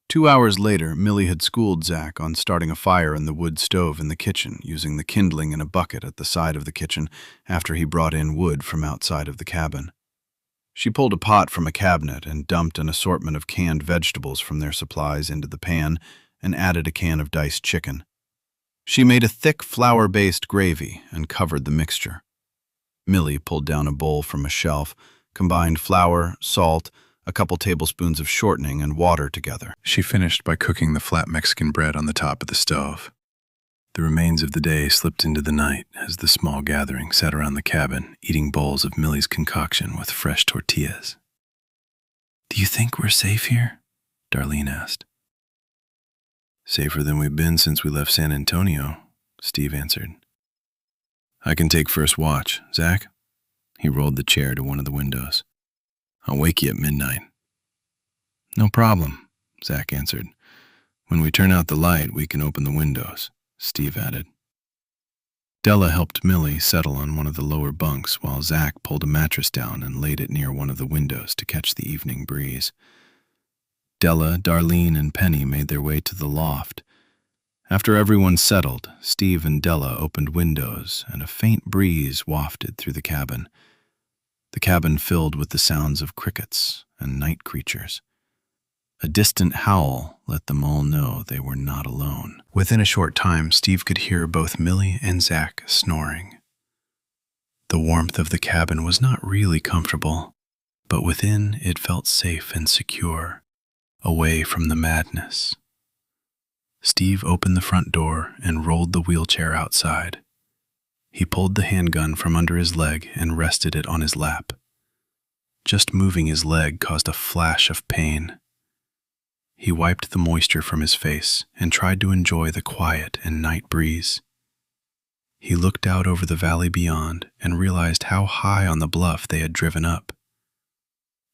2 hours later, Millie had schooled Zach on starting a fire in the wood stove in the kitchen, using the kindling in a bucket at the side of the kitchen after he brought in wood from outside of the cabin. She pulled a pot from a cabinet and dumped an assortment of canned vegetables from their supplies into the pan and added a can of diced chicken. She made a thick flour-based gravy and covered the mixture. Millie pulled down a bowl from a shelf, combined flour, salt, a couple tablespoons of shortening, and water together. She finished by cooking the flat Mexican bread on the top of the stove. The remains of the day slipped into the night as the small gathering sat around the cabin, eating bowls of Millie's concoction with fresh tortillas. "Do you think we're safe here?" Darlene asked. "Safer than we've been since we left San Antonio," Steve answered. "I can take first watch. Zach?" He rolled the chair to one of the windows. "I'll wake you at midnight." "No problem," Zach answered. "When we turn out the light, we can open the windows," Steve added. Della helped Millie settle on one of the lower bunks while Zach pulled a mattress down and laid it near one of the windows to catch the evening breeze. Della, Darlene, and Penny made their way to the loft. After everyone settled, Steve and Della opened windows and a faint breeze wafted through the cabin. The cabin filled with the sounds of crickets and night creatures. A distant howl let them all know they were not alone. Within a short time, Steve could hear both Millie and Zach snoring. The warmth of the cabin was not really comfortable, but within it felt safe and secure, away from the madness. Steve opened the front door and rolled the wheelchair outside. He pulled the handgun from under his leg and rested it on his lap. Just moving his leg caused a flash of pain. He wiped the moisture from his face and tried to enjoy the quiet and night breeze. He looked out over the valley beyond and realized how high on the bluff they had driven up.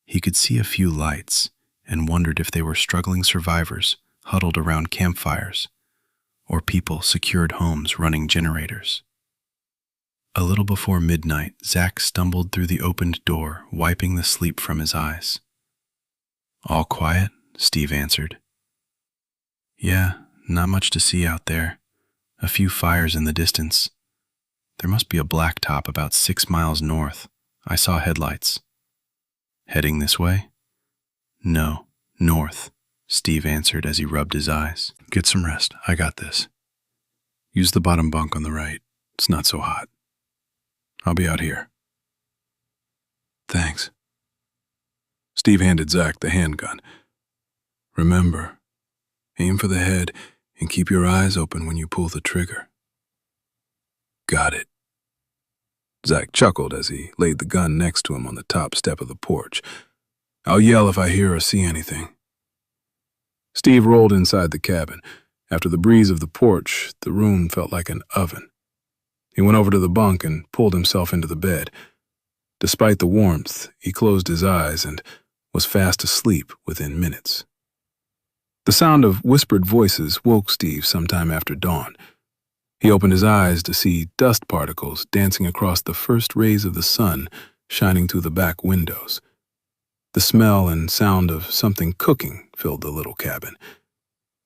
He could see a few lights and wondered if they were struggling survivors huddled around campfires or people secured homes running generators. A little before midnight, Zach stumbled through the opened door, wiping the sleep from his eyes. "All quiet?" Steve answered. "Yeah, not much to see out there. A few fires in the distance. There must be a blacktop about 6 miles north. I saw headlights." "Heading this way?" "No, north," Steve answered as he rubbed his eyes. "Get some rest. I got this. Use the bottom bunk on the right. It's not so hot. I'll be out here." Thanks. Steve handed Zach the handgun. "Remember, aim for the head and keep your eyes open when you pull the trigger." "Got it." Zach chuckled as he laid the gun next to him on the top step of the porch. "I'll yell if I hear or see anything." Steve rolled inside the cabin. After the breeze of the porch, the room felt like an oven. He went over to the bunk and pulled himself into the bed. Despite the warmth, he closed his eyes and was fast asleep within minutes. The sound of whispered voices woke Steve sometime after dawn. He opened his eyes to see dust particles dancing across the first rays of the sun shining through the back windows. The smell and sound of something cooking filled the little cabin.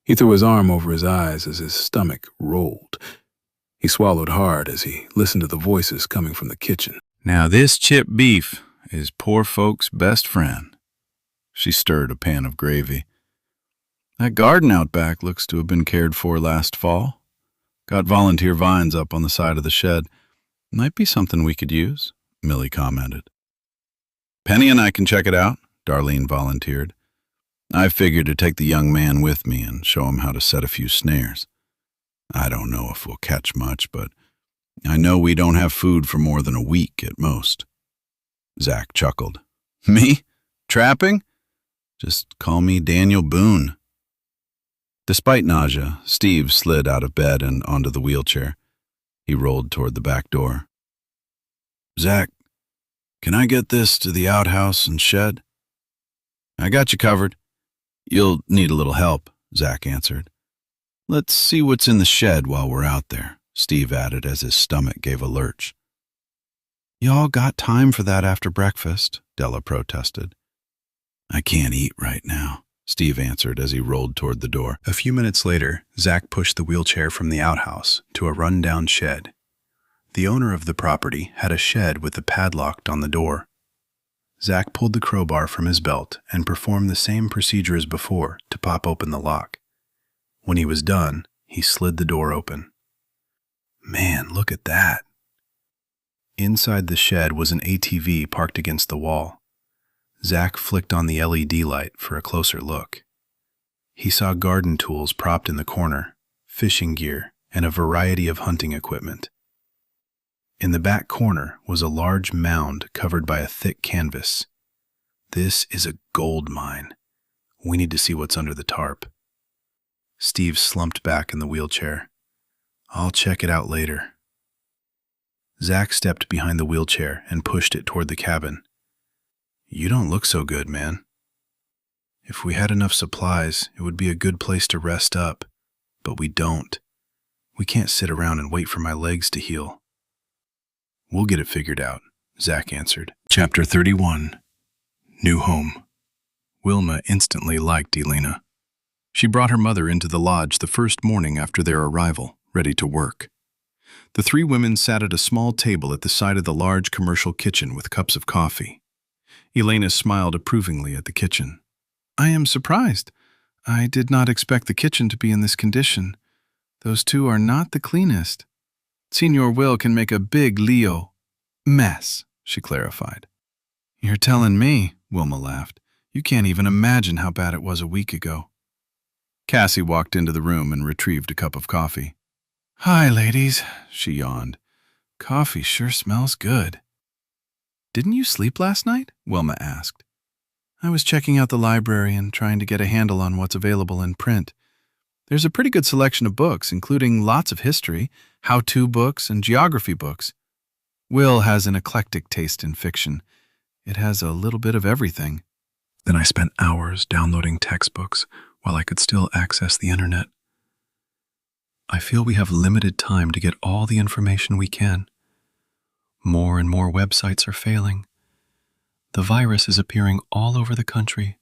He threw his arm over his eyes as his stomach rolled. He swallowed hard as he listened to the voices coming from the kitchen. "Now this chipped beef is poor folks' best friend." She stirred a pan of gravy. "That garden out back looks to have been cared for last fall. Got volunteer vines up on the side of the shed. Might be something we could use," Millie commented. "Penny and I can check it out," Darlene volunteered. "I figured to take the young man with me and show him how to set a few snares. I don't know if we'll catch much, but I know we don't have food for more than a week at most." Zach chuckled. "Me? Trapping? Just call me Daniel Boone." Despite nausea, Steve slid out of bed and onto the wheelchair. He rolled toward the back door. "Zach, can I get this to the outhouse and shed?" I got you covered. You'll need a little help, Zach answered. Let's see what's in the shed while we're out there, Steve added as his stomach gave a lurch. Y'all got time for that after breakfast, Della protested. I can't eat right now, Steve answered as he rolled toward the door. A few minutes later, Zach pushed the wheelchair from the outhouse to a run-down shed. The owner of the property had a shed with the padlock on the door. Zach pulled the crowbar from his belt and performed the same procedure as before to pop open the lock. When he was done, he slid the door open. Man, look at that. Inside the shed was an ATV parked against the wall. Zach flicked on the LED light for a closer look. He saw garden tools propped in the corner, fishing gear, and a variety of hunting equipment. In the back corner was a large mound covered by a thick canvas. This is a gold mine. We need to see what's under the tarp. Steve slumped back in the wheelchair. I'll check it out later. Zach stepped behind the wheelchair and pushed it toward the cabin. You don't look so good, man. If we had enough supplies, it would be a good place to rest up, but we don't. We can't sit around and wait for my legs to heal. We'll get it figured out, Zach answered. Chapter 31. New Home. Wilma instantly liked Elena. She brought her mother into the lodge the first morning after their arrival, ready to work. The three women sat at a small table at the side of the large commercial kitchen with cups of coffee. Elena smiled approvingly at the kitchen. I am surprised. I did not expect the kitchen to be in this condition. Those two are not the cleanest. Senor Will can make a big Leo mess, she clarified. You're telling me, Wilma laughed. You can't even imagine how bad it was a week ago. Cassie walked into the room and retrieved a cup of coffee. Hi, ladies, she yawned. Coffee sure smells good. Didn't you sleep last night? Wilma asked. I was checking out the library and trying to get a handle on what's available in print. There's a pretty good selection of books, including lots of history, how-to books, and geography books. Will has an eclectic taste in fiction. It has a little bit of everything. Then I spent hours downloading textbooks while I could still access the internet. I feel we have limited time to get all the information we can. More and more websites are failing. The virus is appearing all over the country.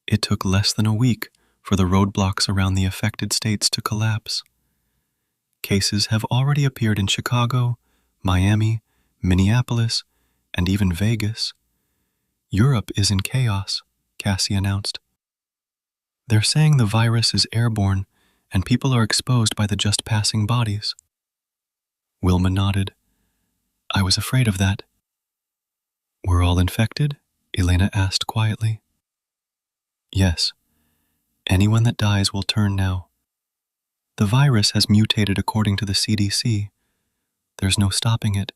It took less than a week for the roadblocks around the affected states to collapse. Cases have already appeared in Chicago, Miami, Minneapolis, and even Vegas. Europe is in chaos, Cassie announced. They're saying the virus is airborne and people are exposed by the just passing bodies. Wilma nodded. I was afraid of that. We're all infected? Elena asked quietly. Yes. Anyone that dies will turn now. The virus has mutated according to the CDC. There's no stopping it.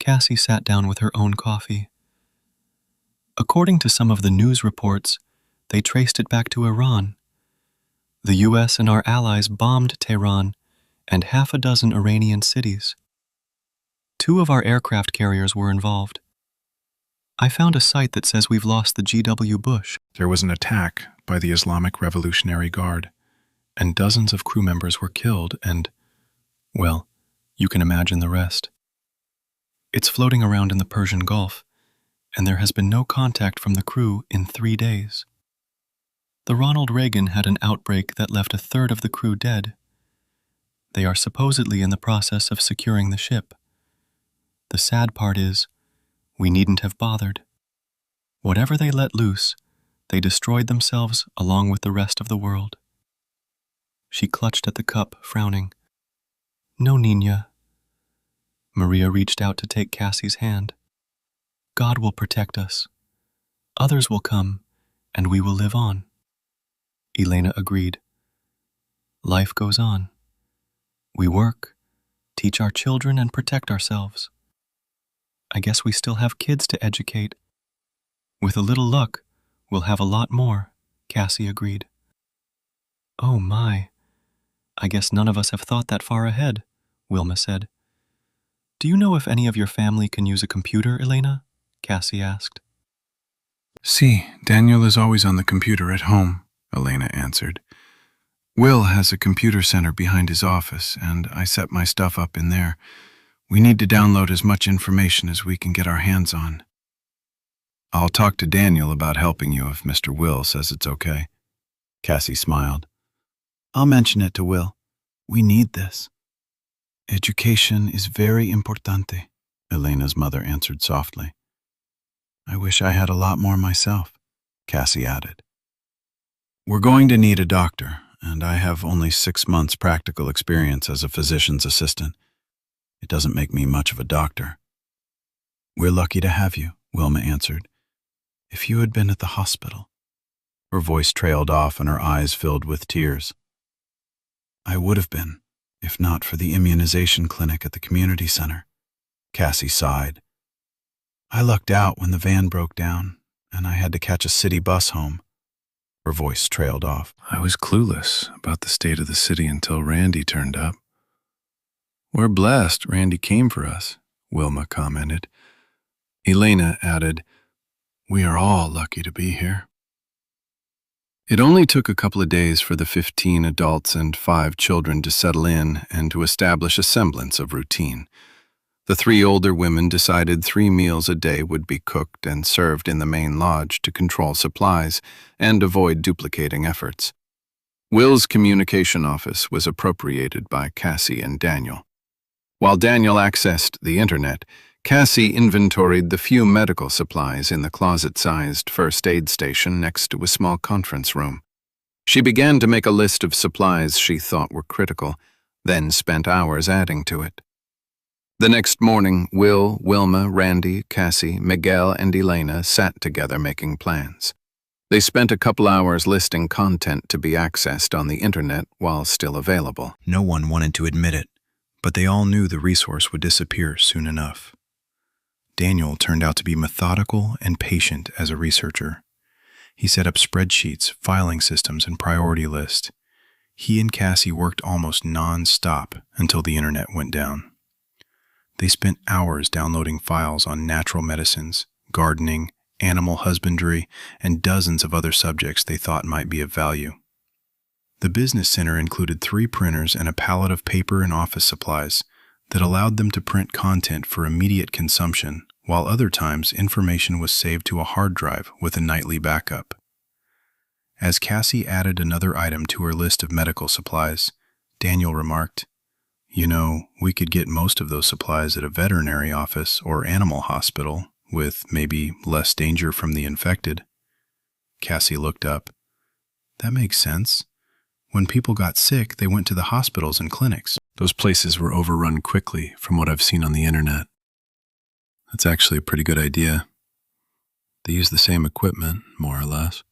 Cassie sat down with her own coffee. According to some of the news reports, they traced it back to Iran. The U.S. and our allies bombed Tehran and half a dozen Iranian cities. 2 of our aircraft carriers were involved. I found a site that says we've lost the G.W. Bush. There was an attack by the Islamic Revolutionary Guard, and dozens of crew members were killed and, well, you can imagine the rest. It's floating around in the Persian Gulf, and there has been no contact from the crew in 3 days. The Ronald Reagan had an outbreak that left a third of the crew dead. They are supposedly in the process of securing the ship. The sad part is, we needn't have bothered. Whatever they let loose, they destroyed themselves along with the rest of the world. She clutched at the cup, frowning. No, Nina. Maria reached out to take Cassie's hand. God will protect us. Others will come, and we will live on. Elena agreed. Life goes on. We work, teach our children, and protect ourselves. I guess we still have kids to educate. With a little luck, we'll have a lot more, Cassie agreed. Oh my, I guess none of us have thought that far ahead, Wilma said. Do you know if any of your family can use a computer, Elena? Cassie asked. See, Daniel is always on the computer at home, Elena answered. Will has a computer center behind his office, and I set my stuff up in there. We need to download as much information as we can get our hands on. I'll talk to Daniel about helping you if Mr. Will says it's okay. Cassie smiled. I'll mention it to Will. We need this. Education is very importante, Elena's mother answered softly. I wish I had a lot more myself, Cassie added. We're going to need a doctor, and I have only 6 months practical experience as a physician's assistant. It doesn't make me much of a doctor. We're lucky to have you, Wilma answered. If you had been at the hospital. Her voice trailed off and her eyes filled with tears. I would have been, if not for the immunization clinic at the community center. Cassie sighed. I lucked out when the van broke down, and I had to catch a city bus home. Her voice trailed off. I was clueless about the state of the city until Randy turned up. We're blessed Randy came for us, Wilma commented. Elena added, We are all lucky to be here. It only took a couple of days for the 15 adults and 5 children to settle in and to establish a semblance of routine. The 3 older women decided 3 meals a day would be cooked and served in the main lodge to control supplies and avoid duplicating efforts. Will's communication office was appropriated by Cassie and Daniel. While Daniel accessed the internet, Cassie inventoried the few medical supplies in the closet-sized first aid station next to a small conference room. She began to make a list of supplies she thought were critical, then spent hours adding to it. The next morning, Will, Wilma, Randy, Cassie, Miguel, and Elena sat together making plans. They spent a couple hours listing content to be accessed on the internet while still available. No one wanted to admit it, but they all knew the resource would disappear soon enough. Daniel turned out to be methodical and patient as a researcher. He set up spreadsheets, filing systems, and priority lists. He and Cassie worked almost non-stop until the internet went down. They spent hours downloading files on natural medicines, gardening, animal husbandry, and dozens of other subjects they thought might be of value. The business center included 3 printers and a pallet of paper and office supplies that allowed them to print content for immediate consumption, while other times information was saved to a hard drive with a nightly backup. As Cassie added another item to her list of medical supplies, Daniel remarked, You know, we could get most of those supplies at a veterinary office or animal hospital, with maybe less danger from the infected. Cassie looked up. That makes sense. When people got sick, they went to the hospitals and clinics. Those places were overrun quickly from what I've seen on the internet. That's actually a pretty good idea. They use the same equipment, more or less.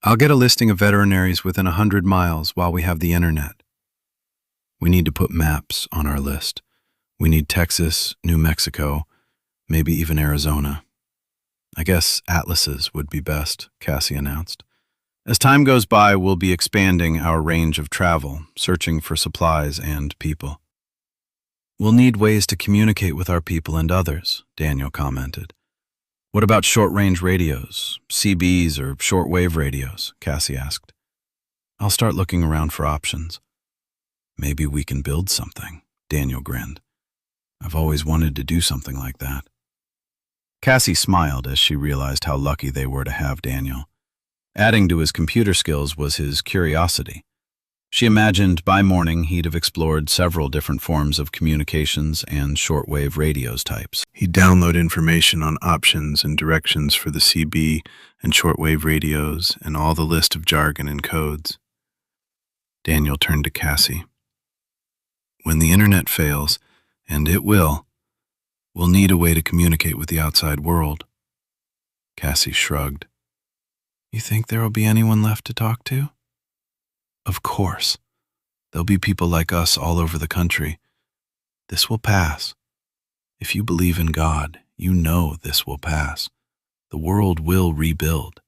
I'll get a listing of veterinaries within 100 miles while we have the internet. We need to put maps on our list. We need Texas, New Mexico, maybe even Arizona. I guess atlases would be best, Cassie announced. As time goes by, we'll be expanding our range of travel, searching for supplies and people. We'll need ways to communicate with our people and others, Daniel commented. What about short-range radios, CBs or shortwave radios? Cassie asked. I'll start looking around for options. Maybe we can build something, Daniel grinned. I've always wanted to do something like that. Cassie smiled as she realized how lucky they were to have Daniel. Adding to his computer skills was his curiosity. She imagined by morning he'd have explored several different forms of communications and shortwave radios types. He'd download information on options and directions for the CB and shortwave radios and all the list of jargon and codes. Daniel turned to Cassie. When the internet fails, and it will, we'll need a way to communicate with the outside world. Cassie shrugged. You think there will be anyone left to talk to? Of course. There'll be people like us all over the country. This will pass. If you believe in God, you know this will pass. The world will rebuild,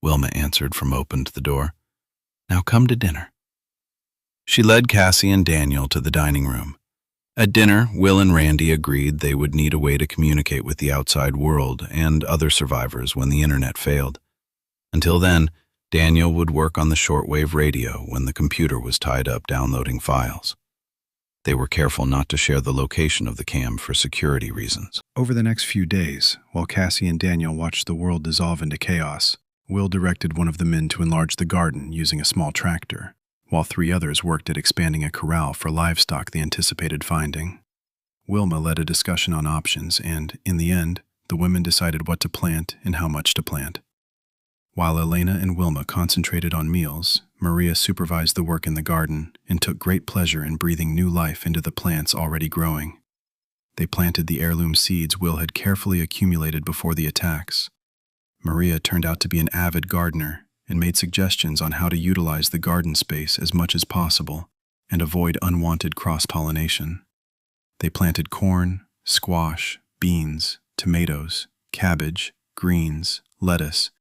Wilma answered from opened the door. Now come to dinner. She led Cassie and Daniel to the dining room. At dinner, Will and Randy agreed they would need a way to communicate with the outside world and other survivors when the internet failed. Until then, Daniel would work on the shortwave radio when the computer was tied up downloading files. They were careful not to share the location of the cam for security reasons. Over the next few days, while Cassie and Daniel watched the world dissolve into chaos, Will directed one of the men to enlarge the garden using a small tractor, while 3 others worked at expanding a corral for livestock they anticipated finding. Wilma led a discussion on options, and, in the end, the women decided what to plant and how much to plant. While Elena and Wilma concentrated on meals, Maria supervised the work in the garden and took great pleasure in breathing new life into the plants already growing. They planted the heirloom seeds Will had carefully accumulated before the attacks. Maria turned out to be an avid gardener and made suggestions on how to utilize the garden space as much as possible and avoid unwanted cross-pollination. They planted corn, squash, beans, tomatoes, cabbage, greens, lettuce,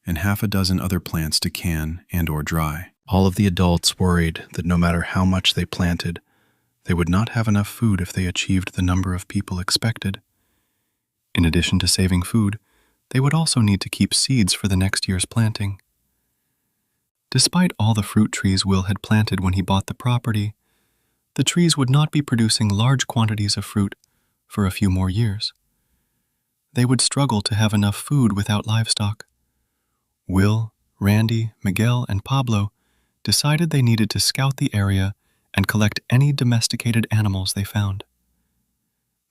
and half a dozen other plants to can and/or dry. All of the adults worried that no matter how much they planted, they would not have enough food if they achieved the number of people expected. In addition to saving food, they would also need to keep seeds for the next year's planting. Despite all the fruit trees Will had planted when he bought the property, the trees would not be producing large quantities of fruit for a few more years. They would struggle to have enough food without livestock. Will, Randy, Miguel, and Pablo decided they needed to scout the area and collect any domesticated animals they found.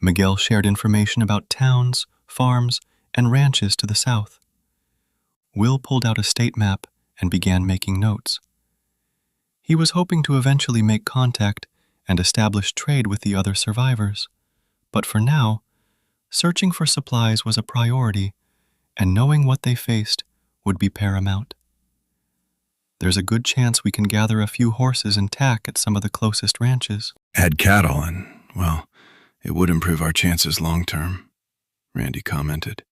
Miguel shared information about towns, farms, and ranches to the south. Will pulled out a state map and began making notes. He was hoping to eventually make contact and establish trade with the other survivors, but for now, searching for supplies was a priority, and knowing what they faced would be paramount. There's a good chance we can gather a few horses and tack at some of the closest ranches. Add cattle and, well, it would improve our chances long term, Randy commented.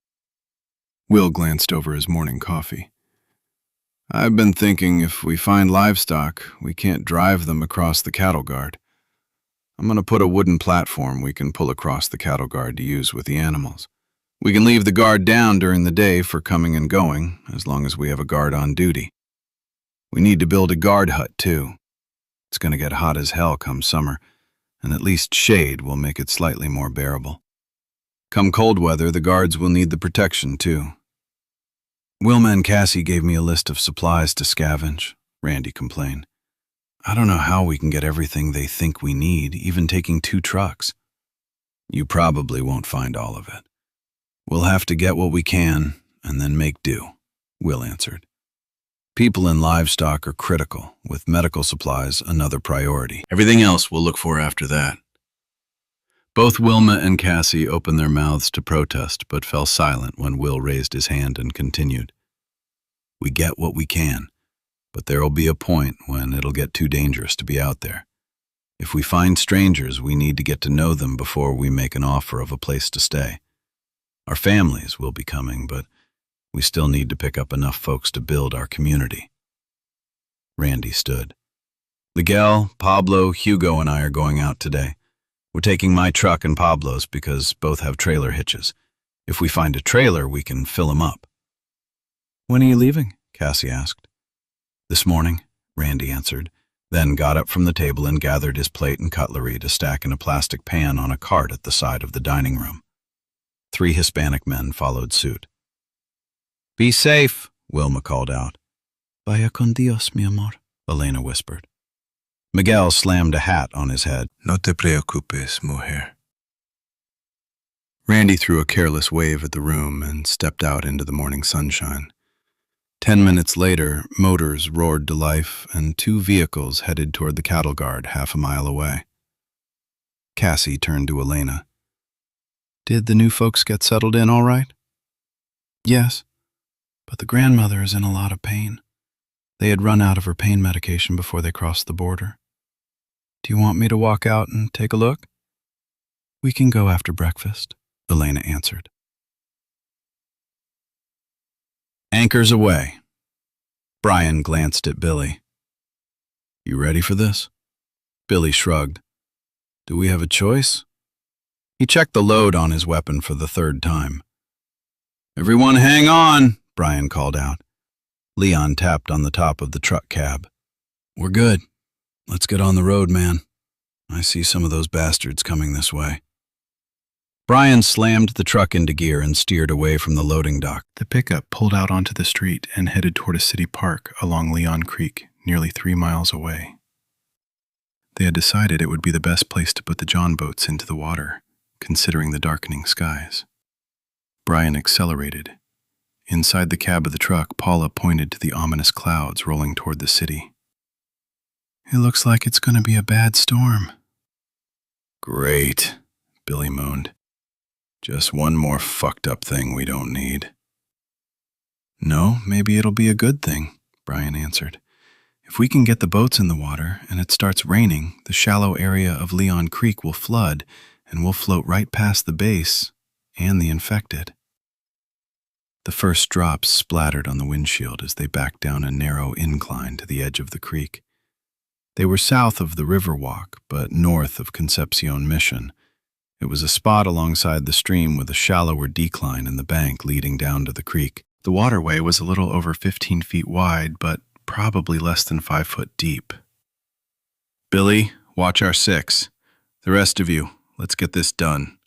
Will glanced over his morning coffee. I've been thinking if we find livestock, we can't drive them across the cattle guard. I'm going to put a wooden platform we can pull across the cattle guard to use with the animals. We can leave the guard down during the day for coming and going, as long as we have a guard on duty. We need to build a guard hut, too. It's going to get hot as hell come summer, and at least shade will make it slightly more bearable. Come cold weather, the guards will need the protection, too. Wilma and Cassie gave me a list of supplies to scavenge, Randy complained. I don't know how we can get everything they think we need, even taking 2 trucks. You probably won't find all of it. We'll have to get what we can, and then make do, Will answered. People and livestock are critical, with medical supplies another priority. Everything else we'll look for after that. Both Wilma and Cassie opened their mouths to protest, but fell silent when Will raised his hand and continued. We get what we can, but there'll be a point when it'll get too dangerous to be out there. If we find strangers, we need to get to know them before we make an offer of a place to stay. Our families will be coming, but we still need to pick up enough folks to build our community. Randy stood. Miguel, Pablo, Hugo, and I are going out today. We're taking my truck and Pablo's because both have trailer hitches. If we find a trailer, we can fill them up. When are you leaving? Cassie asked. This morning, Randy answered, then got up from the table and gathered his plate and cutlery to stack in a plastic pan on a cart at the side of the dining room. 3 Hispanic men followed suit. Be safe, Wilma called out. Vaya con Dios, mi amor, Elena whispered. Miguel slammed a hat on his head. No te preocupes, mujer. Randy threw a careless wave at the room and stepped out into the morning sunshine. 10 minutes later, motors roared to life and 2 vehicles headed toward the cattle guard half a mile away. Cassie turned to Elena. Did the new folks get settled in all right? Yes, but the grandmother is in a lot of pain. They had run out of her pain medication before they crossed the border. Do you want me to walk out and take a look? We can go after breakfast, Elena answered. Anchors away. Brian glanced at Billy. You ready for this? Billy shrugged. Do we have a choice? He checked the load on his weapon for the third time. Everyone hang on, Brian called out. Leon tapped on the top of the truck cab. We're good. Let's get on the road, man. I see some of those bastards coming this way. Brian slammed the truck into gear and steered away from the loading dock. The pickup pulled out onto the street and headed toward a city park along Leon Creek, nearly 3 miles away. They had decided it would be the best place to put the John boats into the water, considering the darkening skies. Brian accelerated. Inside the cab of the truck, Paula pointed to the ominous clouds rolling toward the city. It looks like it's going to be a bad storm. Great, Billy moaned. Just one more fucked up thing we don't need. No, maybe it'll be a good thing, Brian answered. If we can get the boats in the water and it starts raining, the shallow area of Leon Creek will flood and we'll float right past the base and the infected. The first drops splattered on the windshield as they backed down a narrow incline to the edge of the creek. They were south of the Riverwalk, but north of Concepcion Mission. It was a spot alongside the stream with a shallower decline in the bank leading down to the creek. The waterway was a little over 15 feet wide, but probably less than 5 foot deep. Billy, watch our 6. The rest of you, let's get this done.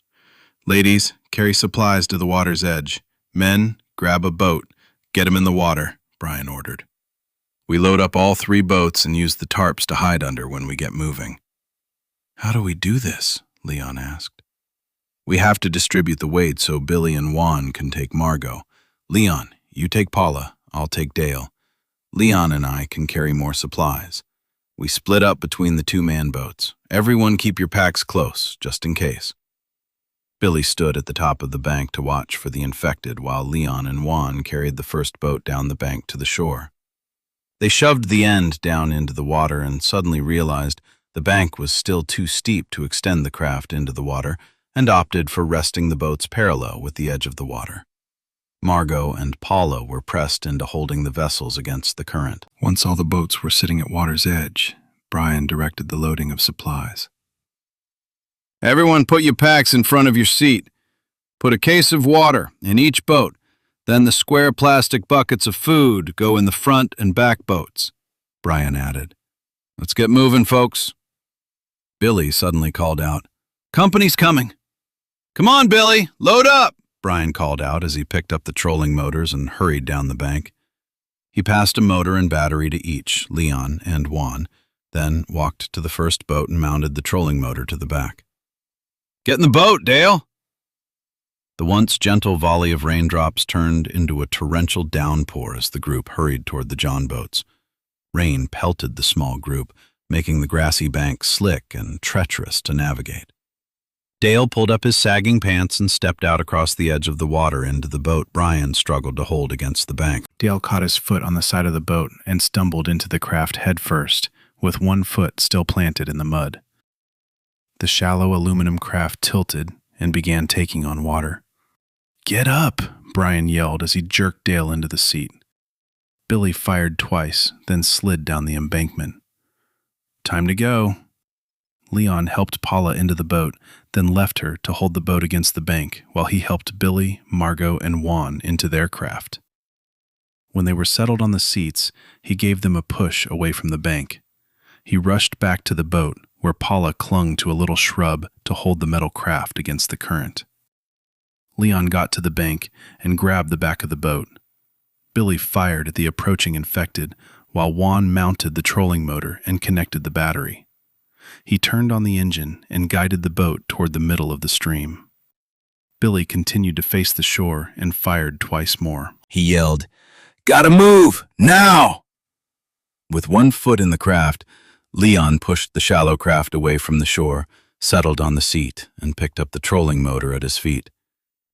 Ladies, carry supplies to the water's edge. Men, grab a boat. Get 'em in the water, Brian ordered. We load up all 3 boats and use the tarps to hide under when we get moving. How do we do this? Leon asked. We have to distribute the weight so Billy and Juan can take Margot. Leon, you take Paula, I'll take Dale. Leon and I can carry more supplies. We split up between the 2-man boats. Everyone keep your packs close, just in case. Billy stood at the top of the bank to watch for the infected while Leon and Juan carried the first boat down the bank to the shore. They shoved the end down into the water and suddenly realized the bank was still too steep to extend the craft into the water and opted for resting the boats parallel with the edge of the water. Margot and Paula were pressed into holding the vessels against the current. Once all the boats were sitting at water's edge, Brian directed the loading of supplies. Everyone put your packs in front of your seat. Put a case of water in each boat. Then the square plastic buckets of food go in the front and back boats, Brian added. Let's get moving, folks. Billy suddenly called out, Company's coming. Come on, Billy, load up, Brian called out as he picked up the trolling motors and hurried down the bank. He passed a motor and battery to each, Leon and Juan, then walked to the first boat and mounted the trolling motor to the back. Get in the boat, Dale! The once gentle volley of raindrops turned into a torrential downpour as the group hurried toward the John boats. Rain pelted the small group, making the grassy bank slick and treacherous to navigate. Dale pulled up his sagging pants and stepped out across the edge of the water into the boat Brian struggled to hold against the bank. Dale caught his foot on the side of the boat and stumbled into the craft head first, with one foot still planted in the mud. The shallow aluminum craft tilted and began taking on water. Get up, Brian yelled as he jerked Dale into the seat. Billy fired twice, then slid down the embankment. Time to go. Leon helped Paula into the boat, then left her to hold the boat against the bank while he helped Billy, Margot, and Juan into their craft. When they were settled on the seats, he gave them a push away from the bank. He rushed back to the boat, where Paula clung to a little shrub to hold the metal craft against the current. Leon got to the bank and grabbed the back of the boat. Billy fired at the approaching infected, while Juan mounted the trolling motor and connected the battery. He turned on the engine and guided the boat toward the middle of the stream. Billy continued to face the shore and fired twice more. He yelled, Gotta move, now! With one foot in the craft, Leon pushed the shallow craft away from the shore, settled on the seat, and picked up the trolling motor at his feet.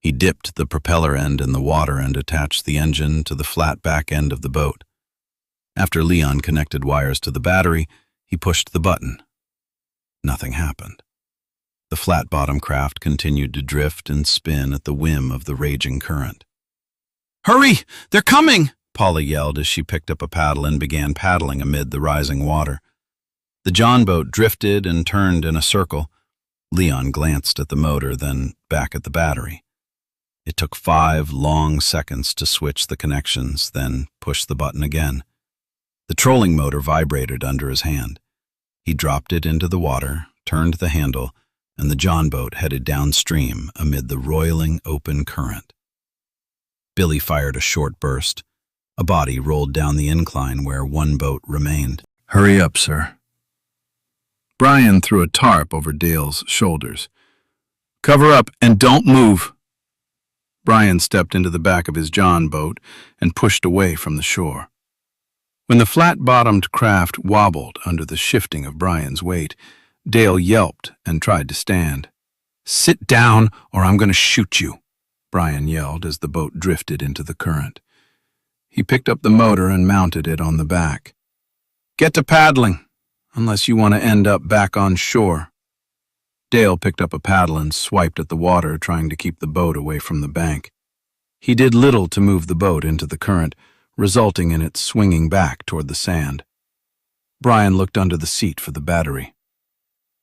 He dipped the propeller end in the water and attached the engine to the flat back end of the boat. After Leon connected wires to the battery, he pushed the button. Nothing happened. The flat-bottom craft continued to drift and spin at the whim of the raging current. Hurry! They're coming! Paula yelled as she picked up a paddle and began paddling amid the rising water. The John boat drifted and turned in a circle, Leon glanced at the motor, then back at the battery. It took 5 long seconds to switch the connections, then push the button again. The trolling motor vibrated under his hand. He dropped it into the water, turned the handle, and the John boat headed downstream amid the roiling open current. Billy fired a short burst. A body rolled down the incline where one boat remained. "Hurry up, sir." Brian threw a tarp over Dale's shoulders. "Cover up and don't move." Brian stepped into the back of his John boat and pushed away from the shore. When the flat-bottomed craft wobbled under the shifting of Brian's weight, Dale yelped and tried to stand. "Sit down or I'm going to shoot you," Brian yelled as the boat drifted into the current. He picked up the motor and mounted it on the back. "Get to paddling, unless you want to end up back on shore." Dale picked up a paddle and swiped at the water, trying to keep the boat away from the bank. He did little to move the boat into the current, resulting in it swinging back toward the sand. Brian looked under the seat for the battery.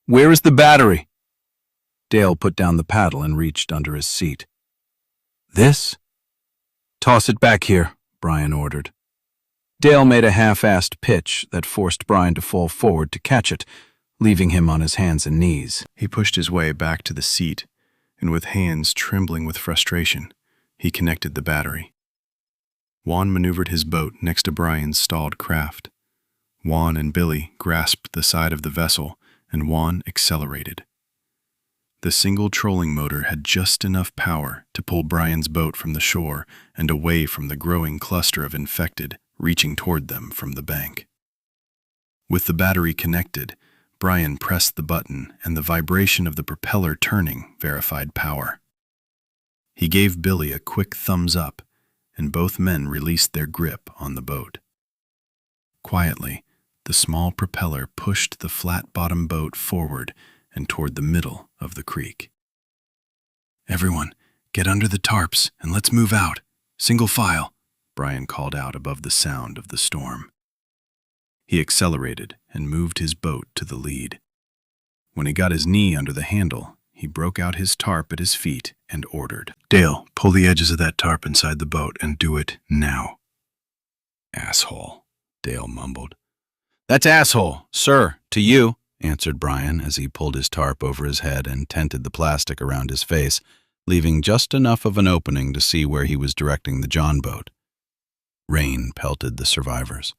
"Where is the battery?" Dale put down the paddle and reached under his seat. "This?" "Toss it back here," Brian ordered. Dale made a half-assed pitch that forced Brian to fall forward to catch it, leaving him on his hands and knees. He pushed his way back to the seat, and with hands trembling with frustration, he connected the battery. Juan maneuvered his boat next to Brian's stalled craft. Juan and Billy grasped the side of the vessel, and Juan accelerated. The single trolling motor had just enough power to pull Brian's boat from the shore and away from the growing cluster of infected reaching toward them from the bank. With the battery connected, Brian pressed the button, and the vibration of the propeller turning verified power. He gave Billy a quick thumbs up, and both men released their grip on the boat. Quietly, the small propeller pushed the flat-bottom boat forward and toward the middle of the creek. "Everyone, get under the tarps and let's move out. Single file," Brian called out above the sound of the storm. He accelerated and moved his boat to the lead. When he got his knee under the handle, he broke out his tarp at his feet and ordered, "Dale, pull the edges of that tarp inside the boat and do it now." "Asshole," Dale mumbled. "That's asshole, sir, to you," answered Brian as he pulled his tarp over his head and tented the plastic around his face, leaving just enough of an opening to see where he was directing the John boat. Rain pelted the survivors.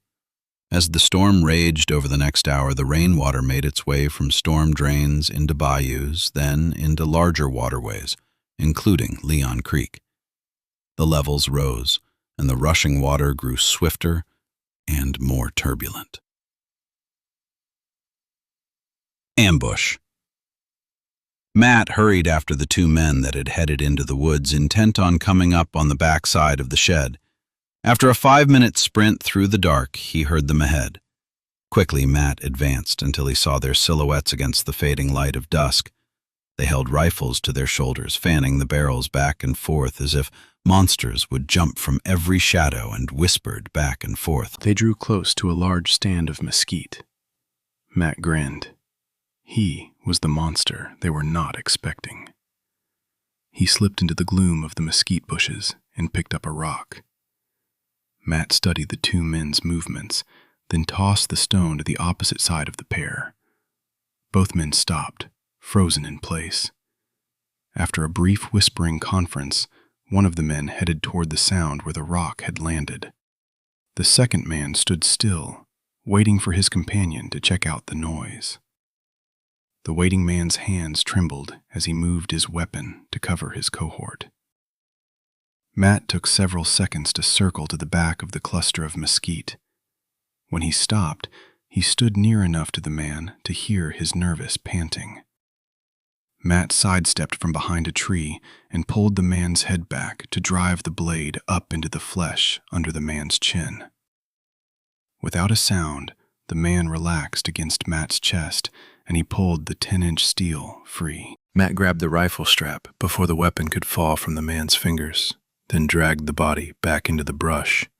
As the storm raged over the next hour, the rainwater made its way from storm drains into bayous, then into larger waterways, including Leon Creek. The levels rose, and the rushing water grew swifter and more turbulent. Ambush. Matt hurried after the 2 men that had headed into the woods, intent on coming up on the back side of the shed. After a 5-minute sprint through the dark, he heard them ahead. Quickly, Matt advanced until he saw their silhouettes against the fading light of dusk. They held rifles to their shoulders, fanning the barrels back and forth as if monsters would jump from every shadow, and whispered back and forth. They drew close to a large stand of mesquite. Matt grinned. He was the monster they were not expecting. He slipped into the gloom of the mesquite bushes and picked up a rock. Matt studied the 2 men's movements, then tossed the stone to the opposite side of the pair. Both men stopped, frozen in place. After a brief whispering conference, one of the men headed toward the sound where the rock had landed. The second man stood still, waiting for his companion to check out the noise. The waiting man's hands trembled as he moved his weapon to cover his cohort. Matt took several seconds to circle to the back of the cluster of mesquite. When he stopped, he stood near enough to the man to hear his nervous panting. Matt sidestepped from behind a tree and pulled the man's head back to drive the blade up into the flesh under the man's chin. Without a sound, the man relaxed against Matt's chest, and he pulled the 10-inch steel free. Matt grabbed the rifle strap before the weapon could fall from the man's fingers, then dragged the body back into the brush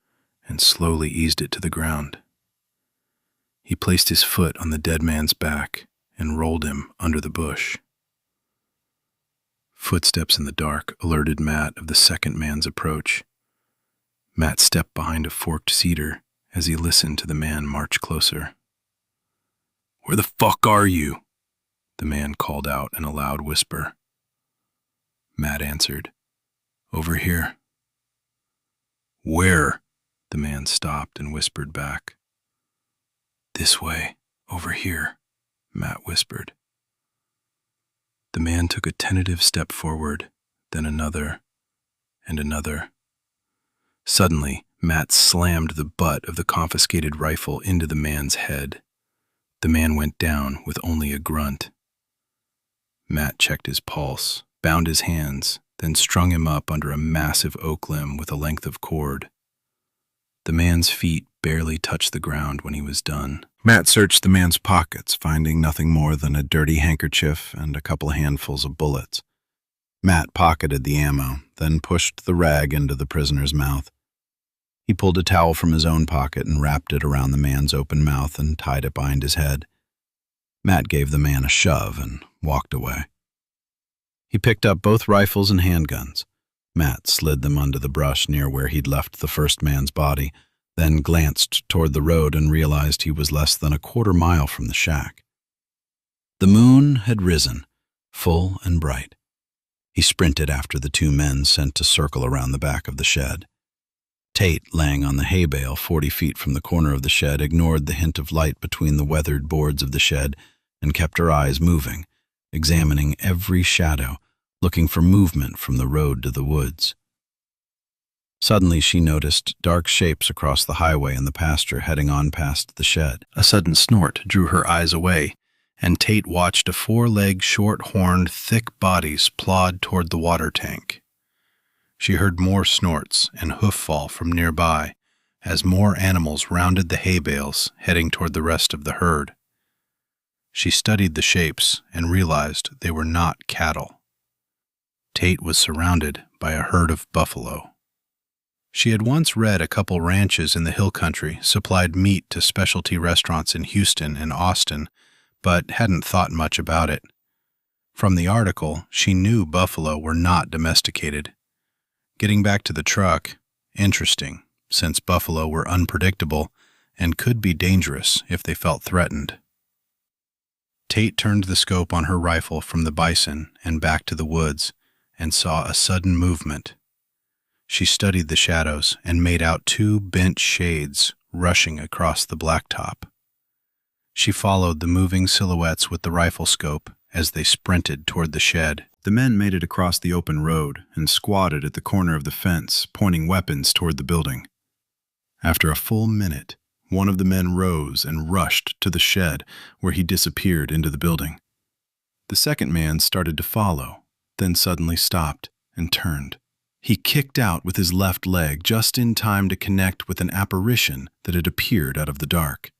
and slowly eased it to the ground. He placed his foot on the dead man's back and rolled him under the bush. Footsteps in the dark alerted Matt of the second man's approach. Matt stepped behind a forked cedar as he listened to the man march closer. "Where the fuck are you?" the man called out in a loud whisper. Matt answered, "Over here." "Where?" The man stopped and whispered back. "This way, over here," Matt whispered. The man took a tentative step forward, then another, and another. Suddenly, Matt slammed the butt of the confiscated rifle into the man's head. The man went down with only a grunt. Matt checked his pulse, bound his hands, then strung him up under a massive oak limb with a length of cord. The man's feet barely touched the ground when he was done. Matt searched the man's pockets, finding nothing more than a dirty handkerchief and a couple handfuls of bullets. Matt pocketed the ammo, then pushed the rag into the prisoner's mouth. He pulled a towel from his own pocket and wrapped it around the man's open mouth and tied it behind his head. Matt gave the man a shove and walked away. He picked up both rifles and handguns. Matt slid them under the brush near where he'd left the first man's body, then glanced toward the road and realized he was less than a quarter-mile from the shack. The moon had risen, full and bright. He sprinted after the two men sent to circle around the back of the shed. Tate, laying on the hay bale 40 feet from the corner of the shed, ignored the hint of light between the weathered boards of the shed and kept her eyes moving, examining every shadow, looking for movement from the road to the woods. Suddenly she noticed dark shapes across the highway in the pasture heading on past the shed. A sudden snort drew her eyes away, and Tate watched a four-legged, short-horned, thick bodies plod toward the water tank. She heard more snorts and hoof fall from nearby as more animals rounded the hay bales, heading toward the rest of the herd. She studied the shapes and realized they were not cattle. Tate was surrounded by a herd of buffalo. She had once read a couple ranches in the hill country supplied meat to specialty restaurants in Houston and Austin, but hadn't thought much about it. From the article, she knew buffalo were not domesticated. Getting back to the truck, interesting, since buffalo were unpredictable and could be dangerous if they felt threatened. Tate turned the scope on her rifle from the bison and back to the woods and saw a sudden movement. She studied the shadows and made out two bent shades rushing across the blacktop. She followed the moving silhouettes with the rifle scope as they sprinted toward the shed. The men made it across the open road and squatted at the corner of the fence, pointing weapons toward the building. After a full minute, one of the men rose and rushed to the shed, where he disappeared into the building. The second man started to follow, then suddenly stopped and turned. He kicked out with his left leg just in time to connect with an apparition that had appeared out of the dark.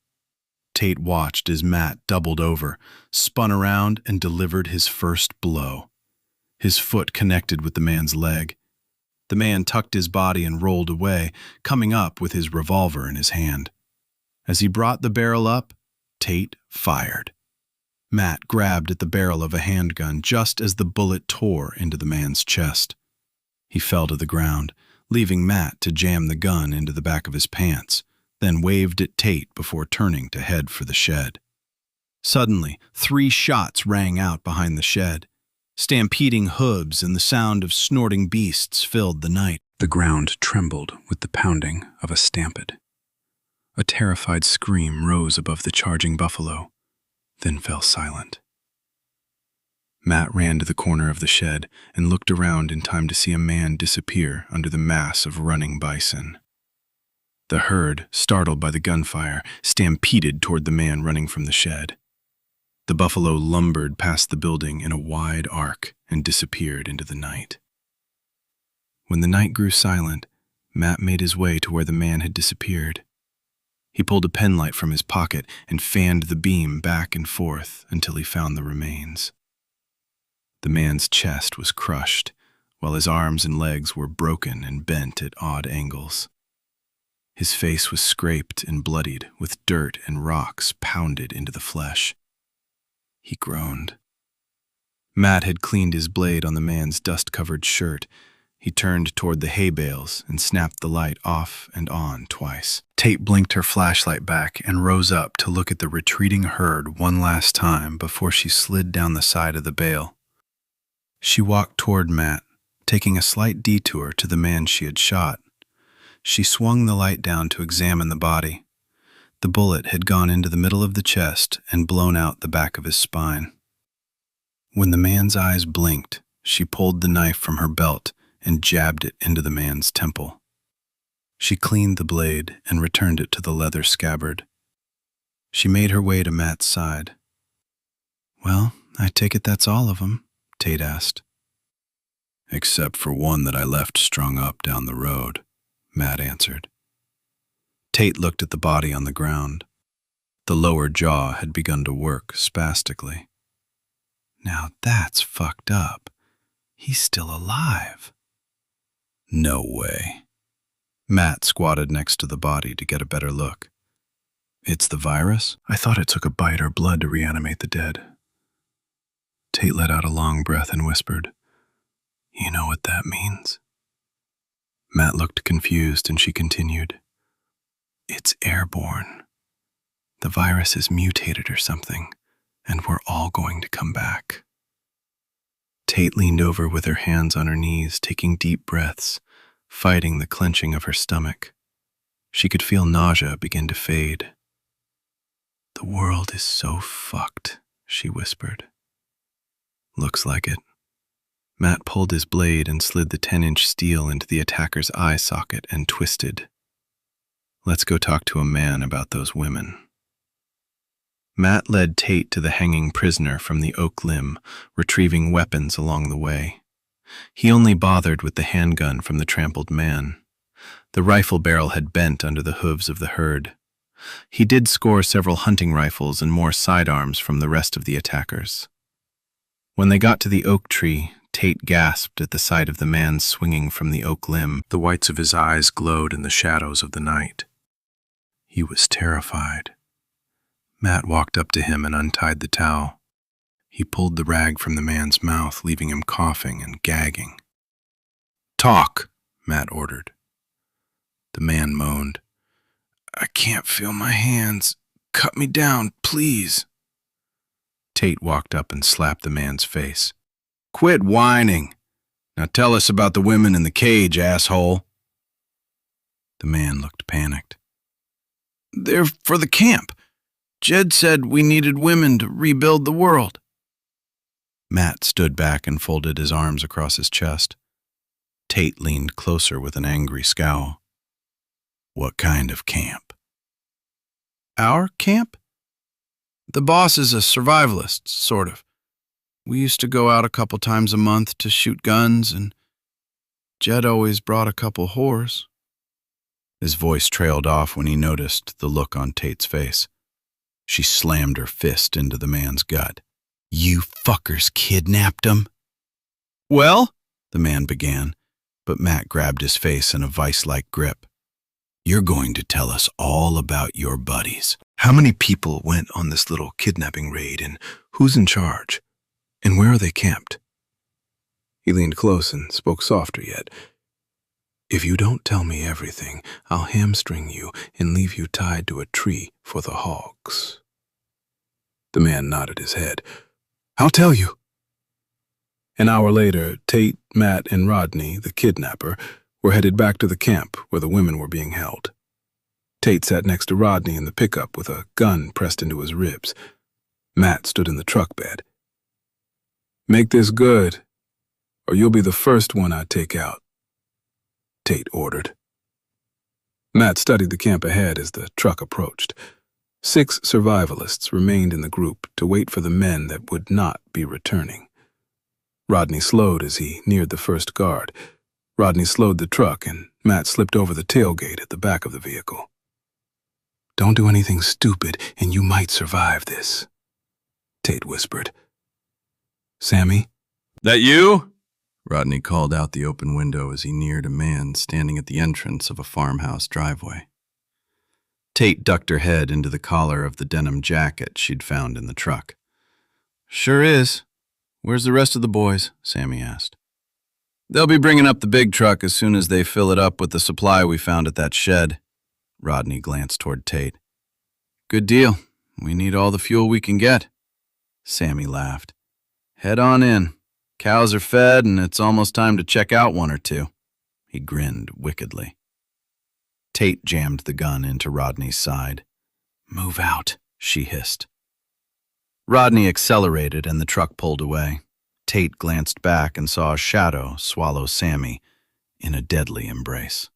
Tate watched as Matt doubled over, spun around, and delivered his first blow. His foot connected with the man's leg. The man tucked his body and rolled away, coming up with his revolver in his hand. As he brought the barrel up, Tate fired. Matt grabbed at the barrel of a handgun just as the bullet tore into the man's chest. He fell to the ground, leaving Matt to jam the gun into the back of his pants, then waved at Tate before turning to head for the shed. Suddenly, 3 shots rang out behind the shed. Stampeding hooves and the sound of snorting beasts filled the night. The ground trembled with the pounding of a stampede. A terrified scream rose above the charging buffalo, then fell silent. Matt ran to the corner of the shed and looked around in time to see a man disappear under the mass of running bison. The herd, startled by the gunfire, stampeded toward the man running from the shed. The buffalo lumbered past the building in a wide arc and disappeared into the night. When the night grew silent, Matt made his way to where the man had disappeared. He pulled a penlight from his pocket and fanned the beam back and forth until he found the remains. The man's chest was crushed, while his arms and legs were broken and bent at odd angles. His face was scraped and bloodied, with dirt and rocks pounded into the flesh. He groaned. Matt had cleaned his blade on the man's dust-covered shirt. He turned toward the hay bales and snapped the light off and on twice. Tate blinked her flashlight back and rose up to look at the retreating herd one last time before she slid down the side of the bale. She walked toward Matt, taking a slight detour to the man she had shot. She swung the light down to examine the body. The bullet had gone into the middle of the chest and blown out the back of his spine. When the man's eyes blinked, she pulled the knife from her belt and jabbed it into the man's temple. She cleaned the blade and returned it to the leather scabbard. She made her way to Matt's side. "Well, I take it that's all of them," Tate asked. "Except for one that I left strung up down the road," Matt answered. Tate looked at the body on the ground. The lower jaw had begun to work spastically. "Now that's fucked up. He's still alive." "No way." Matt squatted next to the body to get a better look. "It's the virus? I thought it took a bite or blood to reanimate the dead." Tate let out a long breath and whispered, "You know what that means?" Matt looked confused and she continued, "It's airborne. The virus is mutated or something, and we're all going to come back." Tate leaned over with her hands on her knees, taking deep breaths, fighting the clenching of her stomach. She could feel nausea begin to fade. "The world is so fucked," she whispered. "Looks like it." Matt pulled his blade and slid the 10-inch steel into the attacker's eye socket and twisted. "Let's go talk to a man about those women." Matt led Tate to the hanging prisoner from the oak limb, retrieving weapons along the way. He only bothered with the handgun from the trampled man. The rifle barrel had bent under the hooves of the herd. He did score several hunting rifles and more sidearms from the rest of the attackers. When they got to the oak tree, Tate gasped at the sight of the man swinging from the oak limb. The whites of his eyes glowed in the shadows of the night. He was terrified. Matt walked up to him and untied the towel. He pulled the rag from the man's mouth, leaving him coughing and gagging. "Talk," Matt ordered. The man moaned. "I can't feel my hands. Cut me down, please." Tate walked up and slapped the man's face. "Quit whining. Now tell us about the women in the cage, asshole." The man looked panicked. "They're for the camp. Jed said we needed women to rebuild the world." Matt stood back and folded his arms across his chest. Tate leaned closer with an angry scowl. "What kind of camp?" "Our camp? The boss is a survivalist, sort of. We used to go out a couple times a month to shoot guns, and Jed always brought a couple whores." His voice trailed off when he noticed the look on Tate's face. She slammed her fist into the man's gut. "You fuckers kidnapped him?" "Well," the man began, but Matt grabbed his face in a vice-like grip. "You're going to tell us all about your buddies. How many people went on this little kidnapping raid, and who's in charge? And where are they camped?" He leaned close and spoke softer yet. "If you don't tell me everything, I'll hamstring you and leave you tied to a tree for the hogs." The man nodded his head. "I'll tell you." An hour later, Tate, Matt, and Rodney, the kidnapper, were headed back to the camp where the women were being held. Tate sat next to Rodney in the pickup with a gun pressed into his ribs. Matt stood in the truck bed. "Make this good, or you'll be the first one I take out," Tate ordered. Matt studied the camp ahead as the truck approached. 6 survivalists remained in the group to wait for the men that would not be returning. Rodney slowed as he neared the first guard. Rodney slowed the truck, and Matt slipped over the tailgate at the back of the vehicle. "Don't do anything stupid, and you might survive this," Tate whispered. "Sammy?" "That you?" Rodney called out the open window as he neared a man standing at the entrance of a farmhouse driveway. Tate ducked her head into the collar of the denim jacket she'd found in the truck. "Sure is. "Where's the rest of the boys?" Sammy asked. "They'll be bringing up the big truck as soon as they fill it up with the supply we found at that shed." Rodney glanced toward Tate. "Good deal. We need all the fuel we can get." Sammy laughed. "Head on in. Cows are fed, and it's almost time to check out one or two." He grinned wickedly. Tate jammed the gun into Rodney's side. "Move out," she hissed. Rodney accelerated and the truck pulled away. Tate glanced back and saw a shadow swallow Sammy in a deadly embrace.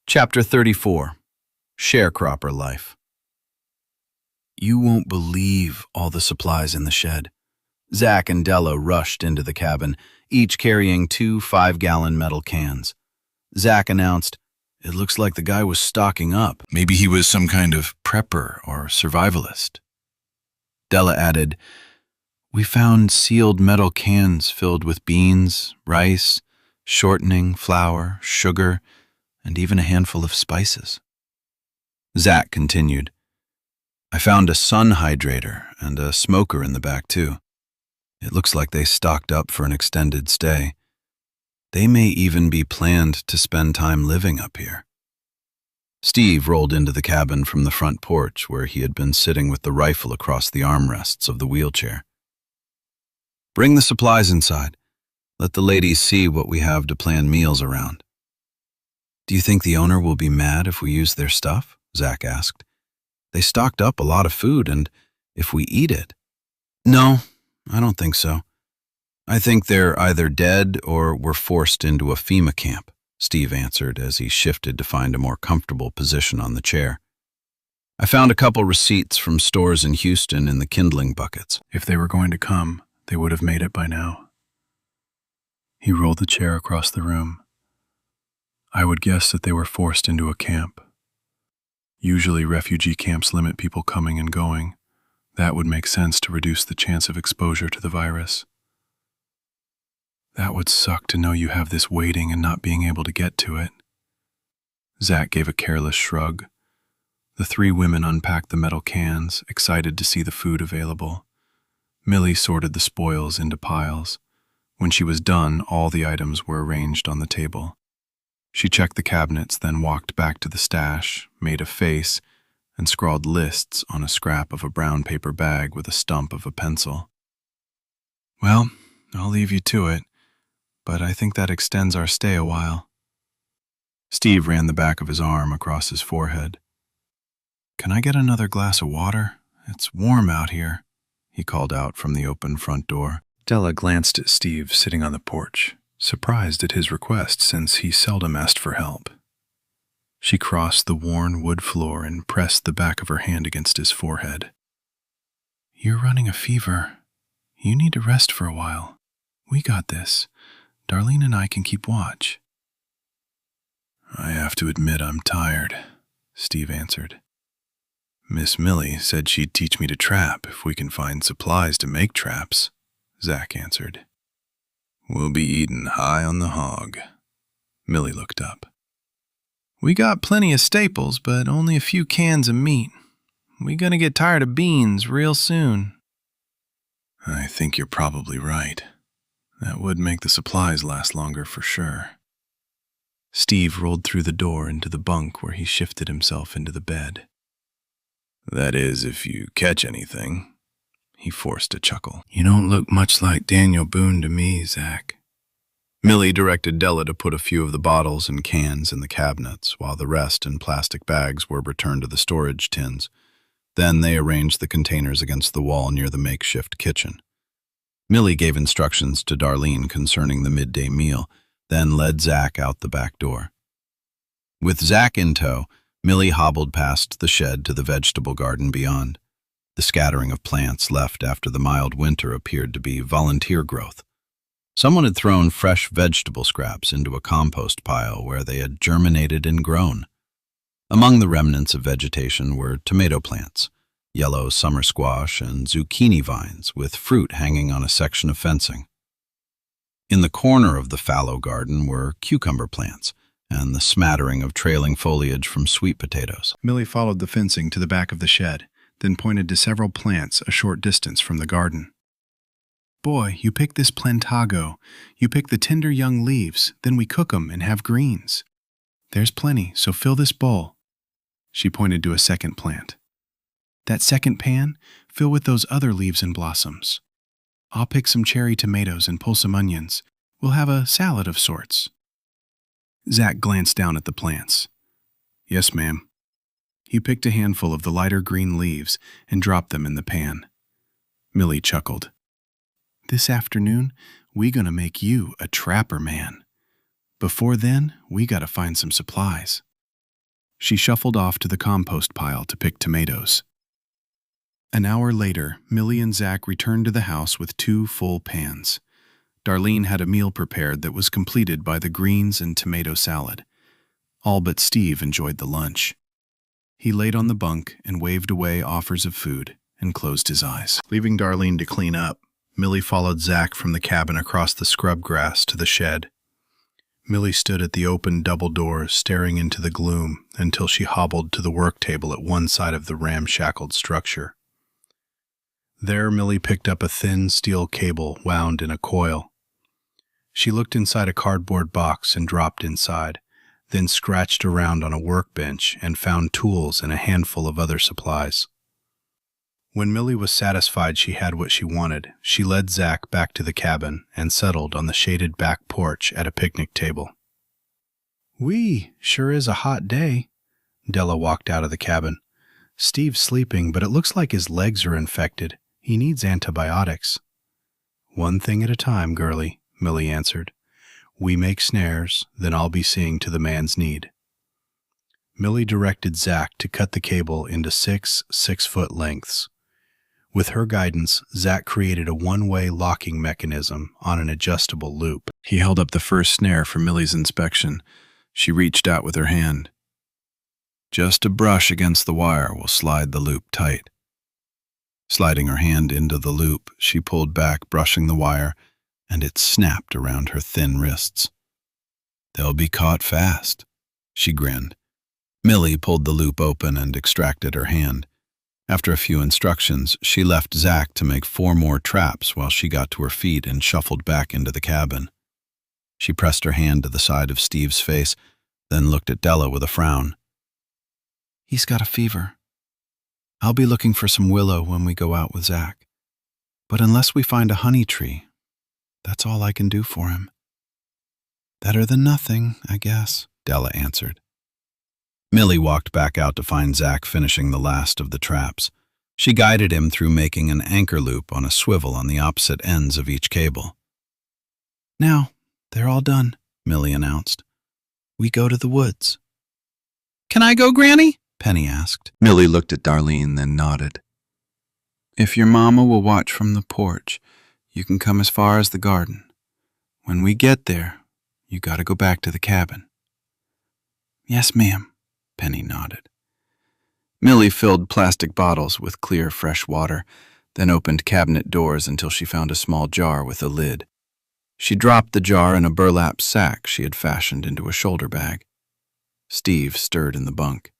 Chapter 34. Sharecropper Life. You won't believe all the supplies in the shed. Zach and Della rushed into the cabin, each carrying 2 5-gallon metal cans. Zach announced, "It looks like the guy was stocking up. Maybe he was some kind of prepper or survivalist." Della added, "We found sealed metal cans filled with beans, rice, shortening, flour, sugar, and even a handful of spices." Zach continued, "I found a sun hydrator and a smoker in the back, too. It looks like they stocked up for an extended stay. They may even be planned to spend time living up here." Steve rolled into the cabin from the front porch where he had been sitting with the rifle across the armrests of the wheelchair. "Bring the supplies inside. Let the ladies see what we have to plan meals around." "Do you think the owner will be mad if we use their stuff?" Zach asked. "They stocked up a lot of food, and if we eat it..." "No, I don't think so. I think they're either dead or were forced into a FEMA camp," Steve answered as he shifted to find a more comfortable position on the chair. "I found a couple receipts from stores in Houston in the kindling buckets." If they were going to come, they would have made it by now. He rolled the chair across the room. I would guess that they were forced into a camp. Usually refugee camps limit people coming and going. That would make sense to reduce the chance of exposure to the virus. That would suck to know you have this waiting and not being able to get to it. Zach gave a careless shrug. The 3 women unpacked the metal cans, excited to see the food available. Millie sorted the spoils into piles. When she was done, all the items were arranged on the table. She checked the cabinets, then walked back to the stash, made a face, and scrawled lists on a scrap of a brown paper bag with a stump of a pencil. "Well, I'll leave you to it, but I think that extends our stay a while." Steve ran the back of his arm across his forehead. "Can I get another glass of water? It's warm out here," he called out from the open front door. Della glanced at Steve sitting on the porch, surprised at his request since he seldom asked for help. She crossed the worn wood floor and pressed the back of her hand against his forehead. "You're running a fever. You need to rest for a while. We got this. Darlene and I can keep watch." "I have to admit I'm tired," Steve answered. "Miss Millie said she'd teach me to trap if we can find supplies to make traps," Zach answered. "We'll be eating high on the hog." Millie looked up. "We got plenty of staples, but only a few cans of meat. We gonna get tired of beans real soon." "I think you're probably right. That would make the supplies last longer for sure." Steve rolled through the door into the bunk where he shifted himself into the bed. "That is, if you catch anything." He forced a chuckle. "You don't look much like Daniel Boone to me, Zach." Millie directed Della to put a few of the bottles and cans in the cabinets, while the rest in plastic bags were returned to the storage tins. Then they arranged the containers against the wall near the makeshift kitchen. Millie gave instructions to Darlene concerning the midday meal, then led Zach out the back door. With Zach in tow, Millie hobbled past the shed to the vegetable garden beyond. The scattering of plants left after the mild winter appeared to be volunteer growth. Someone had thrown fresh vegetable scraps into a compost pile where they had germinated and grown. Among the remnants of vegetation were tomato plants, yellow summer squash, and zucchini vines with fruit hanging on a section of fencing. In the corner of the fallow garden were cucumber plants and the smattering of trailing foliage from sweet potatoes. Millie followed the fencing to the back of the shed, then pointed to several plants a short distance from the garden. "Boy, you pick this plantago. You pick the tender young leaves, then we cook 'em and have greens. There's plenty, so fill this bowl." She pointed to a second plant. "That second pan, fill with those other leaves and blossoms. I'll pick some cherry tomatoes and pull some onions. We'll have a salad of sorts." Zach glanced down at the plants. "Yes, ma'am." He picked a handful of the lighter green leaves and dropped them in the pan. Millie chuckled. "This afternoon, we gonna make you a trapper man. Before then, we gotta find some supplies." She shuffled off to the compost pile to pick tomatoes. An hour later, Millie and Zach returned to the house with 2 full pans. Darlene had a meal prepared that was completed by the greens and tomato salad. All but Steve enjoyed the lunch. He laid on the bunk and waved away offers of food and closed his eyes. Leaving Darlene to clean up, Millie followed Zach from the cabin across the scrub grass to the shed. Millie stood at the open double doors, staring into the gloom until she hobbled to the work table at one side of the ramshackled structure. There, Millie picked up a thin steel cable wound in a coil. She looked inside a cardboard box and dropped inside, then scratched around on a workbench and found tools and a handful of other supplies. When Millie was satisfied she had what she wanted, she led Zach back to the cabin and settled on the shaded back porch at a picnic table. Sure is a hot day." Della walked out of the cabin. "Steve's sleeping, but it looks like his legs are infected. He needs antibiotics." "One thing at a time, girlie," Millie answered. "We make snares, then I'll be seeing to the man's need." Millie directed Zach to cut the cable into 6 6-foot lengths. With her guidance, Zach created a one-way locking mechanism on an adjustable loop. He held up the first snare for Millie's inspection. She reached out with her hand. Just a brush against the wire will slide the loop tight. Sliding her hand into the loop, she pulled back, brushing the wire, and it snapped around her thin wrists. "They'll be caught fast," she grinned. Millie pulled the loop open and extracted her hand. After a few instructions, she left Zach to make 4 more traps while she got to her feet and shuffled back into the cabin. She pressed her hand to the side of Steve's face, then looked at Della with a frown. "He's got a fever. I'll be looking for some willow when we go out with Zach. But unless we find a honey tree, that's all I can do for him." "Better than nothing, I guess," Della answered. Millie walked back out to find Zach finishing the last of the traps. She guided him through making an anchor loop on a swivel on the opposite ends of each cable. "Now, they're all done," Millie announced. "We go to the woods." "Can I go, Granny?" Penny asked. Millie looked at Darlene, then nodded. "If your mama will watch from the porch, you can come as far as the garden. When we get there, you gotta go back to the cabin." "Yes, ma'am," Penny nodded. Millie filled plastic bottles with clear, fresh water, then opened cabinet doors until she found a small jar with a lid. She dropped the jar in a burlap sack she had fashioned into a shoulder bag. Steve stirred in the bunk.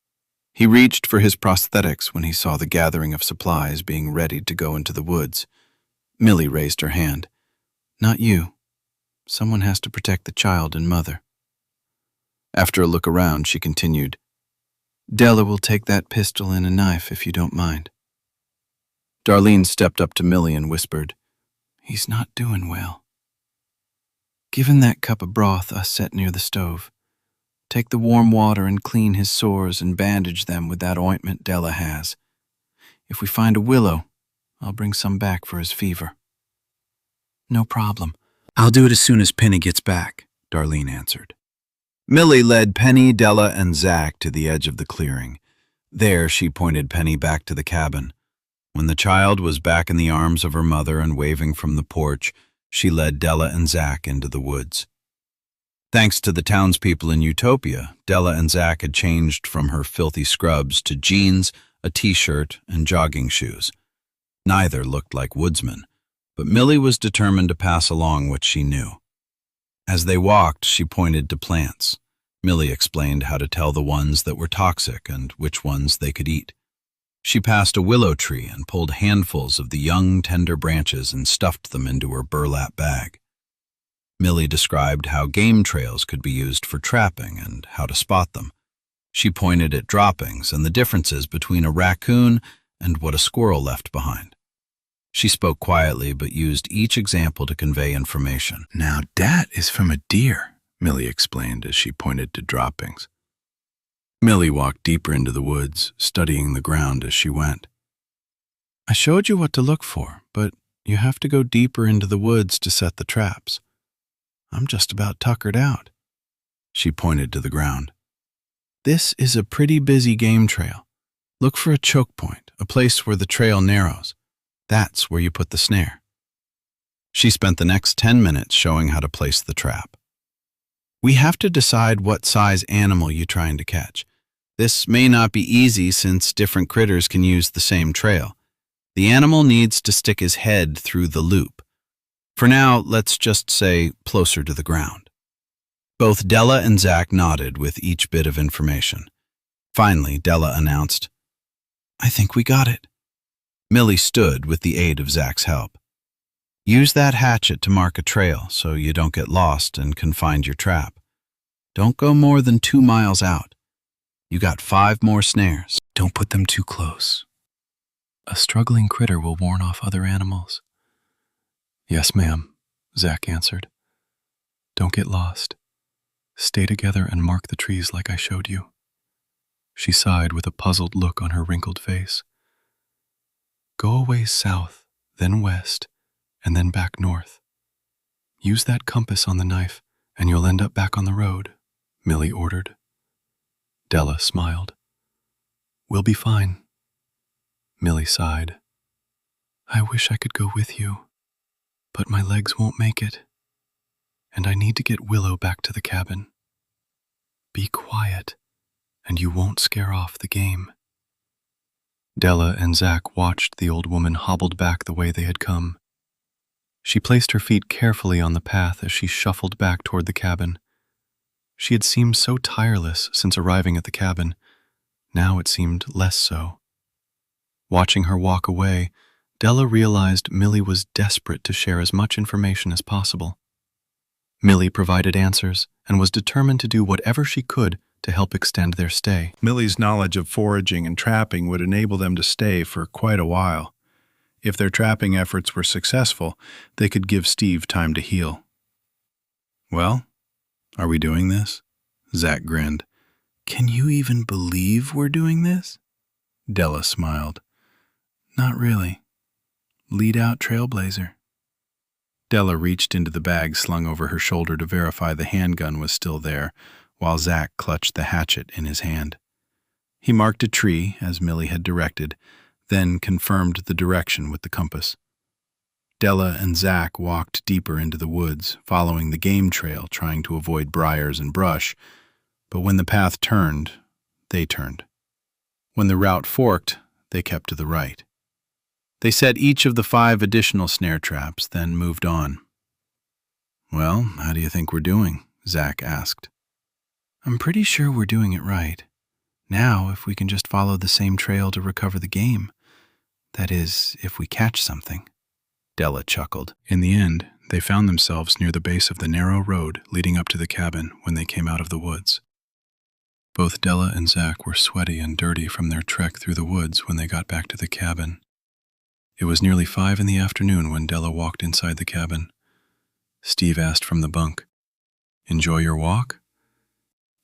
He reached for his prosthetics when he saw the gathering of supplies being readied to go into the woods. Millie raised her hand. "Not you. Someone has to protect the child and mother." After a look around, she continued, "Della will take that pistol and a knife if you don't mind." Darlene stepped up to Millie and whispered, "He's not doing well. Give him that cup of broth I set near the stove. Take the warm water and clean his sores and bandage them with that ointment Della has. If we find a willow, I'll bring some back for his fever." "No problem. I'll do it as soon as Penny gets back," Darlene answered. Millie led Penny, Della, and Zach to the edge of the clearing. There, she pointed Penny back to the cabin. When the child was back in the arms of her mother and waving from the porch, she led Della and Zach into the woods. Thanks to the townspeople in Utopia, Della and Zach had changed from her filthy scrubs to jeans, a t-shirt, and jogging shoes. Neither looked like woodsmen, but Millie was determined to pass along what she knew. As they walked, she pointed to plants. Millie explained how to tell the ones that were toxic and which ones they could eat. She passed a willow tree and pulled handfuls of the young, tender branches and stuffed them into her burlap bag. Millie described how game trails could be used for trapping and how to spot them. She pointed at droppings and the differences between a raccoon and what a squirrel left behind. She spoke quietly but used each example to convey information. Now that is from a deer, Millie explained as she pointed to droppings. Millie walked deeper into the woods, studying the ground as she went. I showed you what to look for, but you have to go deeper into the woods to set the traps. I'm just about tuckered out. She pointed to the ground. This is a pretty busy game trail. Look for a choke point, a place where the trail narrows. That's where you put the snare. She spent the next 10 minutes showing how to place the trap. We have to decide what size animal you're trying to catch. This may not be easy since different critters can use the same trail. The animal needs to stick his head through the loop. For now, let's just say closer to the ground. Both Della and Zach nodded with each bit of information. Finally, Della announced, I think we got it. Millie stood with the aid of Zach's help. Use that hatchet to mark a trail so you don't get lost and can find your trap. Don't go more than 2 miles out. You got 5 more snares. Don't put them too close. A struggling critter will warn off other animals. Yes, ma'am, Zach answered. Don't get lost. Stay together and mark the trees like I showed you. She sighed with a puzzled look on her wrinkled face. Go a ways south, then west, and then back north. Use that compass on the knife, and you'll end up back on the road, Millie ordered. Della smiled. We'll be fine. Millie sighed. I wish I could go with you, but my legs won't make it, and I need to get Willow back to the cabin. Be quiet, and you won't scare off the game. Della and Zach watched the old woman hobbled back the way they had come. She placed her feet carefully on the path as she shuffled back toward the cabin. She had seemed so tireless since arriving at the cabin. Now it seemed less so. Watching her walk away, Della realized Millie was desperate to share as much information as possible. Millie provided answers and was determined to do whatever she could to help extend their stay. Millie's knowledge of foraging and trapping would enable them to stay for quite a while. If their trapping efforts were successful, they could give Steve time to heal. Well, are we doing this? Zach grinned. Can you even believe we're doing this? Della smiled. Not really. Lead out trailblazer. Della reached into the bag slung over her shoulder to verify the handgun was still there, while Zach clutched the hatchet in his hand. He marked a tree, as Millie had directed, then confirmed the direction with the compass. Della and Zach walked deeper into the woods, following the game trail, trying to avoid briars and brush, but when the path turned, they turned. When the route forked, they kept to the right. They set each of the 5 additional snare traps, then moved on. Well, how do you think we're doing? Zach asked. I'm pretty sure we're doing it right. Now, if we can just follow the same trail to recover the game. That is, if we catch something. Della chuckled. In the end, they found themselves near the base of the narrow road leading up to the cabin when they came out of the woods. Both Della and Zach were sweaty and dirty from their trek through the woods when they got back to the cabin. It was nearly 5 in the afternoon when Della walked inside the cabin. Steve asked from the bunk, Enjoy your walk?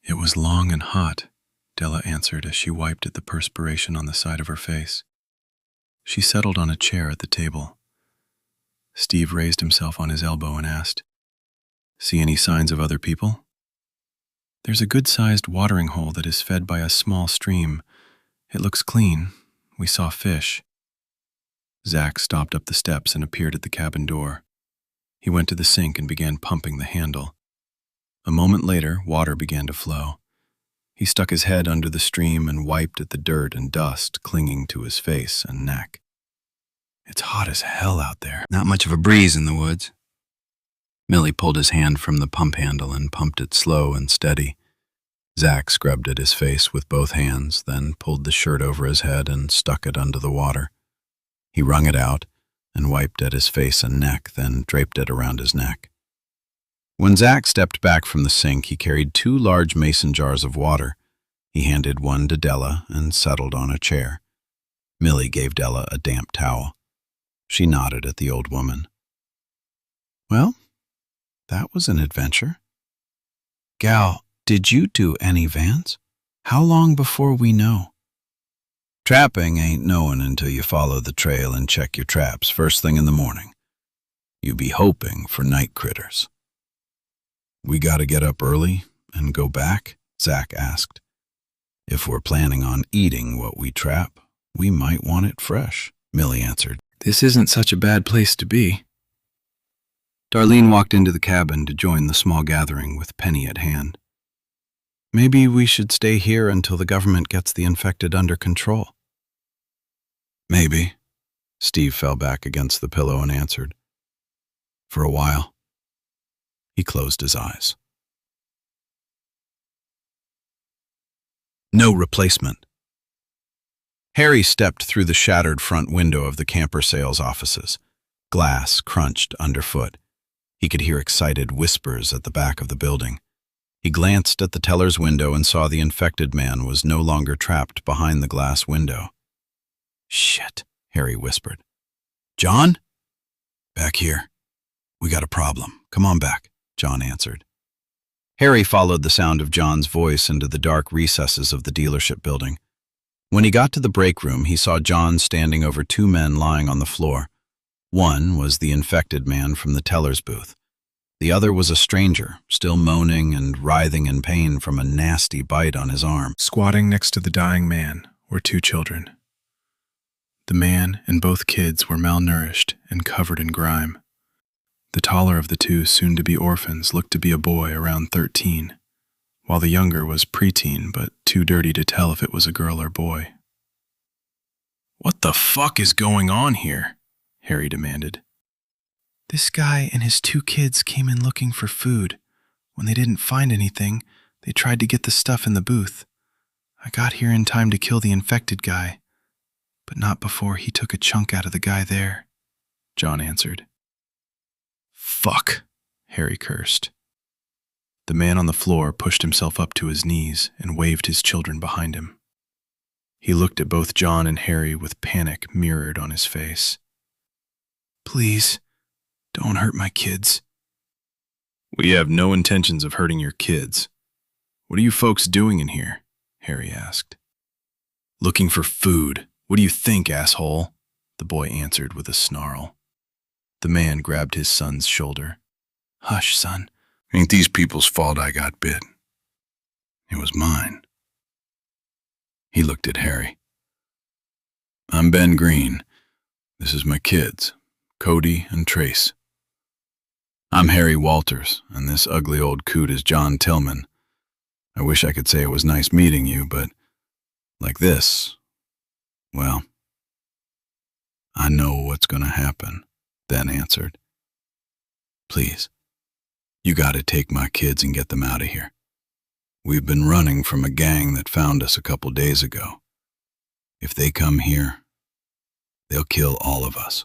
It was long and hot, Della answered as she wiped at the perspiration on the side of her face. She settled on a chair at the table. Steve raised himself on his elbow and asked, See any signs of other people? There's a good-sized watering hole that is fed by a small stream. It looks clean. We saw fish. Zach stopped up the steps and appeared at the cabin door. He went to the sink and began pumping the handle. A moment later, water began to flow. He stuck his head under the stream and wiped at the dirt and dust clinging to his face and neck. It's hot as hell out there. Not much of a breeze in the woods. Millie pulled his hand from the pump handle and pumped it slow and steady. Zach scrubbed at his face with both hands, then pulled the shirt over his head and stuck it under the water. He wrung it out and wiped at his face and neck, then draped it around his neck. When Zach stepped back from the sink, he carried 2 large mason jars of water. He handed one to Della and settled on a chair. Millie gave Della a damp towel. She nodded at the old woman. Well, that was an adventure. Gal, did you do any, Vance? How long before we know? Trapping ain't knowing until you follow the trail and check your traps first thing in the morning. You be hoping for night critters. We gotta get up early and go back? Zach asked. If we're planning on eating what we trap, we might want it fresh, Millie answered. This isn't such a bad place to be. Darlene walked into the cabin to join the small gathering with Penny at hand. Maybe we should stay here until the government gets the infected under control. Maybe. Steve fell back against the pillow and answered. For a while. He closed his eyes. No replacement. Harry stepped through the shattered front window of the camper sales offices. Glass crunched underfoot. He could hear excited whispers at the back of the building. He glanced at the teller's window and saw the infected man was no longer trapped behind the glass window. Shit, Harry whispered. John? Back here. We got a problem. Come on back, John answered. Harry followed the sound of John's voice into the dark recesses of the dealership building. When he got to the break room, he saw John standing over 2 men lying on the floor. One was the infected man from the teller's booth. The other was a stranger, still moaning and writhing in pain from a nasty bite on his arm. Squatting next to the dying man were 2 children. The man and both kids were malnourished and covered in grime. The taller of the 2 soon-to-be orphans looked to be a boy around 13, while the younger was preteen but too dirty to tell if it was a girl or boy. "What the fuck is going on here?" Harry demanded. "This guy and his 2 kids came in looking for food. When they didn't find anything, they tried to get the stuff in the booth. I got here in time to kill the infected guy, but not before he took a chunk out of the guy there," John answered. "Fuck," Harry cursed. The man on the floor pushed himself up to his knees and waved his children behind him. He looked at both John and Harry with panic mirrored on his face. "Please, don't hurt my kids." "We have no intentions of hurting your kids. What are you folks doing in here?" Harry asked. "Looking for food. What do you think, asshole?" the boy answered with a snarl. The man grabbed his son's shoulder. "Hush, son. Ain't these people's fault I got bit. It was mine." He looked at Harry. "I'm Ben Green. This is my kids, Cody and Trace. I'm Harry Walters, and this ugly old coot is John Tillman. I wish I could say it was nice meeting you, but like this, well, I know what's going to happen," Ben answered. "Please, you got to take my kids and get them out of here. We've been running from a gang that found us a couple days ago. If they come here, they'll kill all of us."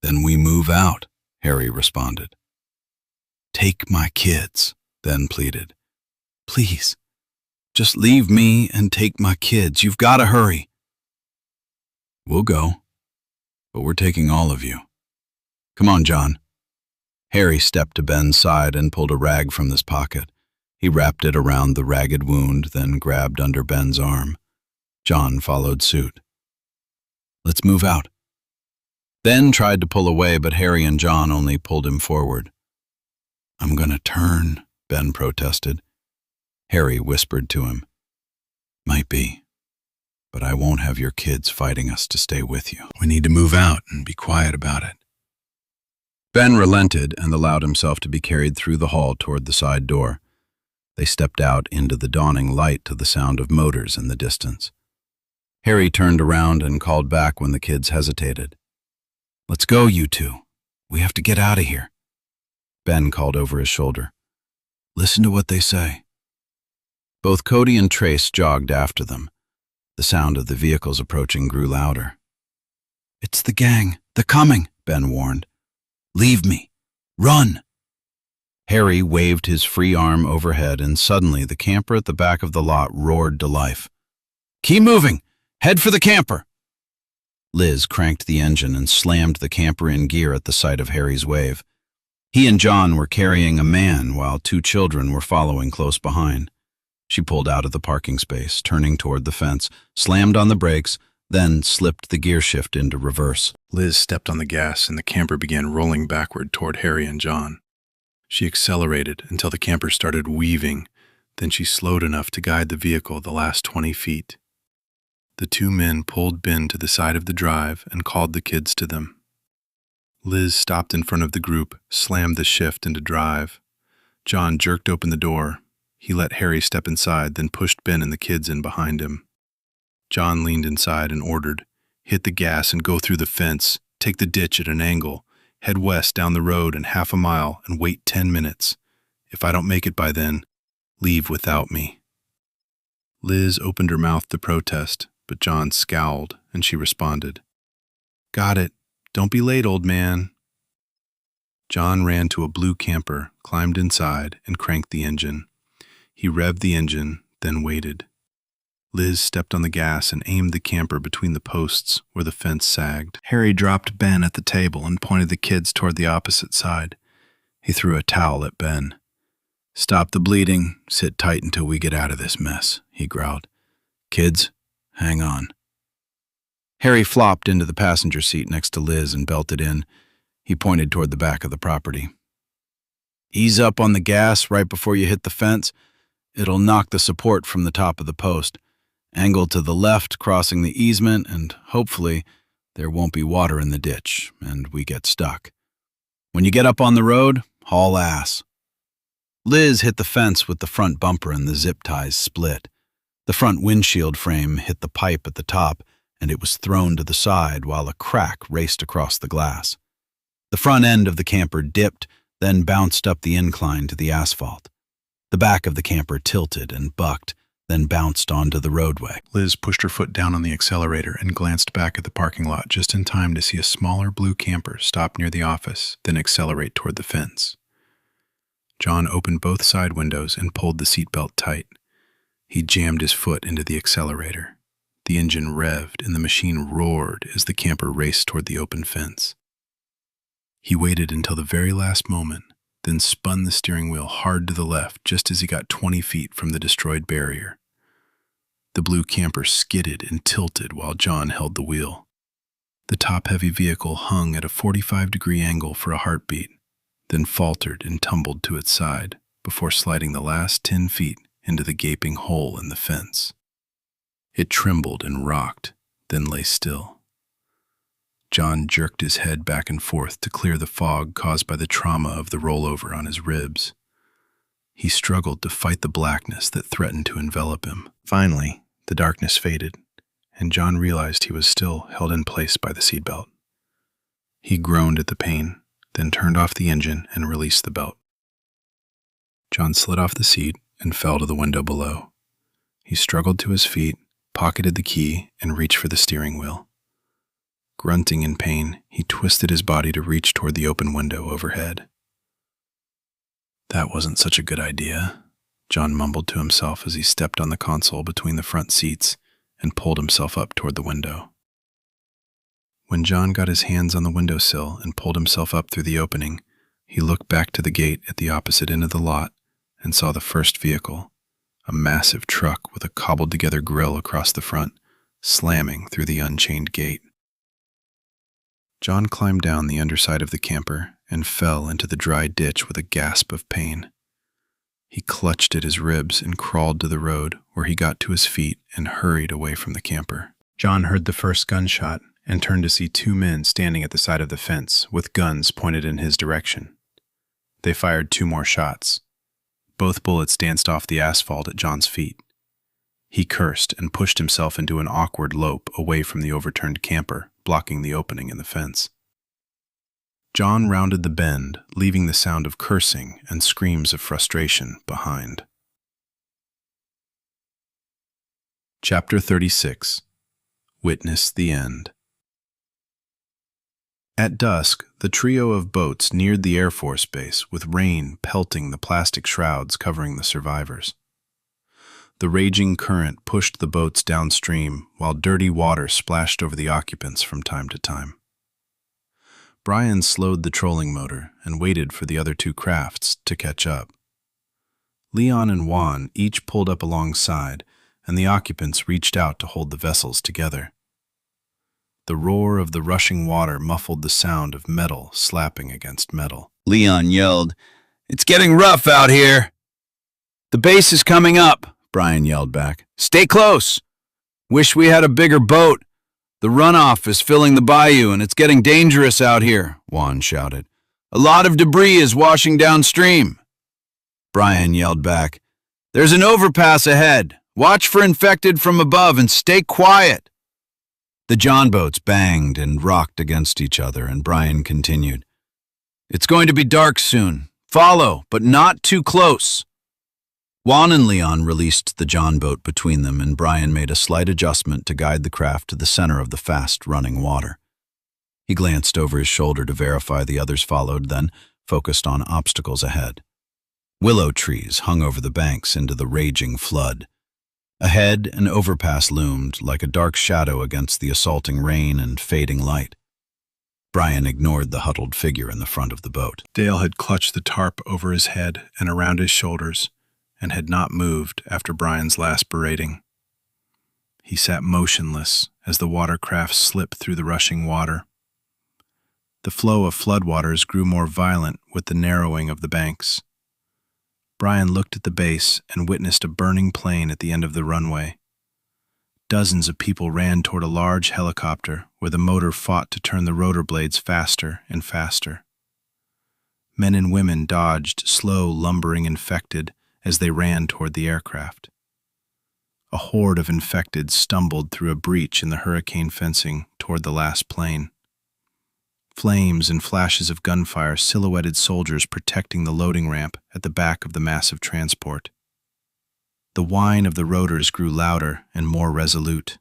"Then we move out," Harry responded. "Take my kids," Ben pleaded. "Please, just leave me and take my kids. You've got to hurry." "We'll go, but we're taking all of you. Come on, John." Harry stepped to Ben's side and pulled a rag from his pocket. He wrapped it around the ragged wound, then grabbed under Ben's arm. John followed suit. "Let's move out." Ben tried to pull away, but Harry and John only pulled him forward. "I'm gonna turn," Ben protested. Harry whispered to him, "Might be, but I won't have your kids fighting us to stay with you. We need to move out and be quiet about it." Ben relented and allowed himself to be carried through the hall toward the side door. They stepped out into the dawning light to the sound of motors in the distance. Harry turned around and called back when the kids hesitated. "Let's go, you 2. We have to get out of here." Ben called over his shoulder. "Listen to what they say." Both Cody and Trace jogged after them. The sound of the vehicles approaching grew louder. "It's the gang. They're coming," Ben warned. "Leave me. Run!" Harry waved his free arm overhead, and suddenly the camper at the back of the lot roared to life. "Keep moving! Head for the camper!" Liz cranked the engine and slammed the camper in gear at the sight of Harry's wave. He and John were carrying a man while 2 children were following close behind. She pulled out of the parking space, turning toward the fence, slammed on the brakes, then slipped the gear shift into reverse. Liz stepped on the gas and the camper began rolling backward toward Harry and John. She accelerated until the camper started weaving, then she slowed enough to guide the vehicle the last 20 feet. The 2 men pulled Ben to the side of the drive and called the kids to them. Liz stopped in front of the group, slammed the shift into drive. John jerked open the door. He let Harry step inside, then pushed Ben and the kids in behind him. John leaned inside and ordered, "Hit the gas and go through the fence. Take the ditch at an angle. Head west down the road and half a mile and wait 10 minutes. If I don't make it by then, leave without me." Liz opened her mouth to protest, but John scowled and she responded, "Got it. Don't be late, old man." John ran to a blue camper, climbed inside, and cranked the engine. He revved the engine, then waited. Liz stepped on the gas and aimed the camper between the posts where the fence sagged. Harry dropped Ben at the table and pointed the kids toward the opposite side. He threw a towel at Ben. "Stop the bleeding. Sit tight until we get out of this mess," he growled. "Kids, hang on." Harry flopped into the passenger seat next to Liz and belted in. He pointed toward the back of the property. "Ease up on the gas right before you hit the fence. It'll knock the support from the top of the post. Angle to the left, crossing the easement, and hopefully there won't be water in the ditch, and we get stuck. When you get up on the road, haul ass." Liz hit the fence with the front bumper and the zip ties split. The front windshield frame hit the pipe at the top, and it was thrown to the side while a crack raced across the glass. The front end of the camper dipped, then bounced up the incline to the asphalt. The back of the camper tilted and bucked, then bounced onto the roadway. Liz pushed her foot down on the accelerator and glanced back at the parking lot just in time to see a smaller blue camper stop near the office, then accelerate toward the fence. John opened both side windows and pulled the seatbelt tight. He jammed his foot into the accelerator. The engine revved and the machine roared as the camper raced toward the open fence. He waited until the very last moment, then spun the steering wheel hard to the left just as he got 20 feet from the destroyed barrier. The blue camper skidded and tilted while John held the wheel. The top-heavy vehicle hung at a 45-degree angle for a heartbeat, then faltered and tumbled to its side before sliding the last 10 feet into the gaping hole in the fence. It trembled and rocked, then lay still. John jerked his head back and forth to clear the fog caused by the trauma of the rollover on his ribs. He struggled to fight the blackness that threatened to envelop him. Finally, the darkness faded, and John realized he was still held in place by the seatbelt. He groaned at the pain, then turned off the engine and released the belt. John slid off the seat and fell to the window below. He struggled to his feet, pocketed the key, and reached for the steering wheel. Grunting in pain, he twisted his body to reach toward the open window overhead. "That wasn't such a good idea," John mumbled to himself as he stepped on the console between the front seats and pulled himself up toward the window. When John got his hands on the windowsill and pulled himself up through the opening, he looked back to the gate at the opposite end of the lot and saw the first vehicle, a massive truck with a cobbled-together grill across the front, slamming through the unchained gate. John climbed down the underside of the camper and fell into the dry ditch with a gasp of pain. He clutched at his ribs and crawled to the road, where he got to his feet and hurried away from the camper. John heard the first gunshot and turned to see 2 men standing at the side of the fence with guns pointed in his direction. They fired 2 more shots. Both bullets danced off the asphalt at John's feet. He cursed and pushed himself into an awkward lope away from the overturned camper, blocking the opening in the fence. John rounded the bend, leaving the sound of cursing and screams of frustration behind. Chapter 36. Witness the End. At dusk, the trio of boats neared the Air Force Base, with rain pelting the plastic shrouds covering the survivors. The raging current pushed the boats downstream, while dirty water splashed over the occupants from time to time. Brian slowed the trolling motor and waited for the other two crafts to catch up. Leon and Juan each pulled up alongside, and the occupants reached out to hold the vessels together. The roar of the rushing water muffled the sound of metal slapping against metal. Leon yelled, "It's getting rough out here." "The base is coming up," Brian yelled back. "Stay close. Wish we had a bigger boat. The runoff is filling the bayou and it's getting dangerous out here," Juan shouted. "A lot of debris is washing downstream." Brian yelled back, "There's an overpass ahead. Watch for infected from above and stay quiet." The John boats banged and rocked against each other, and Brian continued, "It's going to be dark soon. Follow, but not too close." Juan and Leon released the John boat between them, and Brian made a slight adjustment to guide the craft to the center of the fast-running water. He glanced over his shoulder to verify the others followed, then focused on obstacles ahead. Willow trees hung over the banks into the raging flood. Ahead, an overpass loomed like a dark shadow against the assaulting rain and fading light. Brian ignored the huddled figure in the front of the boat. Dale had clutched the tarp over his head and around his shoulders, and had not moved after Brian's last berating. He sat motionless as the watercraft slipped through the rushing water. The flow of floodwaters grew more violent with the narrowing of the banks. Brian looked at the base and witnessed a burning plane at the end of the runway. Dozens of people ran toward a large helicopter where the motor fought to turn the rotor blades faster and faster. Men and women dodged slow, lumbering infected as they ran toward the aircraft. A horde of infected stumbled through a breach in the hurricane fencing toward the last plane. Flames and flashes of gunfire silhouetted soldiers protecting the loading ramp at the back of the massive transport. The whine of the rotors grew louder and more resolute.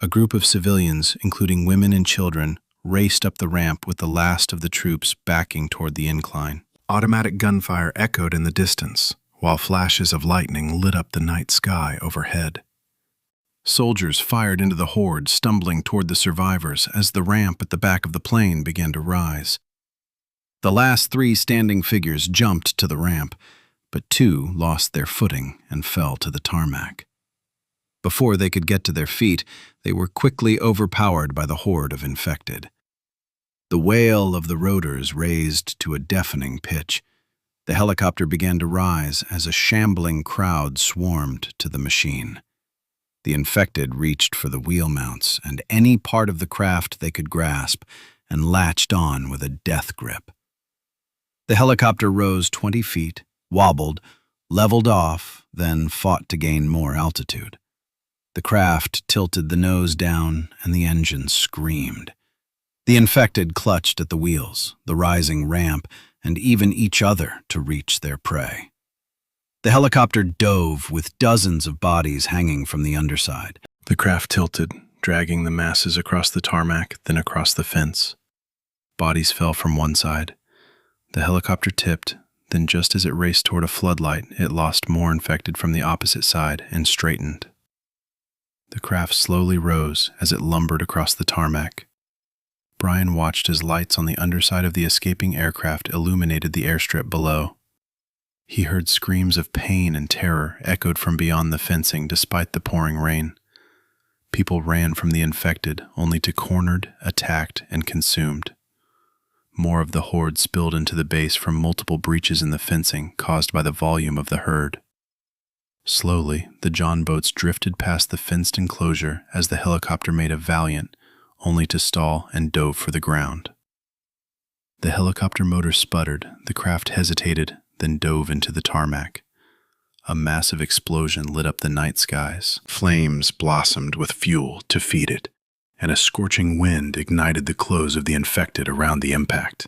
A group of civilians, including women and children, raced up the ramp with the last of the troops backing toward the incline. Automatic gunfire echoed in the distance, while flashes of lightning lit up the night sky overhead. Soldiers fired into the horde, stumbling toward the survivors as the ramp at the back of the plane began to rise. The last three standing figures jumped to the ramp, but two lost their footing and fell to the tarmac. Before they could get to their feet, they were quickly overpowered by the horde of infected. The wail of the rotors raised to a deafening pitch. The helicopter began to rise as a shambling crowd swarmed to the machine. The infected reached for the wheel mounts and any part of the craft they could grasp and latched on with a death grip. The helicopter rose 20 feet, wobbled, leveled off, then fought to gain more altitude. The craft tilted the nose down and the engine screamed. The infected clutched at the wheels, the rising ramp, and even each other to reach their prey. The helicopter dove with dozens of bodies hanging from the underside. The craft tilted, dragging the masses across the tarmac, then across the fence. Bodies fell from one side. The helicopter tipped, then just as it raced toward a floodlight, it lost more infected from the opposite side and straightened. The craft slowly rose as it lumbered across the tarmac. Brian watched as lights on the underside of the escaping aircraft illuminated the airstrip below. He heard screams of pain and terror echoed from beyond the fencing despite the pouring rain. People ran from the infected, only to cornered, attacked, and consumed. More of the horde spilled into the base from multiple breaches in the fencing caused by the volume of the herd. Slowly, the John boats drifted past the fenced enclosure as the helicopter made a valiant, only to stall and dove for the ground. The helicopter motor sputtered, the craft hesitated, then dove into the tarmac. A massive explosion lit up the night skies. Flames blossomed with fuel to feed it, and a scorching wind ignited the clothes of the infected around the impact.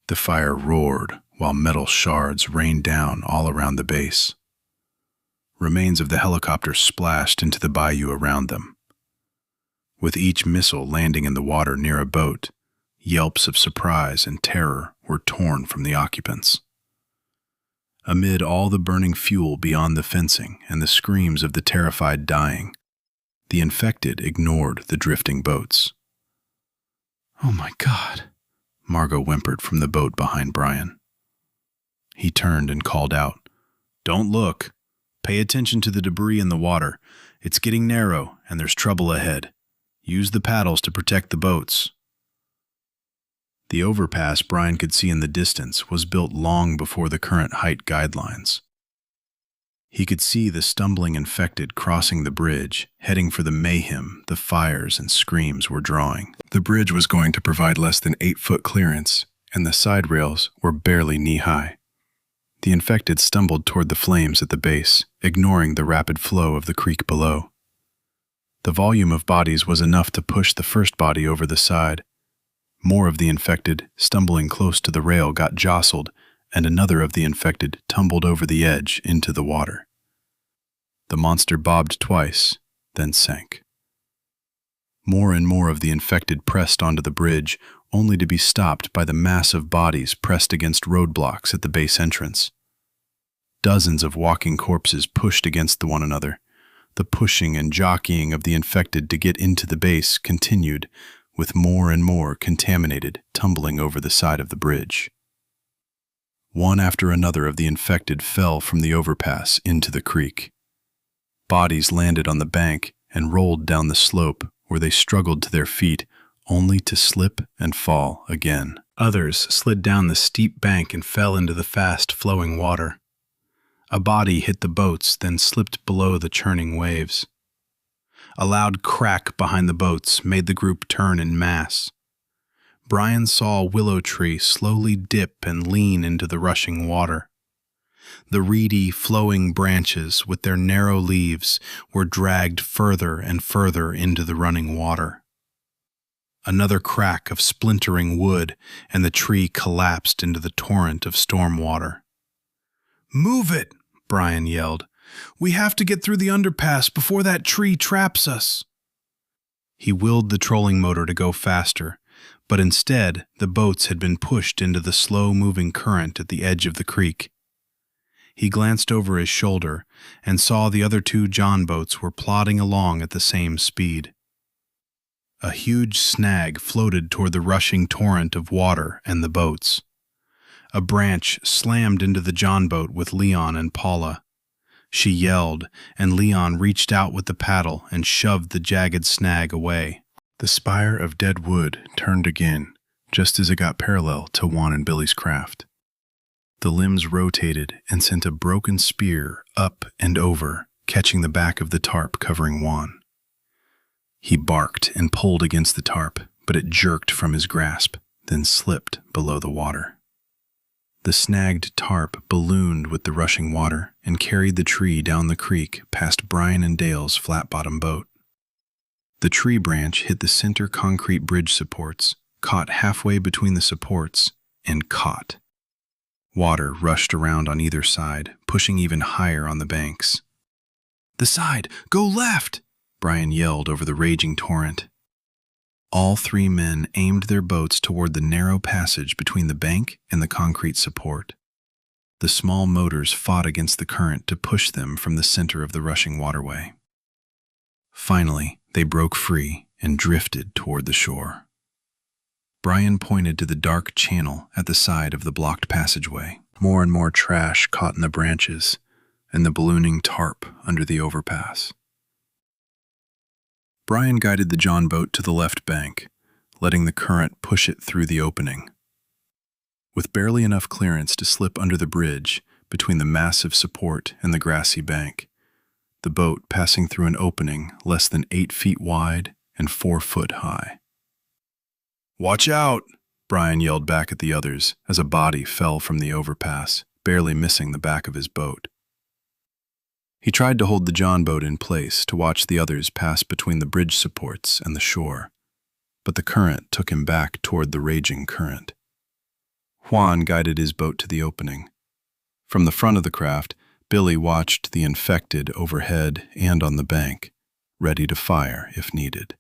The fire roared while metal shards rained down all around the base. Remains of the helicopter splashed into the bayou around them. With each missile landing in the water near a boat, yelps of surprise and terror were torn from the occupants. Amid all the burning fuel beyond the fencing and the screams of the terrified dying, the infected ignored the drifting boats. "Oh my God," Margot whimpered from the boat behind Brian. He turned and called out, "Don't look. Pay attention to the debris in the water. It's getting narrow and there's trouble ahead. Use the paddles to protect the boats." The overpass Brian could see in the distance was built long before the current height guidelines. He could see the stumbling infected crossing the bridge, heading for the mayhem the fires and screams were drawing. The bridge was going to provide less than 8-foot clearance, and the side rails were barely knee-high. The infected stumbled toward the flames at the base, ignoring the rapid flow of the creek below. The volume of bodies was enough to push the first body over the side. More of the infected, stumbling close to the rail, got jostled, and another of the infected tumbled over the edge into the water. The monster bobbed twice, then sank. More and more of the infected pressed onto the bridge, only to be stopped by the mass of bodies pressed against roadblocks at the base entrance. Dozens of walking corpses pushed against one another. The pushing and jockeying of the infected to get into the base continued, with more and more contaminated tumbling over the side of the bridge. One after another of the infected fell from the overpass into the creek. Bodies landed on the bank and rolled down the slope, where they struggled to their feet, only to slip and fall again. Others slid down the steep bank and fell into the fast-flowing water. A body hit the boats, then slipped below the churning waves. A loud crack behind the boats made the group turn en masse. Brian saw a willow tree slowly dip and lean into the rushing water. The reedy, flowing branches, with their narrow leaves, were dragged further and further into the running water. Another crack of splintering wood, and the tree collapsed into the torrent of storm water. "Move it!" Brian yelled. "We have to get through the underpass before that tree traps us." He willed the trolling motor to go faster, but instead the boats had been pushed into the slow-moving current at the edge of the creek. He glanced over his shoulder and saw the other 2 John boats were plodding along at the same speed. A huge snag floated toward the rushing torrent of water and the boats. A branch slammed into the John boat with Leon and Paula. She yelled, and Leon reached out with the paddle and shoved the jagged snag away. The spire of dead wood turned again, just as it got parallel to Juan and Billy's craft. The limbs rotated and sent a broken spear up and over, catching the back of the tarp covering Juan. He barked and pulled against the tarp, but it jerked from his grasp, then slipped below the water. The snagged tarp ballooned with the rushing water and carried the tree down the creek past Brian and Dale's flat-bottom boat. The tree branch hit the center concrete bridge supports, caught halfway between the supports, and caught. Water rushed around on either side, pushing even higher on the banks. "The side! Go left!" Brian yelled over the raging torrent. All 3 men aimed their boats toward the narrow passage between the bank and the concrete support. The small motors fought against the current to push them from the center of the rushing waterway. Finally, they broke free and drifted toward the shore. Brian pointed to the dark channel at the side of the blocked passageway. More and more trash caught in the branches and the ballooning tarp under the overpass. Brian guided the John boat to the left bank, letting the current push it through the opening. With barely enough clearance to slip under the bridge between the massive support and the grassy bank, the boat passing through an opening less than 8 feet wide and 4 foot high. "Watch out!" Brian yelled back at the others as a body fell from the overpass, barely missing the back of his boat. He tried to hold the John boat in place to watch the others pass between the bridge supports and the shore, but the current took him back toward the raging current. Juan guided his boat to the opening. From the front of the craft, Billy watched the infected overhead and on the bank, ready to fire if needed.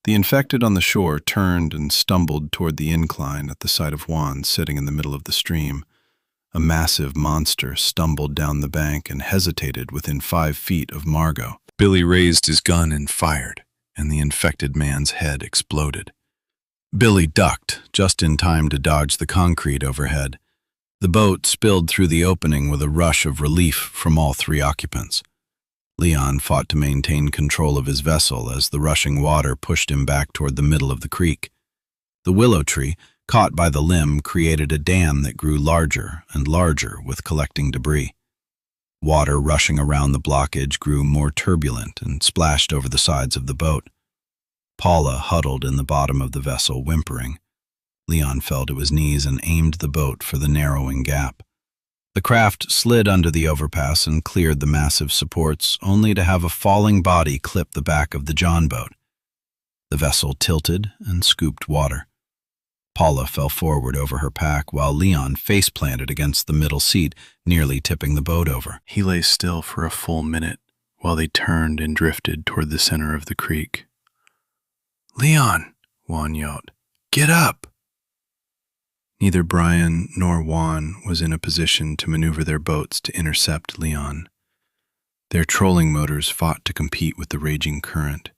The infected on the shore turned and stumbled toward the incline at the sight of Juan sitting in the middle of the stream. A massive monster stumbled down the bank and hesitated within 5 feet of Margot. Billy raised his gun and fired, and the infected man's head exploded. Billy ducked, just in time to dodge the concrete overhead. The boat spilled through the opening with a rush of relief from all 3 occupants. Leon fought to maintain control of his vessel as the rushing water pushed him back toward the middle of the creek. The willow tree, caught by the limb, created a dam that grew larger and larger with collecting debris. Water rushing around the blockage grew more turbulent and splashed over the sides of the boat. Paula huddled in the bottom of the vessel, whimpering. Leon fell to his knees and aimed the boat for the narrowing gap. The craft slid under the overpass and cleared the massive supports, only to have a falling body clip the back of the John boat. The vessel tilted and scooped water. Paula fell forward over her pack while Leon face-planted against the middle seat, nearly tipping the boat over. He lay still for a full minute while they turned and drifted toward the center of the creek. "Leon," Juan yelled, "get up!" Neither Brian nor Juan was in a position to maneuver their boats to intercept Leon. Their trolling motors fought to compete with the raging current.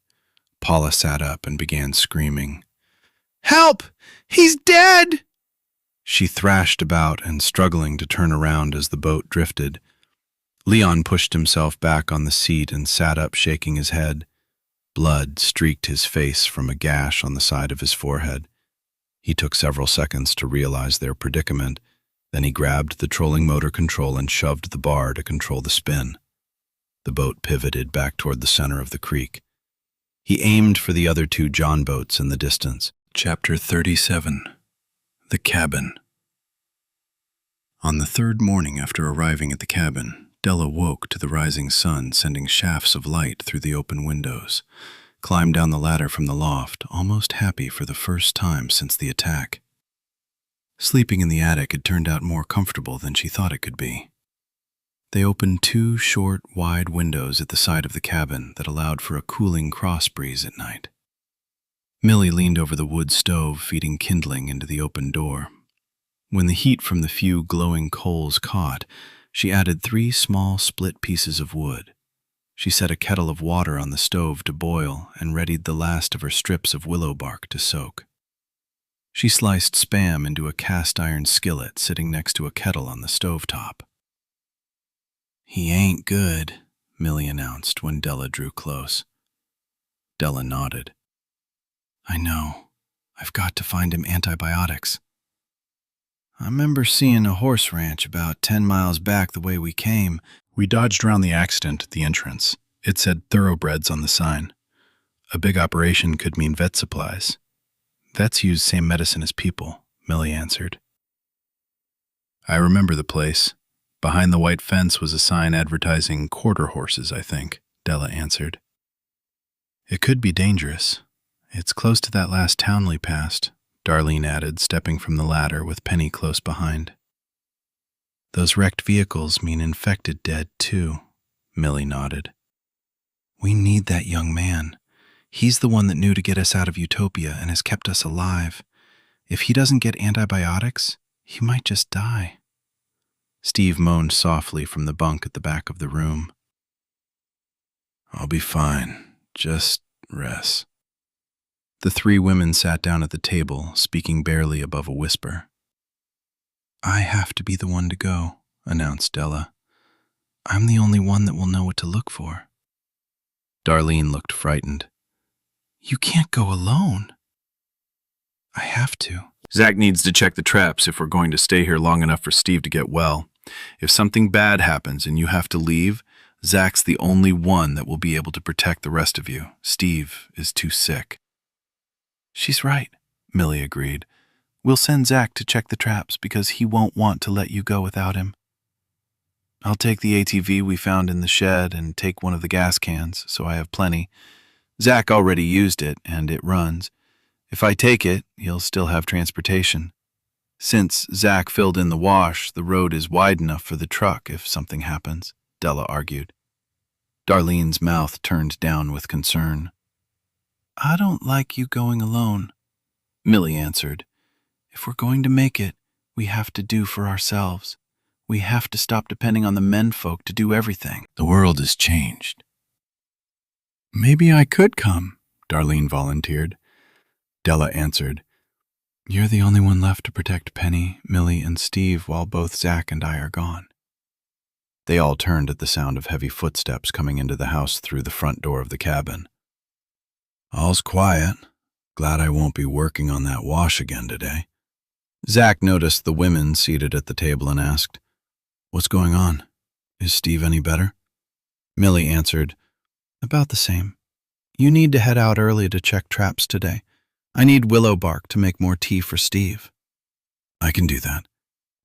Paula sat up and began screaming. "Help! He's dead!" She thrashed about and struggling to turn around as the boat drifted. Leon pushed himself back on the seat and sat up, shaking his head. Blood streaked his face from a gash on the side of his forehead. He took several seconds to realize their predicament. Then he grabbed the trolling motor control and shoved the bar to control the spin. The boat pivoted back toward the center of the creek. He aimed for the other 2 John boats in the distance. Chapter 37. The Cabin. On the 3rd morning after arriving at the cabin, Della woke to the rising sun sending shafts of light through the open windows, climbed down the ladder from the loft, almost happy for the first time since the attack. Sleeping in the attic had turned out more comfortable than she thought it could be. They opened 2 short, wide windows at the side of the cabin that allowed for a cooling cross breeze at night. Millie leaned over the wood stove, feeding kindling into the open door. When the heat from the few glowing coals caught, she added 3 small split pieces of wood. She set a kettle of water on the stove to boil and readied the last of her strips of willow bark to soak. She sliced Spam into a cast-iron skillet sitting next to a kettle on the stovetop. "He ain't good," Millie announced when Della drew close. Della nodded. "I know. I've got to find him antibiotics. I remember seeing a horse ranch about 10 miles back the way we came. We dodged around the accident at the entrance. It said thoroughbreds on the sign. A big operation could mean vet supplies. Vets use same medicine as people," Millie answered. "I remember the place. Behind the white fence was a sign advertising quarter horses, I think," Della answered. "It could be dangerous. It's close to that last town we passed," Darlene added, stepping from the ladder with Penny close behind. "Those wrecked vehicles mean infected dead, too," Millie nodded. "We need that young man. He's the one that knew to get us out of Utopia and has kept us alive. If he doesn't get antibiotics, he might just die." Steve moaned softly from the bunk at the back of the room. "I'll be fine. Just rest." The 3 women sat down at the table, speaking barely above a whisper. "I have to be the one to go," announced Della. "I'm the only one that will know what to look for." Darlene looked frightened. "You can't go alone." "I have to." Zach needs to check the traps if we're going to stay here long enough for Steve to get well. If something bad happens and you have to leave, Zach's the only one that will be able to protect the rest of you. Steve is too sick. "She's right," Millie agreed. "We'll send Zach to check the traps because he won't want to let you go without him. I'll take the ATV we found in the shed and take one of the gas cans, so I have plenty. Zach already used it, and it runs. If I take it, you'll still have transportation. Since Zach filled in the wash, the road is wide enough for the truck if something happens, Della argued. Darlene's mouth turned down with concern. I don't like you going alone, Millie answered. If we're going to make it, we have to do for ourselves. We have to stop depending on the menfolk to do everything. The world has changed. Maybe I could come, Darlene volunteered. Della answered, You're the only one left to protect Penny, Millie, and Steve while both Zach and I are gone. They all turned at the sound of heavy footsteps coming into the house through the front door of the cabin. All's quiet. Glad I won't be working on that wash again today. Zach noticed the women seated at the table and asked, What's going on? Is Steve any better? Millie answered, About the same. You need to head out early to check traps today. I need willow bark to make more tea for Steve. I can do that.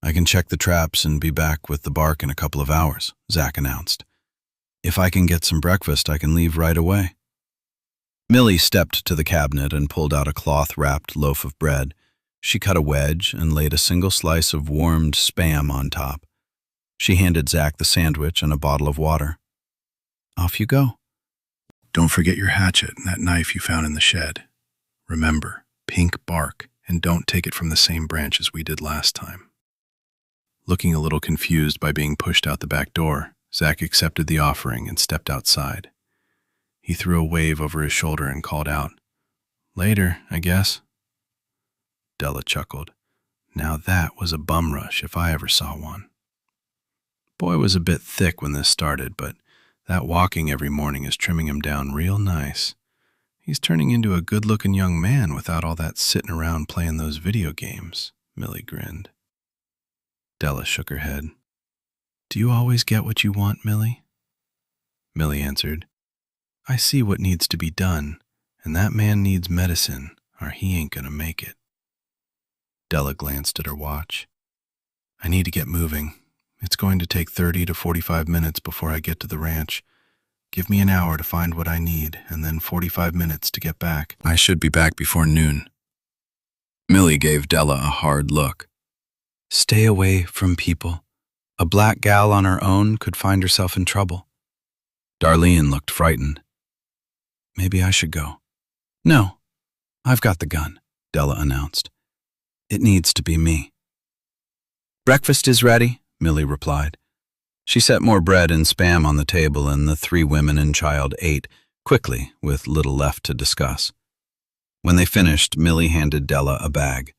I can check the traps and be back with the bark in a couple of hours, Zach announced. If I can get some breakfast, I can leave right away. Millie stepped to the cabinet and pulled out a cloth-wrapped loaf of bread. She cut a wedge and laid a single slice of warmed Spam on top. She handed Zach the sandwich and a bottle of water. Off you go. Don't forget your hatchet and that knife you found in the shed. Remember, pink bark, and don't take it from the same branch as we did last time. Looking a little confused by being pushed out the back door, Zach accepted the offering and stepped outside. He threw a wave over his shoulder and called out, Later, I guess. Della chuckled. Now that was a bum rush if I ever saw one. Boy was a bit thick when this started, but that walking every morning is trimming him down real nice. He's turning into a good-looking young man without all that sitting around playing those video games, Millie grinned. Della shook her head. Do you always get what you want, Millie? Millie answered, I see what needs to be done, and that man needs medicine, or he ain't gonna make it. Della glanced at her watch. I need to get moving. It's going to take 30 to 45 minutes before I get to the ranch. Give me an hour to find what I need, and then 45 minutes to get back. I should be back before noon. Millie gave Della a hard look. Stay away from people. A black gal on her own could find herself in trouble. Darlene looked frightened. Maybe I should go. No, I've got the gun, Della announced. It needs to be me. Breakfast is ready, Millie replied. She set more bread and Spam on the table, and the three women and child ate, quickly, with little left to discuss. When they finished, Millie handed Della a bag.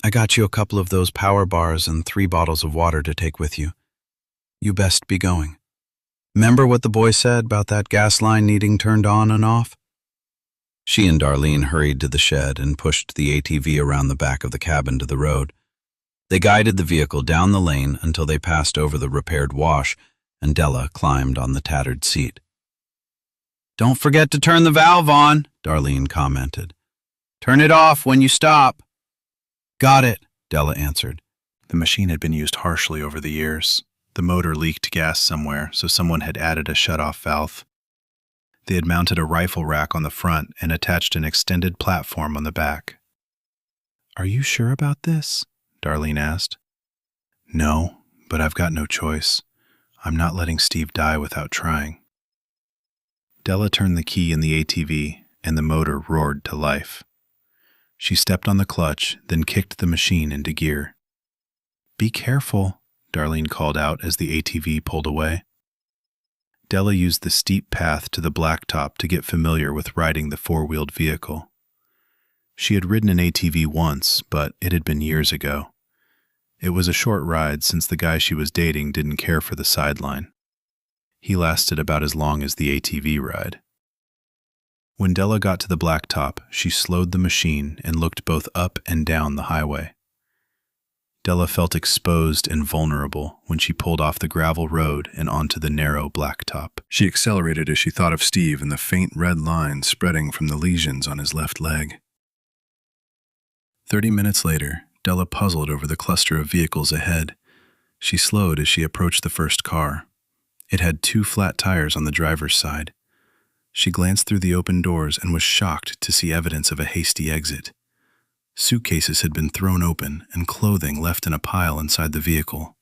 I got you a couple of those power bars and 3 bottles of water to take with you. You best be going. Remember what the boy said about that gas line needing turned on and off? She and Darlene hurried to the shed and pushed the ATV around the back of the cabin to the road. They guided the vehicle down the lane until they passed over the repaired wash, and Della climbed on the tattered seat. Don't forget to turn the valve on, Darlene commented. Turn it off when you stop. Got it, Della answered. The machine had been used harshly over the years. The motor leaked gas somewhere, so someone had added a shut-off valve. They had mounted a rifle rack on the front and attached an extended platform on the back. Are you sure about this? Darlene asked. No, but I've got no choice. I'm not letting Steve die without trying. Della turned the key in the ATV, and the motor roared to life. She stepped on the clutch, then kicked the machine into gear. Be careful, Darlene called out as the ATV pulled away. Della used the steep path to the blacktop to get familiar with riding the four-wheeled vehicle. She had ridden an ATV once, but it had been years ago. It was a short ride since the guy she was dating didn't care for the sideline. He lasted about as long as the ATV ride. When Della got to the blacktop, she slowed the machine and looked both up and down the highway. Della felt exposed and vulnerable when she pulled off the gravel road and onto the narrow blacktop. She accelerated as she thought of Steve and the faint red line spreading from the lesions on his left leg. 30 minutes later, Della puzzled over the cluster of vehicles ahead. She slowed as she approached the first car. It had 2 flat tires on the driver's side. She glanced through the open doors and was shocked to see evidence of a hasty exit. Suitcases had been thrown open and clothing left in a pile inside the vehicle.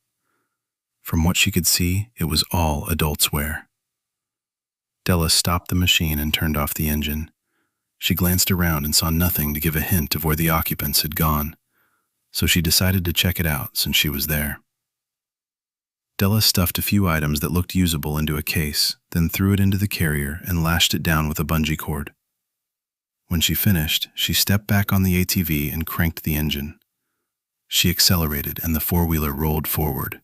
From what she could see, it was all adults' wear. Della stopped the machine and turned off the engine. She glanced around and saw nothing to give a hint of where the occupants had gone, so she decided to check it out since she was there. Della stuffed a few items that looked usable into a case, then threw it into the carrier and lashed it down with a bungee cord. When she finished, she stepped back on the ATV and cranked the engine. She accelerated and the four-wheeler rolled forward.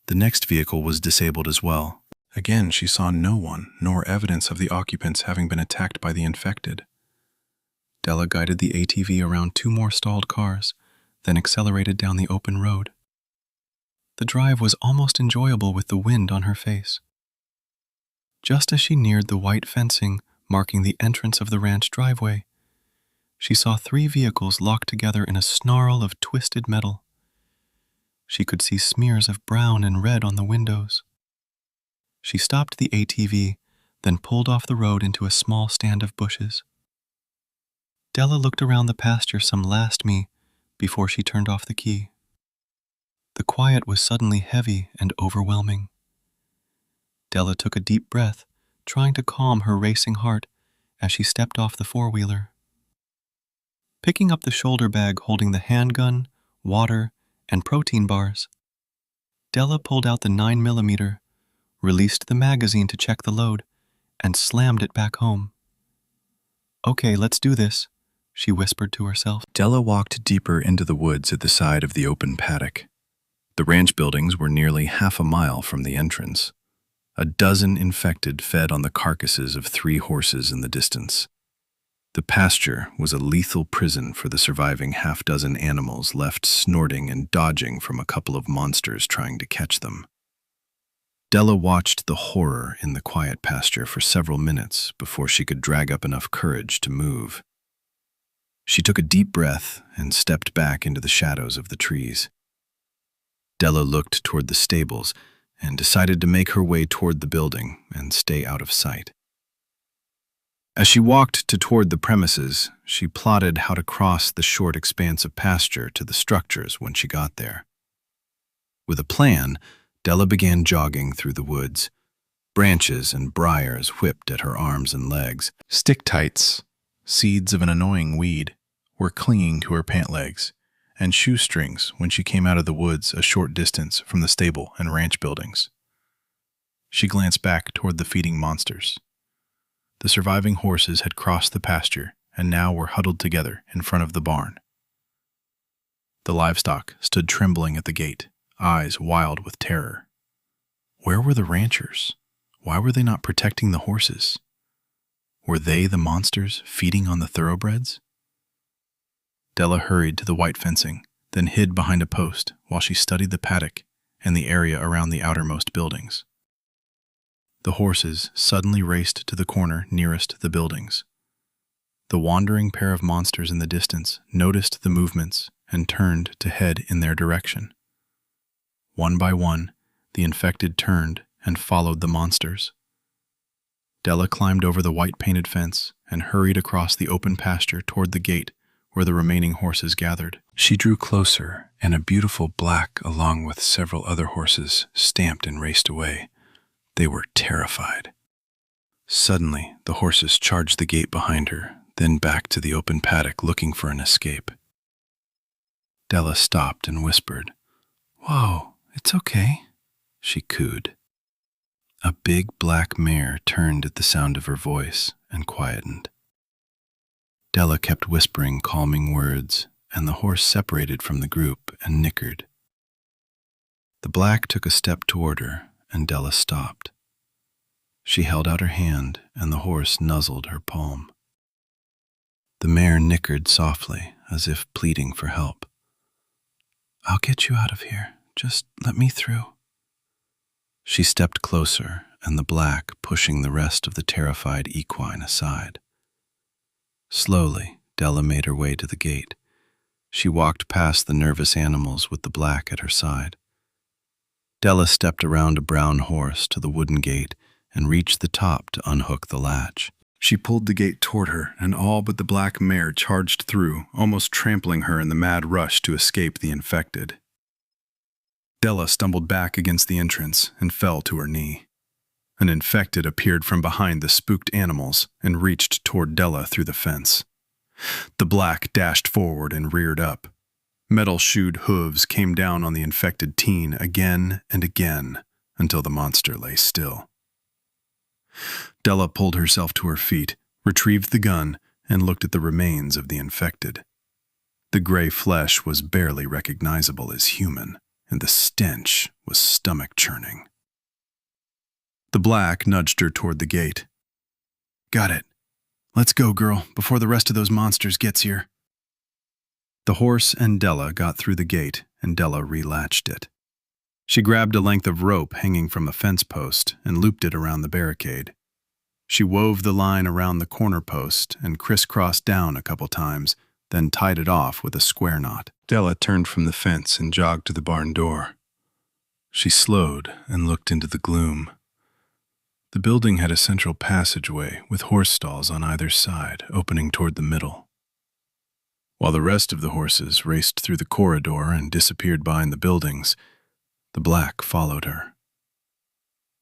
The next vehicle was disabled as well. Again, she saw no one, nor evidence of the occupants having been attacked by the infected. Della guided the ATV around 2 more stalled cars, then accelerated down the open road. The drive was almost enjoyable with the wind on her face. Just as she neared the white fencing marking the entrance of the ranch driveway, she saw 3 vehicles locked together in a snarl of twisted metal. She could see smears of brown and red on the windows. She stopped the ATV, then pulled off the road into a small stand of bushes. Della looked around the pasture some last before she turned off the key. The quiet was suddenly heavy and overwhelming. Della took a deep breath, trying to calm her racing heart as she stepped off the four-wheeler. Picking up the shoulder bag holding the handgun, water, and protein bars, Della pulled out the 9mm, released the magazine to check the load, and slammed it back home. "Okay, let's do this," she whispered to herself. Della walked deeper into the woods at the side of the open paddock. The ranch buildings were nearly half a mile from the entrance. A dozen infected fed on the carcasses of 3 horses in the distance. The pasture was a lethal prison for the surviving half-dozen animals left snorting and dodging from a couple of monsters trying to catch them. Della watched the horror in the quiet pasture for several minutes before she could drag up enough courage to move. She took a deep breath and stepped back into the shadows of the trees. Della looked toward the stables and decided to make her way toward the building and stay out of sight. As she walked toward the premises, she plotted how to cross the short expanse of pasture to the structures when she got there. With a plan, Della began jogging through the woods. Branches and briars whipped at her arms and legs. Stick-tights, seeds of an annoying weed, were clinging to her pant legs, and shoestrings when she came out of the woods a short distance from the stable and ranch buildings. She glanced back toward the feeding monsters. The surviving horses had crossed the pasture and now were huddled together in front of the barn. The livestock stood trembling at the gate, eyes wild with terror. Where were the ranchers? Why were they not protecting the horses? Were they the monsters feeding on the thoroughbreds? Della hurried to the white fencing, then hid behind a post while she studied the paddock and the area around the outermost buildings. The horses suddenly raced to the corner nearest the buildings. The wandering pair of monsters in the distance noticed the movements and turned to head in their direction. One by one, the infected turned and followed the monsters. Della climbed over the white-painted fence and hurried across the open pasture toward the gate where the remaining horses gathered. She drew closer, and a beautiful black, along with several other horses, stamped and raced away. They were terrified. Suddenly, the horses charged the gate behind her, then back to the open paddock looking for an escape. Della stopped and whispered, "Whoa, it's okay," she cooed. A big black mare turned at the sound of her voice and quietened. Della kept whispering calming words, and the horse separated from the group and nickered. The black took a step toward her, and Della stopped. She held out her hand, and the horse nuzzled her palm. The mare nickered softly, as if pleading for help. "I'll get you out of here. Just let me through." She stepped closer, and the black pushing the rest of the terrified equine aside. Slowly, Della made her way to the gate. She walked past the nervous animals with the black at her side. Della stepped around a brown horse to the wooden gate and reached the top to unhook the latch. She pulled the gate toward her, and all but the black mare charged through, almost trampling her in the mad rush to escape the infected. Della stumbled back against the entrance and fell to her knee. An infected appeared from behind the spooked animals and reached toward Della through the fence. The black dashed forward and reared up. Metal-shoed hooves came down on the infected teen again and again until the monster lay still. Della pulled herself to her feet, retrieved the gun, and looked at the remains of the infected. The gray flesh was barely recognizable as human, and the stench was stomach-churning. The black nudged her toward the gate. "Got it. Let's go, girl, before the rest of those monsters gets here." The horse and Della got through the gate, and Della relatched it. She grabbed a length of rope hanging from a fence post and looped it around the barricade. She wove the line around the corner post and crisscrossed down a couple times, then tied it off with a square knot. Della turned from the fence and jogged to the barn door. She slowed and looked into the gloom. The building had a central passageway with horse stalls on either side, opening toward the middle. While the rest of the horses raced through the corridor and disappeared behind the buildings, the black followed her.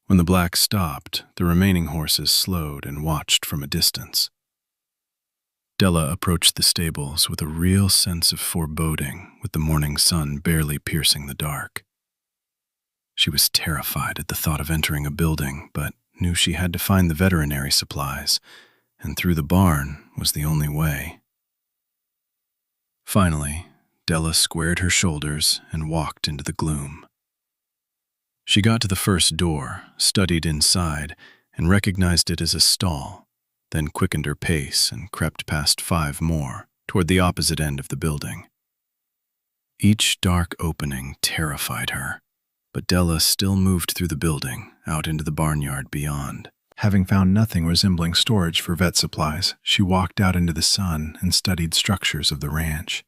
When the black stopped, the remaining horses slowed and watched from a distance. Della approached the stables with a real sense of foreboding, with the morning sun barely piercing the dark. She was terrified at the thought of entering a building, but knew she had to find the veterinary supplies, and through the barn was the only way. Finally, Della squared her shoulders and walked into the gloom. She got to the first door, studied inside, and recognized it as a stall, then quickened her pace and crept past 5 more, toward the opposite end of the building. Each dark opening terrified her, but Della still moved through the building, out into the barnyard beyond. Having found nothing resembling storage for vet supplies, she walked out into the sun and studied structures of the ranch.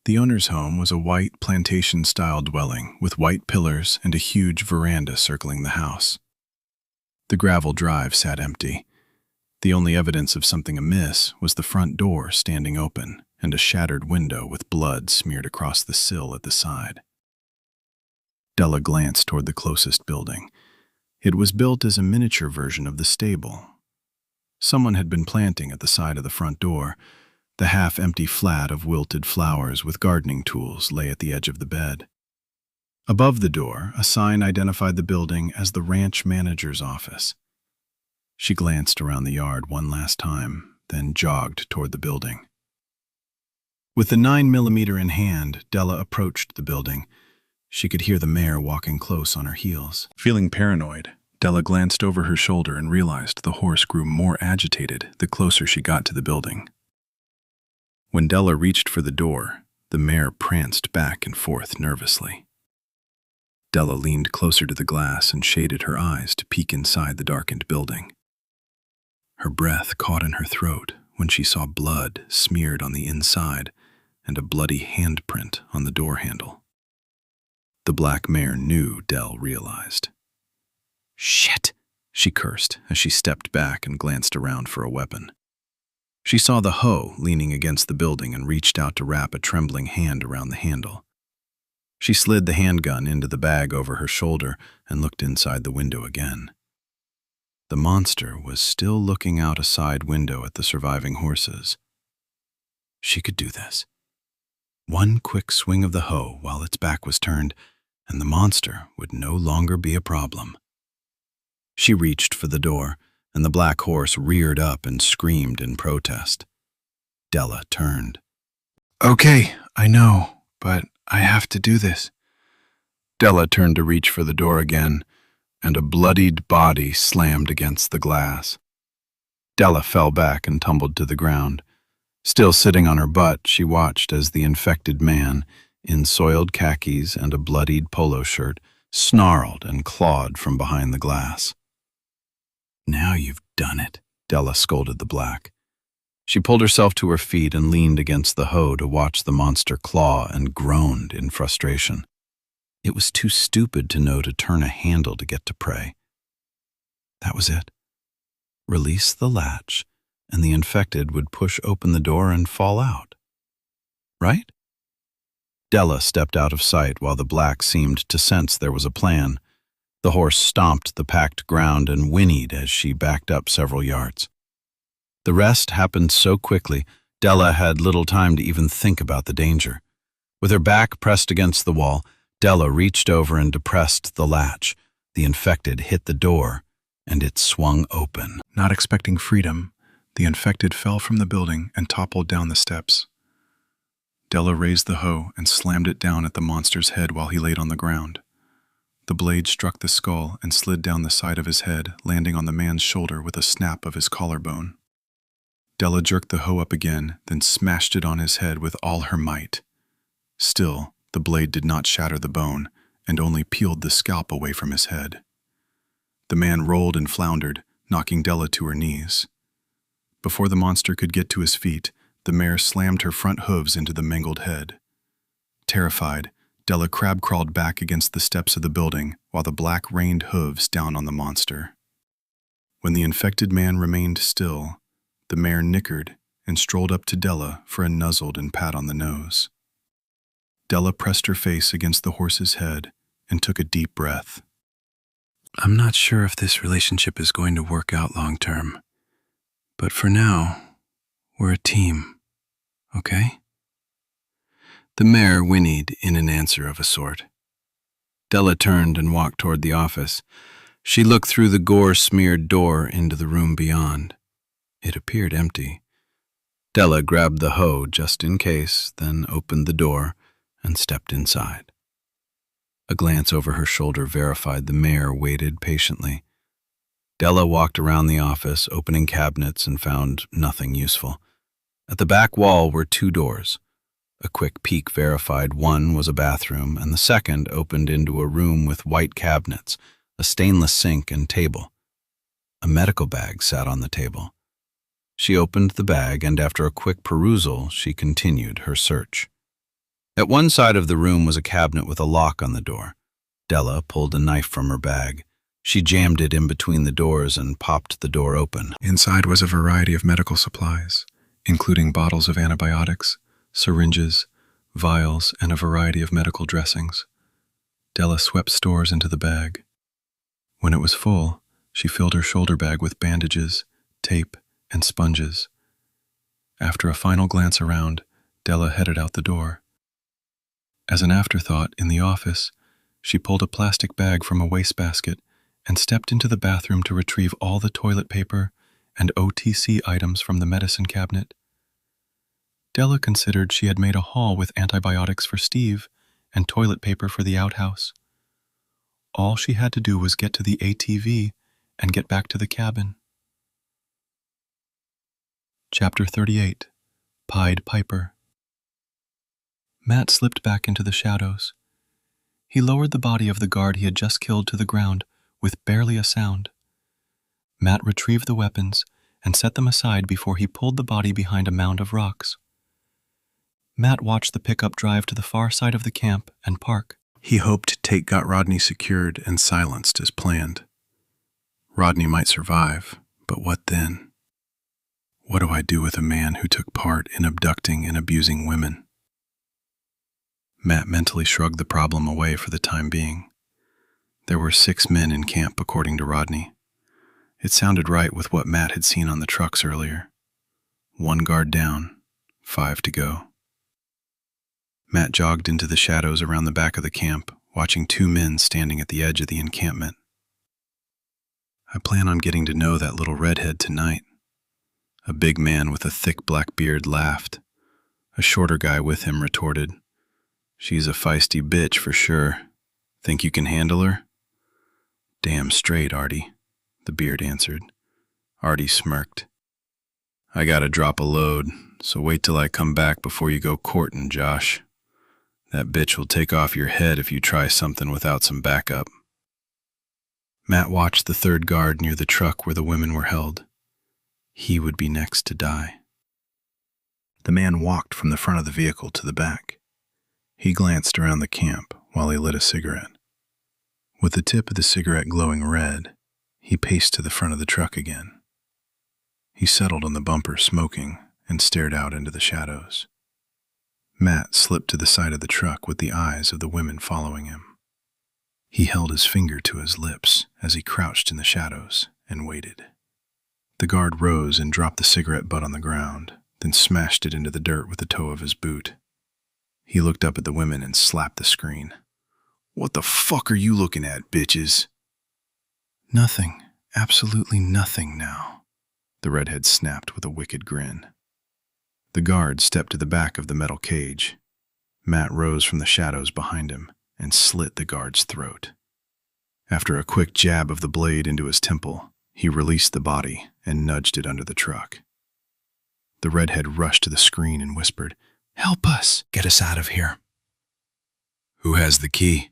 The owner's home was a white plantation-style dwelling with white pillars and a huge veranda circling the house. The gravel drive sat empty. The only evidence of something amiss was the front door standing open and a shattered window with blood smeared across the sill at the side. Della glanced toward the closest building. It was built as a miniature version of the stable. Someone had been planting at the side of the front door. The half-empty flat of wilted flowers with gardening tools lay at the edge of the bed. Above the door, a sign identified the building as the ranch manager's office. She glanced around the yard one last time, then jogged toward the building. With the 9mm in hand, Della approached the building. She could hear the mare walking close on her heels. Feeling paranoid, Della glanced over her shoulder and realized the horse grew more agitated the closer she got to the building. When Della reached for the door, the mare pranced back and forth nervously. Della leaned closer to the glass and shaded her eyes to peek inside the darkened building. Her breath caught in her throat when she saw blood smeared on the inside and a bloody handprint on the door handle. The black mare knew, Dell realized. "Shit!" she cursed as she stepped back and glanced around for a weapon. She saw the hoe leaning against the building and reached out to wrap a trembling hand around the handle. She slid the handgun into the bag over her shoulder and looked inside the window again. The monster was still looking out a side window at the surviving horses. She could do this. One quick swing of the hoe while its back was turned, and the monster would no longer be a problem. She reached for the door, and the black horse reared up and screamed in protest. Della turned. "Okay, I know, but I have to do this." Della turned to reach for the door again, and a bloodied body slammed against the glass. Della fell back and tumbled to the ground. Still sitting on her butt, she watched as the infected man, in soiled khakis and a bloodied polo shirt, snarled and clawed from behind the glass. "Now you've done it," Della scolded the black. She pulled herself to her feet and leaned against the hoe to watch the monster claw and groaned in frustration. It was too stupid to know to turn a handle to get to prey. That was it. release the latch, and the infected would push open the door and fall out. Right? Della stepped out of sight while the black seemed to sense there was a plan. The horse stomped the packed ground and whinnied as she backed up several yards. The rest happened so quickly, Della had little time to even think about the danger. With her back pressed against the wall, Della reached over and depressed the latch. The infected hit the door, and it swung open. Not expecting freedom, the infected fell from the building and toppled down the steps. Della raised the hoe and slammed it down at the monster's head while he laid on the ground. The blade struck the skull and slid down the side of his head, landing on the man's shoulder with a snap of his collarbone. Della jerked the hoe up again, then smashed it on his head with all her might. Still, the blade did not shatter the bone, and only peeled the scalp away from his head. The man rolled and floundered, knocking Della to her knees. Before the monster could get to his feet, the mare slammed her front hooves into the mangled head. Terrified, Della crab-crawled back against the steps of the building while the black rained hooves down on the monster. When the infected man remained still, the mare nickered and strolled up to Della for a nuzzled and pat on the nose. Della pressed her face against the horse's head and took a deep breath. I'm not sure if this relationship is going to work out long term, but for now, we're a team, okay? The mare whinnied in an answer of a sort. Della turned and walked toward the office. She looked through the gore-smeared door into the room beyond. It appeared empty. Della grabbed the hoe just in case, then opened the door and stepped inside. A glance over her shoulder verified the mare waited patiently. Della walked around the office, opening cabinets, and found nothing useful. At the back wall were 2 doors. A quick peek verified one was a bathroom, and the second opened into a room with white cabinets, a stainless sink and table. A medical bag sat on the table. She opened the bag, and after a quick perusal, she continued her search. At one side of the room was a cabinet with a lock on the door. Della pulled a knife from her bag. She jammed it in between the doors and popped the door open. Inside was a variety of medical supplies, including bottles of antibiotics, syringes, vials, and a variety of medical dressings. Della swept stores into the bag. When it was full, she filled her shoulder bag with bandages, tape, and sponges. After a final glance around, Della headed out the door. As an afterthought in the office, she pulled a plastic bag from a wastebasket and stepped into the bathroom to retrieve all the toilet paper and OTC items from the medicine cabinet. Della considered she had made a haul with antibiotics for Steve and toilet paper for the outhouse. All she had to do was get to the ATV and get back to the cabin. Chapter 38. Pied Piper. Matt slipped back into the shadows. He lowered the body of the guard he had just killed to the ground with barely a sound. Matt retrieved the weapons and set them aside before he pulled the body behind a mound of rocks. Matt watched the pickup drive to the far side of the camp and park. He hoped Tate got Rodney secured and silenced as planned. Rodney might survive, but what then? What do I do with a man who took part in abducting and abusing women? Matt mentally shrugged the problem away for the time being. There were 6 men in camp, according to Rodney. It sounded right with what Matt had seen on the trucks earlier. 1 guard down, 5 to go. Matt jogged into the shadows around the back of the camp, watching 2 men standing at the edge of the encampment. I plan on getting to know that little redhead tonight. A big man with a thick black beard laughed. A shorter guy with him retorted, "She's a feisty bitch for sure. Think you can handle her?" "Damn straight, Artie," the beard answered. Artie smirked. "I gotta drop a load, so wait till I come back before you go courting, Josh. That bitch will take off your head if you try something without some backup." Matt watched the 3rd guard near the truck where the women were held. He would be next to die. The man walked from the front of the vehicle to the back. He glanced around the camp while he lit a cigarette. With the tip of the cigarette glowing red, he paced to the front of the truck again. He settled on the bumper, smoking, and stared out into the shadows. Matt slipped to the side of the truck with the eyes of the women following him. He held his finger to his lips as he crouched in the shadows and waited. The guard rose and dropped the cigarette butt on the ground, then smashed it into the dirt with the toe of his boot. He looked up at the women and slapped the screen. "What the fuck are you looking at, bitches?" "Nothing. Absolutely nothing now," the redhead snapped with a wicked grin. The guard stepped to the back of the metal cage. Matt rose from the shadows behind him and slit the guard's throat. After a quick jab of the blade into his temple, he released the body and nudged it under the truck. The redhead rushed to the screen and whispered, "Help us! Get us out of here!" Who has the key?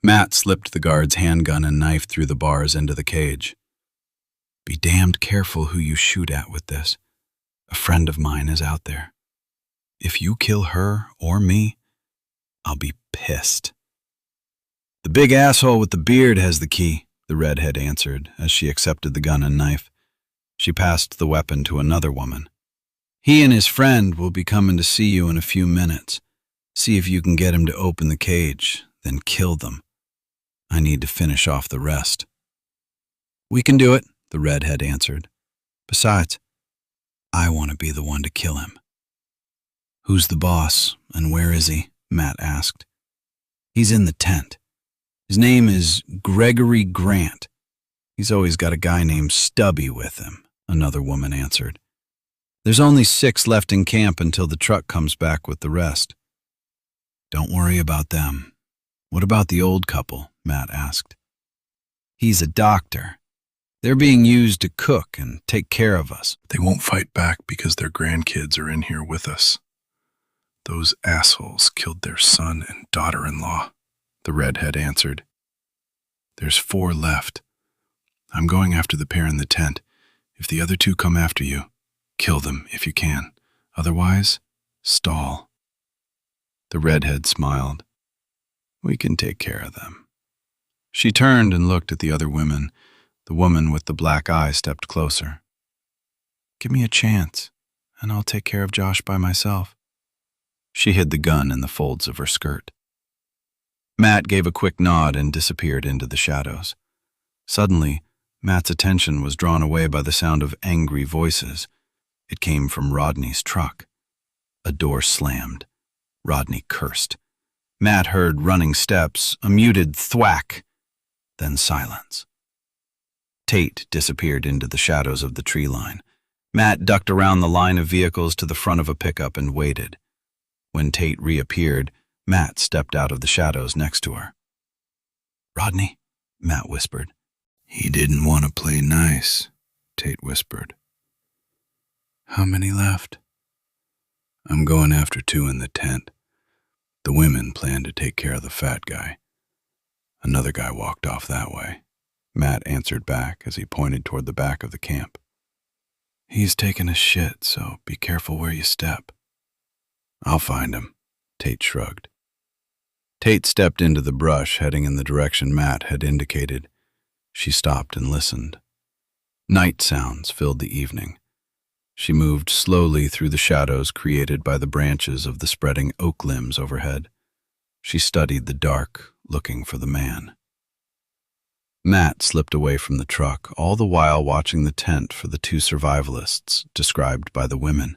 Matt slipped the guard's handgun and knife through the bars into the cage. Be damned careful who you shoot at with this. A friend of mine is out there. If you kill her or me, I'll be pissed. The big asshole with the beard has the key, the redhead answered as she accepted the gun and knife. She passed the weapon to another woman. He and his friend will be coming to see you in a few minutes. See if you can get him to open the cage, then kill them. I need to finish off the rest. We can do it, the redhead answered. Besides, I want to be the one to kill him. Who's the boss, and where is he? Matt asked. He's in the tent. His name is Gregory Grant. He's always got a guy named Stubby with him, another woman answered. There's only 6 left in camp until the truck comes back with the rest. Don't worry about them. What about the old couple? Matt asked. He's a doctor. They're being used to cook and take care of us. They won't fight back because their grandkids are in here with us. Those assholes killed their son and daughter-in-law, the redhead answered. There's 4 left. I'm going after the pair in the tent. If the other 2 come after you, kill them if you can. Otherwise, stall. The redhead smiled. We can take care of them. She turned and looked at the other women. The woman with the black eye stepped closer. Give me a chance, and I'll take care of Josh by myself. She hid the gun in the folds of her skirt. Matt gave a quick nod and disappeared into the shadows. Suddenly, Matt's attention was drawn away by the sound of angry voices. It came from Rodney's truck. A door slammed. Rodney cursed. Matt heard running steps, a muted thwack, then silence. Tate disappeared into the shadows of the tree line. Matt ducked around the line of vehicles to the front of a pickup and waited. When Tate reappeared, Matt stepped out of the shadows next to her. Rodney, Matt whispered. He didn't want to play nice, Tate whispered. How many left? I'm going after 2 in the tent. The women plan to take care of the fat guy. Another guy walked off that way. Matt answered back as he pointed toward the back of the camp. He's taking a shit, so be careful where you step. I'll find him, Tate shrugged. Tate stepped into the brush, heading in the direction Matt had indicated. She stopped and listened. Night sounds filled the evening. She moved slowly through the shadows created by the branches of the spreading oak limbs overhead. She studied the dark, looking for the man. Matt slipped away from the truck, all the while watching the tent for the 2 survivalists described by the women.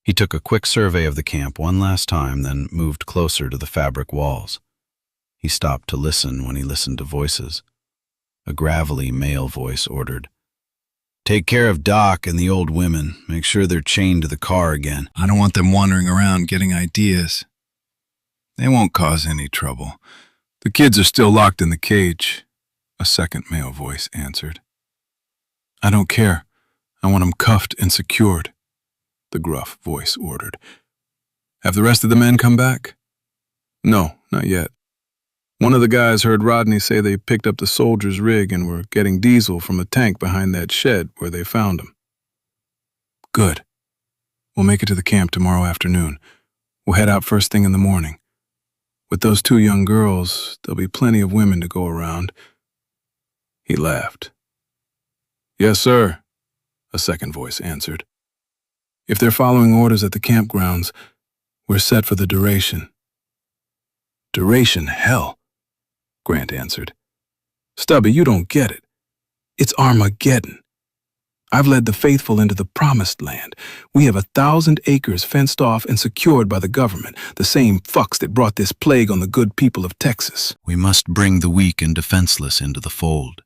He took a quick survey of the camp one last time, then moved closer to the fabric walls. He stopped to listen when he listened to voices. A gravelly male voice ordered, Take care of Doc and the old women. Make sure they're chained to the car again. I don't want them wandering around getting ideas. They won't cause any trouble. The kids are still locked in the cage, a second male voice answered. I don't care. I want them cuffed and secured, the gruff voice ordered. Have the rest of the men come back? No, not yet. One of the guys heard Rodney say they picked up the soldier's rig and were getting diesel from a tank behind that shed where they found him. Good. We'll make it to the camp tomorrow afternoon. We'll head out first thing in the morning. With those 2 young girls, there'll be plenty of women to go around. He laughed. Yes, sir. a second voice answered. If they're following orders at the campgrounds, we're set for the duration. Duration, hell, Grant answered. Stubby, you don't get it. It's Armageddon. I've led the faithful into the promised land. We have 1,000 acres fenced off and secured by the government, the same fucks that brought this plague on the good people of Texas. We must bring the weak and defenseless into the fold.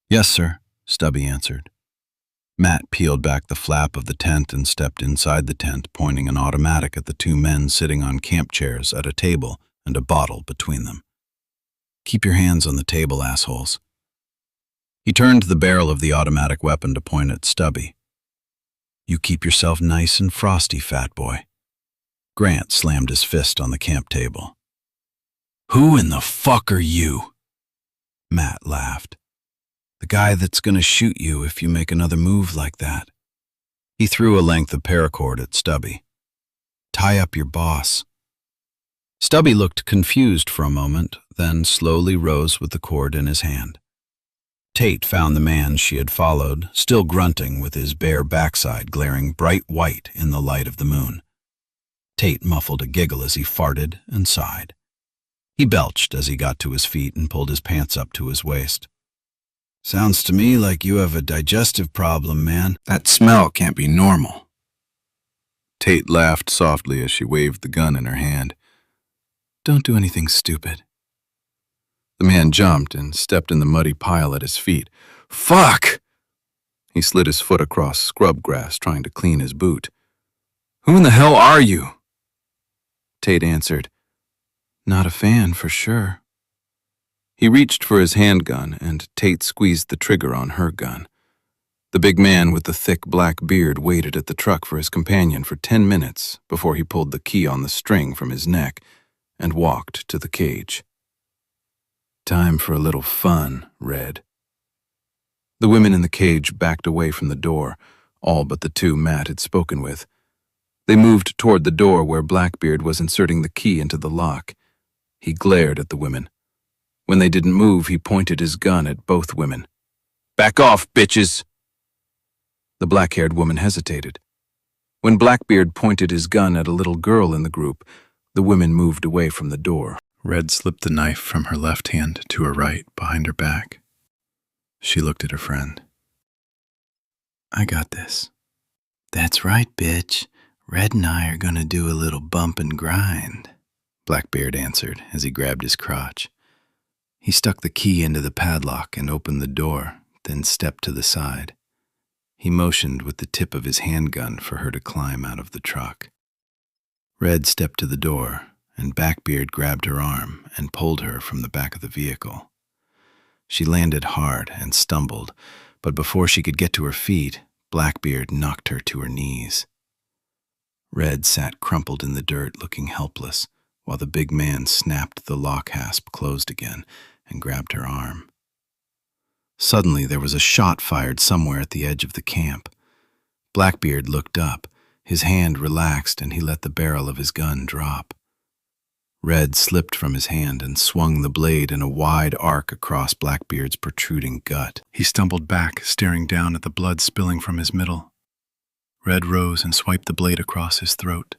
Yes, sir, Stubby answered. Matt peeled back the flap of the tent and stepped inside the tent, pointing an automatic at the two men sitting on camp chairs at a table and a bottle between them. Keep your hands on the table, assholes. He turned the barrel of the automatic weapon to point at Stubby. You keep yourself nice and frosty, fat boy. Grant slammed his fist on the camp table. Who in the fuck are you? Matt laughed. The guy that's gonna shoot you if you make another move like that. He threw a length of paracord at Stubby. Tie up your boss. Stubby looked confused for a moment, then slowly rose with the cord in his hand. Tate found the man she had followed, still grunting with his bare backside glaring bright white in the light of the moon. Tate muffled a giggle as he farted and sighed. He belched as he got to his feet and pulled his pants up to his waist. Sounds to me like you have a digestive problem, man. That smell can't be normal. Tate laughed softly as she waved the gun in her hand. Don't do anything stupid. The man jumped and stepped in the muddy pile at his feet. Fuck! He slid his foot across scrub grass, trying to clean his boot. Who in the hell are you? Tate answered, Not a fan, for sure. He reached for his handgun, and Tate squeezed the trigger on her gun. The big man with the thick black beard waited at the truck for his companion for 10 minutes before he pulled the key on the string from his neck and walked to the cage. Time for a little fun, Red. The women in the cage backed away from the door, all but the two Matt had spoken with. They moved toward the door where Blackbeard was inserting the key into the lock. He glared at the women. When they didn't move, he pointed his gun at both women. Back off, bitches! The black-haired woman hesitated. When Blackbeard pointed his gun at a little girl in the group, the women moved away from the door. Red slipped the knife from her left hand to her right behind her back. She looked at her friend. I got this. That's right, bitch. Red and I are gonna do a little bump and grind, Blackbeard answered as he grabbed his crotch. He stuck the key into the padlock and opened the door, then stepped to the side. He motioned with the tip of his handgun for her to climb out of the truck. Red stepped to the door, and Blackbeard grabbed her arm and pulled her from the back of the vehicle. She landed hard and stumbled, but before she could get to her feet, Blackbeard knocked her to her knees. Red sat crumpled in the dirt, looking helpless, while the big man snapped the lock hasp closed again and grabbed her arm. Suddenly there was a shot fired somewhere at the edge of the camp. Blackbeard looked up. His hand relaxed and he let the barrel of his gun drop. Red slipped from his hand and swung the blade in a wide arc across Blackbeard's protruding gut. He stumbled back, staring down at the blood spilling from his middle. Red rose and swiped the blade across his throat.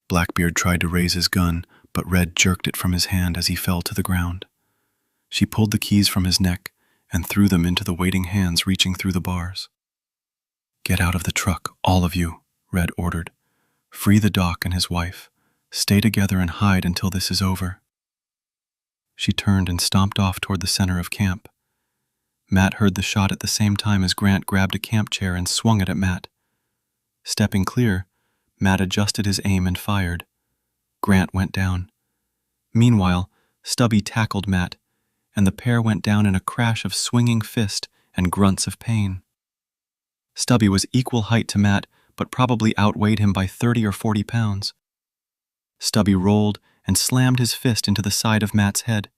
Blackbeard tried to raise his gun, but Red jerked it from his hand as he fell to the ground. She pulled the keys from his neck and threw them into the waiting hands reaching through the bars. Get out of the truck, all of you, Red ordered. Free the doc and his wife. Stay together and hide until this is over. She turned and stomped off toward the center of camp. Matt heard the shot at the same time as Grant grabbed a camp chair and swung it at Matt. Stepping clear, Matt adjusted his aim and fired. Grant went down. Meanwhile, Stubby tackled Matt, and the pair went down in a crash of swinging fist and grunts of pain. Stubby was equal height to Matt, but probably outweighed him by 30 or 40 pounds. Stubby rolled and slammed his fist into the side of Matt's head.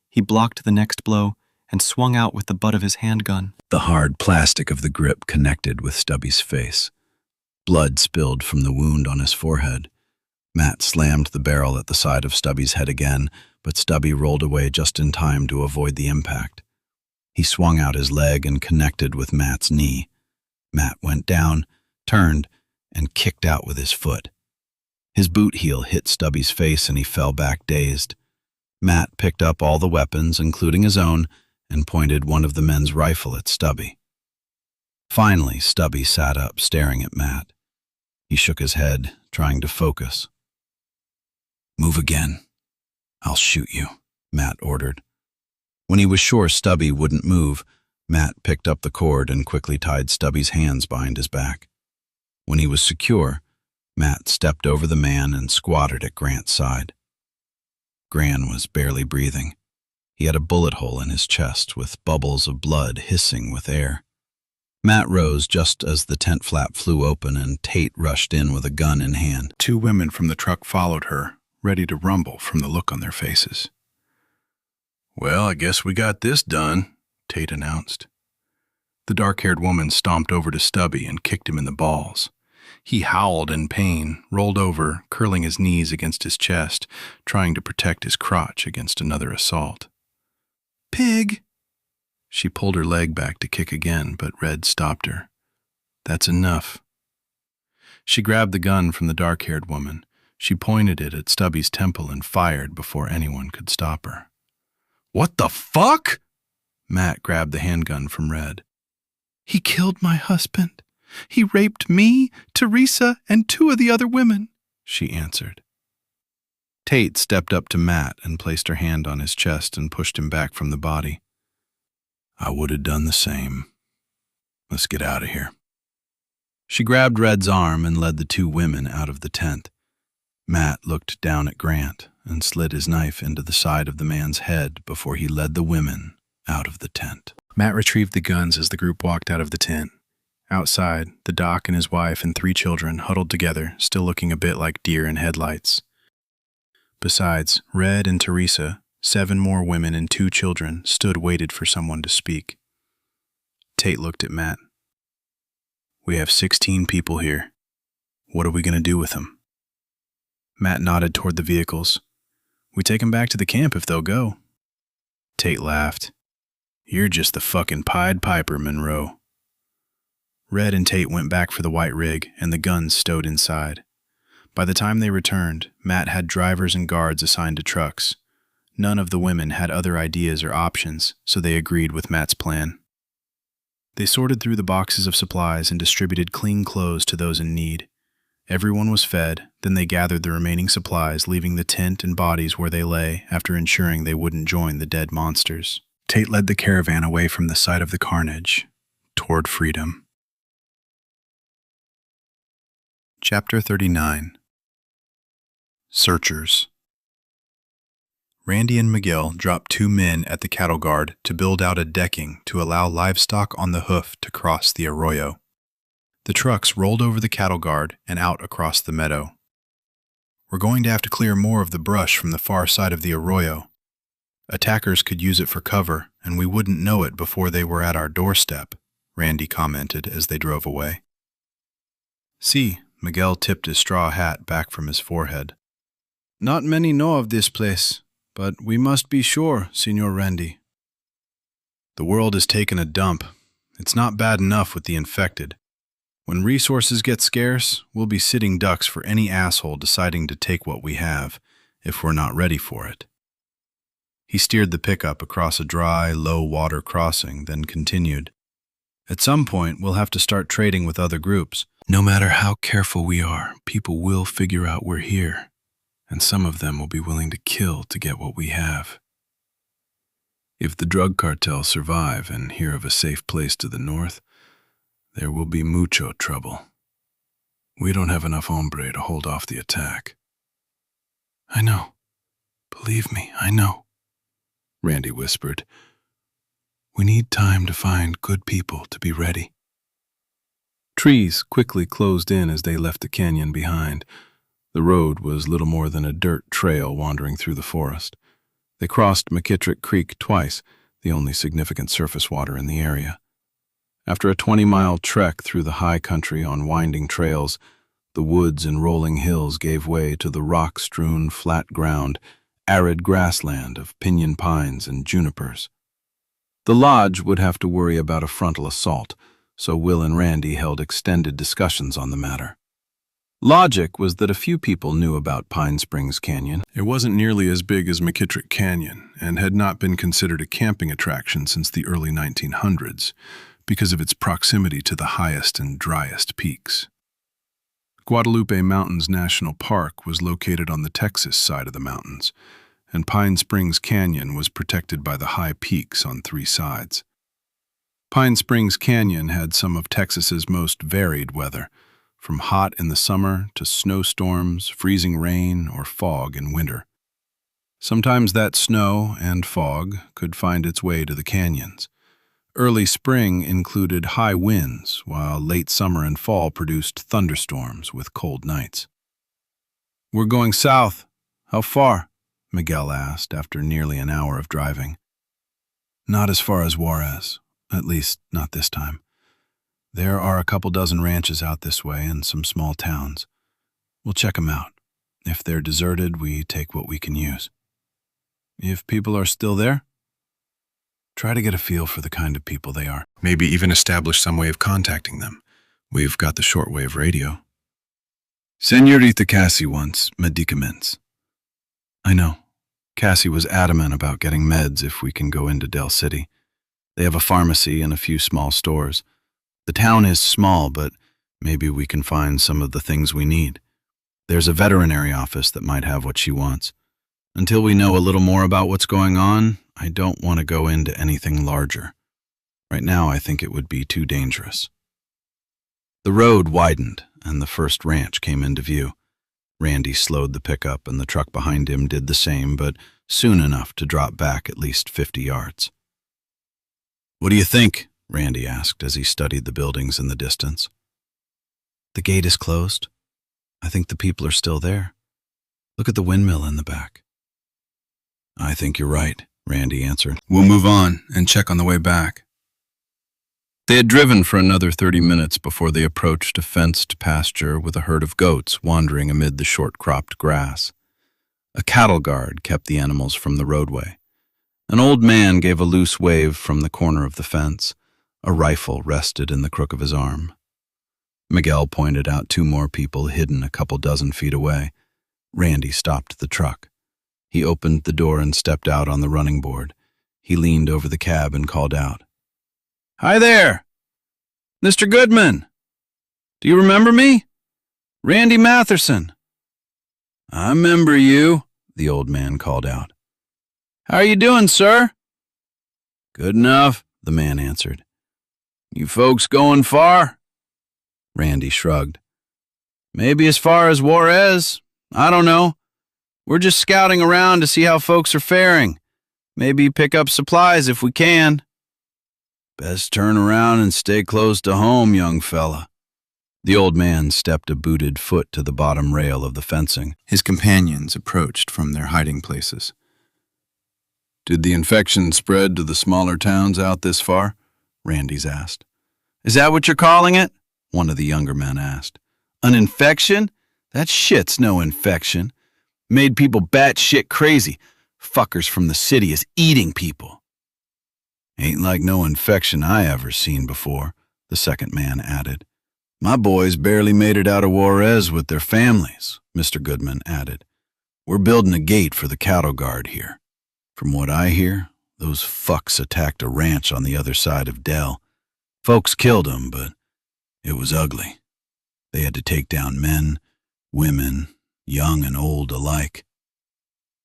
He blocked the next blow and swung out with the butt of his handgun. The hard plastic of the grip connected with Stubby's face. Blood spilled from the wound on his forehead. Matt slammed the barrel at the side of Stubby's head again, but Stubby rolled away just in time to avoid the impact. He swung out his leg and connected with Matt's knee. Matt went down, turned, and kicked out with his foot. His boot heel hit Stubby's face and he fell back dazed. Matt picked up all the weapons, including his own, and pointed one of the men's rifle at Stubby. Finally, Stubby sat up, staring at Matt. He shook his head, trying to focus. "Move again. I'll shoot you," Matt ordered. When he was sure Stubby wouldn't move, Matt picked up the cord and quickly tied Stubby's hands behind his back. When he was secure, Matt stepped over the man and squatted at Grant's side. Grant was barely breathing. He had a bullet hole in his chest with bubbles of blood hissing with air. Matt rose just as the tent flap flew open and Tate rushed in with a gun in hand. 2 women from the truck followed her, ready to rumble from the look on their faces. "Well, I guess we got this done," Tate announced. The dark-haired woman stomped over to Stubby and kicked him in the balls. He howled in pain, rolled over, curling his knees against his chest, trying to protect his crotch against another assault. "Pig!" She pulled her leg back to kick again, but Red stopped her. "That's enough." She grabbed the gun from the dark-haired woman. She pointed it at Stubby's temple and fired before anyone could stop her. "What the fuck?" Matt grabbed the handgun from Red. "He killed my husband. He raped me, Teresa, and 2 of the other women," she answered. Tate stepped up to Matt and placed her hand on his chest and pushed him back from the body. "I would have done the same. Let's get out of here." She grabbed Red's arm and led the 2 women out of the tent. Matt looked down at Grant and slid his knife into the side of the man's head before he led the women out of the tent. Matt retrieved the guns as the group walked out of the tent. Outside, the doc and his wife and 3 children huddled together, still looking a bit like deer in headlights. Besides, Red and Teresa, 7 more women and 2 children stood waited for someone to speak. Tate looked at Matt. "We have 16 people here. What are we going to do with them?" Matt nodded toward the vehicles. "We take them back to the camp if they'll go." Tate laughed. "You're just the fucking Pied Piper, Monroe." Red and Tate went back for the white rig, and the guns stowed inside. By the time they returned, Matt had drivers and guards assigned to trucks. None of the women had other ideas or options, so they agreed with Matt's plan. They sorted through the boxes of supplies and distributed clean clothes to those in need. Everyone was fed, then they gathered the remaining supplies, leaving the tent and bodies where they lay after ensuring they wouldn't join the dead monsters. Tate led the caravan away from the site of the carnage, toward freedom. Chapter 39. Searchers. Randy and Miguel dropped 2 men at the cattle guard to build out a decking to allow livestock on the hoof to cross the arroyo. The trucks rolled over the cattle guard and out across the meadow. "We're going to have to clear more of the brush from the far side of the arroyo. Attackers could use it for cover, and we wouldn't know it before they were at our doorstep," Randy commented as they drove away. "See," Miguel tipped his straw hat back from his forehead. "Not many know of this place, but we must be sure, Senor Randy. The world has taken a dump. It's not bad enough with the infected. When resources get scarce, we'll be sitting ducks for any asshole deciding to take what we have, if we're not ready for it." He steered the pickup across a dry, low-water crossing, then continued. "At some point, we'll have to start trading with other groups. No matter how careful we are, people will figure out we're here, and some of them will be willing to kill to get what we have. If the drug cartels survive and hear of a safe place to the north, there will be mucho trouble. We don't have enough hombre to hold off the attack." "I know. Believe me, I know," Randy whispered. "We need time to find good people to be ready." Trees quickly closed in as they left the canyon behind. The road was little more than a dirt trail wandering through the forest. They crossed McKittrick Creek twice, the only significant surface water in the area. After a 20-mile trek through the high country on winding trails, the woods and rolling hills gave way to the rock-strewn flat ground, arid grassland of pinyon pines and junipers. The lodge would have to worry about a frontal assault, so Will and Randy held extended discussions on the matter. Logic was that a few people knew about Pine Springs Canyon. It wasn't nearly as big as McKittrick Canyon and had not been considered a camping attraction since the early 1900s because of its proximity to the highest and driest peaks. Guadalupe Mountains National Park was located on the Texas side of the mountains, and Pine Springs Canyon was protected by the high peaks on 3 sides. Pine Springs Canyon had some of Texas's most varied weather, from hot in the summer to snowstorms, freezing rain, or fog in winter. Sometimes that snow and fog could find its way to the canyons. Early spring included high winds, while late summer and fall produced thunderstorms with cold nights. "We're going south. How far?" Miguel asked after nearly an hour of driving. "Not as far as Juarez, at least not this time. There are a couple dozen ranches out this way and some small towns. We'll check them out. If they're deserted, we take what we can use." "If people are still there?" "Try to get a feel for the kind of people they are. Maybe even establish some way of contacting them. We've got the shortwave radio." "Senorita Cassie wants medicaments." "I know. Cassie was adamant about getting meds if we can go into Del City. They have a pharmacy and a few small stores. The town is small, but maybe we can find some of the things we need. There's a veterinary office that might have what she wants. Until we know a little more about what's going on, I don't want to go into anything larger. Right now, I think it would be too dangerous." The road widened, and the first ranch came into view. Randy slowed the pickup, and the truck behind him did the same, but soon enough to drop back at least 50 yards. "What do you think?" Randy asked as he studied the buildings in the distance. "The gate is closed. I think the people are still there. Look at the windmill in the back." "I think you're right," Randy answered. We'll move on and check on the way back. They had driven for another 30 minutes before they approached a fenced pasture with a herd of goats wandering amid the short-cropped grass. A cattle guard kept the animals from the roadway. An old man gave a loose wave from the corner of the fence. A rifle rested in the crook of his arm. Miguel pointed out 2 more people hidden a couple dozen feet away. Randy stopped the truck. He opened the door and stepped out on the running board. He leaned over the cab and called out, "Hi there! Mr. Goodman! Do you remember me? Randy Matherson." "I remember you," the old man called out. "How are you doing, sir?" "Good enough," the man answered. "You folks going far?" Randy shrugged. "Maybe as far as Juarez. I don't know. We're just scouting around to see how folks are faring. Maybe pick up supplies if we can." "Best turn around and stay close to home, young fella." The old man stepped a booted foot to the bottom rail of the fencing. His companions approached from their hiding places. "Did the infection spread to the smaller towns out this far?" Randy's asked. "Is that what you're calling it?" one of the younger men asked. "An infection? That shit's no infection. Made people batshit crazy. Fuckers from the city is eating people." "Ain't like no infection I ever seen before," the second man added. "My boys barely made it out of Juarez with their families," Mr. Goodman added. "We're building a gate for the cattle guard here. From what I hear, those fucks attacked a ranch on the other side of Del. Folks killed them, but it was ugly. They had to take down men, women, young and old alike.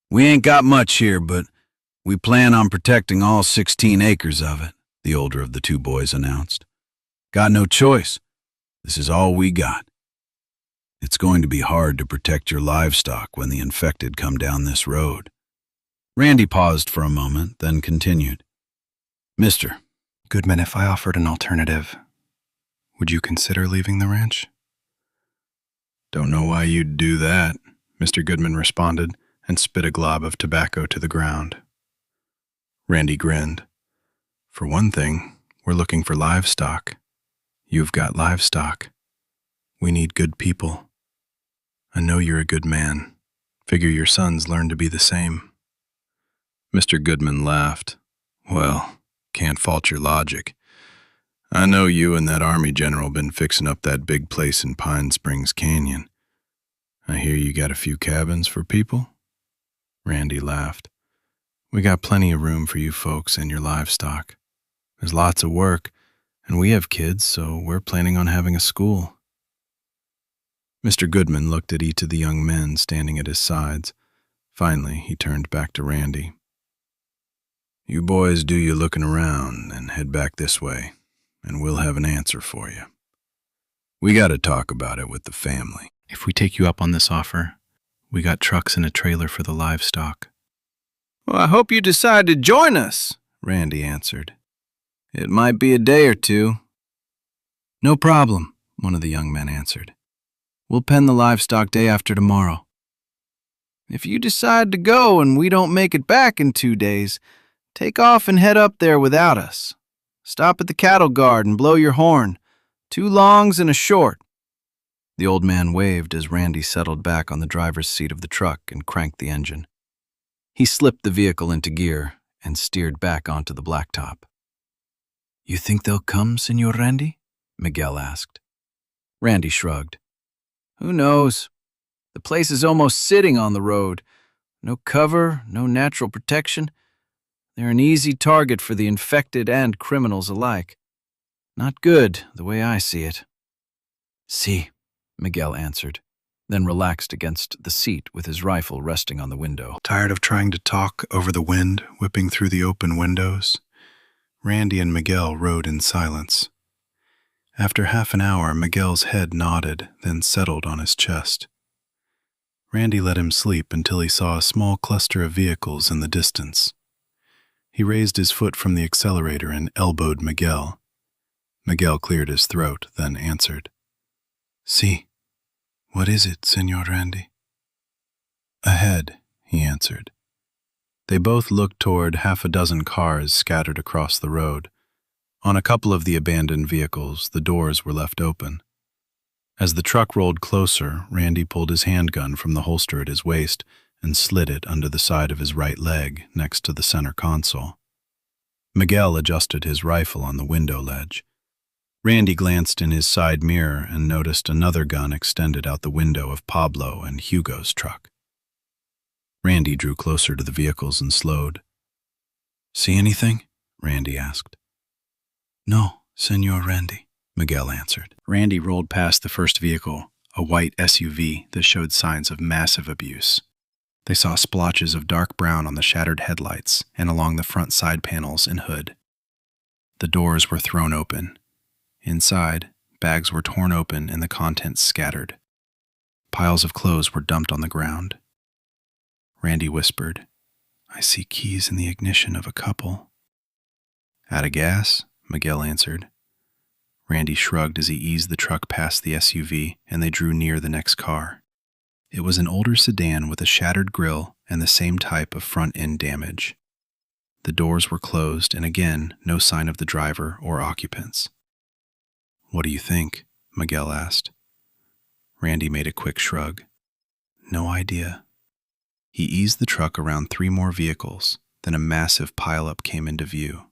We ain't got much here, but we plan on protecting all 16 acres of it," the older of the 2 boys announced. "Got no choice. This is all we got. It's going to be hard to protect your livestock when the infected come down this road." Randy paused for a moment, then continued. "Mister." "Goodman, if I offered an alternative, would you consider leaving the ranch?" "Don't know why you'd do that," Mr. Goodman responded and spit a glob of tobacco to the ground. Randy grinned. "For one thing, we're looking for livestock. You've got livestock. We need good people. I know you're a good man. Figure your sons learn to be the same." Mr. Goodman laughed. "Well, Can't fault your logic. I know you and that Army general been fixing up that big place in Pine Springs Canyon. I hear you got a few cabins for people? Randy laughed. We got plenty of room for you folks and your livestock. There's lots of work, and we have kids, so we're planning on having a school. Mr. Goodman looked at each of the young men standing at his sides. Finally, he turned back to Randy. You boys do your looking around and head back this way, and we'll have an answer for you. We got to talk about it with the family. If we take you up on this offer, we got trucks and a trailer for the livestock. Well, I hope you decide to join us, Randy answered. It might be a day or two. No problem, one of the young men answered. We'll pen the livestock day after tomorrow. If you decide to go and we don't make it back in 2 days, take off and head up there without us. Stop at the cattle guard and blow your horn. 2 longs and a short. The old man waved as Randy settled back on the driver's seat of the truck and cranked the engine. He slipped the vehicle into gear and steered back onto the blacktop. You think they'll come, Senor Randy? Miguel asked. Randy shrugged. Who knows? The place is almost sitting on the road. No cover, no natural protection. They're an easy target for the infected and criminals alike. Not good, the way I see it. Si, Miguel answered, then relaxed against the seat with his rifle resting on the window. Tired of trying to talk over the wind whipping through the open windows, Randy and Miguel rode in silence. After half an hour, Miguel's head nodded, then settled on his chest. Randy let him sleep until he saw a small cluster of vehicles in the distance. He raised his foot from the accelerator and elbowed Miguel. Miguel cleared his throat, then answered. Si. What is it, Senor Randy? Ahead, he answered. They both looked toward 6 cars scattered across the road. On a couple of the abandoned vehicles, the doors were left open. As the truck rolled closer, Randy pulled his handgun from the holster at his waist and slid it under the side of his right leg next to the center console. Miguel adjusted his rifle on the window ledge. Randy glanced in his side mirror and noticed another gun extended out the window of Pablo and Hugo's truck. Randy drew closer to the vehicles and slowed. See anything? Randy asked. No, Senor Randy, Miguel answered. Randy rolled past the first vehicle, a white SUV that showed signs of massive abuse. They saw splotches of dark brown on the shattered headlights and along the front side panels and hood. The doors were thrown open. Inside, bags were torn open and the contents scattered. Piles of clothes were dumped on the ground. Randy whispered, I see keys in the ignition of a couple. Out of gas? Miguel answered. Randy shrugged as he eased the truck past the SUV and they drew near the next car. It was an older sedan with a shattered grille and the same type of front-end damage. The doors were closed and again, no sign of the driver or occupants. What do you think? Miguel asked. Randy made a quick shrug. No idea. He eased the truck around 3 more vehicles, then a massive pileup came into view.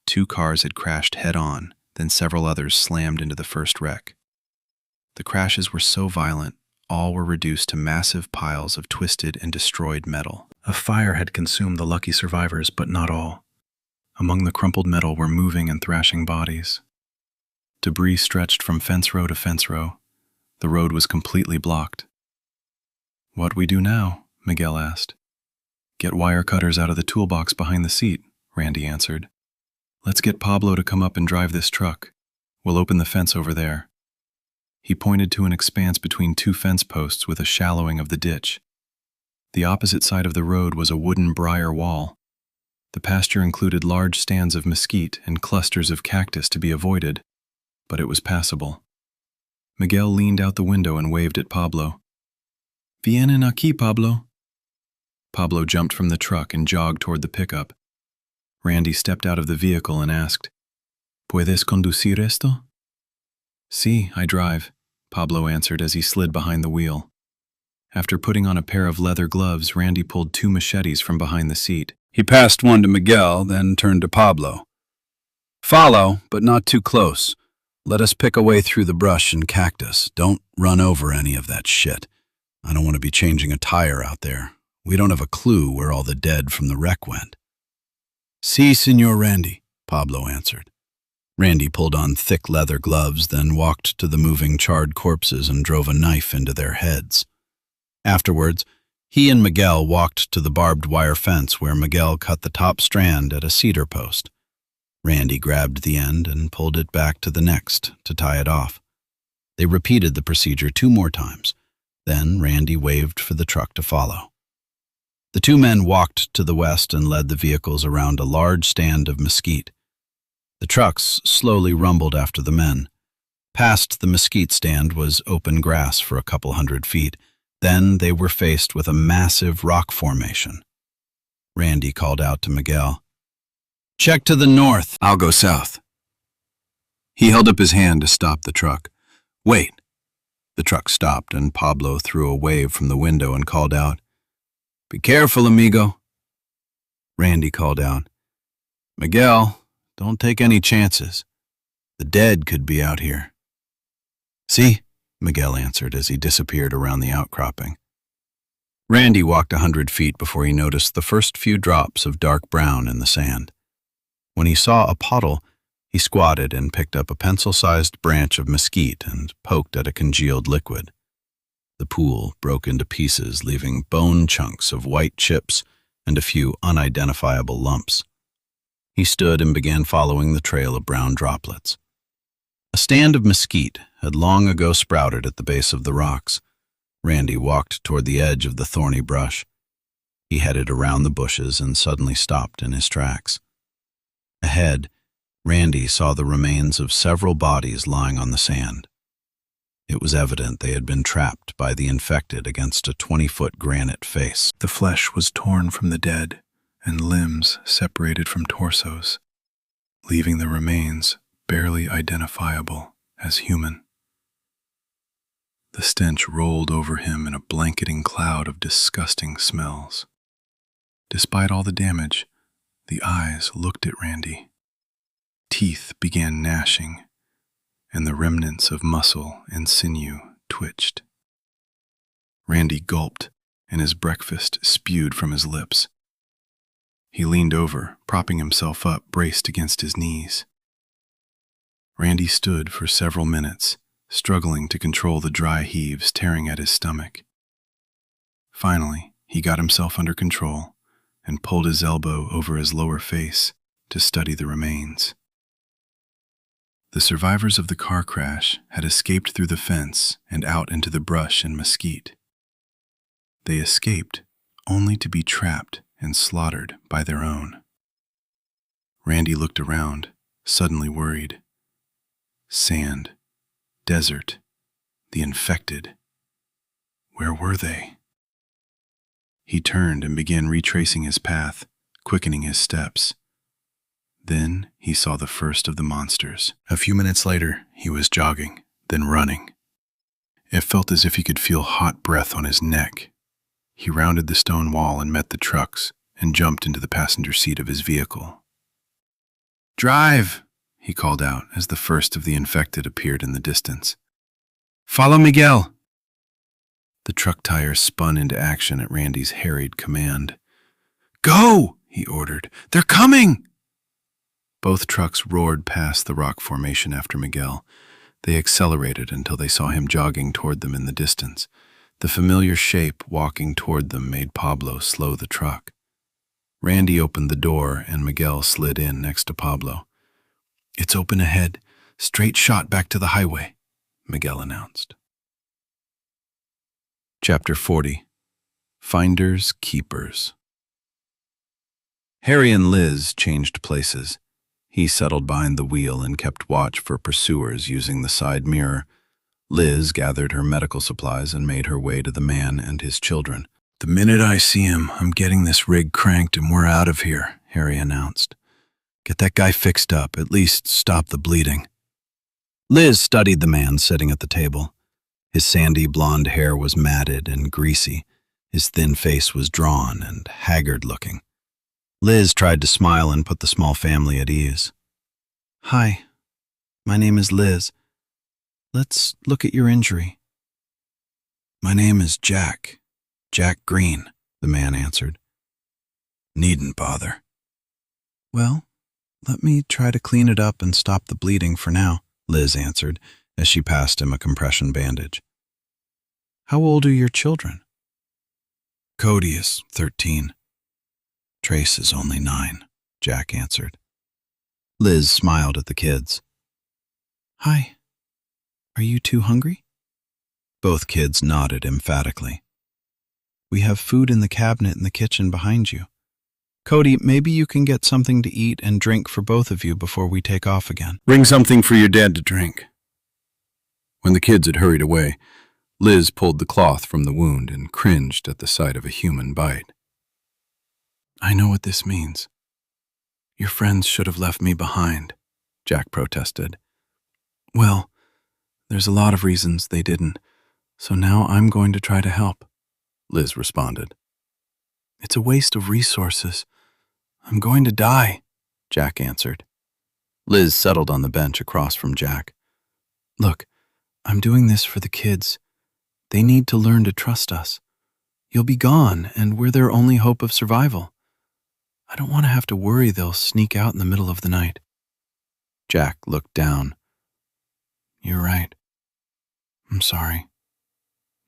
2 cars had crashed head-on, then several others slammed into the first wreck. The crashes were so violent, all were reduced to massive piles of twisted and destroyed metal. A fire had consumed the lucky survivors, but not all. Among the crumpled metal were moving and thrashing bodies. Debris stretched from fence row to fence row. The road was completely blocked. What we do now? Miguel asked. Get wire cutters out of the toolbox behind the seat, Randy answered. Let's get Pablo to come up and drive this truck. We'll open the fence over there. He pointed to an expanse between 2 fence posts with a shallowing of the ditch. The opposite side of the road was a wooden briar wall. The pasture included large stands of mesquite and clusters of cactus to be avoided, but it was passable. Miguel leaned out the window and waved at Pablo. Vienen aquí, Pablo. Pablo jumped from the truck and jogged toward the pickup. Randy stepped out of the vehicle and asked, ¿Puedes conducir esto? Sí, I drive, Pablo answered as he slid behind the wheel. After putting on a pair of leather gloves, Randy pulled 2 machetes from behind the seat. He passed one to Miguel, then turned to Pablo. "Follow, but not too close. Let us pick a way through the brush and cactus. Don't run over any of that shit. I don't want to be changing a tire out there. We don't have a clue where all the dead from the wreck went." "Si, Senor Randy," Pablo answered. Randy pulled on thick leather gloves, then walked to the moving charred corpses and drove a knife into their heads. Afterwards, he and Miguel walked to the barbed wire fence where Miguel cut the top strand at a cedar post. Randy grabbed the end and pulled it back to the next to tie it off. They repeated the procedure 2 more times. Then Randy waved for the truck to follow. The 2 men walked to the west and led the vehicles around a large stand of mesquite. The trucks slowly rumbled after the men. Past the mesquite stand was open grass for a couple 100 feet. Then they were faced with a massive rock formation. Randy called out to Miguel, "Check to the north." "I'll go south." He held up his hand to stop the truck. "Wait." The truck stopped, and Pablo threw a wave from the window and called out, "Be careful, amigo." Randy called out, "Miguel, don't take any chances. The dead could be out here." "See?" Miguel answered as he disappeared around the outcropping. Randy walked 100 feet before he noticed the first few drops of dark brown in the sand. When he saw a puddle, he squatted and picked up a pencil-sized branch of mesquite and poked at a congealed liquid. The pool broke into pieces, leaving bone chunks of white chips and a few unidentifiable lumps. He stood and began following the trail of brown droplets. A stand of mesquite had long ago sprouted at the base of the rocks. Randy walked toward the edge of the thorny brush. He headed around the bushes and suddenly stopped in his tracks. Ahead, Randy saw the remains of several bodies lying on the sand. It was evident they had been trapped by the infected against a 20-foot granite face. The flesh was torn from the dead, and limbs separated from torsos, leaving the remains barely identifiable as human. The stench rolled over him in a blanketing cloud of disgusting smells. Despite all the damage, the eyes looked at Randy. Teeth began gnashing, and the remnants of muscle and sinew twitched. Randy gulped, and his breakfast spewed from his lips. He leaned over, propping himself up, braced against his knees. Randy stood for several minutes, struggling to control the dry heaves tearing at his stomach. Finally, he got himself under control and pulled his elbow over his lower face to study the remains. The survivors of the car crash had escaped through the fence and out into the brush and mesquite. They escaped only to be trapped and slaughtered by their own. Randy looked around, suddenly worried. Sand, desert, the infected. Where were they? He turned and began retracing his path, quickening his steps. Then he saw the first of the monsters. A few minutes later, he was jogging, then running. It felt as if he could feel hot breath on his neck. He rounded the stone wall and met the trucks and jumped into the passenger seat of his vehicle. "Drive!" he called out as the first of the infected appeared in the distance. "Follow Miguel!" The truck tires spun into action at Randy's harried command. "Go!" he ordered. "They're coming!" Both trucks roared past the rock formation after Miguel. They accelerated until they saw him jogging toward them in the distance. The familiar shape walking toward them made Pablo slow the truck. Randy opened the door and Miguel slid in next to Pablo. "It's open ahead. Straight shot back to the highway," Miguel announced. Chapter 40. Finders Keepers. Harry and Liz changed places. He settled behind the wheel and kept watch for pursuers using the side mirror. Liz gathered her medical supplies and made her way to the man and his children. "The minute I see him, I'm getting this rig cranked and we're out of here," Harry announced. "Get that guy fixed up, at least stop the bleeding." Liz studied the man sitting at the table. His sandy blonde hair was matted and greasy. His thin face was drawn and haggard-looking. Liz tried to smile and put the small family at ease. Hi, my name is Liz. Let's look at your injury. My name is Jack Green, the man answered. Needn't bother. Well, let me try to clean it up and stop the bleeding for now, Liz answered as she passed him a compression bandage. How old are your children? Cody is 13. Trace is only 9, Jack answered. Liz smiled at the kids. Hi. Are you two hungry? Both kids nodded emphatically. We have food in the cabinet in the kitchen behind you. Cody, maybe you can get something to eat and drink for both of you before we take off again. Bring something for your dad to drink. When the kids had hurried away, Liz pulled the cloth from the wound and cringed at the sight of a human bite. I know what this means. Your friends should have left me behind, Jack protested. Well, there's a lot of reasons they didn't, so now I'm going to try to help, Liz responded. It's a waste of resources. I'm going to die, Jack answered. Liz settled on the bench across from Jack. Look, I'm doing this for the kids. They need to learn to trust us. You'll be gone, and we're their only hope of survival. I don't want to have to worry they'll sneak out in the middle of the night. Jack looked down. You're right. I'm sorry.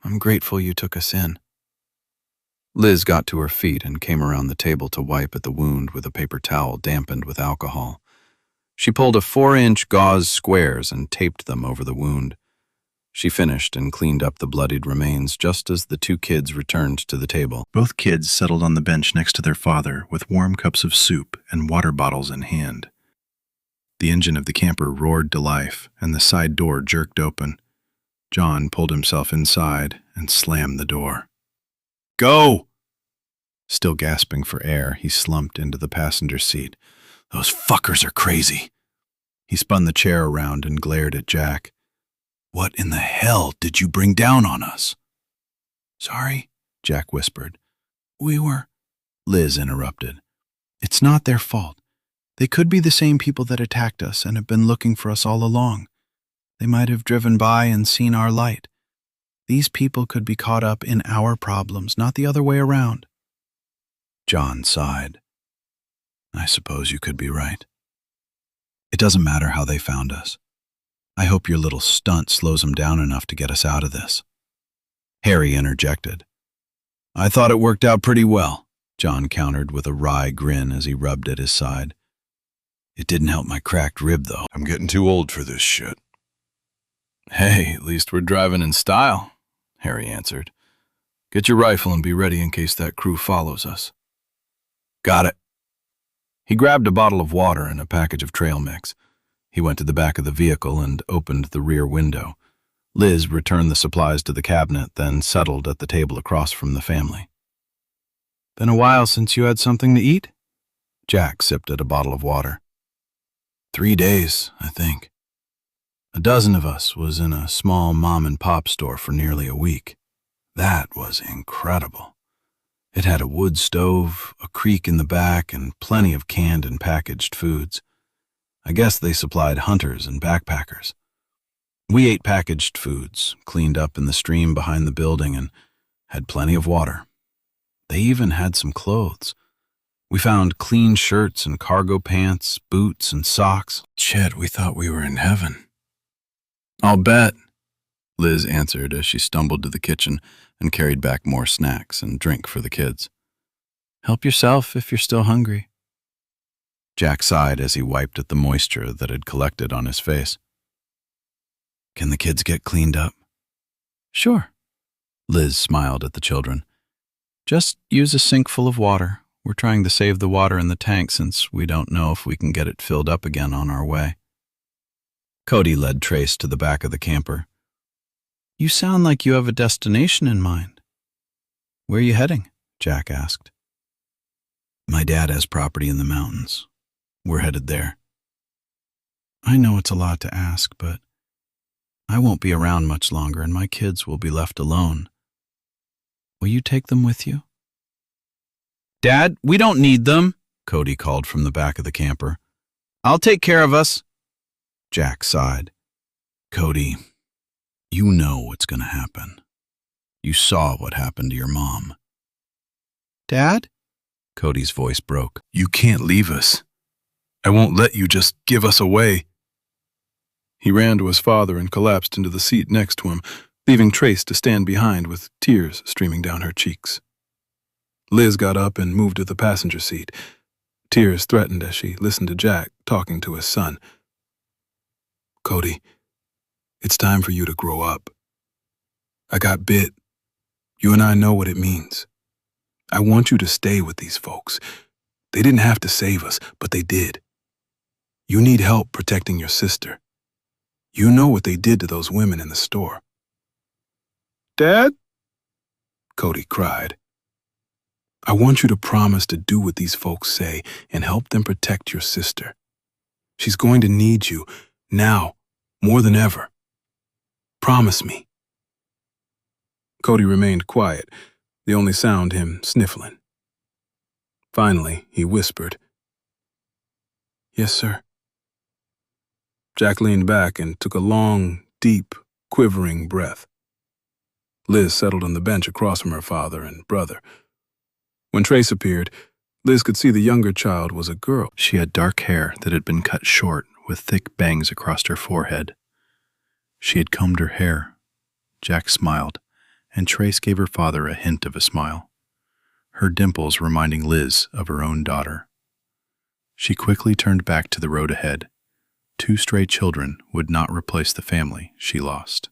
I'm grateful you took us in. Liz got to her feet and came around the table to wipe at the wound with a paper towel dampened with alcohol. She pulled a 4-inch gauze squares and taped them over the wound. She finished and cleaned up the bloodied remains just as the two kids returned to the table. Both kids settled on the bench next to their father with warm cups of soup and water bottles in hand. The engine of the camper roared to life, and the side door jerked open. John pulled himself inside and slammed the door. Go! Still gasping for air, he slumped into the passenger seat. Those fuckers are crazy. He spun the chair around and glared at Jack. What in the hell did you bring down on us? Sorry, Jack whispered. Liz interrupted. It's not their fault. They could be the same people that attacked us and have been looking for us all along. They might have driven by and seen our light. These people could be caught up in our problems, not the other way around. John sighed. I suppose you could be right. It doesn't matter how they found us. I hope your little stunt slows them down enough to get us out of this. Harry interjected. I thought it worked out pretty well, John countered with a wry grin as he rubbed at his side. It didn't help my cracked rib, though. I'm getting too old for this shit. Hey, at least we're driving in style, Harry answered. Get your rifle and be ready in case that crew follows us. Got it. He grabbed a bottle of water and a package of trail mix. He went to the back of the vehicle and opened the rear window. Liz returned the supplies to the cabinet, then settled at the table across from the family. Been a while since you had something to eat? Jack sipped at a bottle of water. 3 days, I think. A dozen of us was in a small mom-and-pop store for nearly a week. That was incredible. It had a wood stove, a creek in the back, and plenty of canned and packaged foods. I guess they supplied hunters and backpackers. We ate packaged foods, cleaned up in the stream behind the building, and had plenty of water. They even had some clothes. We found clean shirts and cargo pants, boots and socks. Shit, we thought we were in heaven. I'll bet, Liz answered as she stumbled to the kitchen and carried back more snacks and drink for the kids. Help yourself if you're still hungry. Jack sighed as he wiped at the moisture that had collected on his face. Can the kids get cleaned up? Sure. Liz smiled at the children. Just use a sink full of water. We're trying to save the water in the tank since we don't know if we can get it filled up again on our way. Cody led Trace to the back of the camper. You sound like you have a destination in mind. Where are you heading? Jack asked. My dad has property in the mountains. We're headed there. I know it's a lot to ask, but I won't be around much longer and my kids will be left alone. Will you take them with you? Dad, we don't need them, Cody called from the back of the camper. "I'll take care of us." Jack sighed. "Cody, you know what's going to happen. You saw what happened to your mom." "Dad?" Cody's voice broke. You can't leave us. I won't let you just give us away. He ran to his father and collapsed into the seat next to him, leaving Trace to stand behind with tears streaming down her cheeks. Liz got up and moved to the passenger seat. Tears threatened as she listened to Jack talking to his son. "Cody, it's time for you to grow up. I got bit. You and I know what it means. I want you to stay with these folks. They didn't have to save us, but they did. You need help protecting your sister. You know what they did to those women in the store." "Dad?" Cody cried. "I want you to promise to do what these folks say and help them protect your sister. She's going to need you now more than ever. Promise me." Cody remained quiet, the only sound him sniffling. Finally, he whispered, "Yes, sir." Jack leaned back and took a long, deep, quivering breath. Liz settled on the bench across from her father and brother. When Trace appeared, Liz could see the younger child was a girl. She had dark hair that had been cut short with thick bangs across her forehead. She had combed her hair. Jack smiled, and Trace gave her father a hint of a smile, her dimples reminding Liz of her own daughter. She quickly turned back to the road ahead. 2 stray children would not replace the family she lost.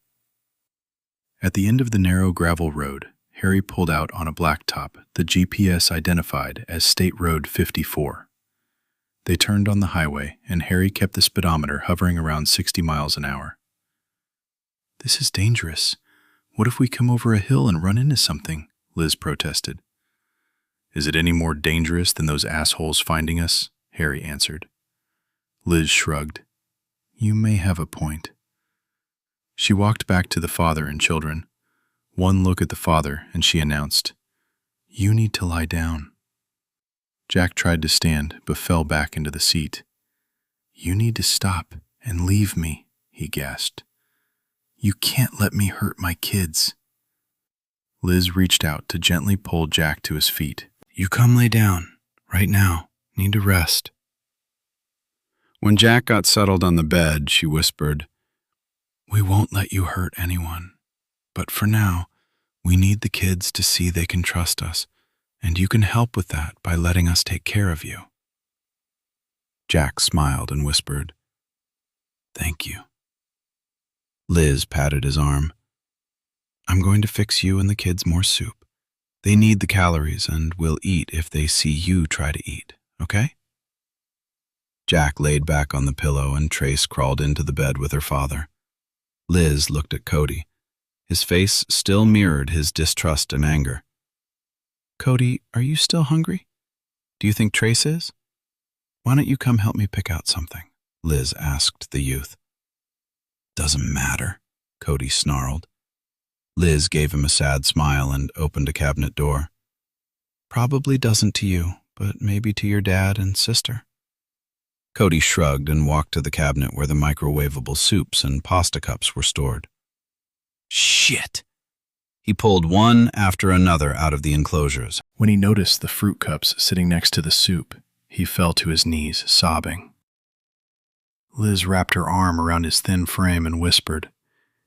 At the end of the narrow gravel road, Harry pulled out on a blacktop the GPS identified as State Road 54. They turned on the highway, and Harry kept the speedometer hovering around 60 miles an hour. "This is dangerous. What if we come over a hill and run into something?" Liz protested. "Is it any more dangerous than those assholes finding us?" Harry answered. Liz shrugged. "You may have a point." She walked back to the father and children. One look at the father, and she announced, "You need to lie down." Jack tried to stand, but fell back into the seat. "You need to stop and leave me," he gasped. "You can't let me hurt my kids." Liz reached out to gently pull Jack to his feet. "You come lay down, right now. Need to rest." When Jack got settled on the bed, she whispered, "We won't let you hurt anyone. But for now, we need the kids to see they can trust us, and you can help with that by letting us take care of you." Jack smiled and whispered, "Thank you." Liz patted his arm. "I'm going to fix you and the kids more soup. They need the calories and will eat if they see you try to eat, okay?" Jack laid back on the pillow and Trace crawled into the bed with her father. Liz looked at Cody. His face still mirrored his distrust and anger. "Cody, are you still hungry? Do you think Trace is? Why don't you come help me pick out something?" Liz asked the youth. "Doesn't matter," Cody snarled. Liz gave him a sad smile and opened a cabinet door. "Probably doesn't to you, but maybe to your dad and sister." Cody shrugged and walked to the cabinet where the microwavable soups and pasta cups were stored. "Shit!" He pulled one after another out of the enclosures. When he noticed the fruit cups sitting next to the soup, he fell to his knees, sobbing. Liz wrapped her arm around his thin frame and whispered,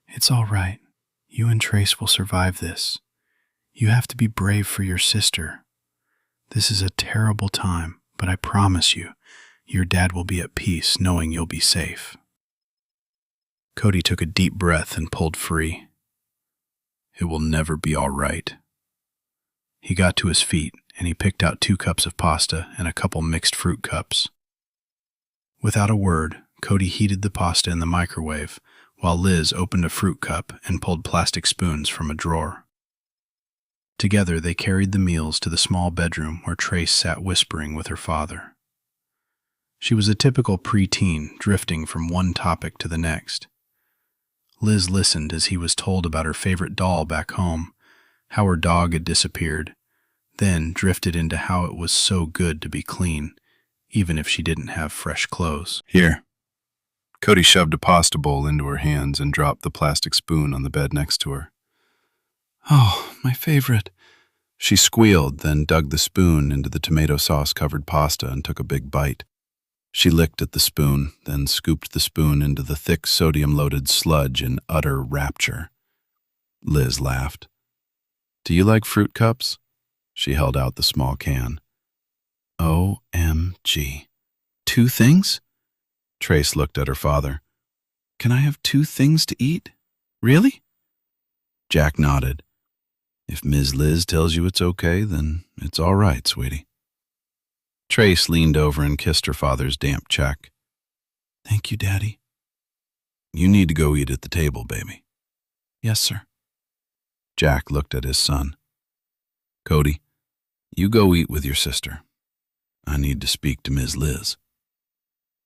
"It's all right. You and Trace will survive this. You have to be brave for your sister. This is a terrible time, but I promise you, your dad will be at peace knowing you'll be safe." Cody took a deep breath and pulled free. It will never be all right. He got to his feet, and he picked out 2 cups of pasta and a couple mixed fruit cups. Without a word, Cody heated the pasta in the microwave, while Liz opened a fruit cup and pulled plastic spoons from a drawer. Together, they carried the meals to the small bedroom where Trace sat whispering with her father. She was a typical preteen, drifting from one topic to the next. Liz listened as he was told about her favorite doll back home, how her dog had disappeared, then drifted into how it was so good to be clean, even if she didn't have fresh clothes. Here. Cody shoved a pasta bowl into her hands and dropped the plastic spoon on the bed next to her. Oh, my favorite. She squealed, then dug the spoon into the tomato sauce-covered pasta and took a big bite. She licked at the spoon, then scooped the spoon into the thick sodium-loaded sludge in utter rapture. Liz laughed. Do you like fruit cups? She held out the small can. OMG. 2 things? Trace looked at her father. Can I have 2 things to eat? Really? Jack nodded. If Ms. Liz tells you it's okay, then it's all right, sweetie. Trace leaned over and kissed her father's damp cheek. Thank you, Daddy. You need to go eat at the table, baby. Yes, sir. Jack looked at his son. Cody, you go eat with your sister. I need to speak to Ms. Liz.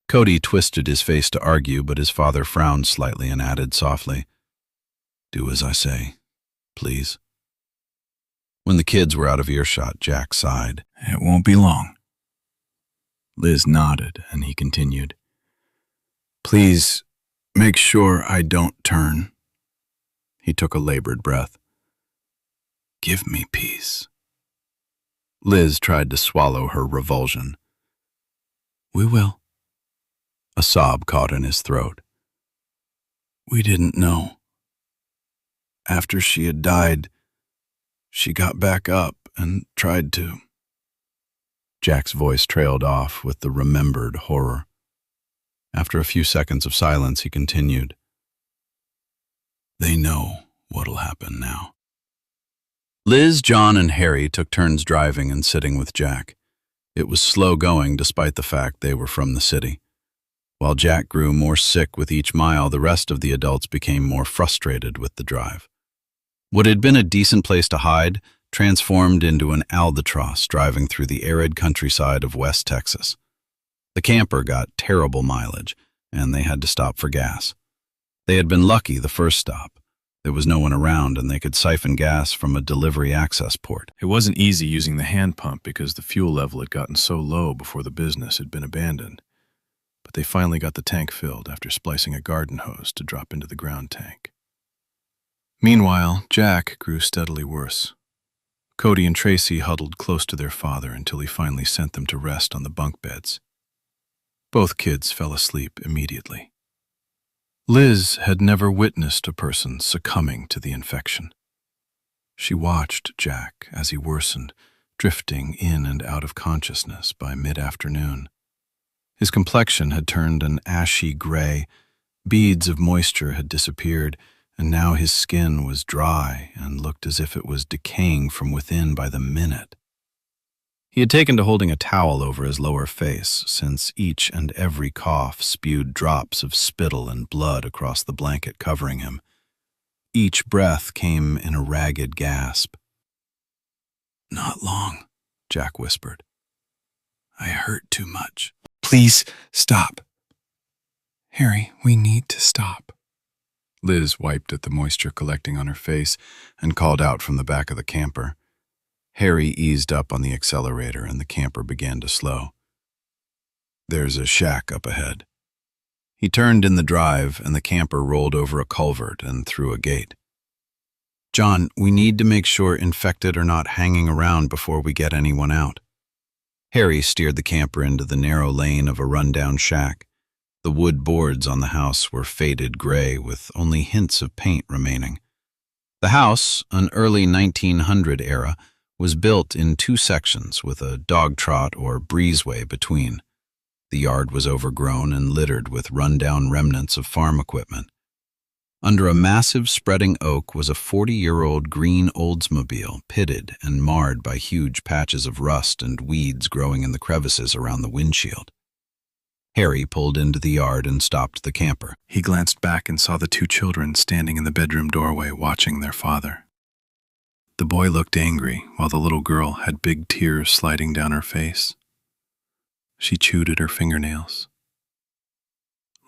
Cody twisted his face to argue, but his father frowned slightly and added softly, Do as I say, please. When the kids were out of earshot, Jack sighed. It won't be long. Liz nodded, and he continued. Please, make sure I don't turn. He took a labored breath. Give me peace. Liz tried to swallow her revulsion. We will. A sob caught in his throat. We didn't know. After she had died, she got back up and tried to. Jack's voice trailed off with the remembered horror. After a few seconds of silence, he continued. They know what'll happen now. Liz, John, and Harry took turns driving and sitting with Jack. It was slow going despite the fact they were from the city. While Jack grew more sick with each mile, the rest of the adults became more frustrated with the drive. What had been a decent place to hide transformed into an albatross driving through the arid countryside of West Texas. The camper got terrible mileage, and they had to stop for gas. They had been lucky the first stop. There was no one around, and they could siphon gas from a delivery access port. It wasn't easy using the hand pump because the fuel level had gotten so low before the business had been abandoned. But they finally got the tank filled after splicing a garden hose to drop into the ground tank. Meanwhile, Jack grew steadily worse. Cody and Tracy huddled close to their father until he finally sent them to rest on the bunk beds. Both kids fell asleep immediately. Liz had never witnessed a person succumbing to the infection. She watched Jack as he worsened, drifting in and out of consciousness by mid-afternoon. His complexion had turned an ashy gray, beads of moisture had disappeared, and now his skin was dry and looked as if it was decaying from within by the minute. He had taken to holding a towel over his lower face, since each and every cough spewed drops of spittle and blood across the blanket covering him. Each breath came in a ragged gasp. Not long, Jack whispered. I hurt too much. Please stop. Harry, we need to stop. Liz wiped at the moisture collecting on her face and called out from the back of the camper. Harry eased up on the accelerator and the camper began to slow. There's a shack up ahead. He turned in the drive and the camper rolled over a culvert and through a gate. John, we need to make sure infected are not hanging around before we get anyone out. Harry steered the camper into the narrow lane of a rundown shack. The wood boards on the house were faded gray with only hints of paint remaining. The house, an early 1900 era, was built in 2 sections with a dog trot or breezeway between. The yard was overgrown and littered with run-down remnants of farm equipment. Under a massive spreading oak was a 40-year-old green Oldsmobile, pitted and marred by huge patches of rust and weeds growing in the crevices around the windshield. Harry pulled into the yard and stopped the camper. He glanced back and saw the 2 children standing in the bedroom doorway watching their father. The boy looked angry, while the little girl had big tears sliding down her face. She chewed at her fingernails.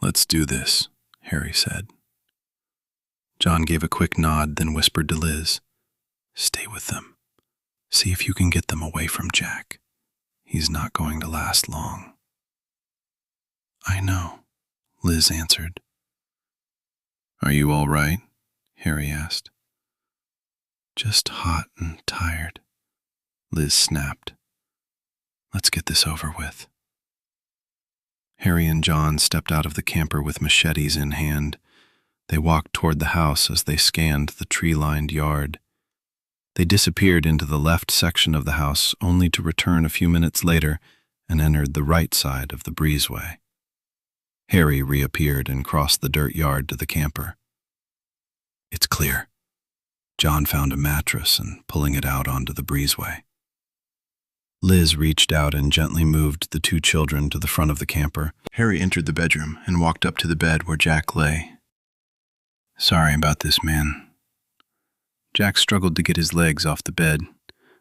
"Let's do this," Harry said. John gave a quick nod, then whispered to Liz, "Stay with them. See if you can get them away from Jack. He's not going to last long. I know, Liz answered. Are you all right? Harry asked. Just hot and tired, Liz snapped. Let's get this over with. Harry and John stepped out of the camper with machetes in hand. They walked toward the house as they scanned the tree-lined yard. They disappeared into the left section of the house, only to return a few minutes later and entered the right side of the breezeway. Harry reappeared and crossed the dirt yard to the camper. It's clear. John found a mattress and pulling it out onto the breezeway. Liz reached out and gently moved the two children to the front of the camper. Harry entered the bedroom and walked up to the bed where Jack lay. Sorry about this, man. Jack struggled to get his legs off the bed.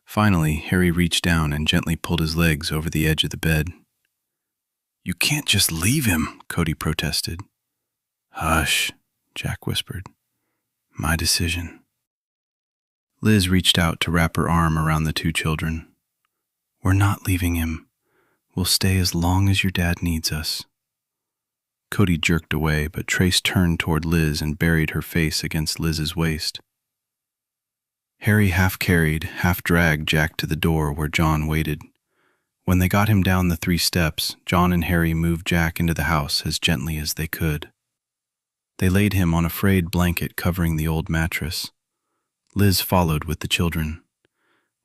Finally, Harry reached down and gently pulled his legs over the edge of the bed. You can't just leave him, Cody protested. Hush, Jack whispered. My decision. Liz reached out to wrap her arm around the two children. We're not leaving him. We'll stay as long as your dad needs us. Cody jerked away, but Trace turned toward Liz and buried her face against Liz's waist. Harry half-carried, half-dragged Jack to the door where John waited. When they got him down the 3 steps, John and Harry moved Jack into the house as gently as they could. They laid him on a frayed blanket covering the old mattress. Liz followed with the children.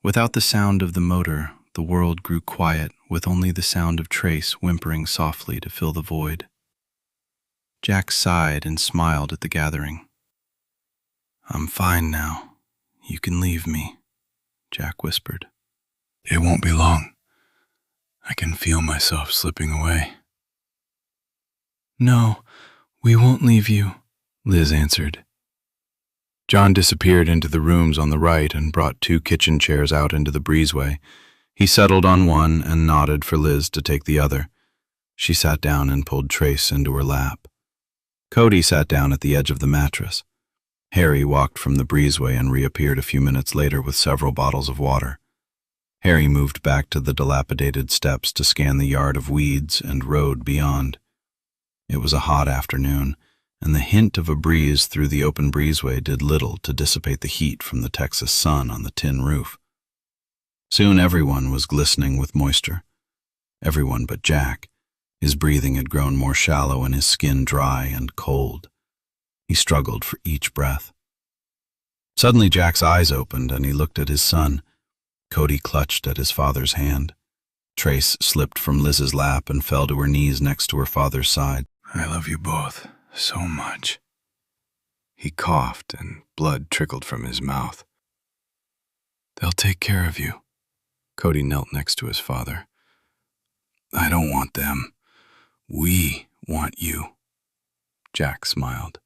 Without the sound of the motor, the world grew quiet, with only the sound of Trace whimpering softly to fill the void. Jack sighed and smiled at the gathering. I'm fine now. You can leave me, Jack whispered. It won't be long. I can feel myself slipping away. No, we won't leave you, Liz answered. John disappeared into the rooms on the right and brought 2 kitchen chairs out into the breezeway. He settled on one and nodded for Liz to take the other. She sat down and pulled Trace into her lap. Cody sat down at the edge of the mattress. Harry walked from the breezeway and reappeared a few minutes later with several bottles of water. Harry moved back to the dilapidated steps to scan the yard of weeds and road beyond. It was a hot afternoon, and the hint of a breeze through the open breezeway did little to dissipate the heat from the Texas sun on the tin roof. Soon everyone was glistening with moisture. Everyone but Jack. His breathing had grown more shallow and his skin dry and cold. He struggled for each breath. Suddenly Jack's eyes opened and he looked at his son. Cody clutched at his father's hand. Trace slipped from Liz's lap and fell to her knees next to her father's side. I love you both so much. He coughed and blood trickled from his mouth. They'll take care of you. Cody knelt next to his father. I don't want them. We want you. Jack smiled.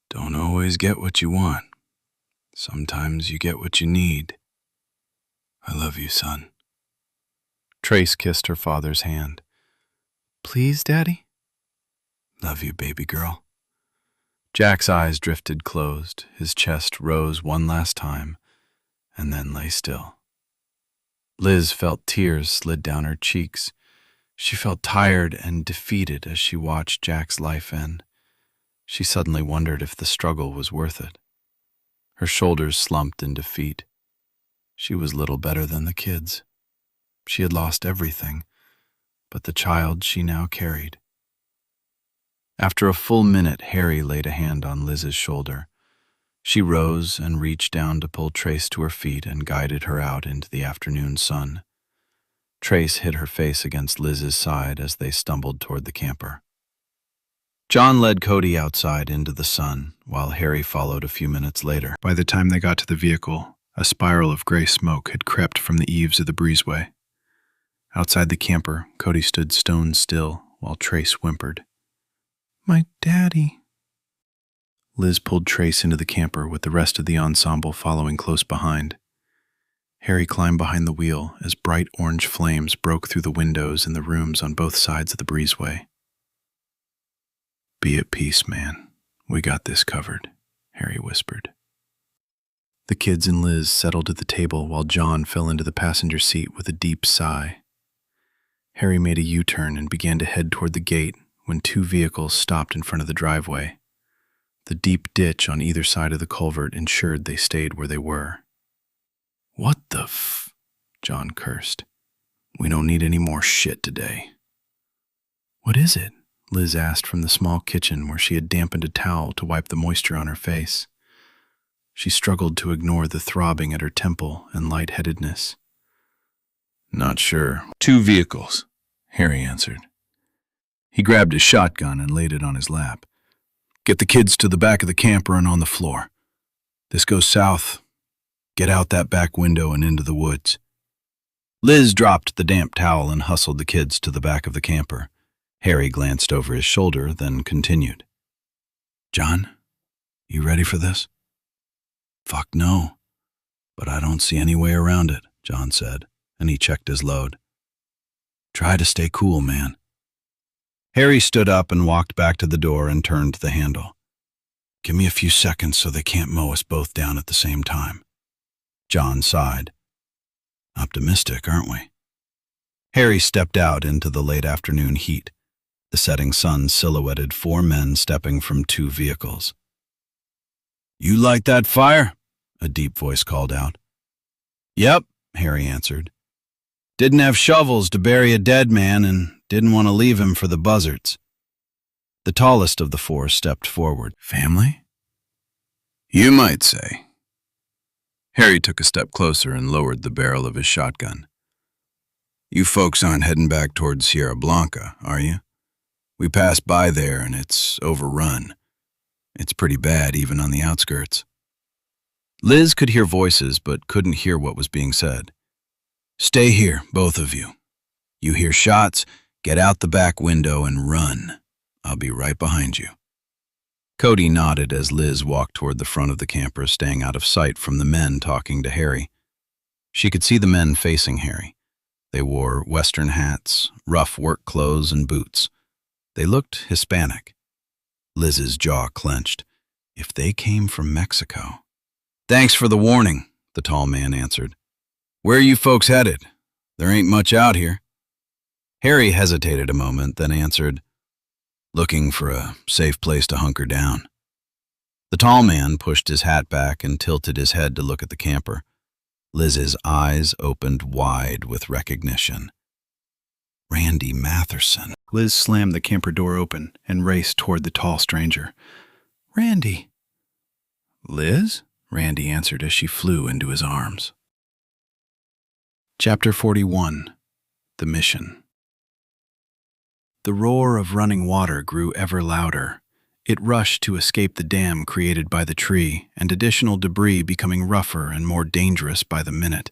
Don't always get what you want. Sometimes you get what you need. I love you, son. Trace kissed her father's hand. Please, Daddy? Love you, baby girl. Jack's eyes drifted closed. His chest rose one last time, and then lay still. Liz felt tears slid down her cheeks. She felt tired and defeated as she watched Jack's life end. She suddenly wondered if the struggle was worth it. Her shoulders slumped in defeat. She was little better than the kids. She had lost everything, but the child she now carried. After a full minute, Harry laid a hand on Liz's shoulder. She rose and reached down to pull Trace to her feet and guided her out into the afternoon sun. Trace hid her face against Liz's side as they stumbled toward the camper. John led Cody outside into the sun, while Harry followed a few minutes later. By the time they got to the vehicle, a spiral of gray smoke had crept from the eaves of the breezeway. Outside the camper, Cody stood stone still while Trace whimpered. My daddy. Liz pulled Trace into the camper with the rest of the ensemble following close behind. Harry climbed behind the wheel as bright orange flames broke through the windows in the rooms on both sides of the breezeway. Be at peace, man. We got this covered, Harry whispered. The kids and Liz settled at the table while John fell into the passenger seat with a deep sigh. Harry made a U-turn and began to head toward the gate when two vehicles stopped in front of the driveway. The deep ditch on either side of the culvert ensured they stayed where they were. "What the f..." John cursed. "We don't need any more shit today." "What is it?" Liz asked from the small kitchen where she had dampened a towel to wipe the moisture on her face. She struggled to ignore the throbbing at her temple and lightheadedness. "Not sure." "Two vehicles," Harry answered. He grabbed his shotgun and laid it on his lap. "Get the kids to the back of the camper and on the floor. This goes south. Get out that back window and into the woods." Liz dropped the damp towel and hustled the kids to the back of the camper. Harry glanced over his shoulder, then continued. "John, you ready for this?" "Fuck no, but I don't see any way around it," John said, and he checked his load. "Try to stay cool, man." Harry stood up and walked back to the door and turned the handle. "Give me a few seconds so they can't mow us both down at the same time." John sighed. "Optimistic, aren't we?" Harry stepped out into the late afternoon heat. The setting sun silhouetted four men stepping from two vehicles. "You light that fire?" a deep voice called out. "Yep," Harry answered. "Didn't have shovels to bury a dead man and didn't want to leave him for the buzzards." The tallest of the four stepped forward. "Family?" "You might say." Harry took a step closer and lowered the barrel of his shotgun. "You folks aren't heading back towards Sierra Blanca, are you? We passed by there and it's overrun. It's pretty bad even on the outskirts." Liz could hear voices but couldn't hear what was being said. "Stay here, both of you. You hear shots, get out the back window and run. I'll be right behind you." Cody nodded as Liz walked toward the front of the camper, staying out of sight from the men talking to Harry. She could see the men facing Harry. They wore Western hats, rough work clothes, and boots. They looked Hispanic. Liz's jaw clenched. If they came from Mexico. "Thanks for the warning," the tall man answered. "Where are you folks headed? There ain't much out here." Harry hesitated a moment, then answered, "Looking for a safe place to hunker down." The tall man pushed his hat back and tilted his head to look at the camper. Liz's eyes opened wide with recognition. Randy Matherson. Liz slammed the camper door open and raced toward the tall stranger. "Randy." "Liz?" Randy answered as she flew into his arms. Chapter 41. The Mission. The roar of running water grew ever louder. It rushed to escape the dam created by the tree, and additional debris becoming rougher and more dangerous by the minute.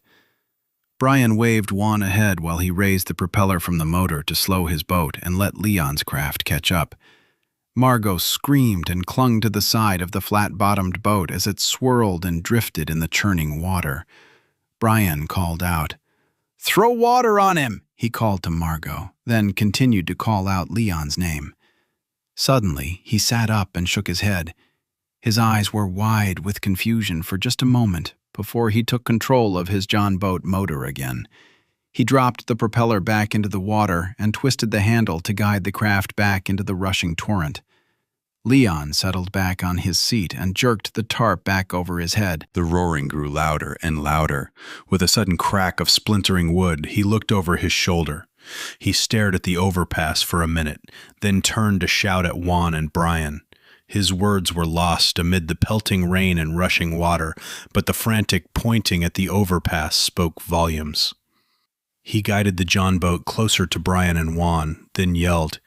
Brian waved Juan ahead while he raised the propeller from the motor to slow his boat and let Leon's craft catch up. Margot screamed and clung to the side of the flat-bottomed boat as it swirled and drifted in the churning water. Brian called out, "Throw water on him!" he called to Margot, then continued to call out Leon's name. Suddenly, he sat up and shook his head. His eyes were wide with confusion for just a moment before he took control of his John boat motor again. He dropped the propeller back into the water and twisted the handle to guide the craft back into the rushing torrent. Leon settled back on his seat and jerked the tarp back over his head. The roaring grew louder and louder. With a sudden crack of splintering wood, he looked over his shoulder. He stared at the overpass for a minute, then turned to shout at Juan and Brian. His words were lost amid the pelting rain and rushing water, but the frantic pointing at the overpass spoke volumes. He guided the John boat closer to Brian and Juan, then yelled,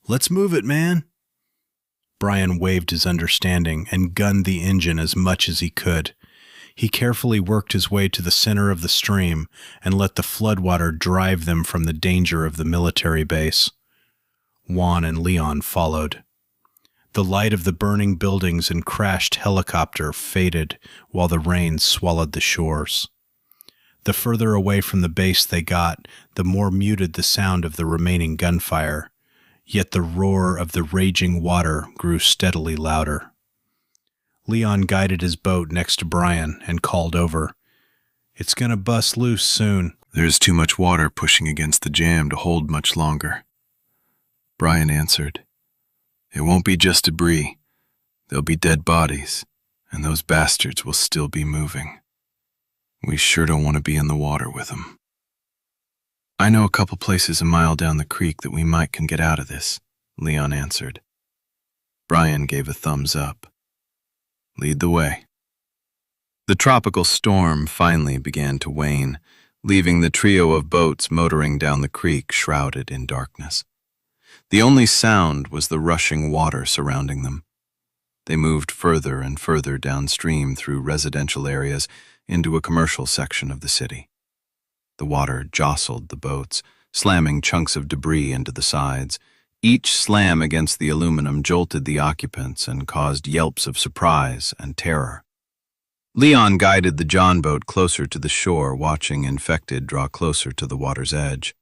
"Let's move it, man!" Brian waved his understanding and gunned the engine as much as he could. He carefully worked his way to the center of the stream and let the floodwater drive them from the danger of the military base. Juan and Leon followed. The light of the burning buildings and crashed helicopter faded while the rain swallowed the shores. The further away from the base they got, the more muted the sound of the remaining gunfire, yet the roar of the raging water grew steadily louder. Leon guided his boat next to Brian and called over. "It's gonna bust loose soon." "There's too much water pushing against the jam to hold much longer." Brian answered, "It won't be just debris. There'll be dead bodies, and those bastards will still be moving. We sure don't want to be in the water with them." "I know a couple places a mile down the creek that we might can get out of this," Leon answered. Brian gave a thumbs up. "Lead the way." The tropical storm finally began to wane, leaving the trio of boats motoring down the creek shrouded in darkness. The only sound was the rushing water surrounding them. They moved further and further downstream through residential areas into a commercial section of the city. The water jostled the boats, slamming chunks of debris into the sides. Each slam against the aluminum jolted the occupants and caused yelps of surprise and terror. Leon guided the John boat closer to the shore, watching infected draw closer to the water's edge.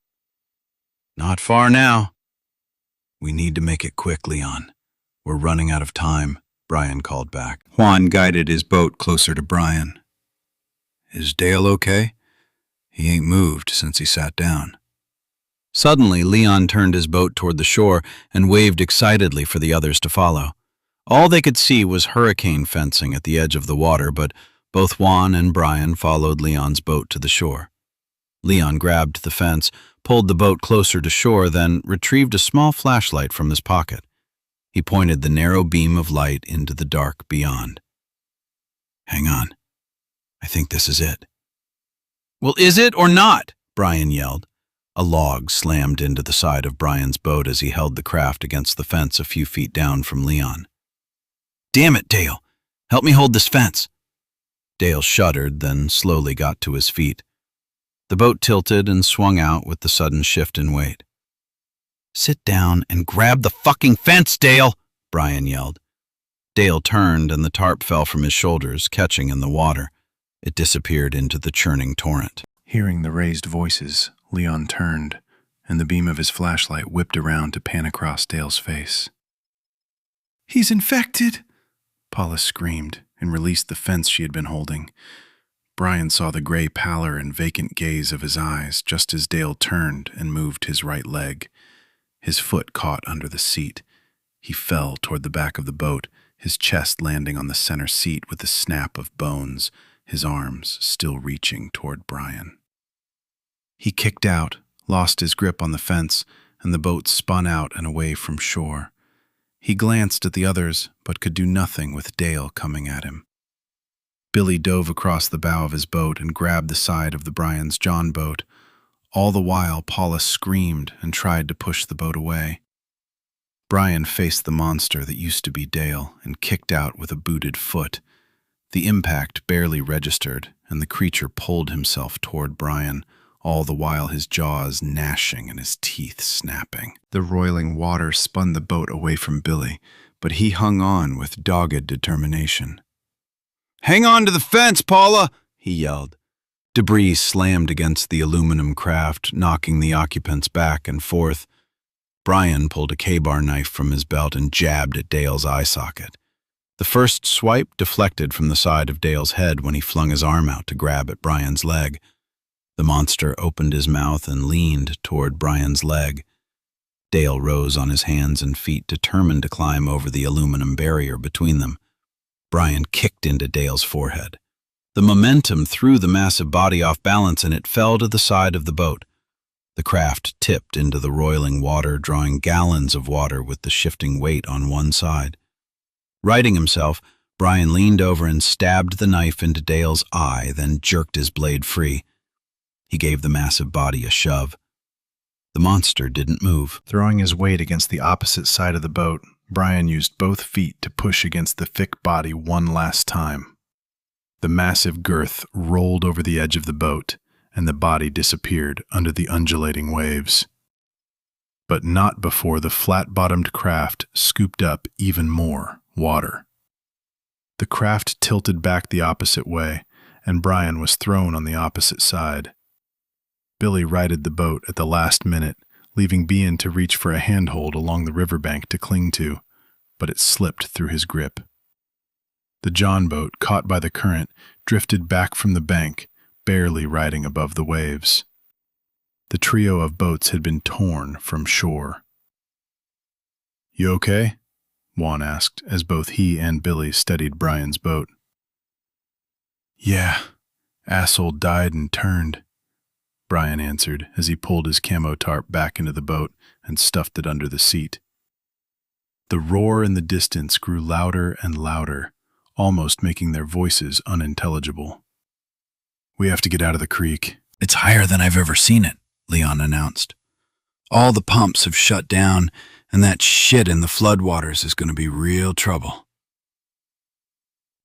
"Not far now." "We need to make it quick, Leon. We're running out of time," Brian called back. Juan guided his boat closer to Brian. "Is Dale okay? He ain't moved since he sat down." Suddenly, Leon turned his boat toward the shore and waved excitedly for the others to follow. All they could see was hurricane fencing at the edge of the water, but both Juan and Brian followed Leon's boat to the shore. Leon grabbed the fence, pulled the boat closer to shore, then retrieved a small flashlight from his pocket. He pointed the narrow beam of light into the dark beyond. "Hang on. I think this is it." "Well, is it or not?" Brian yelled. A log slammed into the side of Brian's boat as he held the craft against the fence a few feet down from Leon. "Damn it, Dale! Help me hold this fence." Dale shuddered, then slowly got to his feet. The boat tilted and swung out with the sudden shift in weight. "Sit down and grab the fucking fence, Dale!" Brian yelled. Dale turned and the tarp fell from his shoulders, catching in the water. It disappeared into the churning torrent. Hearing the raised voices, Leon turned, and the beam of his flashlight whipped around to pan across Dale's face. "He's infected!" Paula screamed and released the fence she had been holding. Brian saw the gray pallor and vacant gaze of his eyes just as Dale turned and moved his right leg. His foot caught under the seat. He fell toward the back of the boat, his chest landing on the center seat with a snap of bones, his arms still reaching toward Brian. He kicked out, lost his grip on the fence, and the boat spun out and away from shore. He glanced at the others, but could do nothing with Dale coming at him. Billy dove across the bow of his boat and grabbed the side of the Brian's John boat. All the while, Paula screamed and tried to push the boat away. Brian faced the monster that used to be Dale and kicked out with a booted foot. The impact barely registered, and the creature pulled himself toward Brian, all the while his jaws gnashing and his teeth snapping. The roiling water spun the boat away from Billy, but he hung on with dogged determination. "Hang on to the fence, Paula!" he yelled. Debris slammed against the aluminum craft, knocking the occupants back and forth. Brian pulled a K-bar knife from his belt and jabbed at Dale's eye socket. The first swipe deflected from the side of Dale's head when he flung his arm out to grab at Brian's leg. The monster opened his mouth and leaned toward Brian's leg. Dale rose on his hands and feet, determined to climb over the aluminum barrier between them. Brian kicked into Dale's forehead. The momentum threw the massive body off balance and it fell to the side of the boat. The craft tipped into the roiling water, drawing gallons of water with the shifting weight on one side. Righting himself, Brian leaned over and stabbed the knife into Dale's eye, then jerked his blade free. He gave the massive body a shove. The monster didn't move. Throwing his weight against the opposite side of the boat, Brian used both feet to push against the thick body one last time. The massive girth rolled over the edge of the boat, and the body disappeared under the undulating waves. But not before the flat-bottomed craft scooped up even more water. The craft tilted back the opposite way, and Brian was thrown on the opposite side. Billy righted the boat at the last minute, leaving Bean to reach for a handhold along the riverbank to cling to, but it slipped through his grip. The John boat, caught by the current, drifted back from the bank, barely riding above the waves. The trio of boats had been torn from shore. "You okay?" Juan asked as both he and Billy steadied Brian's boat. "Yeah, asshole died and turned," Brian answered as he pulled his camo tarp back into the boat and stuffed it under the seat. The roar in the distance grew louder and louder, almost making their voices unintelligible. "We have to get out of the creek." "It's higher than I've ever seen it," Leon announced. "All the pumps have shut down, and that shit in the floodwaters is going to be real trouble."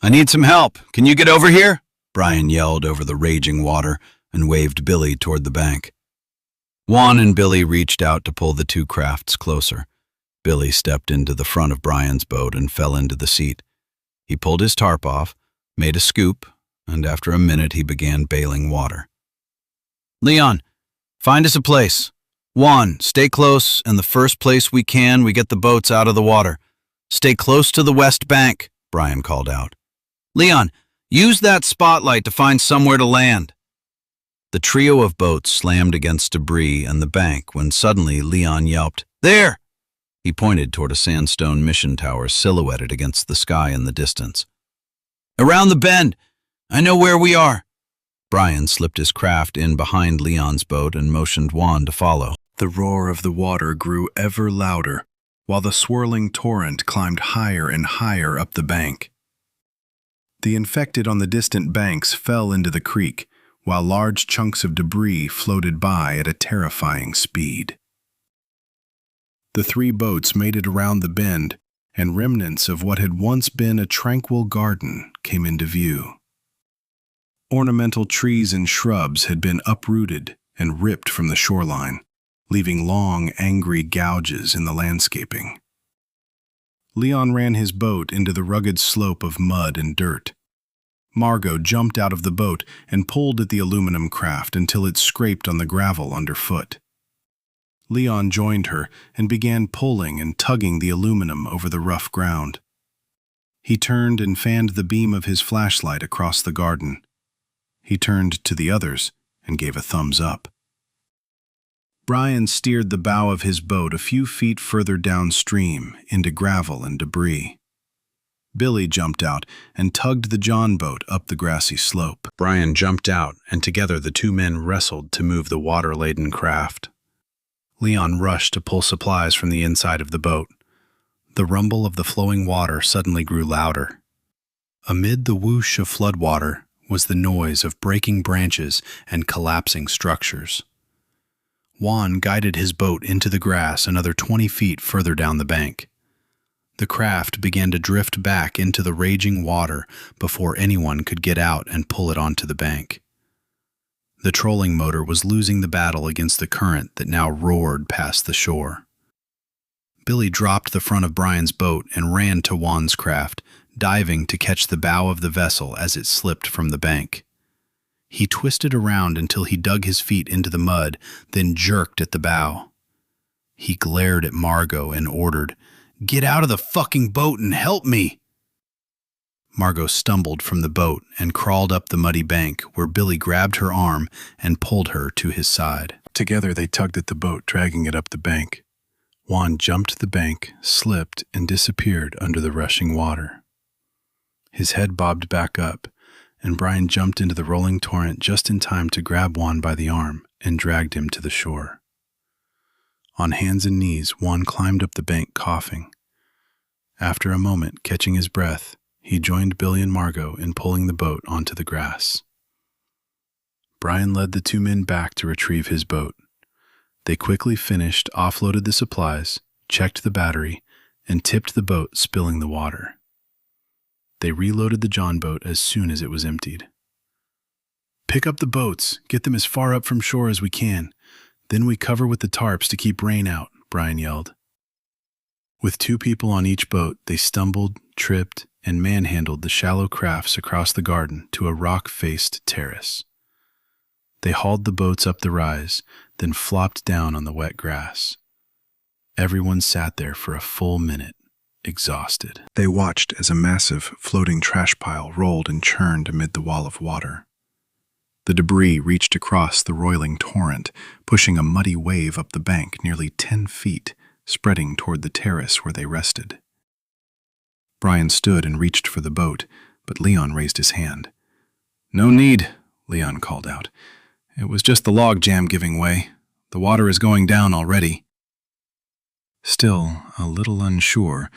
"I need some help. Can you get over here?" Brian yelled over the raging water and waved Billy toward the bank. Juan and Billy reached out to pull the two crafts closer. Billy stepped into the front of Brian's boat and fell into the seat. He pulled his tarp off, made a scoop, and after a minute he began bailing water. "Leon, find us a place. Juan, stay close, and the first place we can, we get the boats out of the water. Stay close to the west bank," Brian called out. "Leon, use that spotlight to find somewhere to land." The trio of boats slammed against debris and the bank when suddenly Leon yelped, "There!" He pointed toward a sandstone mission tower silhouetted against the sky in the distance. "Around the bend! I know where we are!" Brian slipped his craft in behind Leon's boat and motioned Juan to follow. The roar of the water grew ever louder, while the swirling torrent climbed higher and higher up the bank. The infected on the distant banks fell into the creek, while large chunks of debris floated by at a terrifying speed. The three boats made it around the bend, and remnants of what had once been a tranquil garden came into view. Ornamental trees and shrubs had been uprooted and ripped from the shoreline, leaving long, angry gouges in the landscaping. Leon ran his boat into the rugged slope of mud and dirt. Margot jumped out of the boat and pulled at the aluminum craft until it scraped on the gravel underfoot. Leon joined her and began pulling and tugging the aluminum over the rough ground. He turned and fanned the beam of his flashlight across the garden. He turned to the others and gave a thumbs up. Brian steered the bow of his boat a few feet further downstream into gravel and debris. Billy jumped out and tugged the John boat up the grassy slope. Brian jumped out, and together the two men wrestled to move the water-laden craft. Leon rushed to pull supplies from the inside of the boat. The rumble of the flowing water suddenly grew louder. Amid the whoosh of floodwater was the noise of breaking branches and collapsing structures. Juan guided his boat into the grass another 20 feet further down the bank. The craft began to drift back into the raging water before anyone could get out and pull it onto the bank. The trolling motor was losing the battle against the current that now roared past the shore. Billy dropped the front of Brian's boat and ran to Juan's craft, diving to catch the bow of the vessel as it slipped from the bank. He twisted around until he dug his feet into the mud, then jerked at the bow. He glared at Margot and ordered, "Get out of the fucking boat and help me!" Margot stumbled from the boat and crawled up the muddy bank where Billy grabbed her arm and pulled her to his side. Together they tugged at the boat, dragging it up the bank. Juan jumped the bank, slipped, and disappeared under the rushing water. His head bobbed back up, and Brian jumped into the rolling torrent just in time to grab Juan by the arm and dragged him to the shore. On hands and knees, Juan climbed up the bank coughing. After a moment, catching his breath, he joined Billy and Margot in pulling the boat onto the grass. Brian led the two men back to retrieve his boat. They quickly finished, offloaded the supplies, checked the battery, and tipped the boat, spilling the water. They reloaded the John boat as soon as it was emptied. "Pick up the boats, get them as far up from shore as we can. Then we cover with the tarps to keep rain out," Brian yelled. With two people on each boat, they stumbled, tripped, and manhandled the shallow crafts across the garden to a rock-faced terrace. They hauled the boats up the rise, then flopped down on the wet grass. Everyone sat there for a full minute, exhausted. They watched as a massive, floating trash pile rolled and churned amid the wall of water. The debris reached across the roiling torrent, pushing a muddy wave up the bank nearly 10 feet, spreading toward the terrace where they rested. Brian stood and reached for the boat, but Leon raised his hand. "No need," Leon called out. "It was just the log jam giving way. The water is going down already." Still a little unsure,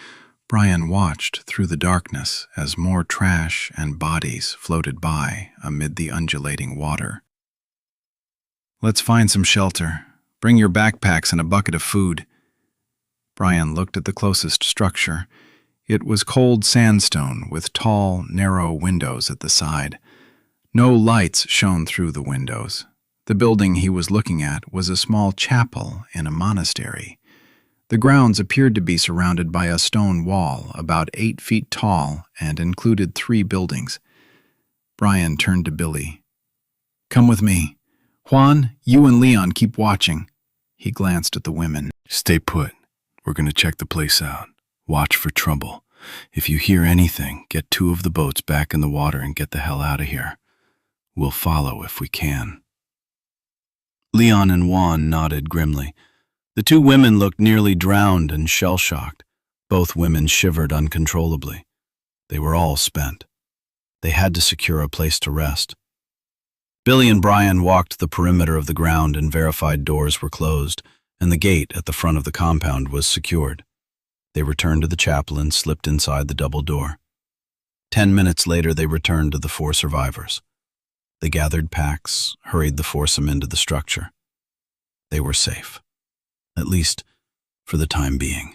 Brian watched through the darkness as more trash and bodies floated by amid the undulating water. "Let's find some shelter. Bring your backpacks and a bucket of food." Brian looked at the closest structure. It was cold sandstone with tall, narrow windows at the side. No lights shone through the windows. The building he was looking at was a small chapel in a monastery. The grounds appeared to be surrounded by a stone wall about 8 feet tall and included 3 buildings. Brian turned to Billy. "Come with me. Juan, you and Leon keep watching." He glanced at the women. Stay put. We're going to check the place out. Watch for trouble. If you hear anything, get 2 of the boats back in the water and get the hell out of here. We'll follow if we can." Leon and Juan nodded grimly. The 2 women looked nearly drowned and shell-shocked. Both women shivered uncontrollably. They were all spent. They had to secure a place to rest. Billy and Brian walked the perimeter of the ground and verified doors were closed, and the gate at the front of the compound was secured. They returned to the chapel and slipped inside the double door. 10 minutes later, they returned to the 4 survivors. They gathered packs, hurried the foursome into the structure. They were safe, at least for the time being.